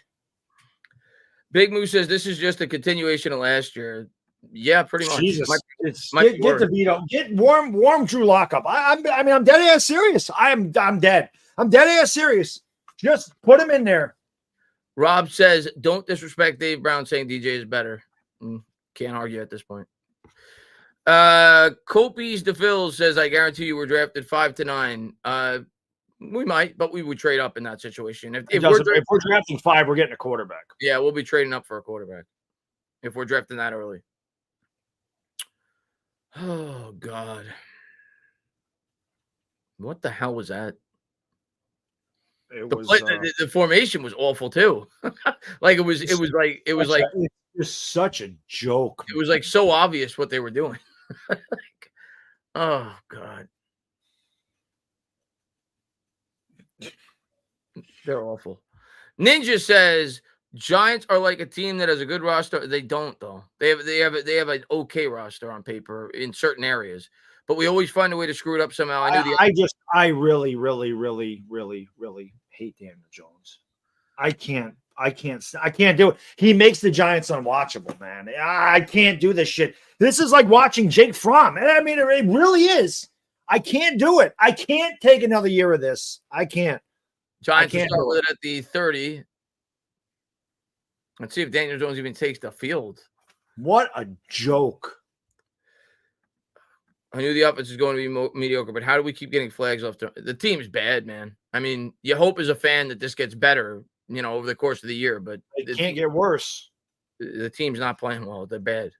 Big Moose says this is just a continuation of last year. Yeah, pretty much. Jesus, get DeVito, get warm Drew Lockup. I mean, I'm dead ass serious. I'm dead. I'm dead ass serious. Just put him in there. Rob says, don't disrespect Dave Brown saying DJ is better. Can't argue at this point. Copies DeFils says, I guarantee you we're drafted 5 to 9. We might, but we would trade up in that situation. If we're drafting 5, we're getting a quarterback. Yeah, we'll be trading up for a quarterback if we're drafting that early. Oh, God. What the hell was that? The formation was awful too. It was just such a joke. It was like so obvious what they were doing. Oh God. They're awful. Ninja says Giants are like a team that has a good roster. They don't though. They have an okay roster on paper in certain areas, but we always find a way to screw it up somehow. I really, really, really, really, really hate Daniel Jones. I can't do it. He makes the Giants unwatchable, man. I can't do this shit. This is like watching Jake Fromm. I mean, it really is. I can't do it. I can't take another year of this. I can't. Giants will start with it at the 30. Let's see if Daniel Jones even takes the field. What a joke. I knew the offense is going to be mediocre, but how do we keep getting flags off? The team's bad, man. I mean, you hope as a fan that this gets better, over the course of the year, but it can't get worse. The team's not playing well. They're bad.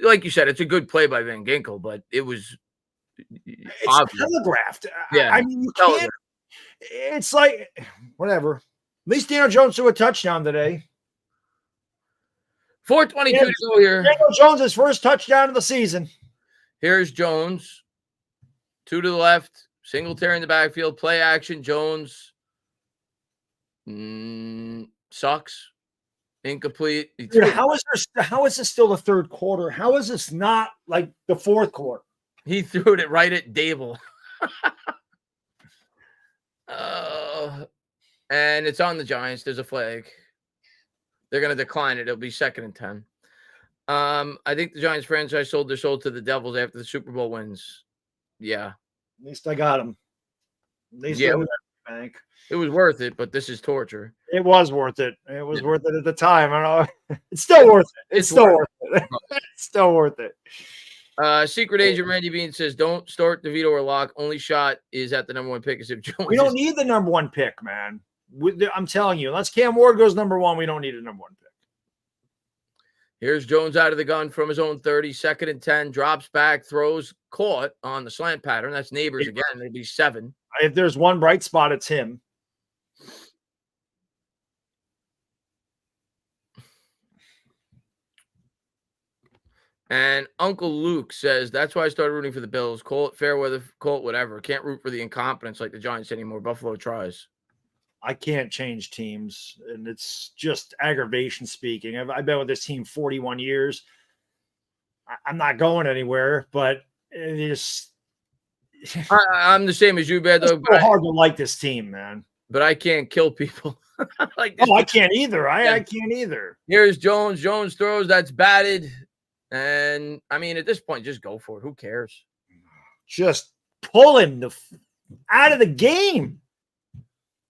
Like you said, it's a good play by Van Ginkel, but it's telegraphed. Yeah, I mean, you can't. It's like whatever. At least Daniel Jones threw a touchdown today. 4:22 to go here. Daniel Jones' first touchdown of the season. Here's Jones. 2 to the left. Singletary in the backfield. Play action. Jones sucks. Incomplete. Dude, how is this still the third quarter? How is this not like the fourth quarter? He threw it right at Dable. And it's on the Giants. There's a flag. They're going to decline it. It'll be 2nd and 10. I think the Giants franchise sold their soul to the Devils after the Super Bowl wins. Yeah. At least I got him. At least Yeah. I was at the bank. It was worth it, but this is torture. It was worth it. It was worth it at the time. I don't know. It's still worth it. It's still worth it. It's still worth it. Secret Agent Randy Bean says, don't start DeVito or Locke. Only shot is at the number 1 pick. Is if Jones. We don't need the number 1 pick, man. I'm telling you, unless Cam Ward goes number 1, we don't need a number 1 pick. Here's Jones out of the gun from his own 30, 2nd and 10, drops back, throws, caught on the slant pattern. That's Neighbors again. It'll be 7. If there's one bright spot, it's him. And Uncle Luke says, that's why I started rooting for the Bills. Call it fair weather, call it whatever. Can't root for the incompetence like the Giants anymore. Buffalo tries. I can't change teams, and it's just aggravation speaking. I've been with this team 41 years. I'm not going anywhere, but it is. I'm the same as you, Bad Dog. It's so hard to like this team, man. But I can't kill people. Like this. Oh, I can't either. I can't either. Here's Jones. Jones throws. That's batted. And, I mean, at this point, just go for it. Who cares? Just pull him out of the game.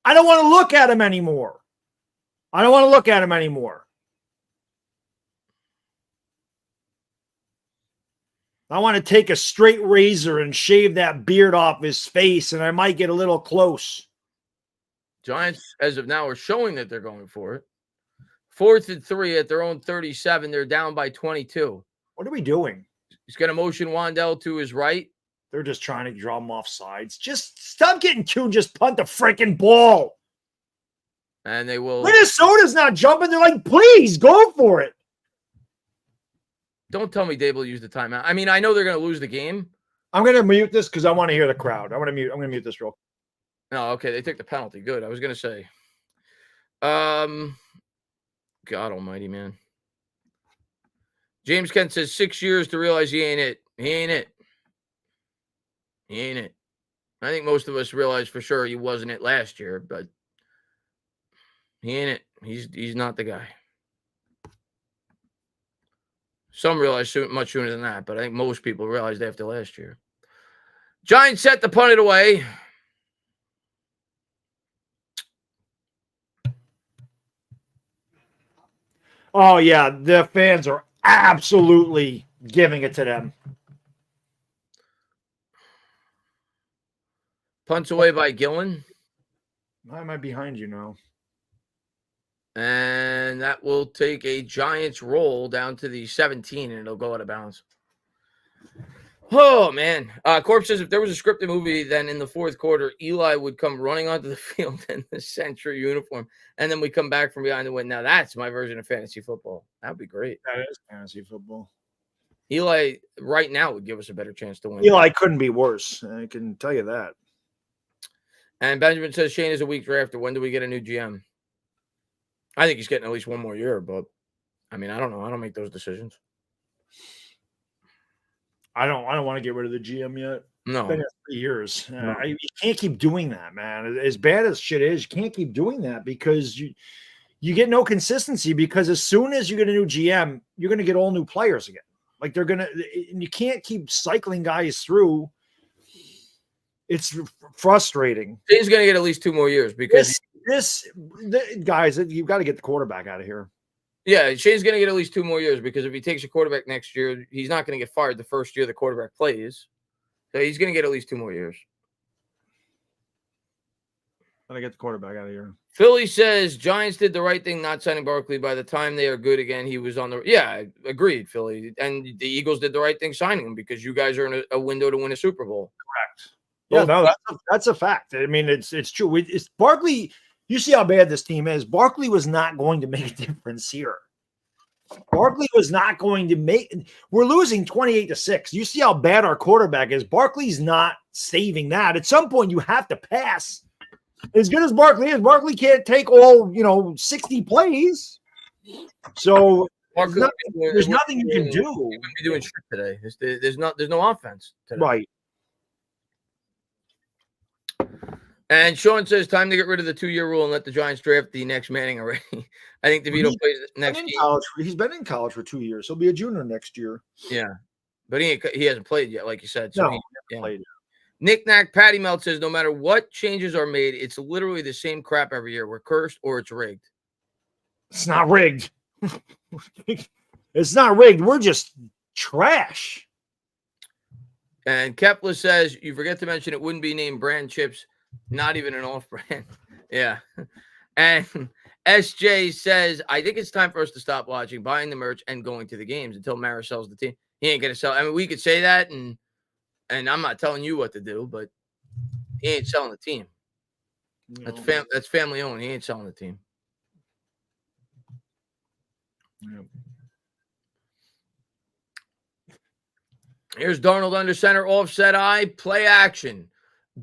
I don't want to look at him anymore. I want to take a straight razor and shave that beard off his face, and I might get a little close. Giants, as of now, are showing that they're going for it. 4th and 3 at their own 37. They're down by 22. What are we doing? He's going to motion Wandell to his right. They're just trying to draw him off sides. Just stop getting cute. Just punt the freaking ball. And they will. Minnesota's not jumping. They're like, please go for it. Don't tell me Dable used the timeout. I mean, I know they're going to lose the game. I'm going to mute this because I want to hear the crowd. I'm going to mute this real quick. No, okay. They took the penalty. Good. I was going to say. God almighty, man. James Kent says 6 years to realize he ain't it. He ain't it. I think most of us realized for sure he wasn't it last year, but he ain't it. He's not the guy. Some realized much sooner than that, but I think most people realized after last year. Giants set to punt it away. Oh, yeah. The fans are absolutely giving it to them. Punts away by Gillen. Why am I behind you now? And that will take a Giants roll down to the 17, and it'll go out of bounds. Oh, man. Corp says if there was a scripted movie, then in the 4th quarter, Eli would come running onto the field in the Century uniform, and then we come back from behind the win. Now, that's my version of fantasy football. That would be great. That is fantasy football. Eli, right now, would give us a better chance to win. Eli couldn't be worse. I can tell you that. And Benjamin says Shane is a week drafter. When do we get a new GM? I think he's getting at least one more year, but I mean, I don't know. I don't make those decisions. I don't want to get rid of the GM yet. No. It's been 3 years. You can't keep doing that, man. As bad as shit is, you can't keep doing that because you get no consistency because as soon as you get a new GM, you're going to get all new players again. Like they're going to – and you can't keep cycling guys through. It's frustrating. He's going to get at least 2 more years because guys, you've got to get the quarterback out of here. Yeah, Shane's going to get at least 2 more years because if he takes a quarterback next year, he's not going to get fired the first year the quarterback plays. So he's going to get at least 2 more years. Gotta get the quarterback out of here. Philly says Giants did the right thing not signing Barkley. By the time they are good again, he was on the – yeah, agreed, Philly. And the Eagles did the right thing signing him because you guys are in a window to win a Super Bowl. Correct. Yeah, no, that's a fact. I mean, it's true. It's Barkley – you see how bad this team is. Barkley was not going to make a difference here. Barkley was not going to make – we're losing 28-6. You see how bad our quarterback is. Barkley's not saving that. At some point, you have to pass. As good as Barkley is, Barkley can't take all, 60 plays. So Marcus there's nothing you can do. He wouldn't be doing shit today. There's no offense today. Right. And Sean says time to get rid of the 2-year rule and let the Giants draft the next Manning already. I think DeVito plays next game. He's been in college for 2 years. He'll be a junior next year. Yeah, but he hasn't played yet, like you said. So No, he hasn't played. Nick Knack Patty Melt says no matter what changes are made, it's literally the same crap every year. We're cursed or it's rigged. It's not rigged. It's not rigged. We're just trash. And Kepler says you forget to mention it wouldn't be named brand chips, not even an off-brand. Yeah. And SJ says, I think it's time for us to stop watching, buying the merch, and going to the games until Mara sells the team. He ain't gonna sell. I mean, we could say that, and I'm not telling you what to do, but he ain't selling the team. That's family owned. He ain't selling the team. Yep. Here's Darnold under center, offset eye, play action.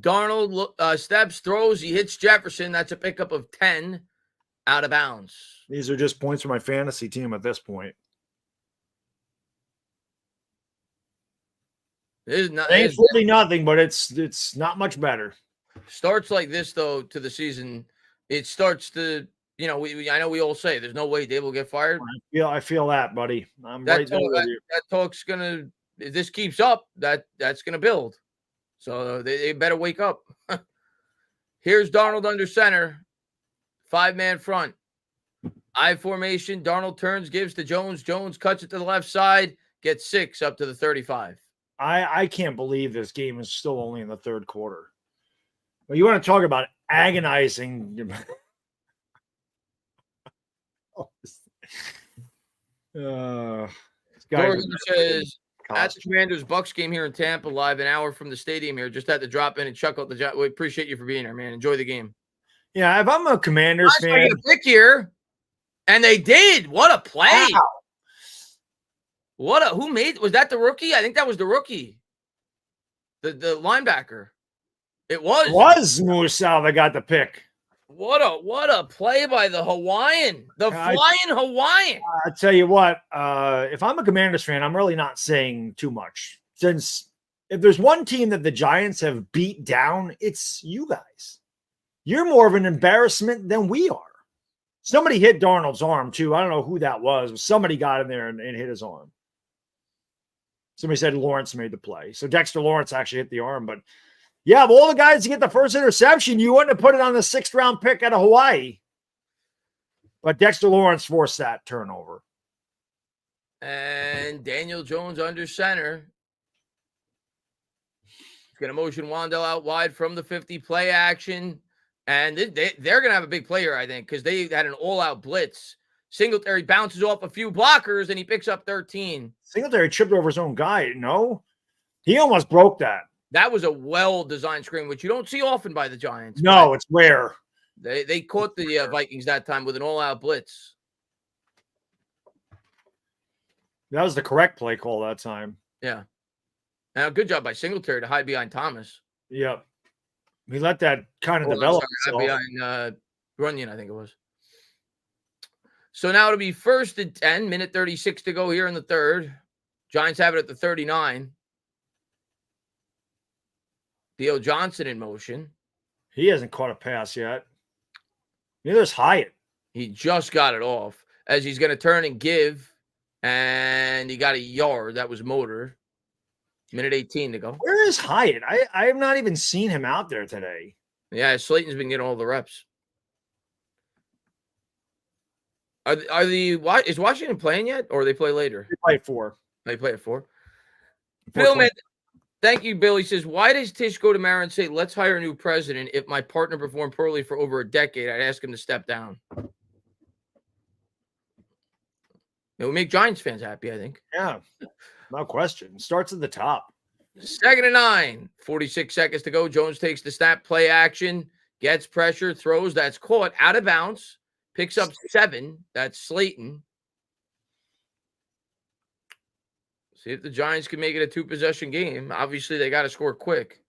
Darnold steps, throws, he hits Jefferson. That's a pickup of 10 out of bounds. These are just points for my fantasy team at this point. It's really nothing, but it's not much better. Starts like this though to the season. It starts to, I know we all say there's no way Dave will get fired. I feel that, buddy. I'm right there with you. That talk's gonna. If this keeps up, that's gonna build. So they better wake up. Here's Darnold under center, 5-man front, I formation. Darnold turns, gives to Jones. Jones cuts it to the left side, gets 6 up to the 35. I can't believe this game is still only in the third quarter. But you want to talk about agonizing? Dorgan says at the Commanders Bucks game here in Tampa, live an hour from the stadium here. Just had to drop in and chuckle. We appreciate you for being here, man. Enjoy the game. Yeah, if I'm a Commanders fan, I get a pick here, and they did. What a play! Wow. Was that the rookie? I think that was the rookie. The linebacker. It was Musa that got the pick. What a play by the Hawaiian, flying Hawaiian. I tell you what, if I'm a Commanders fan, I'm really not saying too much. Since if there's one team that the Giants have beat down, it's you guys. You're more of an embarrassment than we are. Somebody hit Darnold's arm too. I don't know who that was, but somebody got in there and hit his arm. Somebody said Lawrence made the play. So Dexter Lawrence actually hit the arm. But yeah, of all the guys to get the first interception, you wouldn't have put it on the 6th round pick out of Hawaii. But Dexter Lawrence forced that turnover. And Daniel Jones under center. He's going to motion Wandell out wide from the 50, play action. And they're going to have a big player, I think, because they had an all-out blitz. Singletary bounces off a few blockers, and he picks up 13. Singletary tripped over his own guy. No, he almost broke that. That was a well-designed screen, which you don't see often by the Giants. No, it's rare. They caught the Vikings that time with an all-out blitz. That was the correct play call that time. Yeah. Now, good job by Singletary to hide behind Thomas. Yep. We let that kind of develop. Hide behind Runyon, I think it was. So now it'll be 1st and 10, minute 36 to go here in the third. Giants have it at the 39. Theo Johnson in motion. He hasn't caught a pass yet. Neither's Hyatt. He just got it off as he's going to turn and give, and he got a yard. That was Motor. Minute 18 to go. Where is Hyatt? I have not even seen him out there today. Yeah, Slayton's been getting all the reps. Is Washington playing yet, or they play later? They play at 4. They play at 4. Bill, man, thank you, Bill. He says, why does Tisch go to Mara and say, let's hire a new president? If my partner performed poorly for over a decade, I'd ask him to step down. It would make Giants fans happy, I think. Yeah, no question. Starts at the top. 2nd and 9, 46 seconds to go. Jones takes the snap, play action, gets pressure, throws. That's caught out of bounds. Picks up 7. That's Slayton. See if the Giants can make it a 2-possession game. Obviously, they got to score quick.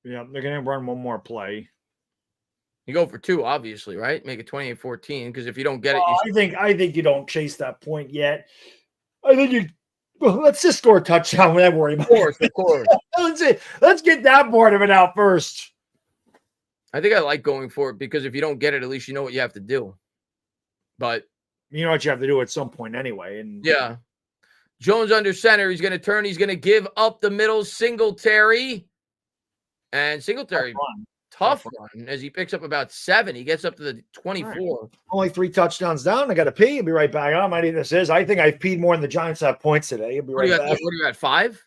Yeah, they're going to run one more play. You go for 2, obviously, right? Make it 28-14, because if you don't get it, I think you don't chase that point yet. I think you let's just score a touchdown. We're not worried about it. of course. Let's get that part of it out first. I think I like going for it because if you don't get it, at least you know what you have to do. But you know what you have to do at some point anyway. And yeah. Jones under center. He's going to turn. He's going to give up the middle. Singletary. And Singletary, tough run as he picks up about 7. He gets up to the 24. Right. Only 3 touchdowns down. I got to pee. I'll be right back. I don't know how many this is. I think I've peed more than the Giants have points today. I'll be right back. What are you at, 5?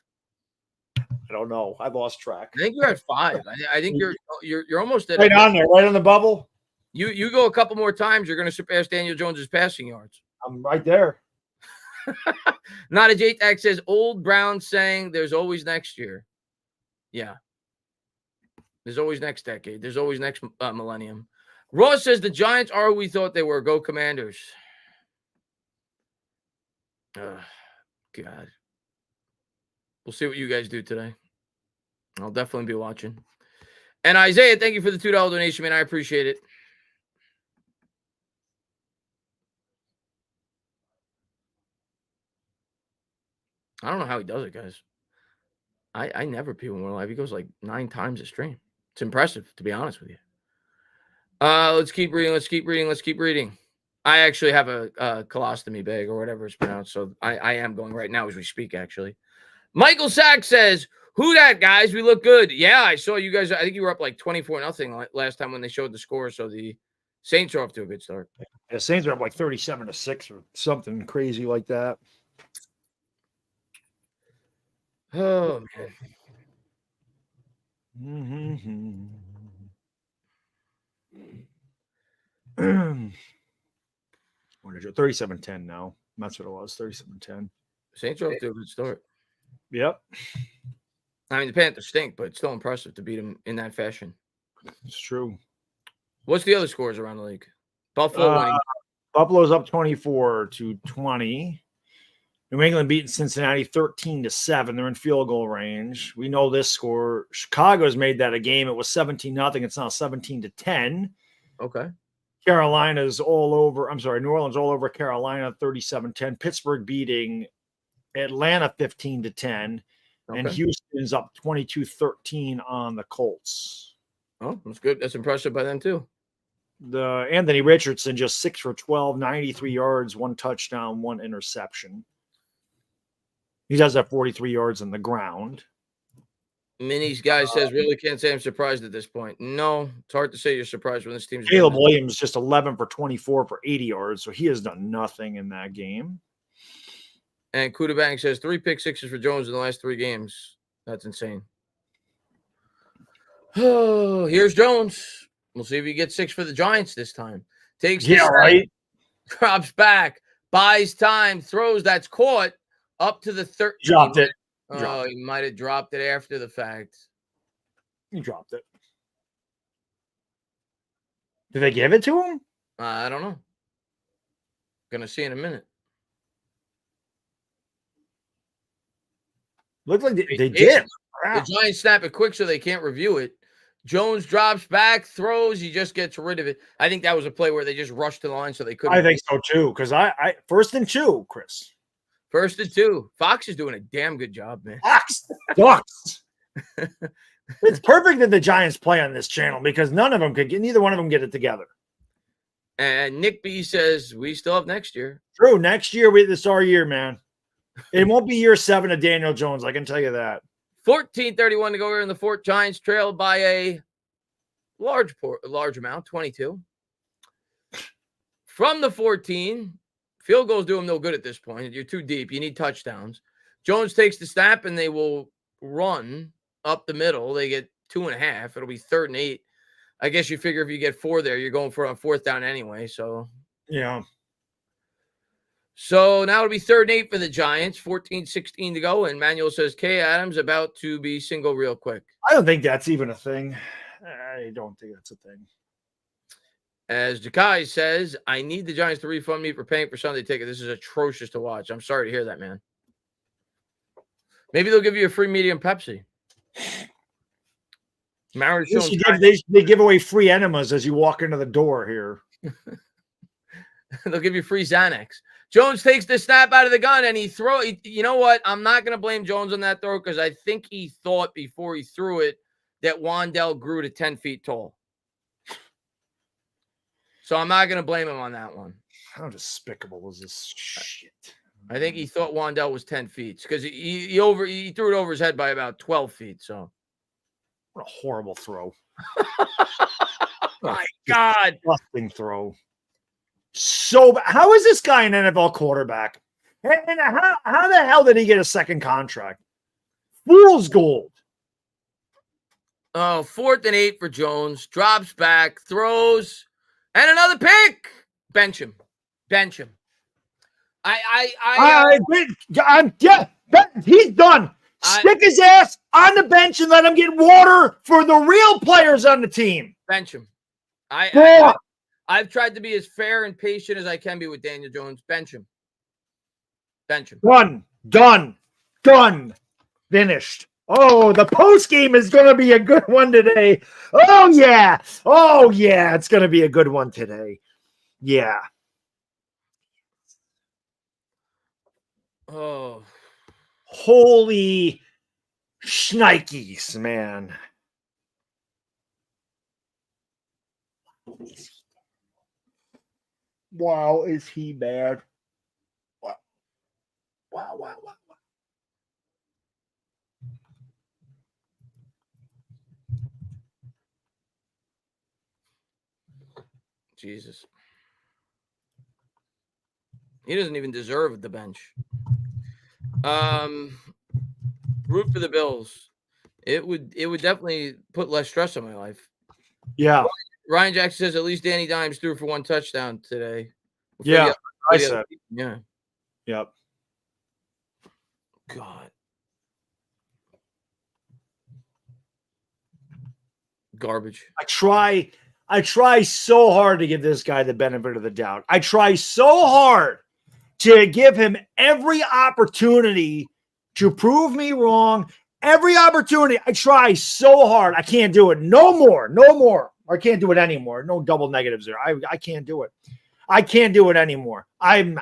I don't know. I lost track. I think you're at 5. I think you're almost at right on there, right on the bubble. You go a couple more times, you're going to surpass Daniel Jones's passing yards. I'm right there. Not a JTAG says old Brown saying there's always next year. Yeah. There's always next decade. There's always next millennium. Ross says the Giants are who we thought they were. Go Commanders. God. We'll see what you guys do today. I'll definitely be watching. And Isaiah, thank you for the $2 donation, man. I appreciate it. I don't know how he does it, guys. I never pee when we're live. He goes like 9 times a stream. It's impressive, to be honest with you. Let's keep reading. I actually have a colostomy bag or whatever it's pronounced, so I am going right now as we speak, actually. Michael Sack says, who that, guys? We look good. Yeah, I saw you guys. I think you were up like 24-0 last time when they showed the score, so the Saints are off to a good start. The Saints are up like 37-6 or something crazy like that. Oh, man. 37-10 now. That's what it was, 37-10. Saints are off to a good start. Yep. I mean, the Panthers stink, but it's still impressive to beat them in that fashion. It's true. What's the other scores around the league? Buffalo winning. Buffalo's up 24-20. New England beating Cincinnati 13-7. They're in field goal range. We know this score. Chicago's made that a game. It was 17-0. It's now 17-10. Okay. Carolina's all over. I'm sorry, New Orleans all over Carolina 37-10. Pittsburgh beating Atlanta 15-10. Okay. And Houston's up 22-13 on the Colts. Oh, that's good. That's impressive by them too. The Anthony Richardson just 6 for 12, 93 yards, 1 touchdown, 1 interception. He does have 43 yards on the ground. Minnie's guy says, really can't say I'm surprised at this point. No, it's hard to say you're surprised when this team's. Caleb Williams just 11 for 24 for 80 yards, so he has done nothing in that game. And Kuda Bang says 3 pick sixes for Jones in the last 3 games. That's insane. Oh, here's Jones. We'll see if he gets 6 for the Giants this time. Takes the right. Drops back, buys time, throws. That's caught up to the 13. Dropped it. Oh, he might have dropped it after the fact. He dropped it. Did they give it to him? I don't know. Gonna see in a minute. Looked like they did. The Giants snap it quick so they can't review it. Jones drops back, throws. He just gets rid of it. I think that was a play where they just rushed to the line so they couldn't. I think so too, because I 1st and 2, Chris. 1st and 2. Fox is doing a damn good job, man. Fox sucks. It's perfect that the Giants play on this channel because neither one of them get it together. And Nick B says we still have next year. True. Next year, it's our year, man. It won't be year 7 of Daniel Jones. I can tell you that. 14:31 to go here in the 4th. Giants trailed by a large amount, 22. From the 14, field goals do them no good at this point. You're too deep. You need touchdowns. Jones takes the snap, and they will run up the middle. They get 2.5. It'll be 3rd and 8. I guess you figure if you get 4 there, you're going for a 4th down anyway. So yeah. So now it'll be 3rd and 8 for the Giants. 14-16 to go. And Manuel says Kay Adams about to be single real quick. I don't think that's even a thing. I don't think that's a thing. As Jakai says, I need the Giants to refund me for paying for Sunday ticket. This is atrocious to watch. I'm sorry to hear that, man. Maybe they'll give you a free medium Pepsi. Mariners They showing they give away free enemas as you walk into the door here. they'll give you free Xanax. Jones takes the snap out of the gun and you know what? I'm not going to blame Jones on that throw because I think he thought before he threw it that Wandell grew to 10 feet tall. So I'm not going to blame him on that one. How despicable is this shit? I think he thought Wandell was 10 feet because he threw it over his head by about 12 feet. So What a horrible throw. my God. Disgusting throw. So how is this guy an NFL quarterback? And how the hell did he get a second contract? Fool's gold. Oh, 4th and 8 for Jones. Drops back, throws, and another pick. Bench him. He's done. Stick his ass on the bench and let him get water for the real players on the team. Bench him. I've tried to be as fair and patient as I can be with Daniel Jones. Bench him. Done. Finished. Oh, the post game is going to be a good one today. Oh, yeah. It's going to be a good one today. Yeah. Oh. Holy shnikes, man. Wow, is he bad? Wow. Jesus. He doesn't even deserve the bench. Root for the Bills. It would definitely put less stress on my life. Yeah. Ryan Jackson says at least Danny Dimes threw for 1 touchdown today. Yeah, I said. Yeah. Yep. God. Garbage. I try so hard to give this guy the benefit of the doubt. I try so hard to give him every opportunity to prove me wrong. Every opportunity. I try so hard. I can't do it. No more. I can't do it anymore. No double negatives there. I can't do it. I can't do it anymore. I've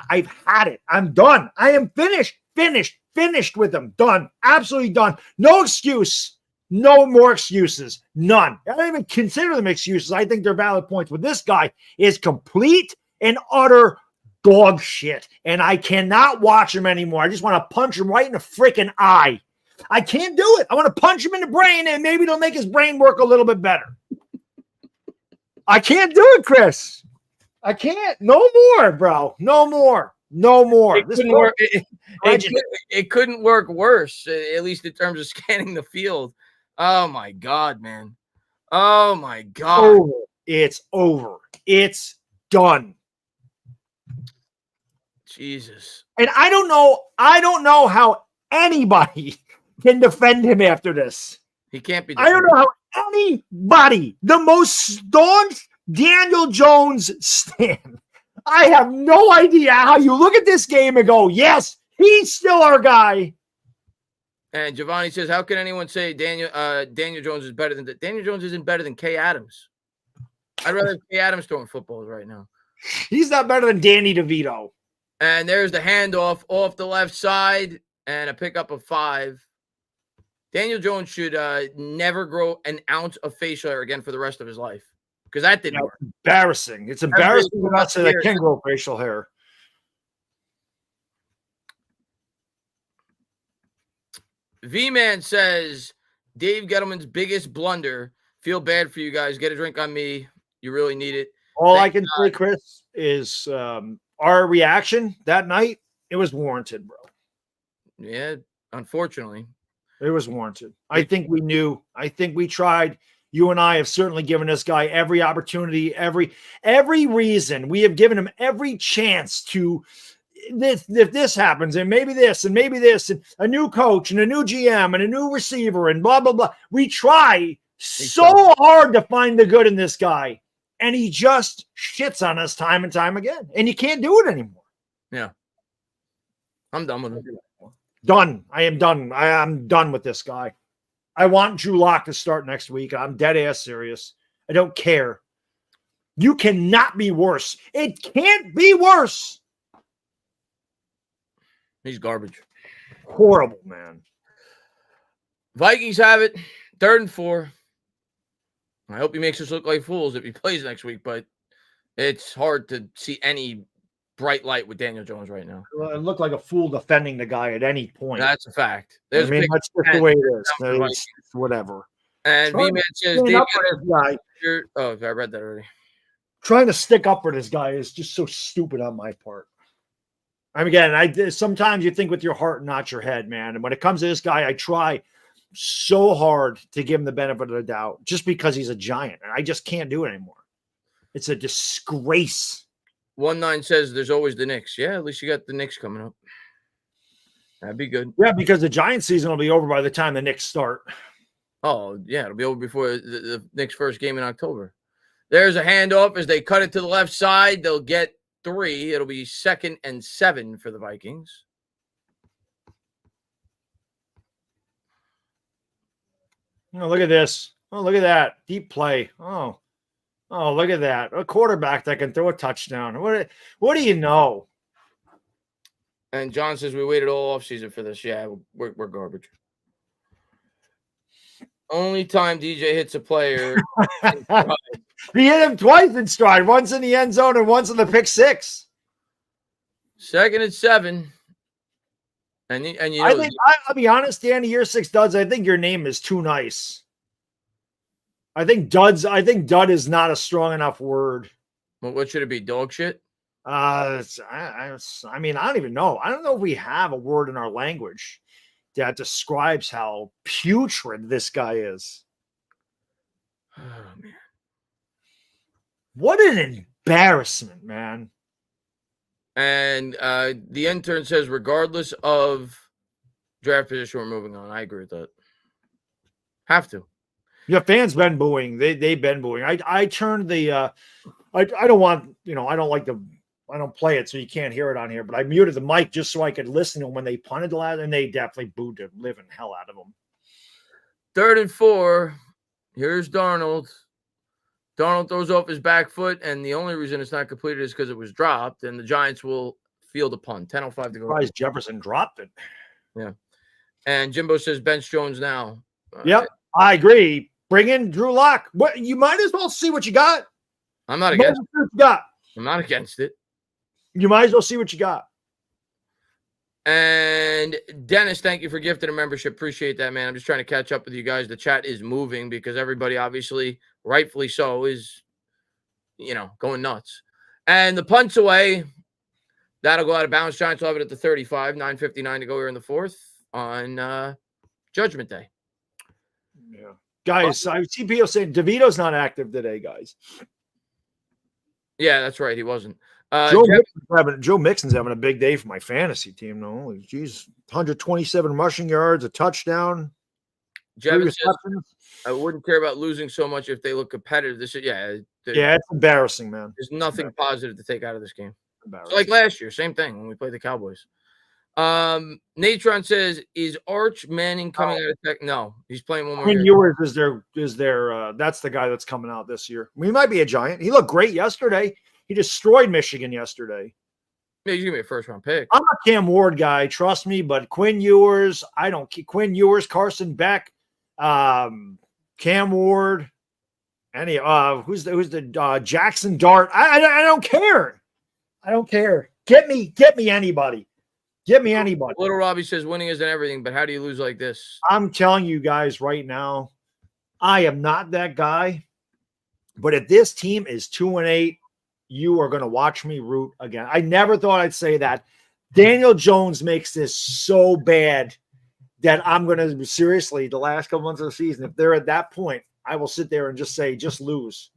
had it. I'm done. I am finished with him. Done. Absolutely done. No excuse. No more excuses. None. I don't even consider them excuses. I think they're valid points. But this guy is complete and utter dog shit. And I cannot watch him anymore. I just want to punch him right in the freaking eye. I can't do it. I want to punch him in the brain and maybe it'll make his brain work a little bit better. I can't do it, Chris. I can't. No more, bro. No more. It couldn't work. It couldn't work worse, at least in terms of scanning the field. Oh, my God, man. Oh, my God. It's over. It's done. Jesus. And I don't know how anybody can defend him after this. He can't be. I don't know how anybody, the most staunch Daniel Jones stan, I have no idea how you look at this game and go, yes, he's still our guy. And Giovanni says, how can anyone say Daniel Jones is better than Daniel Jones isn't better than Kay Adams? I'd rather have Kay Adams throwing footballs right now. He's not better than Danny DeVito. And there's the handoff off the left side and a pickup of 5. Daniel Jones should never grow an ounce of facial hair again for the rest of his life because that didn't work. Embarrassing. It's embarrassing to not say that can grow facial hair. V-Man says, Dave Gettleman's biggest blunder. Feel bad for you guys. Get a drink on me. You really need it. All I can say, Chris, is our reaction that night, it was warranted, bro. Yeah, unfortunately. It was warranted. I think we knew. I think we tried. You and I have certainly given this guy every opportunity, every reason. We have given him every chance to if this happens, and maybe this, and a new coach, and a new GM, and a new receiver, and blah, blah, blah. We try so hard to find the good in this guy, and he just shits on us time and time again. And you can't do it anymore. Yeah. I'm done with him. Done. I am done. I am done with this guy. I want Drew Lock to start next week. I'm dead ass serious. I don't care. You cannot be worse. It can't be worse. He's garbage. Horrible, man. Vikings have it. 3rd and 4. I hope he makes us look like fools if he plays next week, but it's hard to see any bright light with Daniel Jones right now. Well, it looked like a fool defending the guy at any point. That's a fact. I mean, that's just the way it is. It's whatever. And V-Man says, oh, I read that already. Trying to stick up for this guy is just so stupid on my part. I mean, again, sometimes you think with your heart, not your head, man. And when it comes to this guy, I try so hard to give him the benefit of the doubt just because he's a giant. And I just can't do it anymore. It's a disgrace. 19 says there's always the Knicks. Yeah, at least you got the Knicks coming up. That'd be good. Yeah, because the Giants season will be over by the time the Knicks start. Oh, yeah, it'll be over before the Knicks' first game in October. There's a handoff as they cut it to the left side. They'll get 3. It'll be 2nd and 7 for the Vikings. Oh, look at this. Oh, look at that. Deep play. Oh, look at that. A quarterback that can throw a touchdown. What do you know? And John says we waited all offseason for this. Yeah, we're garbage. Only time DJ hits a player. He hit him twice in stride. Once in the end zone and once in the pick 6. 2nd and 7. And you know, I think I'll be honest, Danny, year 6 duds. I think your name is too nice. I think dud is not a strong enough word. Well, what should it be? Dog shit? I mean, I don't even know. I don't know if we have a word in our language that describes how putrid this guy is. Oh, man. What an embarrassment, man. And the intern says, regardless of draft position, we're moving on. I agree with that. Have to. Yeah, fans been booing. They've been booing. I turned the I don't want, I don't play it so you can't hear it on here, but I muted the mic just so I could listen to them when they punted the last, and they definitely booed the living hell out of them. 3rd and 4. Here's Darnold. Darnold throws off his back foot, and the only reason it's not completed is because it was dropped, and the Giants will field a punt. 10:05 to go. Surprised Jefferson dropped it. Yeah. And Jimbo says bench Jones now. Yep, I agree. Bring in Drew Lock. What, you might as well see what you got. I'm not against it. I'm not against it. You might as well see what you got. And Dennis, thank you for gifting a membership. Appreciate that, man. I'm just trying to catch up with you guys. The chat is moving because everybody, obviously, rightfully so, is, going nuts. And the punt's away. That'll go out of bounds. Giants will have it at the 35. 9:59 to go here in the 4th on Judgment Day. Yeah. Guys, I see people saying DeVito's not active today, guys. Yeah, that's right. He wasn't. Joe Mixon's having a big day for my fantasy team. No, geez, 127 rushing yards, a touchdown. Jevin says, I wouldn't care about losing so much if they look competitive. It's embarrassing, man. There's nothing positive to take out of this game. So like last year, same thing when we played the Cowboys. Natron says, is Arch Manning coming out of Tech? No, he's playing one more Quinn year. Ewers is their that's the guy that's coming out this year. He might be a giant. He looked great yesterday. He destroyed Michigan yesterday. Yeah, he's gonna be a 1st-round pick. I'm a Cam Ward guy, trust me, but Quinn Ewers, I don't keep Quinn Ewers, Carson Beck, Cam Ward, any who's the Jackson Dart. I don't care. I don't care. Get me anybody. Get me anybody. Little Robbie says winning isn't everything, but how do you lose like this? I'm telling you guys right now, I am not that guy. But if this team is 2-8, you are going to watch me root again. I never thought I'd say that. Daniel Jones makes this so bad that I'm going to seriously, the last couple months of the season, if they're at that point, I will sit there and just say, just lose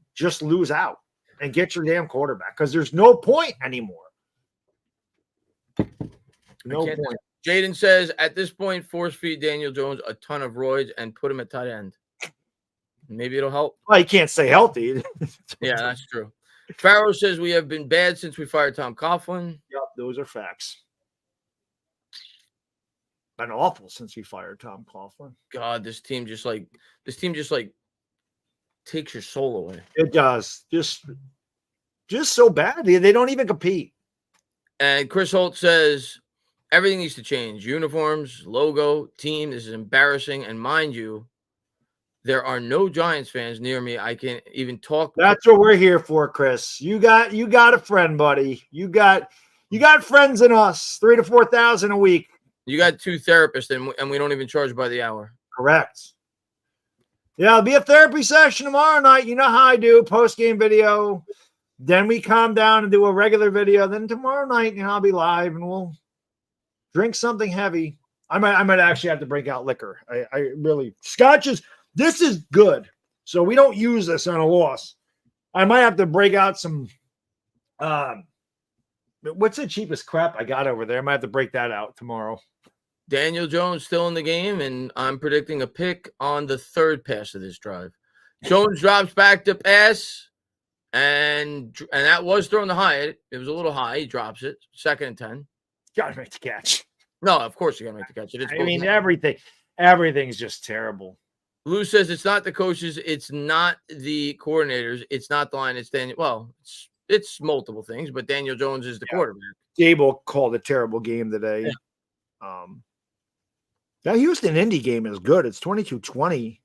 out and get your damn quarterback because there's no point anymore. No point. Jaden says, at this point, force feed Daniel Jones a ton of roids and put him at tight end. Maybe it'll help. Well, you can't stay healthy. Yeah, that's true. Farrow says we have been bad since we fired Tom Coughlin. Yep, those are facts. been awful since we fired Tom Coughlin. God, this team just like takes your soul away. It does. Just so bad. They don't even compete. And Chris Holt says everything needs to change. Uniforms, logo, team. This is embarrassing. And mind you, there are no Giants fans near me. I can't even talk. That's what we're here for, Chris. You got a friend, buddy. You got friends in us. 3,000 to 4,000 a week. You got 2 therapists, and we don't even charge by the hour. Correct. Yeah, it'll be a therapy session tomorrow night. You know how I do, post-game video. Then we calm down and do a regular video. Then tomorrow night, I'll be live and we'll drink something heavy. I might actually have to break out liquor. I really, Scotch is, this is good. So we don't use this on a loss. I might have to break out some, what's the cheapest crap I got over there? I might have to break that out tomorrow. Daniel Jones still in the game, and I'm predicting a pick on the 3rd pass of this drive. Jones drops back to pass, and that was thrown to high. It was a little high. He drops it. 2nd and 10. Got to make the catch. No, of course you got to make the catch. I mean, everything's just terrible. Lou says it's not the coaches, it's not the coordinators, it's not the line, it's Daniel. Well, it's multiple things, but Daniel Jones is the quarterback. Gable called a terrible game today. Yeah. That Houston Indy game is good. It's 22-20.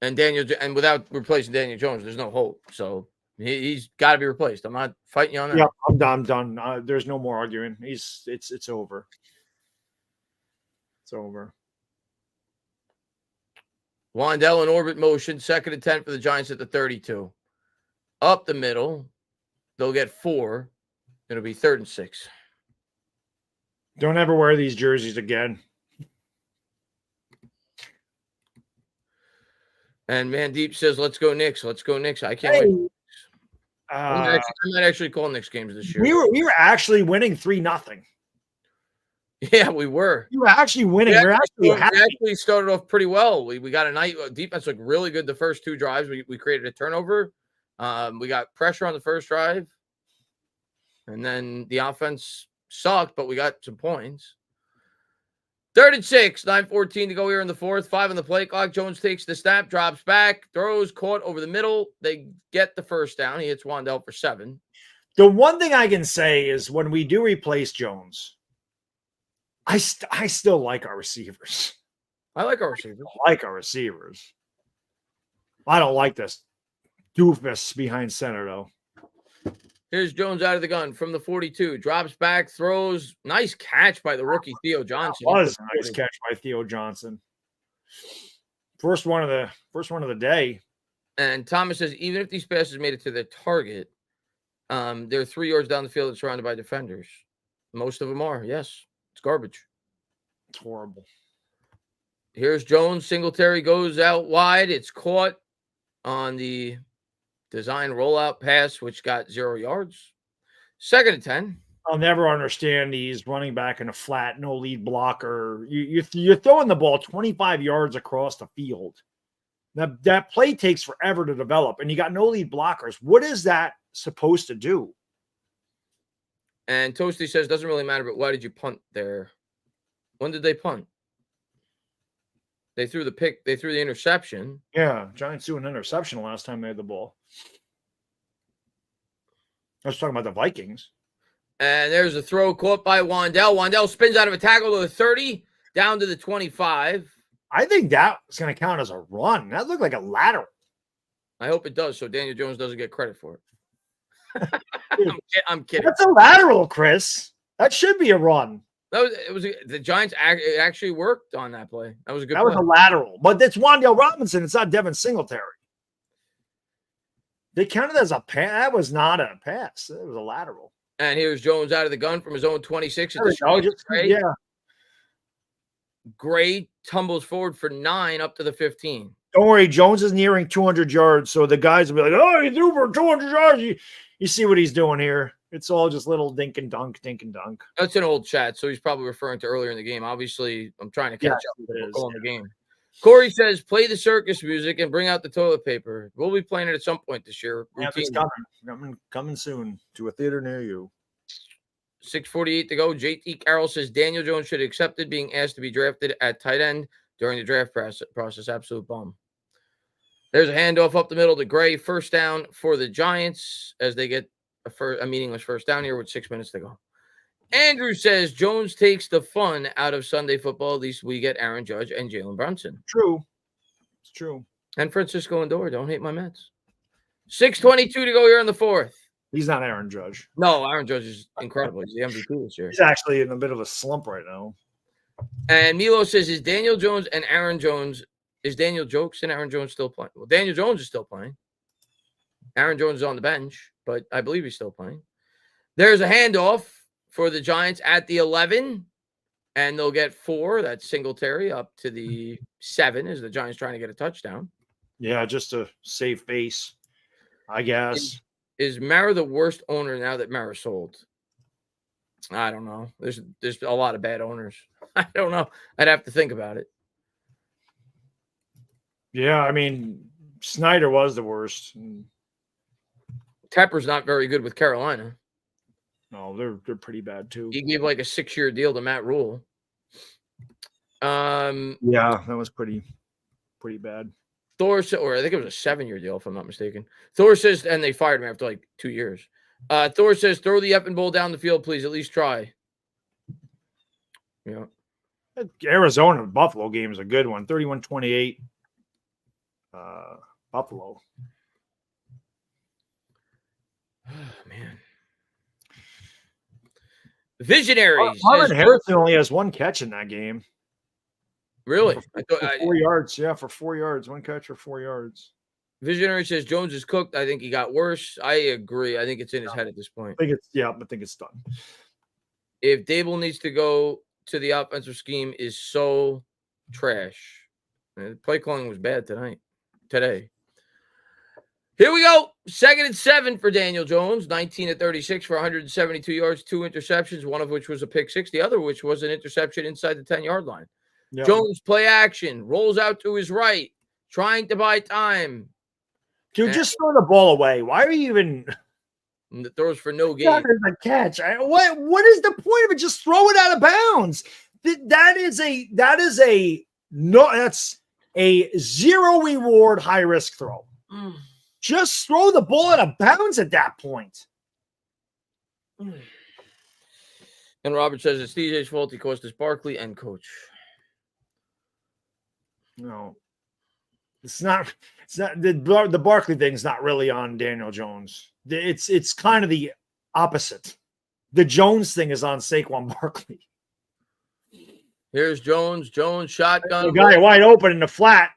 And without replacing Daniel Jones, there's no hope. So he's got to be replaced. I'm not fighting you on that. Yeah, I'm done. There's no more arguing. It's over. It's over. Wandell in orbit motion, 2nd and 10 for the Giants at the 32. Up the middle, they'll get 4. It'll be 3rd and 6. Don't ever wear these jerseys again. And Mandeep says, "Let's go Knicks. Let's go Knicks." I can't wait. I might actually call Knicks games this year. We were actually winning 3-0. Yeah, we were. You were actually winning. We actually started off pretty well. We got a night defense looked really good the first 2 drives. We created a turnover. We got pressure on the first drive, and then the offense sucked, but we got some points. 3rd and 6, 9:14 to go here in the 4th. 5 on the play clock. Jones takes the snap, drops back, throws, caught over the middle. They get the first down. He hits Wandell for 7. The one thing I can say is when we do replace Jones, I still like our receivers. I like our receivers. I don't like this doofus behind center, though. Here's Jones out of the gun from the 42. Drops back, throws. Nice catch by the rookie Theo Johnson. That was a nice catch by Theo Johnson. First one of the day. And Thomas says, even if these passes made it to their target, they're 3 yards down the field and surrounded by defenders. Most of them are. Yes, it's garbage. It's horrible. Here's Jones. Singletary goes out wide. It's caught on the design rollout pass, which got 0 yards. 2nd and 10. I'll never understand these running back in a flat, no lead blocker. You're throwing the ball 25 yards across the field. That play takes forever to develop, and you got no lead blockers. What is that supposed to do? And Toasty says, doesn't really matter, but why did you punt there? When did they punt? They threw the pick. They threw the interception. Yeah, Giants threw an interception last time they had the ball. I was talking about the Vikings. And there's a throw caught by Wandell. Wandell spins out of a tackle to the 30, down to the 25. I think that's going to count as a run. That looked like a lateral. I hope it does, so Daniel Jones doesn't get credit for it. I'm kidding. That's a lateral, Chris. That should be a run. The Giants actually worked on that play. That was a good play. That was a lateral, but it's Wandell Robinson. It's not Devin Singletary. They counted as a pass. That was not a pass. It was a lateral. And here's Jones out of the gun from his own 26. Yeah. Gray tumbles forward for 9 up to the 15. Don't worry, Jones is nearing 200 yards, so the guys will be like, "Oh, he threw for 200 yards." You see what he's doing here. It's all just little dink and dunk. That's an old chat, so he's probably referring to earlier in the game. Obviously, I'm trying to catch up on the game. Corey says, play the circus music and bring out the toilet paper. We'll be playing it at some point this year. Yeah, it's coming soon to a theater near you. 6:48 to go. JT Carroll says Daniel Jones should have accepted being asked to be drafted at tight end during the draft process. Absolute bum. There's a handoff up the middle to Gray. First down for the Giants as they get a meaningless first down here with 6 minutes to go. Andrew says Jones takes the fun out of Sunday football. At least we get Aaron Judge and Jalen Brunson. True. It's true. And Francisco Lindor. Don't hate my Mets. 6:22 to go here in the fourth. He's not Aaron Judge. No, Aaron Judge is incredible. He's the MVP this year. He's actually in a bit of a slump right now. And Milo says, is Daniel Jones and Aaron Jones, is Daniel Jokes and Aaron Jones still playing? Well, Daniel Jones is still playing. Aaron Jones is on the bench, but I believe he's still playing. There's a handoff for the Giants at the 11, and they'll get 4. That's Singletary up to the 7 as the Giants trying to get a touchdown. Yeah, just a safe base, I guess. Is Mara the worst owner now that Mara sold? I don't know. There's a lot of bad owners. I don't know. I'd have to think about it. Yeah, I mean, Snyder was the worst. Tepper's not very good with Carolina. No, they're pretty bad too. He gave like a 6-year deal to Matt Rule. Yeah, that was pretty bad. Thor said, or I think it was a 7-year deal, if I'm not mistaken. Thor says, and they fired him after like 2 years. Thor says, throw the effing ball down the field, please. At least try. Yeah. Arizona Buffalo game is a good one. 31-28. Buffalo. Oh, man. Visionaries. Marvin Harrison only has 1 catch in that game. Really? For 4 yards. Yeah, for 4 yards. 1 catch for 4 yards. Visionary says Jones is cooked. I think he got worse. I agree. I think it's in his head at this point. I think it's done. If Dable needs to go to the offensive scheme is so trash. The play calling was bad today. Here we go. 2nd and 7 for Daniel Jones. 19-36 for 172 yards, 2 interceptions, one of which was a pick six, the other which was an interception inside the 10-yard line. Yep. Jones play action, rolls out to his right, trying to buy time. Dude, just throw the ball away. Why are you even the throws for no gain? That is a catch. What is the point of it? Just throw it out of bounds. That's a 0 reward, high risk throw. Just throw the ball out of bounds at that point. And Robert says it's DJ's fault. He cost us Barkley and coach. No, it's not. It's not the Barkley thing is not really on Daniel Jones. It's kind of the opposite. The Jones thing is on Saquon Barkley. Here's Jones. Jones shotgun. The guy wide open in the flat.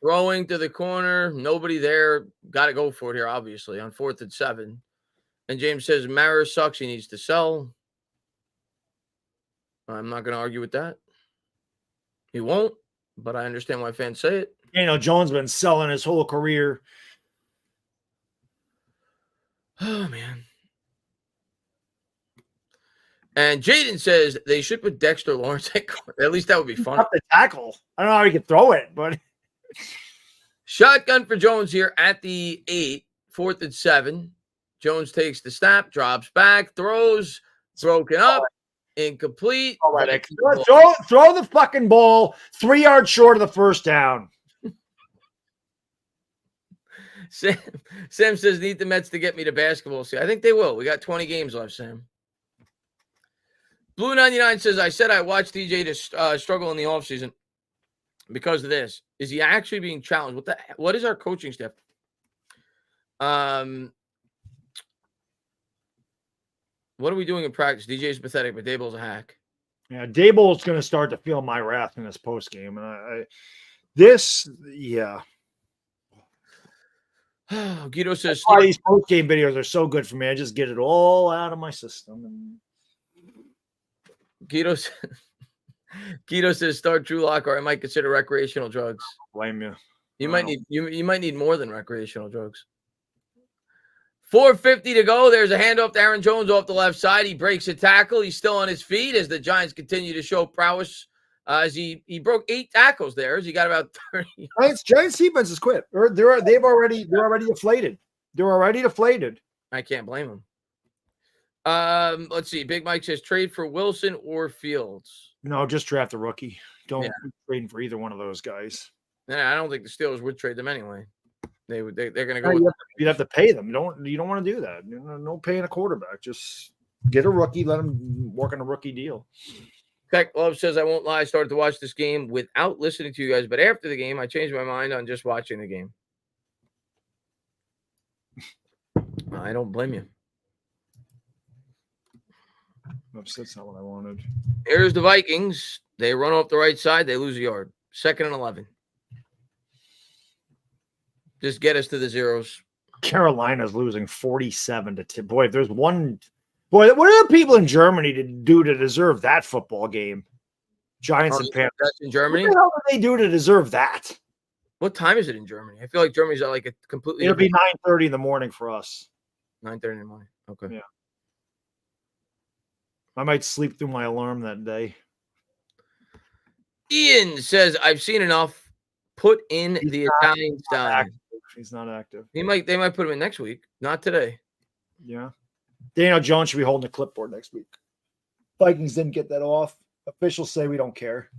Throwing to the corner. Nobody there. Got to go for it here, obviously, on 4th and 7. And James says, Mara sucks. He needs to sell. I'm not going to argue with that. He won't, but I understand why fans say it. Daniel Jones been selling his whole career. Oh, man. And Jaden says they should put Dexter Lawrence at corner. At least that would be fun. Up the tackle. I don't know how he could throw it, but shotgun for Jones here at the 8, 4th and 7. Jones takes the snap, drops back, throws, broken up, incomplete. Throw the fucking ball 3 yards short of the first down. Sam says, need the Mets to get me to basketball. See, I think they will. We got 20 games left, Sam. Blue 99 says, I said I watched DJ to struggle in the offseason because of this. Is he actually being challenged? What is our coaching staff? What are we doing in practice? DJ's pathetic, but Dable's a hack. Yeah, Dable's going to start to feel my wrath in this post game. And yeah. Guido says, these post game videos are so good for me. I just get it all out of my system. Guido says, start Drew Lock, or I might consider recreational drugs. Blame you. You might need more than recreational drugs. 4:50 to go. There's a handoff to Aaron Jones off the left side. He breaks a tackle. He's still on his feet as the Giants continue to show prowess. As he broke 8 tackles there. As he got about 30. Giants defense is quit. They're already deflated. They're already deflated. I can't blame him. Let's see. Big Mike says trade for Wilson or Fields. No, just draft a rookie. Don't Yeah. be trading for either one of those guys. Yeah, I don't think the Steelers would trade them anyway. They're going to No, go. you'd have to pay them. You don't want to do that. No paying a quarterback. Just get a rookie. Let him work on a rookie deal. Tech Love says, I won't lie. I started to watch this game without listening to you guys, but after the game, I changed my mind on just watching the game. I don't blame you. That's not what I wanted. Here's the Vikings. They run off the right side. They lose a yard. 2nd and 11. Just get us to the zeros. Carolina's losing 47-10. Boy, if there's one. Boy, what are the people in Germany to do to deserve that football game? Giants and Panthers. That's in Germany? What the hell do they do to deserve that? What time is it in Germany? I feel like Germany's at like a completely. It'll be 9:30 in the morning for us. 9:30 in the morning. Okay. Yeah. I might sleep through my alarm that day. Ian says, I've seen enough. Put in the Italian style. He's not active. They might put him in next week. Not today. Yeah. Daniel Jones should be holding a clipboard next week. Vikings didn't get that off. Officials say we don't care.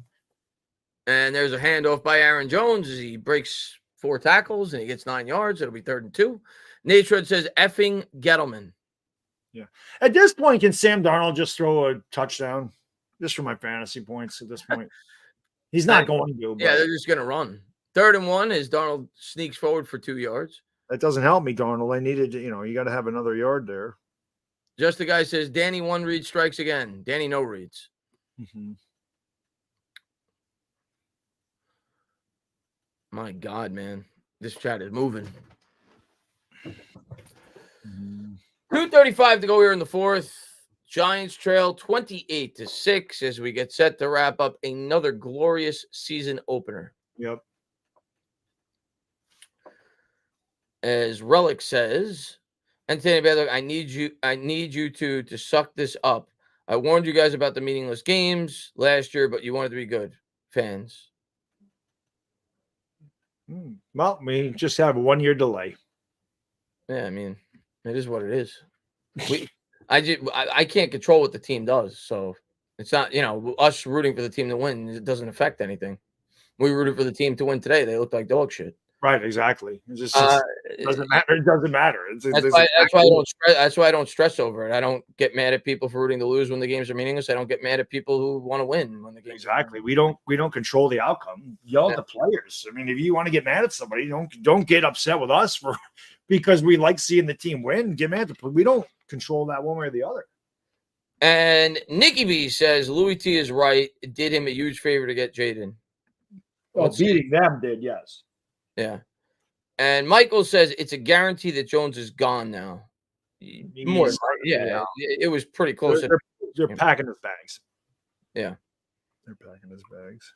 And there's a handoff by Aaron Jones as he breaks 4 tackles and he gets 9 yards. It'll be 3rd and 2. Nate Shred says, effing Gettleman. Yeah. At this point, can Sam Darnold just throw a touchdown? Just for my fantasy points at this point. He's not going to. Yeah, they're just going to run. 3rd and 1 as Darnold sneaks forward for 2 yards. That doesn't help me, Darnold. I needed to, you got to have another yard there. Just the guy says, Danny 1 read strikes again. Danny no reads. Mm-hmm. My God, man. This chat is moving. Mm-hmm. 2:35 to go here in the 4th. Giants trail 28-6 as we get set to wrap up another glorious season opener. Yep. As Relic says, Anthony Bedlock, I need you to suck this up. I warned you guys about the meaningless games last year, but you wanted to be good fans. Well, we just have a 1-year delay. Yeah, I mean, it is what it is. I can't control what the team does, so it's not, us rooting for the team to win. It doesn't affect anything. We rooted for the team to win today. They look like dog shit. Right, exactly. It just doesn't matter. It doesn't matter. That's why I don't stress over it. I don't get mad at people for rooting to lose when the games are meaningless. I don't get mad at people who want to win when the games. Exactly. We don't control the outcome. Yell at the players. I mean, if you want to get mad at somebody, don't get upset with us because we like seeing the team win. Get mad at the we don't control that one way or the other. And Nikki B says Louis T is right. It did him a huge favor to get Jaden. Well, beating them did, yes. Yeah. And Michael says it's a guarantee that Jones is gone now. More, yeah. It was pretty close. They're packing his bags. Yeah. They're packing his bags.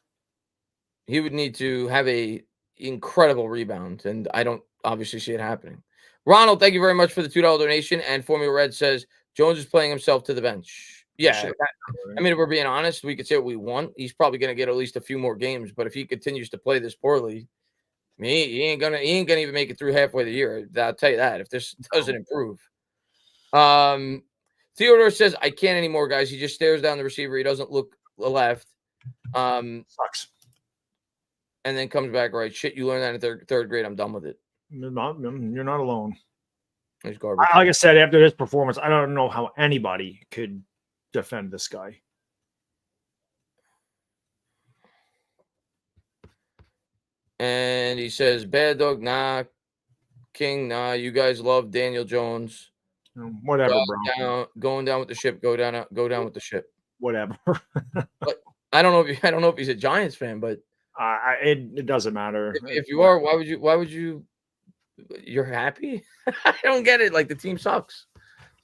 He would need to have a incredible rebound, and I don't obviously see it happening. Ronald, thank you very much for the $2 donation. And Formula Red says Jones is playing himself to the bench. Yeah. I mean, if we're being honest, we could say what we want. He's probably going to get at least a few more games, but if he continues to play this poorly, he ain't gonna even make it through halfway the year. I'll tell you that if this doesn't improve. Theodore says, I can't anymore, guys. He just stares down the receiver. He doesn't look left. Sucks. And then comes back right. Shit, you learned that in third grade. I'm done with it. You're not alone. He's garbage. Like I said, after this performance, I don't know how anybody could defend this guy. And he says, bad dog, nah. King, nah. You guys love Daniel Jones. Whatever, bro. Going down with the ship. Go down with the ship. Whatever. But I don't know if he's a Giants fan, but it doesn't matter. If you are, why would you? You're happy? I don't get it. Like the team sucks.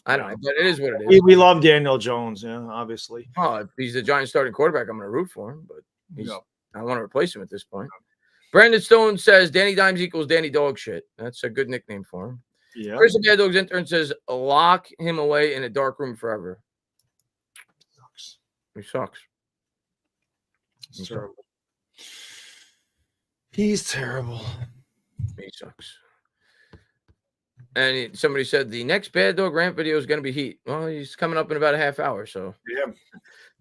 I don't know, but it is what it is. We love Daniel Jones, yeah, obviously. Oh, if he's the Giants starting quarterback, I'm going to root for him, but I want to replace him at this point. Brandon Stone says Danny Dimes equals Danny Dog shit. That's a good nickname for him. Yeah. Chris Bad Dog's intern says lock him away in a dark room forever. Sucks. He sucks. He's terrible. He's terrible. He sucks. And somebody said the next Bad Dog Rant video is going to be heat. Well, he's coming up in about a half hour, so Yeah.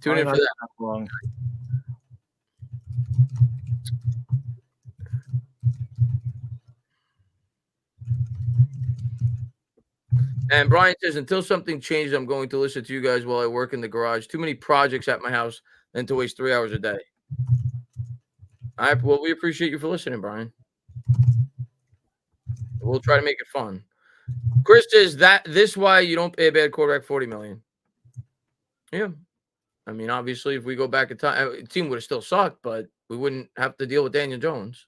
tune in for that. Wrong. And Brian says, until something changes, I'm going to listen to you guys while I work in the garage. Too many projects at my house than to waste 3 hours a day. All right, well, we appreciate you for listening, Brian. We'll try to make it fun. Chris says this why you don't pay a bad quarterback $40 million. Yeah. I mean, obviously, if we go back in time, the team would have still sucked, but we wouldn't have to deal with Daniel Jones.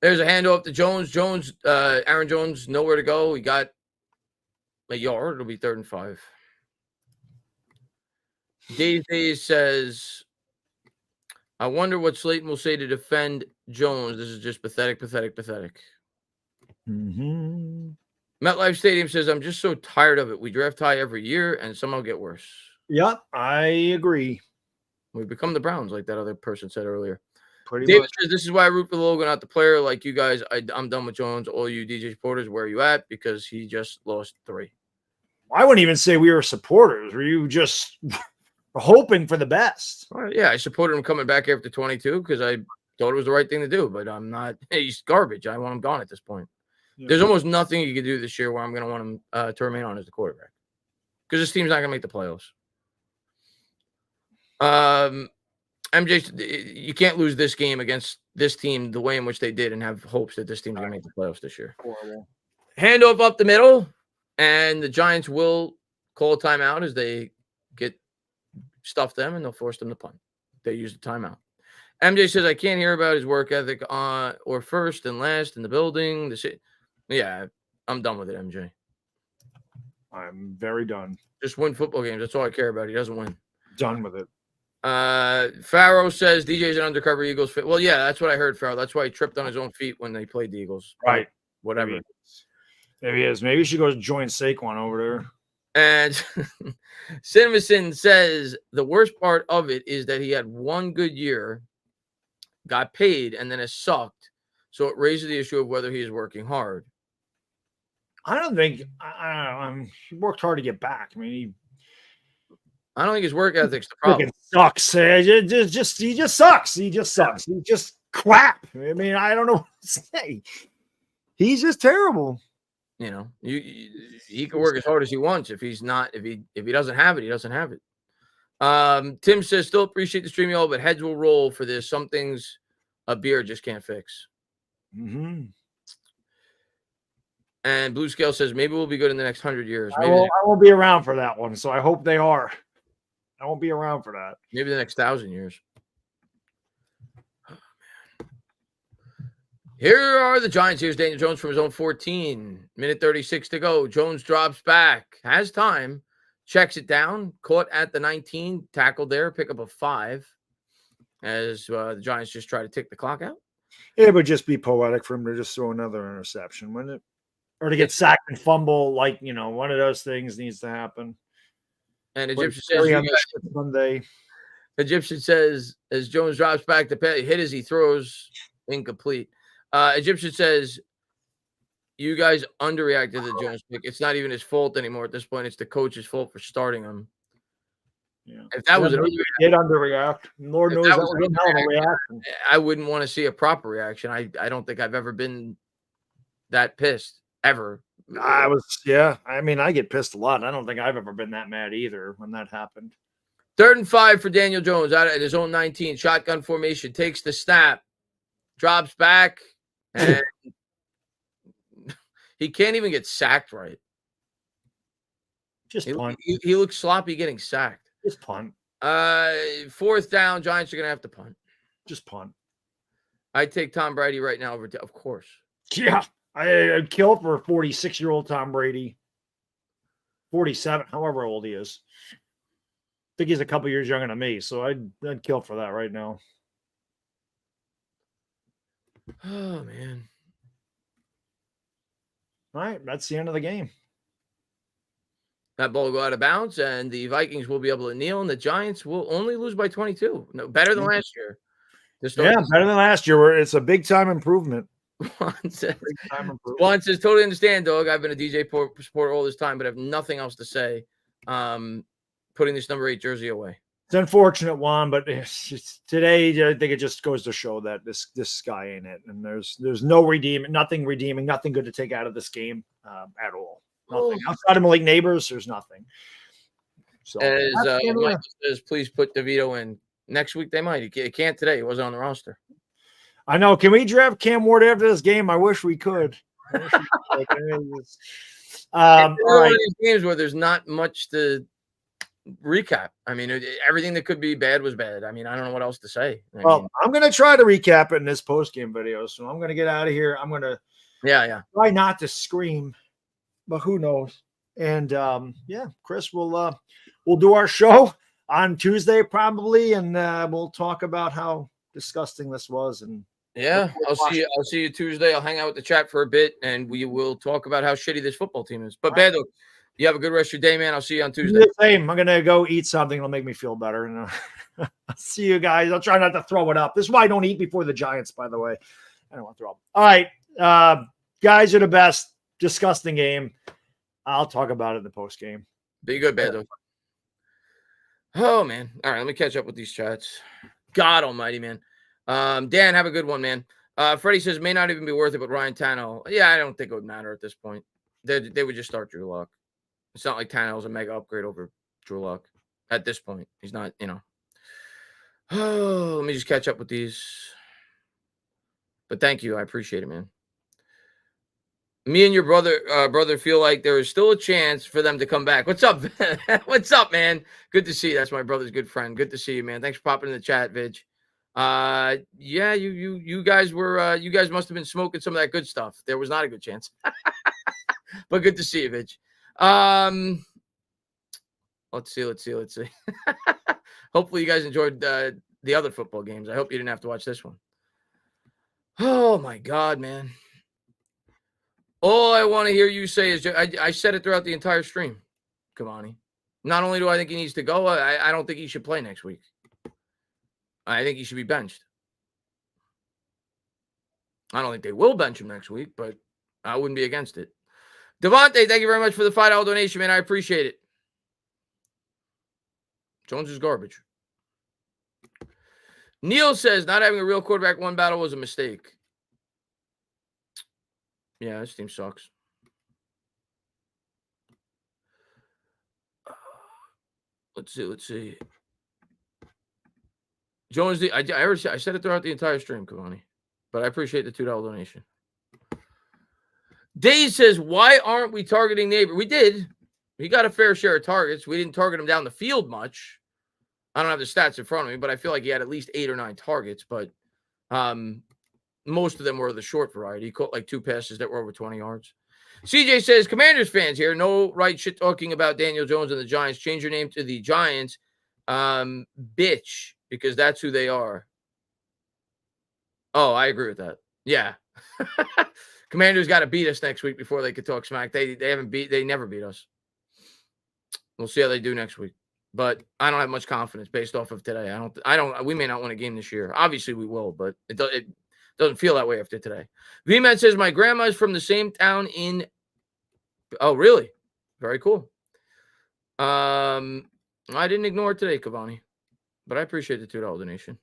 There's a handoff to Jones. Aaron Jones, nowhere to go. He got a yard. It'll be 3rd and 5. Days says, I wonder what Slayton will say to defend Jones. This is just pathetic. Mm-hmm. MetLife Stadium says, I'm just so tired of it. We draft high every year and somehow get worse. Yep, I agree. We become the Browns, like that other person said earlier. Pretty David much. says, this is why I root for the logo, not the player. Like you guys, I'm done with Jones. All you DJ supporters, where are you at? Because he just lost 3. I wouldn't even say we were supporters. Were you just hoping for the best? Well, yeah, I supported him coming back after 22 because I thought it was the right thing to do, but I'm not. He's garbage. I want him gone at this point. Yeah. There's almost nothing you can do this year where I'm going to want him to remain on as the quarterback because this team's not going to make the playoffs. MJ, you can't lose this game against this team the way in which they did and have hopes that this team's going to make the playoffs this year. Horrible. Handoff up the middle, and the Giants will call a timeout as they stuff them, and they'll force them to punt. They use the timeout. MJ says, I can't hear about his work ethic or first and last in the building. Yeah, I'm done with it, MJ. I'm very done. Just win football games. That's all I care about. He doesn't win. Done with it. Farrow says DJ's an undercover Eagles fit. Well, yeah, that's what I heard, Farrow. That's why he tripped on his own feet when they played the Eagles. Right. Whatever. Maybe he is. Maybe you should go join Saquon over there. And Cinnamon says the worst part of it is that he had one good year, got paid, and then it sucked. So it raises the issue of whether he is working hard. I don't think he worked hard to get back. I mean, I don't think his work ethic's the he problem. sucks. He just sucks. He just sucks. He just crap. I mean, I don't know what to say. He's just terrible. You know, he can work as hard as he wants. If he doesn't have it, he doesn't have it. Tim says, still appreciate the stream, y'all, but heads will roll for this. Some things a beer just can't fix. Mm-hmm. And Blue Scale says, maybe we'll be good in the next 100 years. I won't be around for that one, so I hope they are. I won't be around for that. Maybe the next 1,000 years. Oh, man. Here are the Giants. Here's Daniel Jones from his own 14. Minute 36 to go. Jones drops back. Has time. Checks it down. Caught at the 19. Tackled there. Pick up a 5. As the Giants just try to tick the clock out. It would just be poetic for him to just throw another interception, wouldn't it? Or to get sacked and fumble, like, one of those things needs to happen. And Egyptian says, as Jones drops back, the hit as he throws, incomplete. Egyptian says, you guys underreacted to the Jones pick. It's not even his fault anymore at this point. It's the coach's fault for starting him. Yeah. If that was did underreact, Lord knows that was a hell of a reaction. I wouldn't want to see a proper reaction. I don't think I've ever been that pissed ever. I mean, I get pissed a lot. I don't think I've ever been that mad either when that happened. 3rd and 5 for Daniel Jones out at his own 19. Shotgun formation, takes the snap, drops back, and he can't even get sacked right. Just punt. He looks sloppy getting sacked. Just punt. 4th down, Giants are going to have to punt. Just punt. I'd take Tom Brady right now over, of course. Yeah, I'd kill for a 46-year-old Tom Brady. 47, however old he is. I think he's a couple years younger than me, so I'd kill for that right now. Oh, man. All right, that's the end of the game. That ball will go out of bounds, and the Vikings will be able to kneel, and the Giants will only lose by 22. No, better than last year. Better than last year. It's a big-time improvement. Swan says, totally understand, dog. I've been a DJ supporter all this time, but I have nothing else to say. Putting this number 8 jersey away. It's unfortunate, Juan, but today I think it just goes to show that this guy ain't it, and there's no nothing redeeming, nothing good to take out of this game at all. Nothing outside of Malik Neighbors. There's nothing. So as Mike says, please put DeVito in next week. They might. He can't today. He wasn't on the roster. I know. Can we draft Cam Ward after this game? I wish we could. All right. One of these games where there's not much to recap. I mean, everything that could be bad was bad. I mean, I don't know what else to say. I'm going to try to recap it in this post-game video. So I'm going to get out of here. I'm going to try not to scream, but who knows? And Chris, we'll do our show on Tuesday probably, and we'll talk about how disgusting this was. And I'll see you Tuesday. I'll hang out with the chat for a bit, and we will talk about how shitty this football team is. But Bado, you have a good rest of your day, man. I'll see you on Tuesday. Same. I'm gonna go eat something. It'll make me feel better. And I'll see you guys. I'll try not to throw it up. This is why I don't eat before the Giants, by the way. I don't want to throw up. All right, guys are the best. Disgusting game. I'll talk about it in the post game. Be good, Bado. Oh man. All right, let me catch up with these chats. God Almighty, man. Dan, have a good one, man. Freddie says may not even be worth it, but Ryan Tannehill. Yeah, I don't think it would matter at this point. They would just start Drew Lock. It's not like Tannehill's a mega upgrade over Drew Lock at this point. He's not, Oh, let me just catch up with these. But thank you. I appreciate it, man. Me and your brother feel like there is still a chance for them to come back. What's up? What's up, man? Good to see you. That's my brother's good friend. Good to see you, man. Thanks for popping in the chat, Vidge. You guys were you guys must have been smoking some of that good stuff. There was not a good chance. But good to see you, Vidge. Let's see. Hopefully you guys enjoyed the other football games. I hope you didn't have to watch this one. Oh my God, man. All I want to hear you say is I said it throughout the entire stream, Cavani. Not only do I think he needs to go, I don't think he should play next week. I think he should be benched. I don't think they will bench him next week, but I wouldn't be against it. Devontae, thank you very much for the $5 donation, man. I appreciate it. Jones is garbage. Neil says not having a real quarterback one battle was a mistake. Yeah, this team sucks. Let's see. Jones, I said it throughout the entire stream, Cavani, but I appreciate the $2 donation. Dave says, why aren't we targeting Neighbor? We did. He got a fair share of targets. We didn't target him down the field much. I don't have the stats in front of me, but I feel like he had at least 8 or 9 targets, but most of them were the short variety. He caught like 2 passes that were over 20 yards. CJ says, Commanders fans here, no right shit talking about Daniel Jones and the Giants. Change your name to the Giants. Bitch, because that's who they are. Oh, I agree with that. Yeah. Commanders got to beat us next week before they could talk smack. They never beat us. We'll see how they do next week. But I don't have much confidence based off of today. We may not win a game this year. Obviously we will, but it doesn't feel that way after today. V-Man says, my grandma's from the same town in. Oh, really? Very cool. I didn't ignore it today, Cavani, but I appreciate the $2 donation.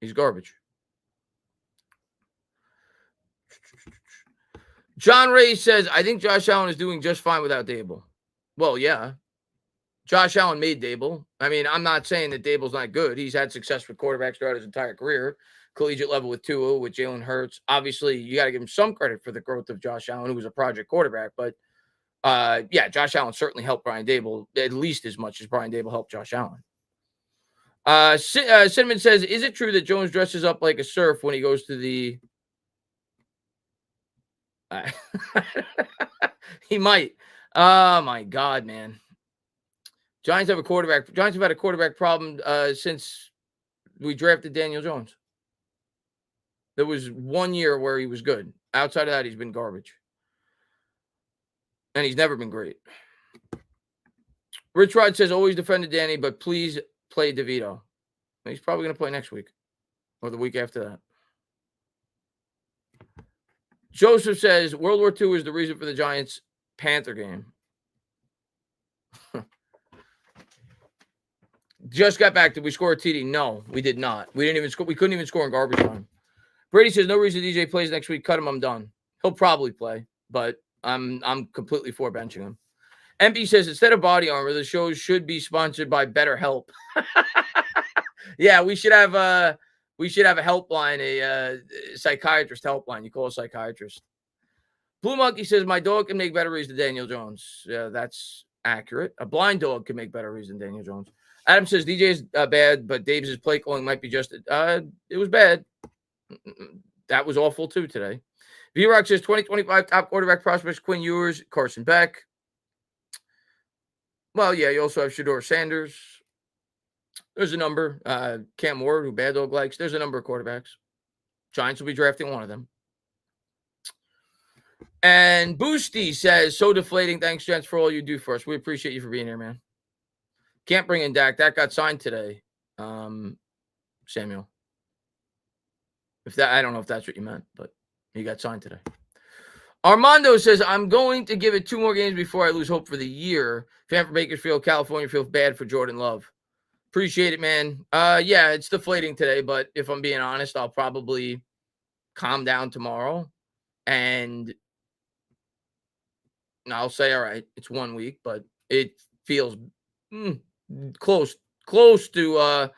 He's garbage. John Ray says, I think Josh Allen is doing just fine without Dable. Well, yeah. Josh Allen made Dable. I mean, I'm not saying that Dable's not good. He's had success with quarterbacks throughout his entire career. Collegiate level with Tua, with Jalen Hurts. Obviously, you got to give him some credit for the growth of Josh Allen, who was a project quarterback. But, Josh Allen certainly helped Brian Dable at least as much as Brian Dable helped Josh Allen. Cinnamon says, is it true that Jones dresses up like a serf when he goes to the... He might. Oh, my God, man. Giants have had a quarterback problem since we drafted Daniel Jones. There was 1 year where he was good. Outside of that, he's been garbage. And he's never been great. Rich Rod says, always defended Danny, but please play DeVito. He's probably going to play next week or the week after that. Joseph says World War II is the reason for the Giants Panther game. Just got back. Did we score a TD? No, we did not. We didn't even score. We couldn't even score in garbage time. Brady says no reason DJ plays next week. Cut him. I'm done. He'll probably play, but I'm completely for benching him. MP says instead of body armor, the show should be sponsored by BetterHelp. Yeah, we should have a helpline, a psychiatrist helpline. You call a psychiatrist. Blue Monkey says my dog can make better reads than Daniel Jones. Yeah, that's accurate. A blind dog can make better reads than Daniel Jones. Adam says DJ is bad, but Davis' play calling might be just it was bad. That was awful too today. V-Rock says 2025 top quarterback prospects: Quinn Ewers, Carson Beck. Well, yeah, you also have Shedeur Sanders. There's a number. Cam Ward, who Bad Dog likes. There's a number of quarterbacks. Giants will be drafting one of them. And Boosty says, so deflating. Thanks, gents, for all you do for us. We appreciate you for being here, man. Can't bring in Dak. Dak got signed today, Samuel. I don't know if that's what you meant, but he got signed today. Armando says, I'm going to give it 2 more games before I lose hope for the year. Fan for Bakersfield, California, feels bad for Jordan Love. Appreciate it, man. Yeah, it's deflating today, but if I'm being honest, I'll probably calm down tomorrow and I'll say, all right, it's 1 week, but it feels close to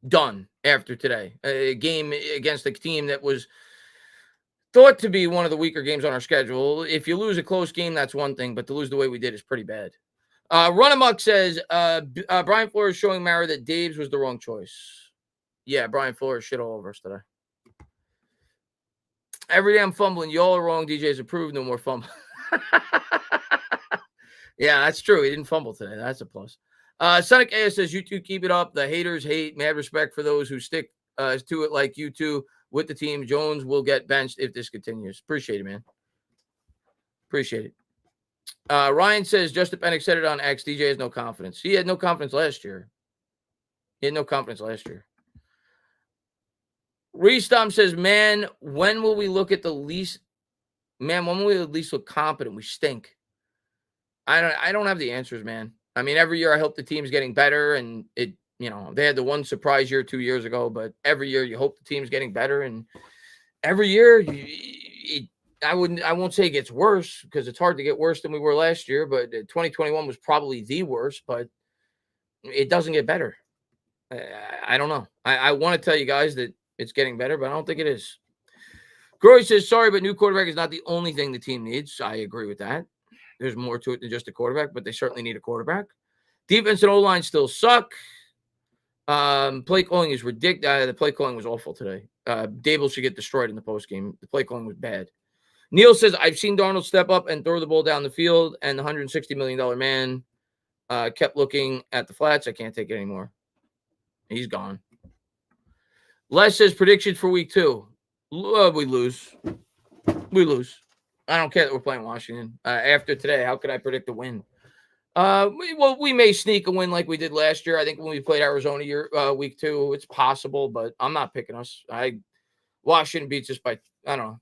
done after today. A game against a team that was thought to be one of the weaker games on our schedule. If you lose a close game, that's one thing, but to lose the way we did is pretty bad. Run Amok says, Brian Flores showing Mara that Dave's was the wrong choice. Yeah, Brian Flores shit all over us today. Every day I'm fumbling. Y'all are wrong. DJ's approved. No more fumbling. Yeah, that's true. He didn't fumble today. That's a plus. Sonic A says, you two keep it up. The haters hate. Mad respect for those who stick to it like you two with the team. Jones will get benched if this continues. Appreciate it, man. Appreciate it. Ryan says, Justin Pennick said it on X. DJ has no confidence. He had no confidence last year. Restom says, man, when will we look at the least? Man, when will we at least look competent? We stink. I don't have the answers, man. I mean, every year I hope the team's getting better, and they had the one surprise year 2 years ago, but every year you hope the team's getting better, and every year I won't say it gets worse because it's hard to get worse than we were last year, but 2021 was probably the worst, but it doesn't get better. I don't know. I want to tell you guys that it's getting better, but I don't think it is. Groy says, sorry, but new quarterback is not the only thing the team needs. I agree with that. There's more to it than just a quarterback, but they certainly need a quarterback. Defense and O-line still suck. Play calling is ridiculous. The play calling was awful today. Dable should get destroyed in the postgame. The play calling was bad. Neil says, I've seen Darnold step up and throw the ball down the field, and the $160 million man kept looking at the flats. I can't take it anymore. He's gone. Les says, predictions for week 2. We lose. I don't care that we're playing Washington. After today, how could I predict a win? We may sneak a win like we did last year. I think when we played Arizona week 2, it's possible, but I'm not picking us. Washington beats us by, I don't know.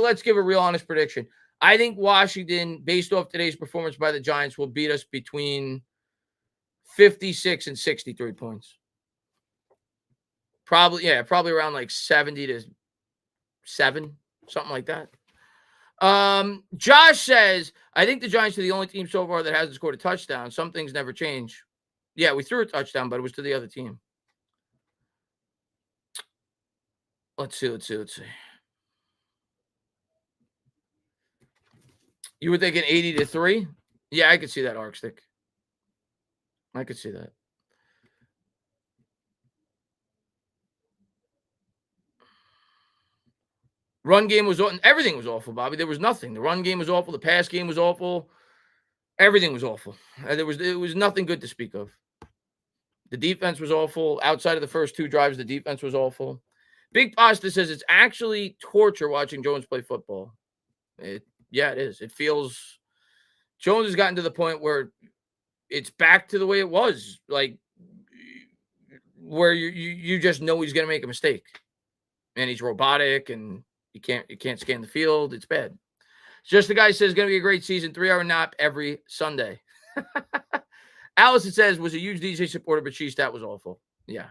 Let's give a real honest prediction. I think Washington, based off today's performance by the Giants, will beat us between 56 and 63 points. Probably around like 70 to 7, something like that. Josh says, I think the Giants are the only team so far that hasn't scored a touchdown. Some things never change. Yeah, we threw a touchdown, but it was to the other team. Let's see. You were thinking 80-3? Yeah, I could see that, Arc Stick. I could see that. Run game was everything was awful, Bobby. There was nothing. The run game was awful. The pass game was awful. Everything was awful. It was nothing good to speak of. The defense was awful. Outside of the first 2 drives, the defense was awful. Big Pasta says it's actually torture watching Jones play football. Yeah, it is. It feels Jones has gotten to the point where it's back to the way it was, like where you just know he's going to make a mistake, and he's robotic and You can't scan the field. It's bad. Just the guy says, going to be a great season. 3-hour nap every Sunday. Allison says, was a huge DJ supporter, but she stat was awful. Yeah.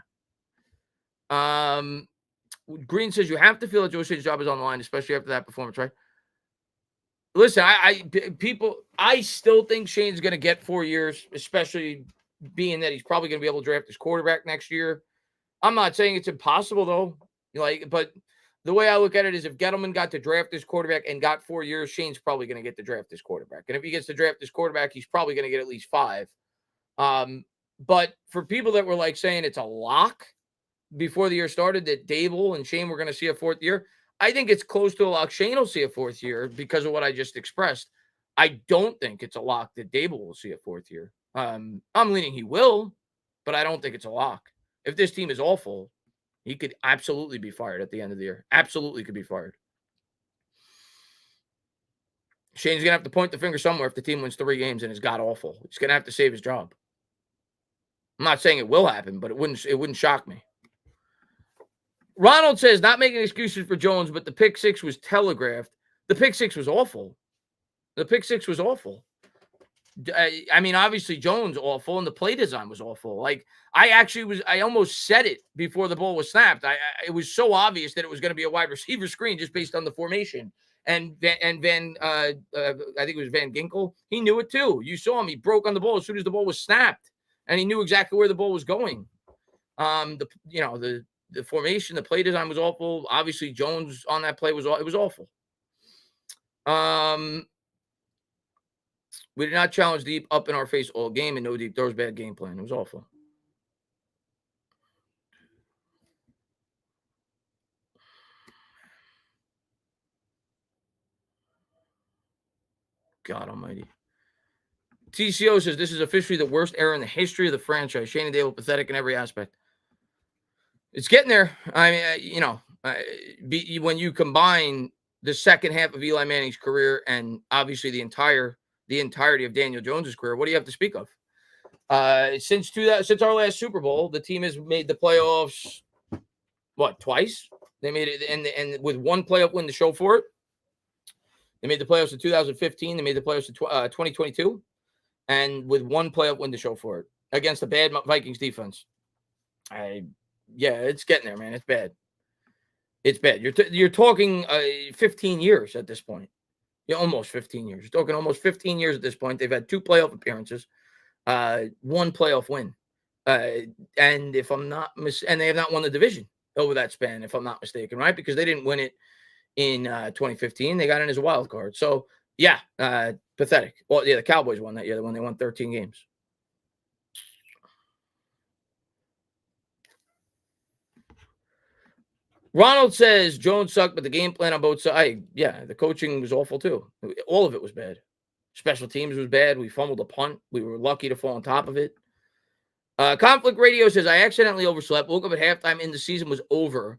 Green says, you have to feel that Joe Shane's job is on the line, especially after that performance, right? Listen, I still think Shane's going to get 4 years, especially being that he's probably going to be able to draft his quarterback next year. I'm not saying it's impossible, though. But the way I look at it is if Gettleman got to draft his quarterback and got 4 years, Shane's probably going to get to draft his quarterback. And if he gets to draft his quarterback, he's probably going to get at least 5. But for people that were like saying it's a lock before the year started that Dable and Shane were going to see a 4th year, I think it's close to a lock. Shane will see a 4th year because of what I just expressed. I don't think it's a lock that Dable will see a 4th year. I'm leaning he will, but I don't think it's a lock. If this team is awful, he could absolutely be fired at the end of the year. Absolutely could be fired. Shane's going to have to point the finger somewhere if the team wins 3 games and is god awful. He's going to have to save his job. I'm not saying it will happen, but it wouldn't shock me. Ronald says, not making excuses for Jones, but the pick 6 was telegraphed. The pick 6 was awful. The pick 6 was awful. I mean, obviously Jones awful, and the play design was awful. Like I almost said it before the ball was snapped. It was so obvious that it was going to be a wide receiver screen just based on the formation. And Van, I think it was Van Ginkel. He knew it too. You saw him. He broke on the ball as soon as the ball was snapped, and he knew exactly where the ball was going. The formation, the play design was awful. Obviously, Jones on that play was awful. We did not challenge deep up in our face all game, and no deep throws. Bad game plan. It was awful. God almighty. TCO says this is officially the worst era in the history of the franchise. Shane and Dable pathetic in every aspect. It's getting there. I mean, when you combine the second half of Eli Manning's career and obviously the entirety of Daniel Jones's career, what do you have to speak of? Since our last Super Bowl, the team has made the playoffs. What, twice? They made it, and with one playoff win to show for it. They made the playoffs in 2015. They made the playoffs in 2022, and with one playoff win to show for it against a bad Vikings defense. It's getting there, man. It's bad. It's bad. You're talking 15 years at this point. Yeah, almost 15 years. You're talking almost 15 years at this point. They've had 2 playoff appearances, 1 playoff win, and if I'm not and they have not won the division over that span, if I'm not mistaken, right? Because they didn't win it in 2015. They got in as a wild card. So yeah, pathetic. Well, yeah, the Cowboys won that year when they won 13 games. Ronald says Jones sucked, but the game plan on both sides. The coaching was awful too. All of it was bad. Special teams was bad. We fumbled a punt. We were lucky to fall on top of it. Conflict Radio says I accidentally overslept. Woke up at halftime and the season was over.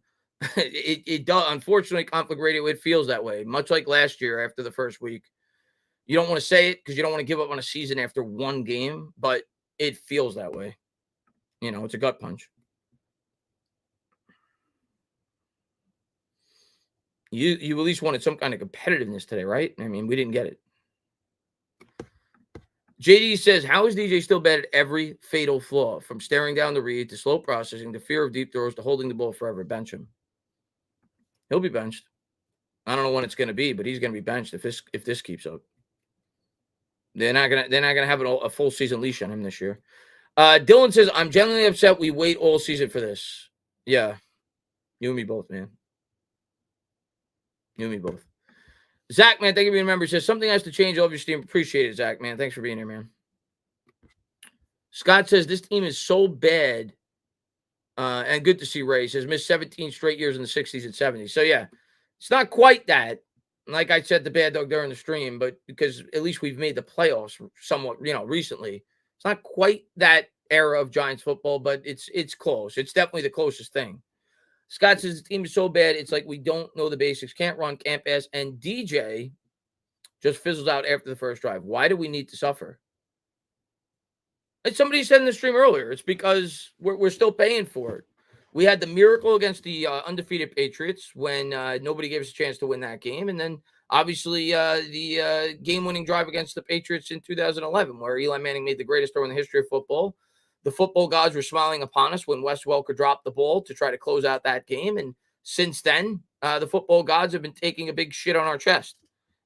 It does. Unfortunately, Conflict Radio, it feels that way. Much like last year after the first week. You don't want to say it because you don't want to give up on a season after 1 game, but it feels that way. It's a gut punch. You at least wanted some kind of competitiveness today, right? I mean, we didn't get it. JD says, how is DJ still bad at every fatal flaw? From staring down the read to slow processing to fear of deep throws to holding the ball forever. Bench him. He'll be benched. I don't know when it's going to be, but he's going to be benched if this keeps up. They're not gonna have a full season leash on him this year. Dylan says, I'm genuinely upset we wait all season for this. Yeah. You and me both, man. You and me both. Zach, man, thank you for being a member. He says, something has to change. All of your steam. Appreciate it, Zach, man. Thanks for being here, man. Scott says, this team is so bad. And good to see Ray. He says, missed 17 straight years in the 60s and 70s. So, yeah, it's not quite that. Like I said to Bad Dog during the stream, but because at least we've made the playoffs somewhat, recently. It's not quite that era of Giants football, but it's close. It's definitely the closest thing. Scott says the team is so bad, it's like we don't know the basics, can't run, can't pass, and DJ just fizzles out after the first drive. Why do we need to suffer? Like somebody said in the stream earlier, it's because we're still paying for it. We had the miracle against the undefeated Patriots when nobody gave us a chance to win that game. And then obviously the game-winning drive against the Patriots in 2011, where Eli Manning made the greatest throw in the history of football. The football gods were smiling upon us when Wes Welker dropped the ball to try to close out that game. And since then, the football gods have been taking a big shit on our chest.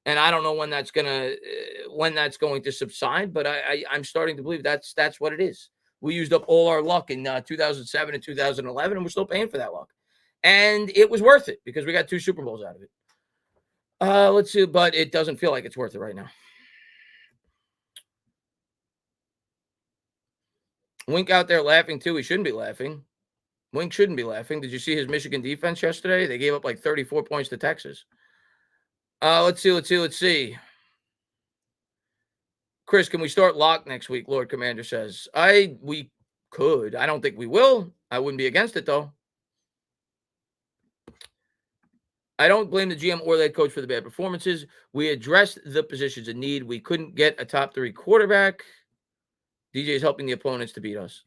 And I don't know when that's going to subside, but I'm starting to believe that's what it is. We used up all our luck in 2007 and 2011, and we're still paying for that luck. And it was worth it because we got 2 Super Bowls out of it. Let's see, but it doesn't feel like it's worth it right now. Wink out there laughing too. He shouldn't be laughing. Wink shouldn't be laughing. Did you see his Michigan defense yesterday? They gave up like 34 points to Texas. Let's see. Chris, can we start lock next week? Lord Commander says. We could. I don't think we will. I wouldn't be against it, though. I don't blame the GM or the head coach for the bad performances. We addressed the positions in need. We couldn't get a top 3 quarterback. DJ is helping the opponents to beat us.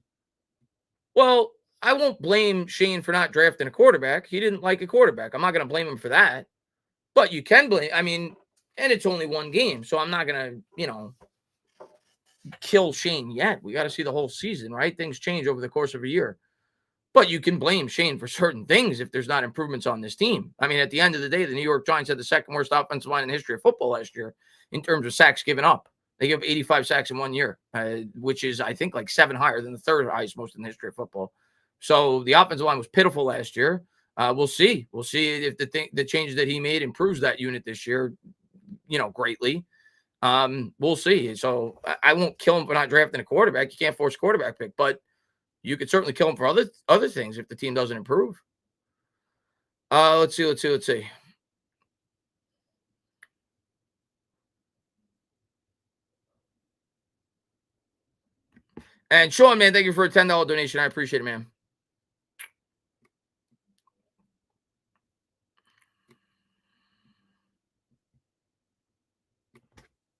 Well, I won't blame Shane for not drafting a quarterback. He didn't like a quarterback. I'm not going to blame him for that. But you can blame, and it's only one game, so I'm not going to, kill Shane yet. We got to see the whole season, right? Things change over the course of a year. But you can blame Shane for certain things if there's not improvements on this team. At the end of the day, the New York Giants had the second worst offensive line in the history of football last year in terms of sacks given up. They gave 85 sacks in 1 year, which is, I think, like 7 higher than the third highest most in the history of football. So the offensive line was pitiful last year. We'll see. We'll see if the changes that he made improves that unit this year, greatly. We'll see. So I won't kill him for not drafting a quarterback. You can't force a quarterback pick, but you could certainly kill him for other things if the team doesn't improve. Let's see. And Sean, man, thank you for a $10 donation. I appreciate it, man.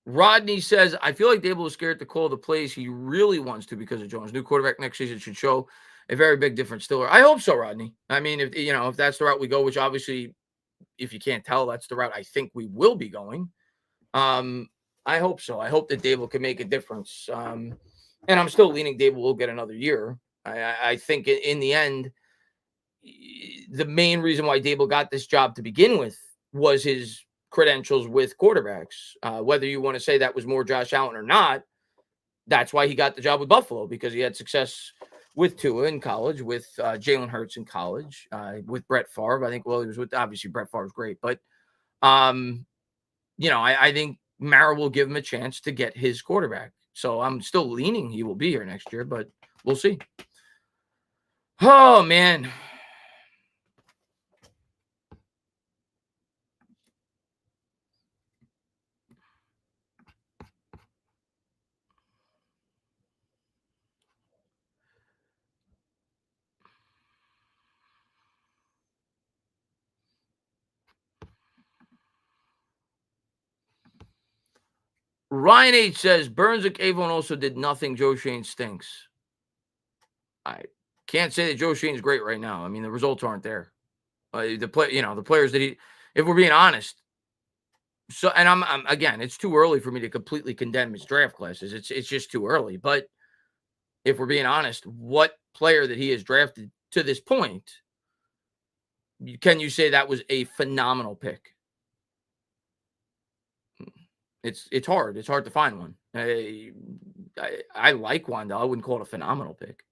Rodney says, I feel like Dable is scared to call the plays he really wants to because of Jones. New quarterback next season should show a very big difference still. I hope so, Rodney. If that's the route we go, which obviously, if you can't tell, that's the route I think we will be going. I hope so. I hope that Dable can make a difference. And I'm still leaning Dable will get another year. I think in the end, the main reason why Dable got this job to begin with was his credentials with quarterbacks. Whether you want to say that was more Josh Allen or not, that's why he got the job with Buffalo, because he had success with Tua in college, with Jalen Hurts in college, with Brett Favre. I think, he was with, obviously Brett Favre's great, but I think Mara will give him a chance to get his quarterback. So I'm still leaning he will be here next year, but we'll see. Oh, man. Ryan H says Burns and Avon also did nothing. Joe Shane stinks. I can't say that Joe Shane's great right now. The results aren't there. The players that if we're being honest. So, and I'm again, it's too early for me to completely condemn his draft classes. It's just too early. But if we're being honest, what player that he has drafted to this point, can you say that was a phenomenal pick? It's hard. It's hard to find one. I like Wandell. I wouldn't call it a phenomenal pick.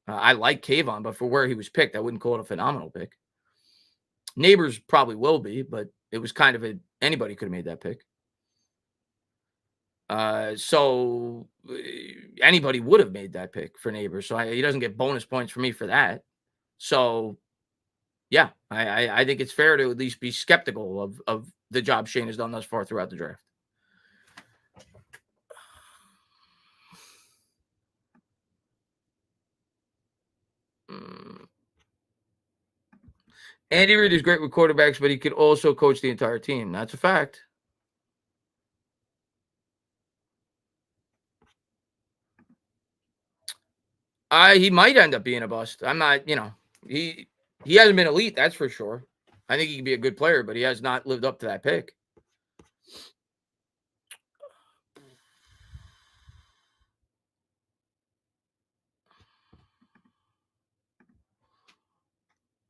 I like Kayvon, but for where he was picked, I wouldn't call it a phenomenal pick. Neighbors probably will be, but it was kind of anybody could have made that pick. So anybody would have made that pick for Neighbors. So he doesn't get bonus points for me for that. So yeah, I think it's fair to at least be skeptical of the job Shane has done thus far throughout the draft. Andy Reid is great with quarterbacks, but he could also coach the entire team. That's a fact. He might end up being a bust. I'm not, He hasn't been elite, that's for sure. I think he can be a good player, but he has not lived up to that pick.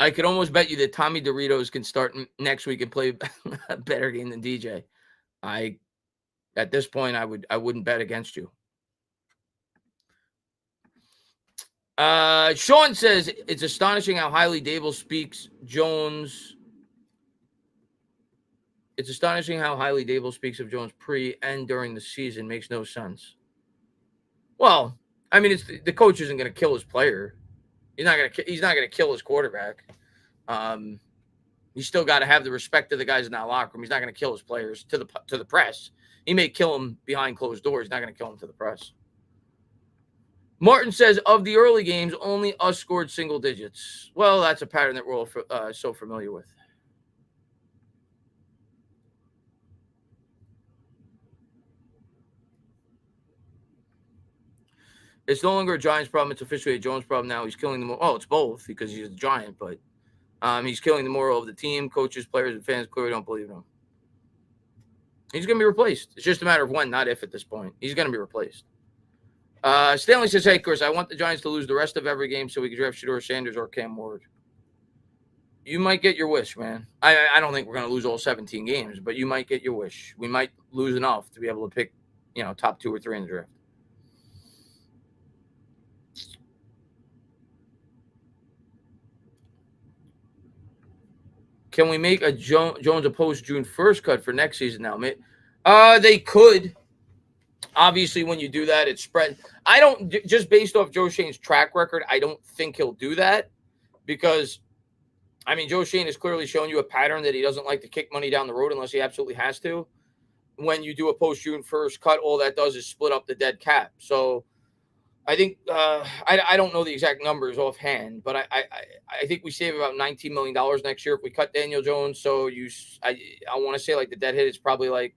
I could almost bet you that Tommy Doritos can start next week and play a better game than DJ. At this point, I wouldn't bet against you. Sean says it's astonishing how highly Dable speaks Jones. It's astonishing how highly Dable speaks of Jones pre and during the season. Makes no sense. Well, I mean, the coach isn't going to kill his player. He's not going to kill his quarterback. He's still got to have the respect of the guys in that locker room. He's not going to kill his players to the press. He may kill them behind closed doors. He's not going to kill them to the press. Martin says, of the early games, only us scored single digits. Well, that's a pattern that we're all so familiar with. It's no longer a Giants problem. It's officially a Jones problem now. He's killing them. Oh, it's both because he's a Giant, but he's killing the moral of the team. Coaches, players, and fans clearly don't believe him. He's going to be replaced. It's just a matter of when, not if at this point. He's going to be replaced. Stanley says, hey, Chris, I want the Giants to lose the rest of every game so we can draft Shedeur Sanders or Cam Ward. You might get your wish, man. I don't think we're going to lose all 17 games, but you might get your wish. We might lose enough to be able to pick, top 2 or 3 in the draft. Can we make a Jones a post-June 1st cut for next season now? They could. Obviously, when you do that, it's spread. I don't, just based off Joe Shane's track record, I don't think he'll do that because, Joe Shane has clearly shown you a pattern that he doesn't like to kick money down the road unless he absolutely has to. When you do a post-June 1st cut, all that does is split up the dead cap. So I think I don't know the exact numbers offhand, but I think we save about $19 million next year if we cut Daniel Jones. So I want to say like the dead hit is probably like,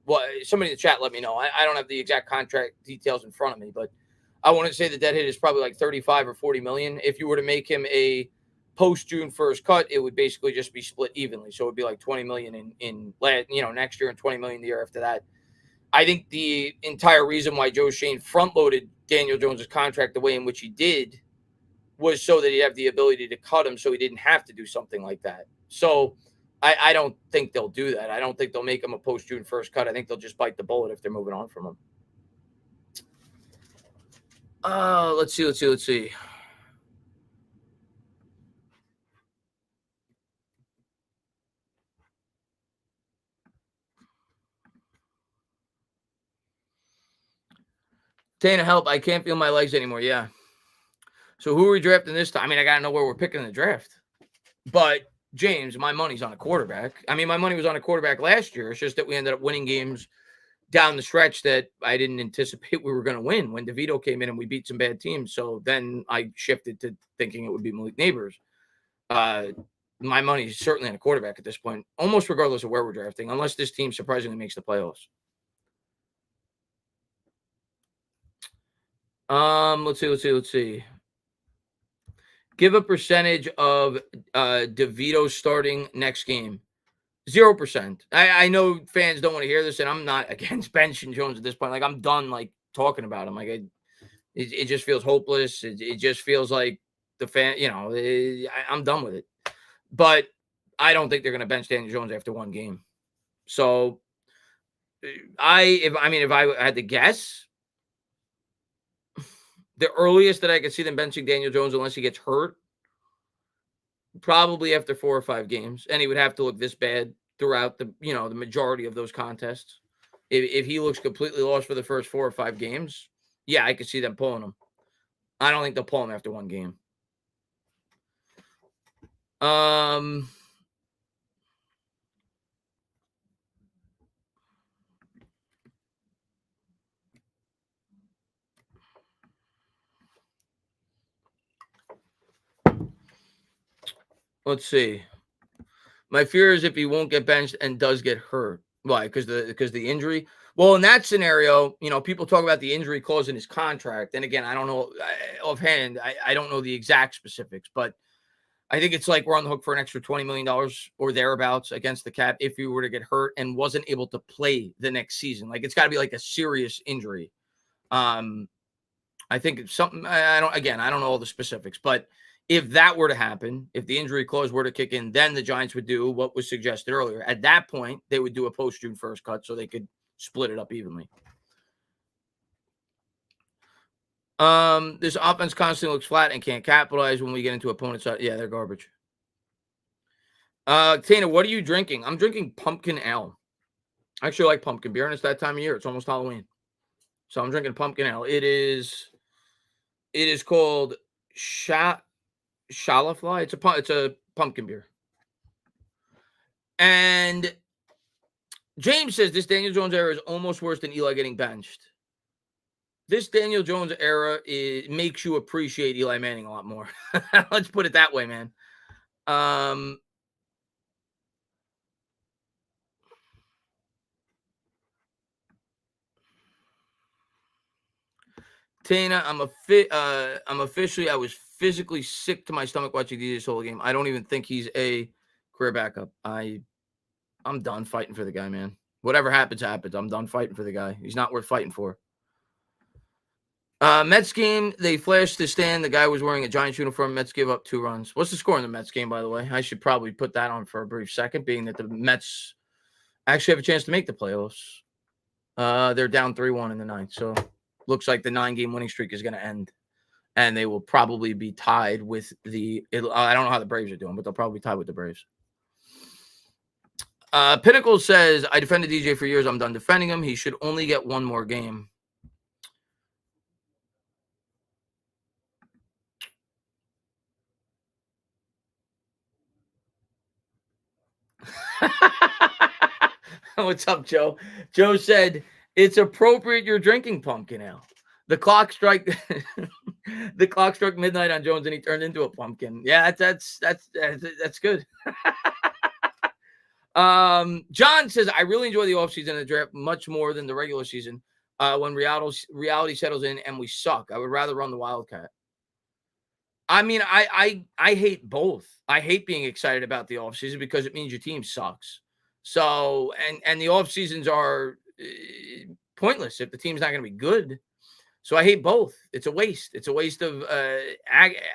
well, somebody in the chat let me know. I don't have the exact contract details in front of me, but I want to say the dead hit is probably like 35 or 40 million. If you were to make him a post-June 1st cut, it would basically just be split evenly. So it would be like 20 million in next year and 20 million the year after that. I think the entire reason why Joe Shane front-loaded Daniel Jones' contract the way in which he did was so that he'd have the ability to cut him so he didn't have to do something like that. So I don't think they'll do that. I don't think they'll make him a post-June 1st cut. I think they'll just bite the bullet if they're moving on from him. Let's see. Tana, help. I can't feel my legs anymore. Yeah. So who are we drafting this time? I got to know where we're picking in the draft. But, James, my money's on a quarterback. My money was on a quarterback last year. It's just that we ended up winning games down the stretch that I didn't anticipate we were going to win when DeVito came in and we beat some bad teams. So then I shifted to thinking it would be Malik Neighbors. My money is certainly on a quarterback at this point, almost regardless of where we're drafting, unless this team surprisingly makes the playoffs. Let's see. Give a percentage of DeVito starting next game. 0%. I know fans don't want to hear this, and I'm not against benching Jones at this point. Like, I'm done, talking about him. Like, it just feels hopeless. It just feels like the fan, I'm done with it. But I don't think they're going to bench Daniel Jones after one game. So, if I had to guess, the earliest that I could see them benching Daniel Jones, unless he gets hurt, probably after 4 or 5 games, and he would have to look this bad throughout the majority of those contests. If he looks completely lost for the first 4 or 5 games, yeah, I could see them pulling him. I don't think they'll pull him after one game. Let's see. My fear is if he won't get benched and does get hurt. Why? Because the injury. Well, in that scenario, people talk about the injury clause in his contract. And again, I don't know offhand. I don't know the exact specifics, but I think it's like we're on the hook for an extra $20 million or thereabouts against the cap if you were to get hurt and wasn't able to play the next season. Like it's got to be like a serious injury. I think it's something I don't know all the specifics, but if that were to happen, if the injury clause were to kick in, then the Giants would do what was suggested earlier. At that point, they would do a post June 1st cut so they could split it up evenly. This offense constantly looks flat and can't capitalize when we get into opponents. Yeah, they're garbage. Tana, what are you drinking? I'm drinking pumpkin ale. I actually like pumpkin beer, and it's that time of year. It's almost Halloween. So I'm drinking pumpkin ale. It is called Shalafly. It's a pumpkin beer. And James says this Daniel Jones era is almost worse than Eli getting benched. This Daniel Jones era makes you appreciate Eli Manning a lot more. Let's put it that way, man. Tana, I was physically sick to my stomach watching this whole game. I don't even think he's a career backup. I'm done fighting for the guy, man. Whatever happens, happens. I'm done fighting for the guy. He's not worth fighting for. Mets game, they flashed the stand. The guy was wearing a Giants uniform. Mets give up 2 runs. What's the score in the Mets game, by the way? I should probably put that on for a brief second, being that the Mets actually have a chance to make the playoffs. They're down 3-1 in the 9th, so looks like the 9-game winning streak is going to end, and they will probably be tied with I don't know how the Braves are doing, but they'll probably be tied with the Braves. Pinnacle says, I defended DJ for years. I'm done defending him. He should only get 1 more game. What's up, Joe? Joe said, it's appropriate you're drinking pumpkin ale. The clock struck midnight on Jones and he turned into a pumpkin. Yeah, that's good. John says, I really enjoy the offseason and the draft much more than the regular season when reality settles in and we suck. I would rather run the Wildcat. I mean, I hate both. I hate being excited about the offseason because it means your team sucks. So, and the off seasons are pointless if the team's not going to be good. So I hate both. It's a waste. It's a waste of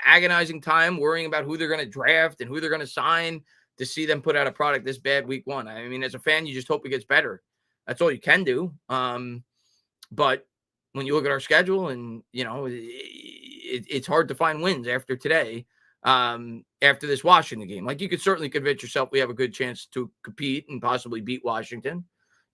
agonizing time worrying about who they're going to draft and who they're going to sign to see them put out a product this bad week 1. I mean, as a fan, you just hope it gets better. That's all you can do. But when you look at our schedule and, you know, it's hard to find wins after today. After this Washington game, like you could certainly convince yourself we have a good chance to compete and possibly beat Washington.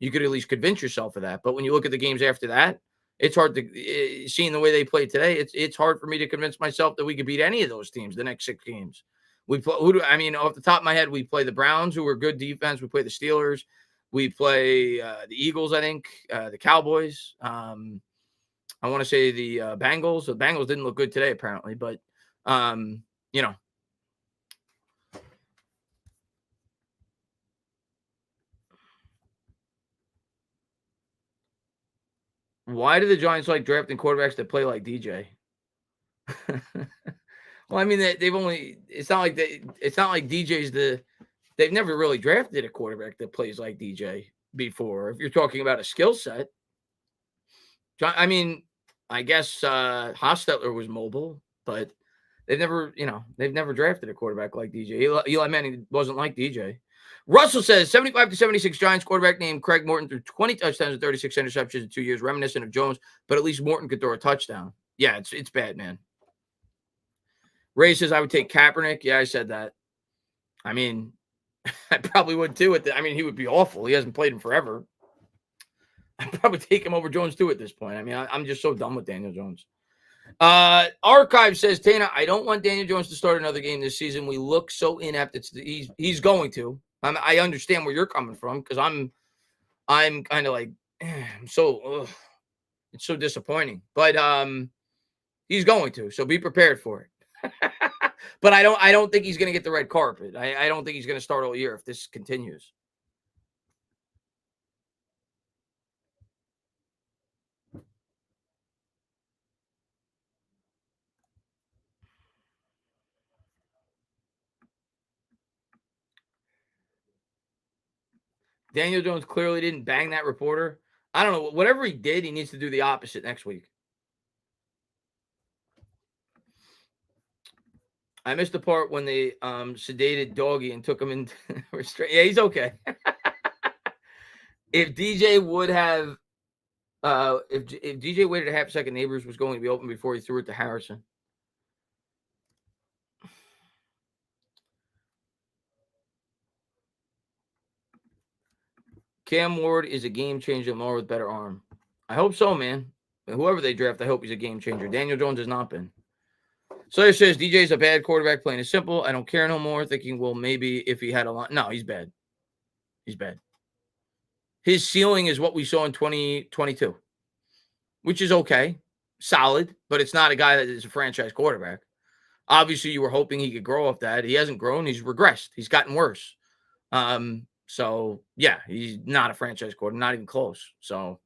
You could at least convince yourself of that. But when you look at the games after that, it's hard to seeing the way they played today. It's hard for me to convince myself that we could beat any of those teams the next 6 games. Off the top of my head, we play the Browns, who are good defense. We play the Steelers. We play the Eagles, I think, the Cowboys. I want to say the Bengals. The Bengals didn't look good today, apparently, but you know. Why do the Giants like drafting quarterbacks that play like DJ? Well, I mean, it's not like DJ's they've never really drafted a quarterback that plays like DJ before. If you're talking about a skill set, I mean, I guess Hostetler was mobile, but they've never drafted a quarterback like DJ. Eli Manning wasn't like DJ. Russell says 75-76 Giants quarterback named Craig Morton threw 20 touchdowns and 36 interceptions in 2 years, reminiscent of Jones, but at least Morton could throw a touchdown. Yeah, it's bad, man. Ray says I would take Kaepernick. Yeah, I said that. I mean, I probably would too. He would be awful. He hasn't played in forever. I'd probably take him over Jones too at this point. I mean, I'm just so done with Daniel Jones. Archive says, Tana, I don't want Daniel Jones to start another game this season. We look so inept. He's going to. I understand where you're coming from because I'm kind of like it's so disappointing. But he's going to. So be prepared for it. But I don't think he's going to get the red carpet. I don't think he's going to start all year if this continues. Daniel Jones clearly didn't bang that reporter. I don't know. Whatever he did, he needs to do the opposite next week. I missed the part when they sedated Doggy and took him into restraint. Yeah, he's okay. If DJ would have, if DJ waited a half second, Neighbors was going to be open before he threw it to Harrison. Cam Ward is a game changer more with better arm. I hope so, man. Whoever they draft, I hope he's a game changer. Daniel Jones has not been. Sawyer says DJ's a bad quarterback, plain and simple. I don't care no more. Thinking, well, maybe if he had a line. No, he's bad. He's bad. His ceiling is what we saw in 2022, which is okay, solid, but it's not a guy that is a franchise quarterback. Obviously, you were hoping he could grow off that. He hasn't grown. He's regressed. He's gotten worse. So, yeah, he's not a franchise quarterback, not even close. So,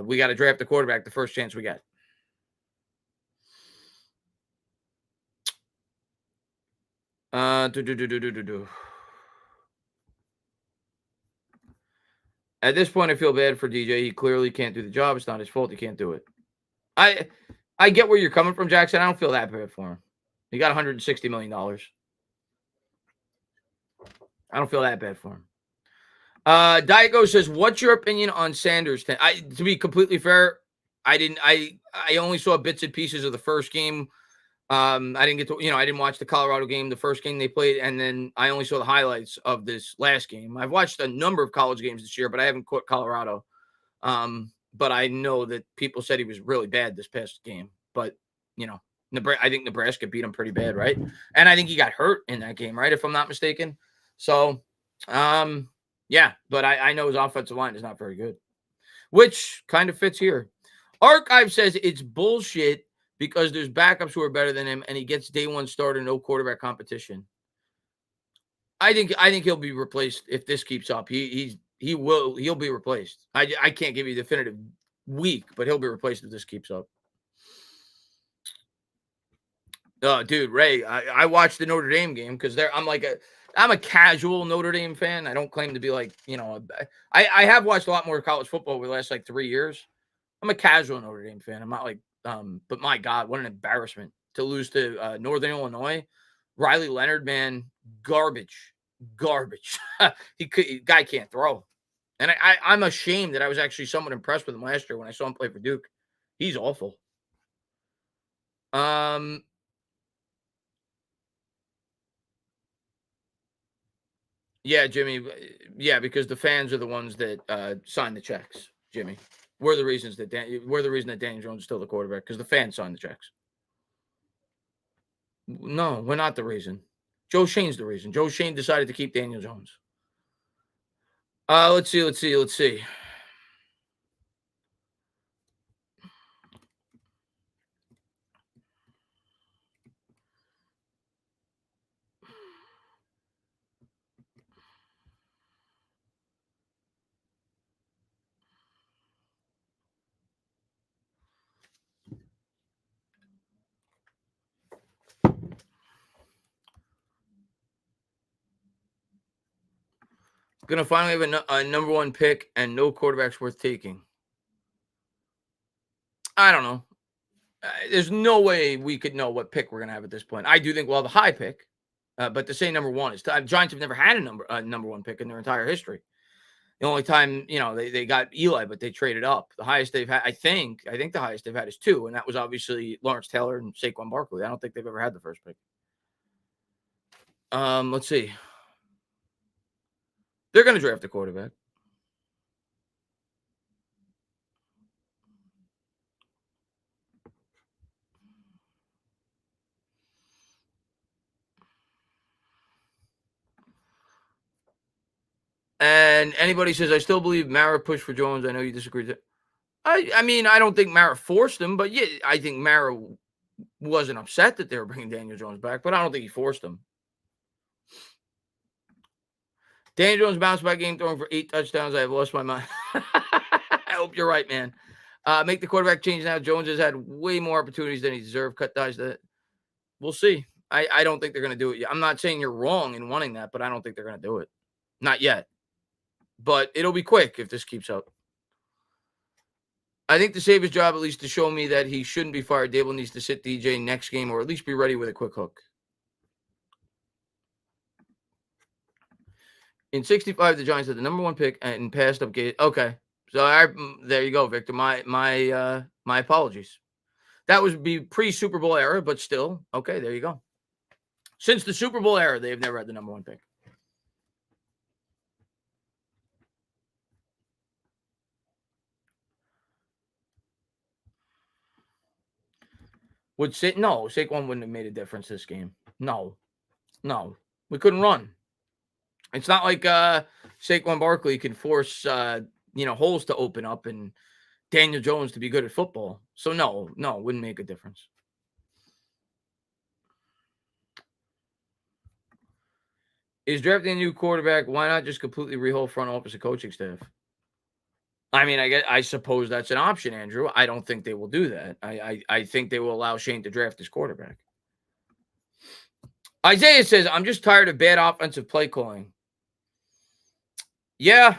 we got to draft the quarterback the first chance we get. At this point, I feel bad for DJ. He clearly can't do the job. It's not his fault. He can't do it. I get where you're coming from, Jackson. I don't feel that bad for him. He got $160 million. I don't feel that bad for him. Diego says, what's your opinion on Sanders? To be completely fair, I only saw bits and pieces of the first game. I didn't get to, I didn't watch the Colorado game, the first game they played, and then I only saw the highlights of this last game. I've watched a number of college games this year, but I haven't caught Colorado. But I know that people said he was really bad this past game. But, I think Nebraska beat him pretty bad, right? And I think he got hurt in that game, right, if I'm not mistaken. So, yeah, but I know his offensive line is not very good, which kind of fits here. Archive says it's bullshit because there's backups who are better than him, and he gets day one starter, no quarterback competition. I think he'll be replaced if this keeps up. He'll be replaced. I can't give you a definitive week, but he'll be replaced if this keeps up. Dude, Ray, I watched the Notre Dame game because I'm a casual Notre Dame fan. I don't claim to be like, I have watched a lot more college football over the last 3 years. I'm a casual Notre Dame fan. I'm not like, but my God, what an embarrassment to lose to Northern Illinois. Riley Leonard, man, garbage. Guy can't throw. And I'm ashamed that I was actually somewhat impressed with him last year when I saw him play for Duke. He's awful. Yeah, Jimmy. Yeah, because the fans are the ones that sign the checks, Jimmy. We're the reason that Daniel Jones is still the quarterback because the fans signed the checks. No, we're not the reason. Joe Shane's the reason. Joe Shane decided to keep Daniel Jones. Let's see. Going to finally have a number one pick and no quarterbacks worth taking. I don't know. There's no way we could know what pick we're going to have at this point. I do think we'll have a high pick, but to say number one is Giants have never had a number one pick in their entire history. The only time, they got Eli, but they traded up. The highest they've had, I think the highest they've had is 2, and that was obviously Lawrence Taylor and Saquon Barkley. I don't think they've ever had the first pick. Let's see. They're going to draft a quarterback. And anybody says, I still believe Mara pushed for Jones. I know you disagree with it. I mean, I don't think Mara forced him, but yeah, I think Mara wasn't upset that they were bringing Daniel Jones back, but I don't think he forced him. Daniel Jones bounced back game throwing for 8 touchdowns. I have lost my mind. I hope you're right, man. Make the quarterback change now. Jones has had way more opportunities than he deserved. Cut ties that. We'll see. I don't think they're going to do it yet. I'm not saying you're wrong in wanting that, but I don't think they're going to do it. Not yet. but it'll be quick if this keeps up. I think to save his job, at least to show me that he shouldn't be fired, Dable needs to sit DJ next game or at least be ready with a quick hook. In 65, the Giants had the number 1 pick and passed up Gate. Okay. So there you go, Victor. My apologies. That would be pre-Super Bowl era, but still. Okay, there you go. Since the Super Bowl era, they've never had the number 1 pick. Saquon wouldn't have made a difference this game. No. We couldn't run. It's not like Saquon Barkley can force holes to open up and Daniel Jones to be good at football. So no, wouldn't make a difference. Is drafting a new quarterback? Why not just completely rehaul front office and coaching staff? I mean, I suppose that's an option, Andrew. I don't think they will do that. I think they will allow Shane to draft his quarterback. Isaiah says, I'm just tired of bad offensive play calling. Yeah.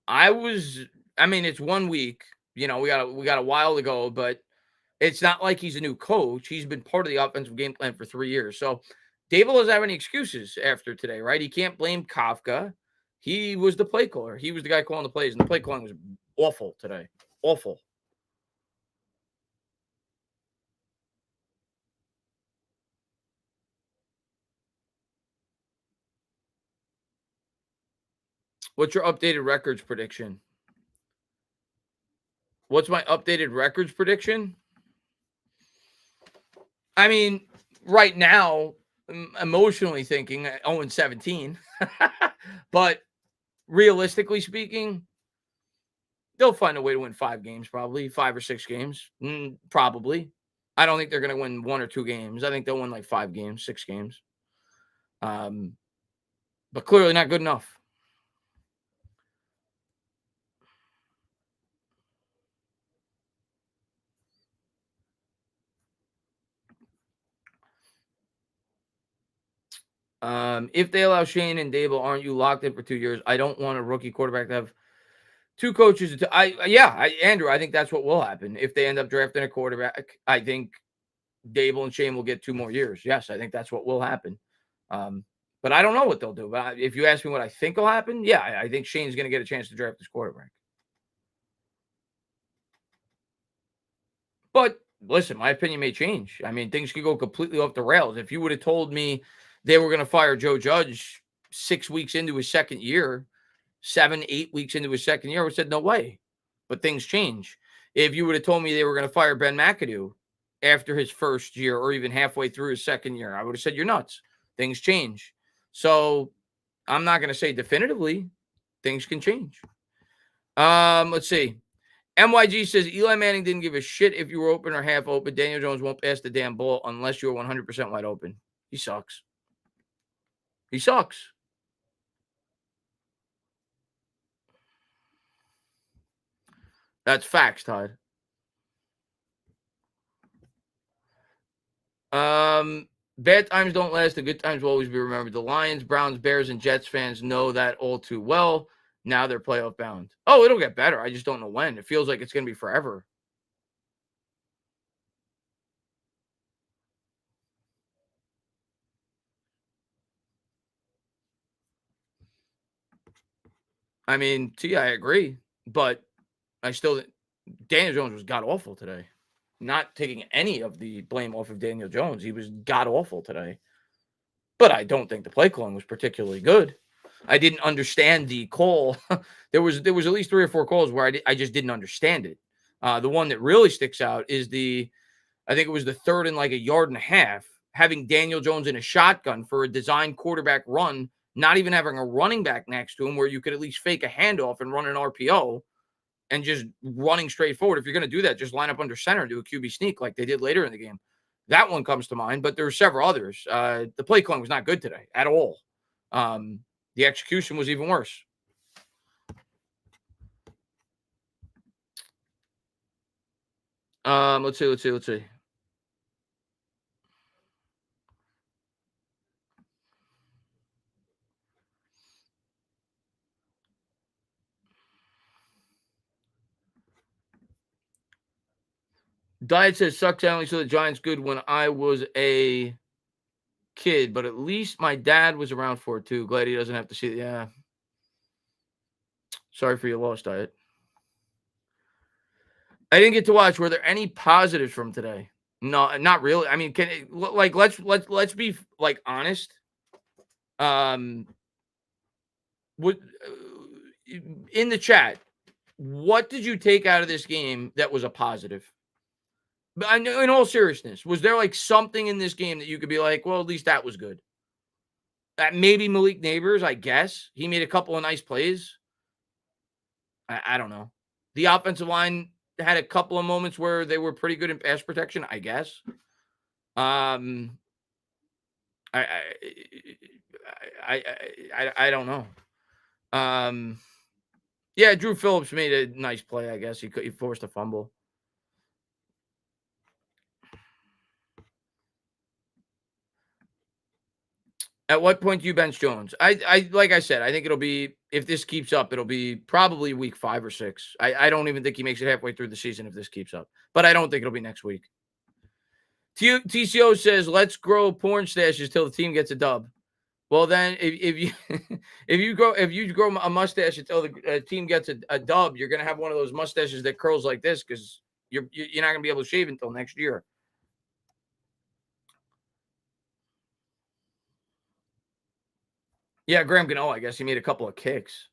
It's 1 week. We got a while to go, but it's not like he's a new coach. He's been part of the offensive game plan for 3 years. So Dable doesn't have any excuses after today, right? He can't blame Kafka. He was the play caller. He was the guy calling the plays, and the play calling was awful today. Awful. What's your updated records prediction? What's my updated records prediction? I mean, right now, emotionally thinking 0-17. But realistically speaking, they'll find a way to win 5 games, probably 5 or 6 games. Probably. I don't think they're going to win 1 or 2 games. I think they'll win like 5 games, 6 games. But clearly not good enough. If they allow Shane and Dable, aren't you locked in for 2 years? I don't want a rookie quarterback to have 2 coaches. Andrew, I think that's what will happen. If they end up drafting a quarterback, I think Dable and Shane will get 2 more years. Yes, I think that's what will happen. But I don't know what they'll do. But if you ask me what I think will happen, yeah, I think Shane's going to get a chance to draft his quarterback. But listen, my opinion may change. I mean, things could go completely off the rails. If you would have told me they were going to fire Joe Judge 6 weeks into his second year, 7, 8 weeks into his second year, I would have said, no way. But things change. If you would have told me they were going to fire Ben McAdoo after his first year or even halfway through his second year, I would have said, you're nuts. Things change. So I'm not going to say definitively things can change. Let's see. MYG says Eli Manning didn't give a shit if you were open or half open. Daniel Jones won't pass the damn ball unless you're 100% wide open. He sucks. He sucks. That's facts, Todd. Bad times don't last. The good times will always be remembered. The Lions, Browns, Bears, and Jets fans know that all too well. Now they're playoff bound. Oh, it'll get better. I just don't know when. It feels like it's going to be forever. I mean, I agree, but Daniel Jones was god-awful today. Not taking any of the blame off of Daniel Jones. He was god-awful today. But I don't think the play calling was particularly good. I didn't understand the call. there was at least 3 or 4 calls where I just didn't understand it. The one that really sticks out is I think it was the 3rd and like 1.5 yards, having Daniel Jones in a shotgun for a design quarterback run, not even having a running back next to him where you could at least fake a handoff and run an RPO and just running straight forward. If you're going to do that, just line up under center and do a QB sneak like they did later in the game. That one comes to mind, but there were several others. The play calling was not good today at all. The execution was even worse. Let's see. Diet says, sucks. I only saw the Giants good when I was a kid, but at least my dad was around for it too. Glad he doesn't have to see it. Yeah. Sorry for your loss, Diet. I didn't get to watch. Were there any positives from today? No, not really. I mean, let's be like honest. Would in the chat, what did you take out of this game that was a positive? But I know, in all seriousness, was there like something in this game that you could be like, well, at least that was good? Maybe Malik Neighbors, I guess. He made a couple of nice plays. I don't know. The offensive line had a couple of moments where they were pretty good in pass protection, I guess. I don't know. Yeah, Drew Phillips made a nice play, I guess. He forced a fumble. At what point do you bench Jones? I like I said, I think it'll be, if this keeps up, it'll be probably week 5 or 6. I don't even think he makes it halfway through the season if this keeps up. But I don't think it'll be next week. TCO says, let's grow porn stashes till the team gets a dub. Well, then if you if you grow a mustache until the team gets a dub, you're gonna have one of those mustaches that curls like this because you're not gonna be able to shave until next year. Yeah, Graham Gano, I guess he made a couple of kicks.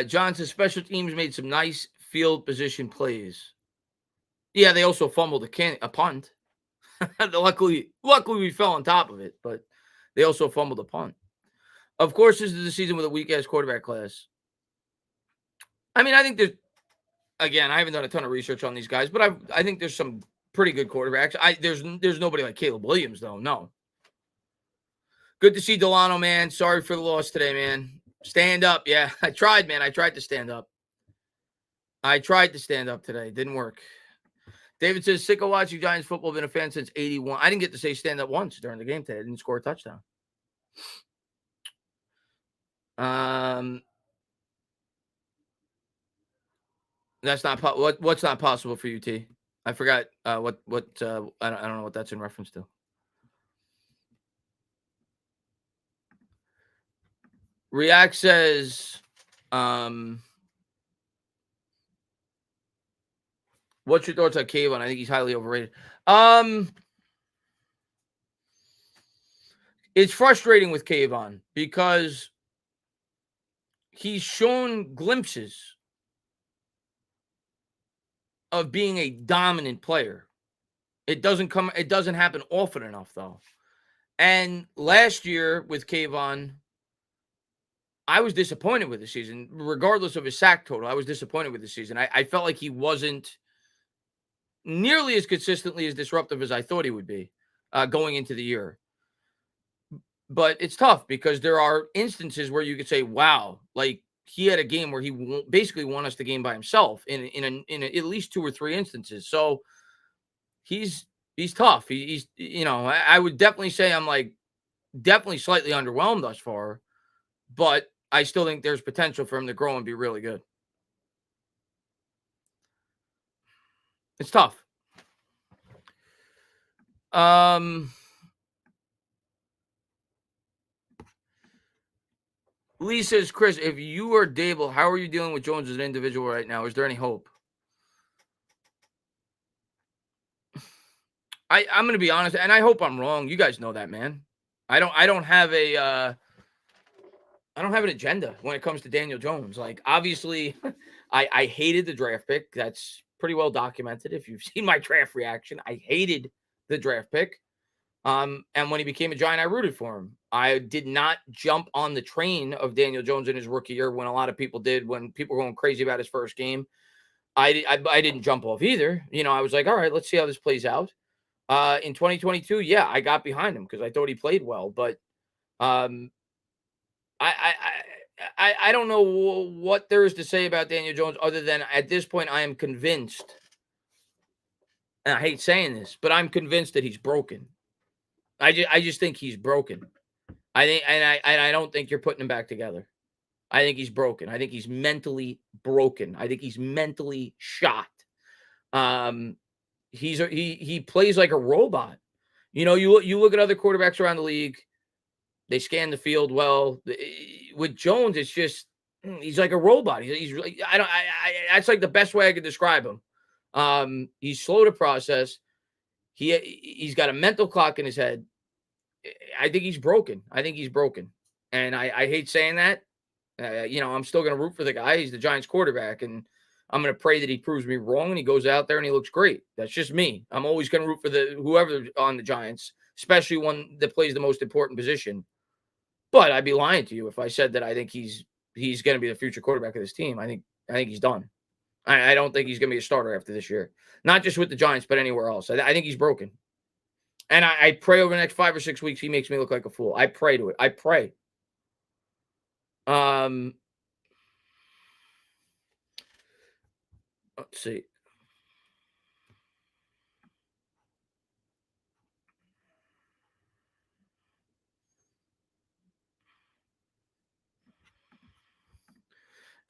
John says special teams made some nice field position plays. Yeah, they also fumbled a punt. Luckily, we fell on top of it, but they also fumbled a punt. Of course, this is the season with a weak-ass quarterback class. I mean, I think again, I haven't done a ton of research on these guys, but I think there's some pretty good quarterbacks. There's nobody like Caleb Williams, though. No. Good to see Delano, man. Sorry for the loss today, man. Stand up. Yeah, I tried, man. I tried to stand up. Today. Didn't work. David says, sick of watching Giants football. Been a fan since 81. I didn't get to say stand up once during the game today. I didn't score a touchdown. That's not what's not possible for you, T. I forgot what I don't know what that's in reference to. React says, what's your thoughts on Kayvon? I think he's highly overrated. It's frustrating with Kayvon because he's shown glimpses of being a dominant player. It doesn't happen often enough, though. And last year with Kayvon, I was disappointed with the season. Regardless of his sack total, I was disappointed with the season. I felt like he wasn't nearly as consistently as disruptive as I thought he would be going into the year. But it's tough because there are instances where you could say, wow, like he had a game where he basically won us the game by himself in at least 2 or 3 instances. So he's tough. He's I would definitely say I'm like definitely slightly underwhelmed thus far, but I still think there's potential for him to grow and be really good. It's tough. Lee says, Chris, if you are Dable, how are you dealing with Jones as an individual right now? Is there any hope? I'm going to be honest, and I hope I'm wrong. You guys know that, man. I don't have an agenda when it comes to Daniel Jones. Like, obviously, I hated the draft pick. That's pretty well documented. If you've seen my draft reaction, I hated the draft pick. And when he became a Giant, I rooted for him. I did not jump on the train of Daniel Jones in his rookie year when a lot of people did, when people were going crazy about his first game. I didn't jump off either. I was like, all right, let's see how this plays out. In 2022, yeah, I got behind him because I thought he played well. But I I don't know what there is to say about Daniel Jones other than at this point I am convinced, and I hate saying this, but I'm convinced that he's broken. I just think he's broken. I think, and I don't think you're putting him back together. I think he's broken. I think he's mentally broken. I think he's mentally shot. He plays like a robot. You know, you look at other quarterbacks around the league, they scan the field well. With Jones, it's just he's like a robot. He's really that's like the best way I could describe him. He's slow to process. He's got a mental clock in his head. I think he's broken. And I hate saying that. I'm still going to root for the guy. He's the Giants quarterback, and I'm going to pray that he proves me wrong and he goes out there and he looks great. That's just me. I'm always going to root for whoever on the Giants, especially one that plays the most important position. But I'd be lying to you if I said that I think he's going to be the future quarterback of this team. I think he's done. I don't think he's going to be a starter after this year, not just with the Giants, but anywhere else. I think he's broken. And I pray over the next 5 or 6 weeks he makes me look like a fool. I pray to it. I pray. Let's see.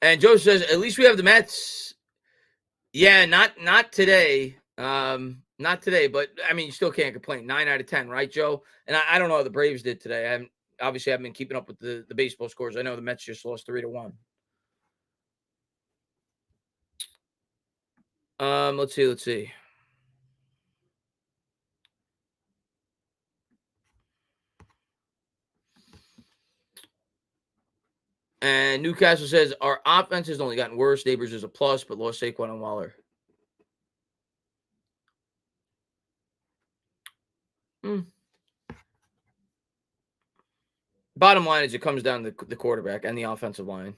And Joe says, at least we have the Mets. Yeah, not today. Not today, but I mean, you still can't complain. 9 out of 10, right, Joe? And I don't know how the Braves did today. I haven't been keeping up with the baseball scores. I know the Mets just lost 3-1. Let's see. And Newcastle says our offense has only gotten worse. Neighbors is a plus, but lost Saquon and Waller. Bottom line is it comes down to the quarterback and the offensive line.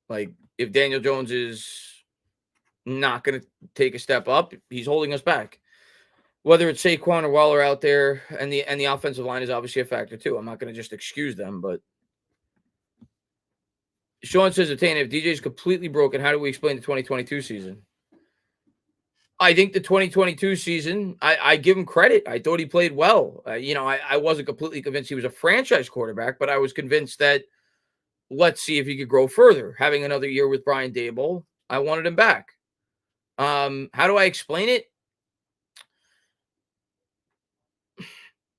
Like if Daniel Jones is not going to take a step up, he's holding us back. Whether it's Saquon or Waller out there, and the offensive line is obviously a factor too. I'm not going to just excuse them, but Sean says, if DJ's completely broken, how do we explain the 2022 season? I think the 2022 season, I give him credit. I thought he played well. I wasn't completely convinced he was a franchise quarterback, but I was convinced that let's see if he could grow further. Having another year with Brian Daboll, I wanted him back. How do I explain it?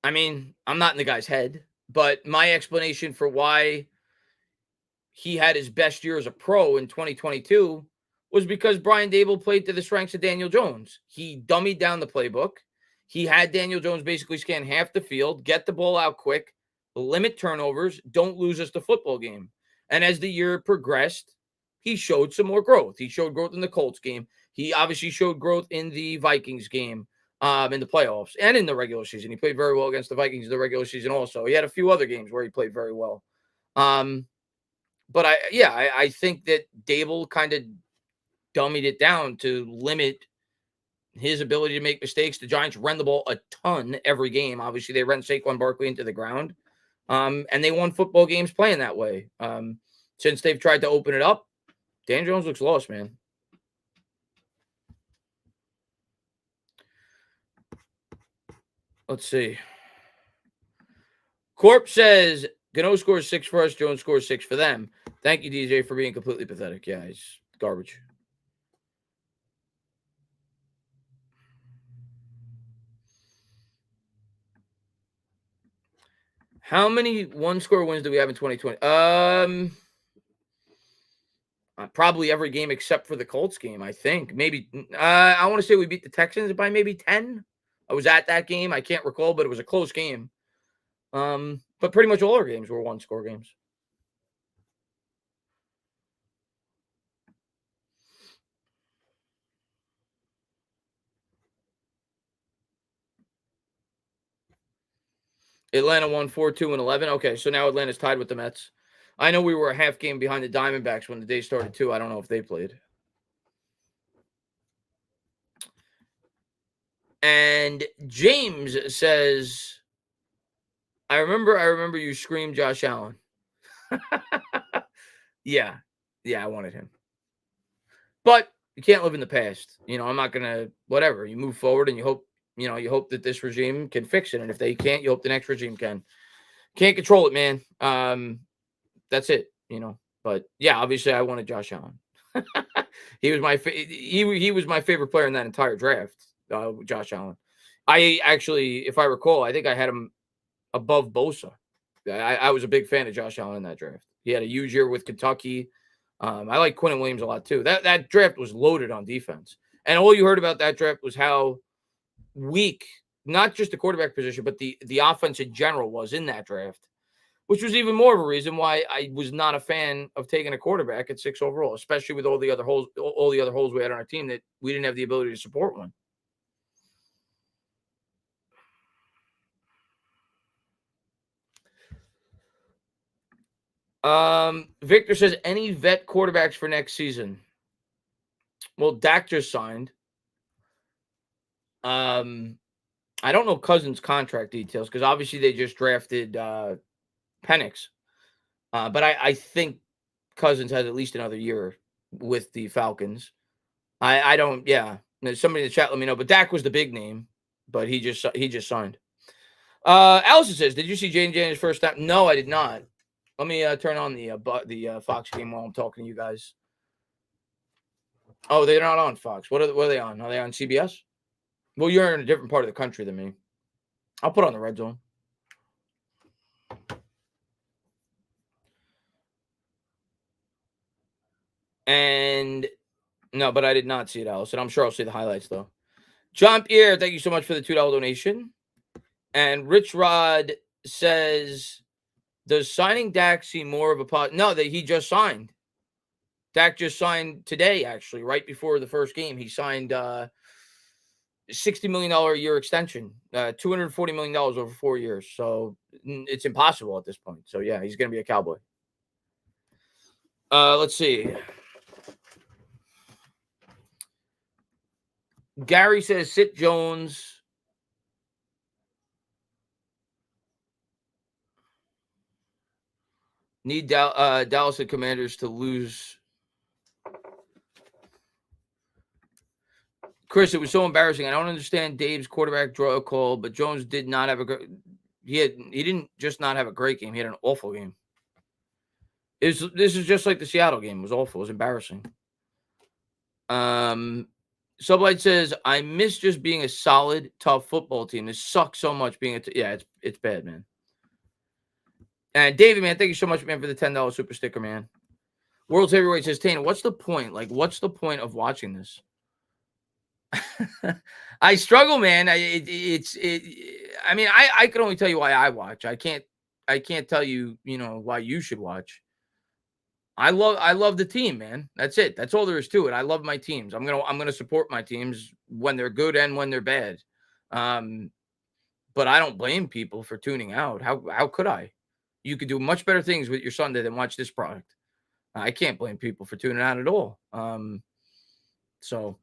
I mean, I'm not in the guy's head, but my explanation for why he had his best year as a pro in 2022 was because Brian Daboll played to the strengths of Daniel Jones. He dummied down the playbook. He had Daniel Jones basically scan half the field, get the ball out quick, limit turnovers, don't lose us the football game. And as the year progressed, he showed some more growth. He showed growth in the Colts game. He obviously showed growth in the Vikings game, in the playoffs and in the regular season. He played very well against the Vikings in the regular season also. He had a few other games where he played very well. But I think that Daboll kind of dummied it down to limit his ability to make mistakes. The Giants run the ball a ton every game. Obviously, they ran Saquon Barkley into the ground. And they won football games playing that way. Since they've tried to open it up, Dan Jones looks lost, man. Let's see. Corp says, Gano scores 6 for us. Jones scores 6 for them. Thank you, DJ, for being completely pathetic. Yeah, he's garbage. How many one-score wins do we have in 2020? Probably every game except for the Colts game, I think. Maybe I want to say we beat the Texans by maybe 10. I was at that game. I can't recall, but it was a close game. But pretty much all our games were one-score games. Atlanta won 4-2-11. Okay, so now Atlanta's tied with the Mets. I know we were a half game behind the Diamondbacks when the day started too. I don't know if they played. And James says, I remember you screamed Josh Allen. Yeah. Yeah, I wanted him. But you can't live in the past. I'm not going to, whatever. You move forward and you hope that this regime can fix it. And if they can't, you hope the next regime can. Can't control it, man. That's it, But yeah, obviously I wanted Josh Allen. He was he was my favorite player in that entire draft, Josh Allen. I actually, if I recall, I think I had him above Bosa. I was a big fan of Josh Allen in that draft. He had a huge year with Kentucky. I like Quinnen Williams a lot too. That draft was loaded on defense, and all you heard about that draft was how weak, not just the quarterback position, but the offense in general was in that draft, which was even more of a reason why I was not a fan of taking a quarterback at 6 overall, especially with all the other holes we had on our team that we didn't have the ability to support one. Victor says, any vet quarterbacks for next season? Well, Dak just signed. I don't know Cousins' contract details because obviously they just drafted Penix. But I think Cousins has at least another year with the Falcons. I don't, yeah. Somebody in the chat let me know. But Dak was the big name, but he just signed. Allison says, did you see Jane Jane's first time? No, I did not. Let me turn on the Fox game while I'm talking to you guys. Oh, they're not on Fox. What are they on? Are they on CBS? Well, you're in a different part of the country than me. I'll put on the Red Zone. And no, but I did not see it, Allison. I'm sure I'll see the highlights though. John Pierre, thank you so much for the $2 donation. And Rich Rod says, does signing Dak seem more of a No, that he just signed. Dak just signed today, actually, right before the first game. He signed $60 million a year extension, $240 million over 4 years. So it's impossible at this point. So yeah, he's going to be a Cowboy. Let's see. Gary says, sit Jones. Need Dallas and Commanders to lose. Chris, it was so embarrassing. I don't understand Dave's quarterback draw call, but Jones did not have a great. He didn't just not have a great game. He had an awful game. This is just like the Seattle game. It was awful. It was embarrassing. Sublight says, I miss just being a solid, tough football team. This sucks so much being it's bad, man. And David, man, thank you so much, man, for the $10 super sticker, man. World's Heavyweight says, Tana, what's the point? Like, what's the point of watching this? I struggle, man. I mean, I can only tell you why I watch. I can't tell you, why you should watch. I love the team, man. That's it. That's all there is to it. I love my teams. I'm gonna support my teams when they're good and when they're bad. But I don't blame people for tuning out. How could I? You could do much better things with your Sunday than watch this product. I can't blame people for tuning out at all. So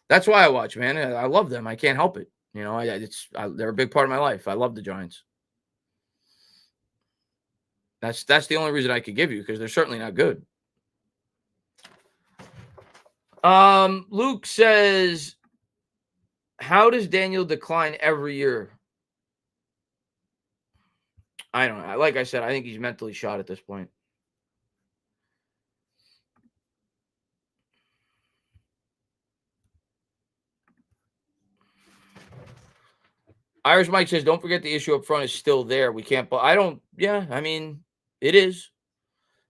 that's why I watch, man. I love them. I can't help it. They're a big part of my life. I love the Giants. That's the only reason I could give you, because they're certainly not good. Luke says, how does Daniel decline every year? I don't know. Like I said, I think he's mentally shot at this point. Irish Mike says, don't forget the issue up front is still there. We can't, but I mean, it is.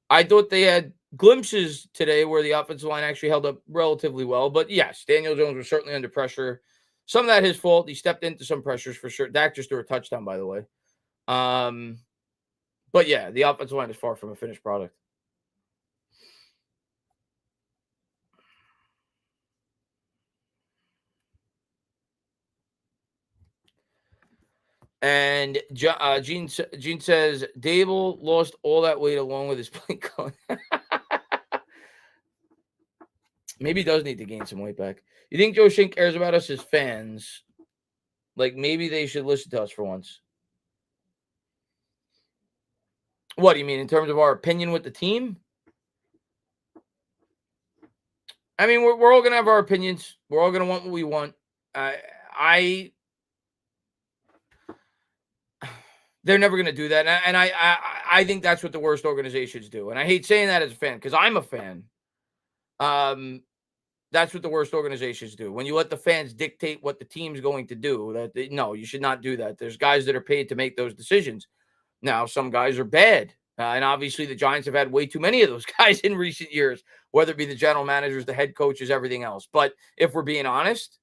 I thought they had glimpses today where the offensive line actually held up relatively well. But yes, Daniel Jones was certainly under pressure. Some of that his fault. He stepped into some pressures for sure. Dak just threw a touchdown, by the way. But yeah, the offensive line is far from a finished product. And Gene says, Dable lost all that weight along with his play calling. Maybe he does need to gain some weight back. You think Joe Shink cares about us as fans? Like, maybe they should listen to us for once. What do you mean, in terms of our opinion with the team? I mean, we're all gonna have our opinions. We're all gonna want what we want. They're never gonna do that, and I think that's what the worst organizations do. And I hate saying that as a fan because I'm a fan. That's what the worst organizations do. When you let the fans dictate what the team's going to do, no, you should not do that. There's guys that are paid to make those decisions. Now, some guys are bad. And obviously, the Giants have had way too many of those guys in recent years, whether it be the general managers, the head coaches, everything else. But if we're being honest,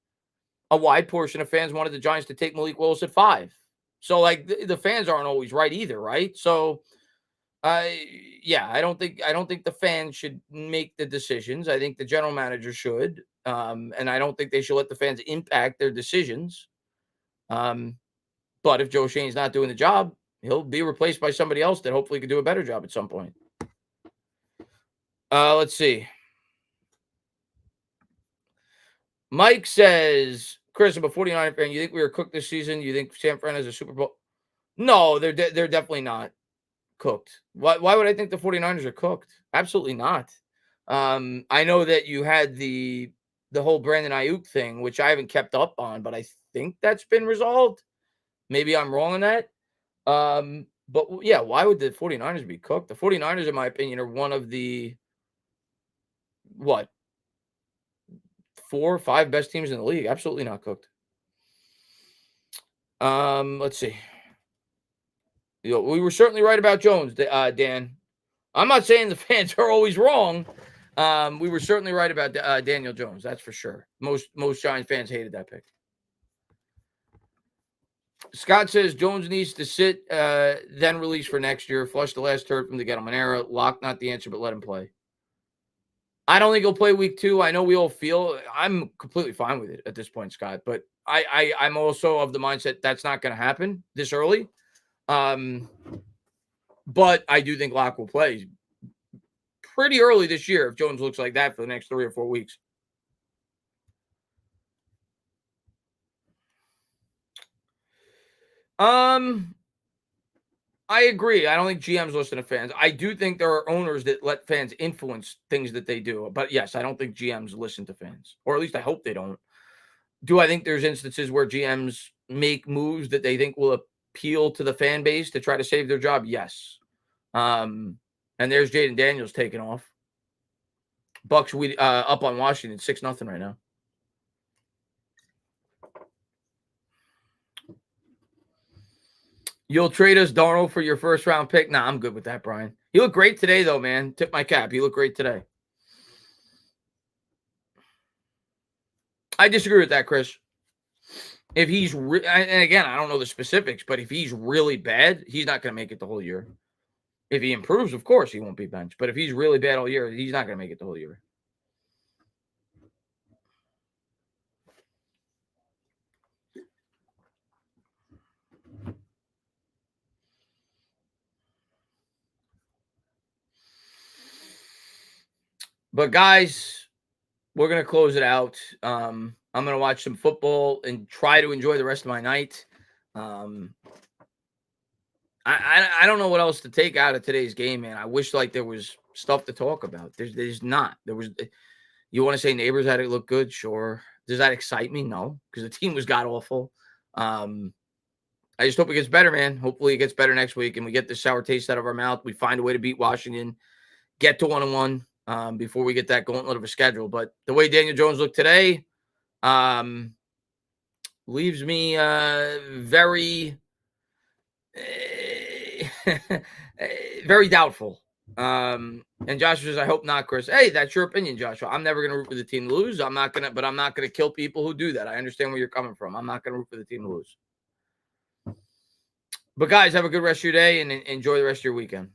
a wide portion of fans wanted the Giants to take Malik Willis at 5. So, like, the fans aren't always right either, right? So, yeah, I don't think the fans should make the decisions. I think the general manager should, and I don't think they should let the fans impact their decisions. But if Joe Shane's not doing the job, he'll be replaced by somebody else that hopefully could do a better job at some point. Let's see. Mike says, Chris, I'm a 49 fan. You think we were cooked this season? You think San Fran has a Super Bowl? No, they're definitely not cooked. Why would I think the 49ers are cooked? Absolutely not. I know that you had the whole Brandon Ayuk thing, which I haven't kept up on, but I think that's been resolved. Maybe I'm wrong on that. But yeah, why would the 49ers be cooked? The 49ers, in my opinion, are one of the 4 or 5 best teams in the league. Absolutely not cooked. Let's see. We were certainly right about Jones, Dan. I'm not saying the fans are always wrong. We were certainly right about Daniel Jones. That's for sure. Most Giants fans hated that pick. Scott says Jones needs to sit, then release for next year. Flush the last turd from the Gettleman era. Lock not the answer, but let him play. I don't think he'll play week 2. I know we all feel I'm completely fine with it at this point, Scott. But I'm also of the mindset that's not going to happen this early. But I do think Locke will play pretty early this year if Jones looks like that for the next 3 or 4 weeks. I agree. I don't think GMs listen to fans. I do think there are owners that let fans influence things that they do. But yes, I don't think GMs listen to fans, or at least I hope they don't. Do I think there's instances where GMs make moves that they think will appeal to the fan base to try to save their job? Yes. And there's Jaden Daniels taking off. Bucks up on Washington 6-0 right now. You'll trade us Darnold for your first round pick? Nah, I'm good with that, Brian. He looked great today, though, man. Tip my cap. He looked great today. I disagree with that, Chris. If he's and again, I don't know the specifics, but if he's really bad, he's not going to make it the whole year. If he improves, of course, he won't be benched. But if he's really bad all year, he's not going to make it the whole year. But guys, we're going to close it out. I'm going to watch some football and try to enjoy the rest of my night. I don't know what else to take out of today's game, man. I wish like there was stuff to talk about. There's not. You want to say neighbors had it look good? Sure. Does that excite me? No, because the team was god awful. I just hope it gets better, man. Hopefully it gets better next week and we get the sour taste out of our mouth. We find a way to beat Washington, get to 1-1 before we get that gauntlet of a schedule. But the way Daniel Jones looked today leaves me very, very doubtful. And Joshua says, I hope not, Chris. Hey, that's your opinion, Joshua. I'm never going to root for the team to lose. I'm not going to kill people who do that. I understand where you're coming from. I'm not going to root for the team to lose. But guys, have a good rest of your day and enjoy the rest of your weekend.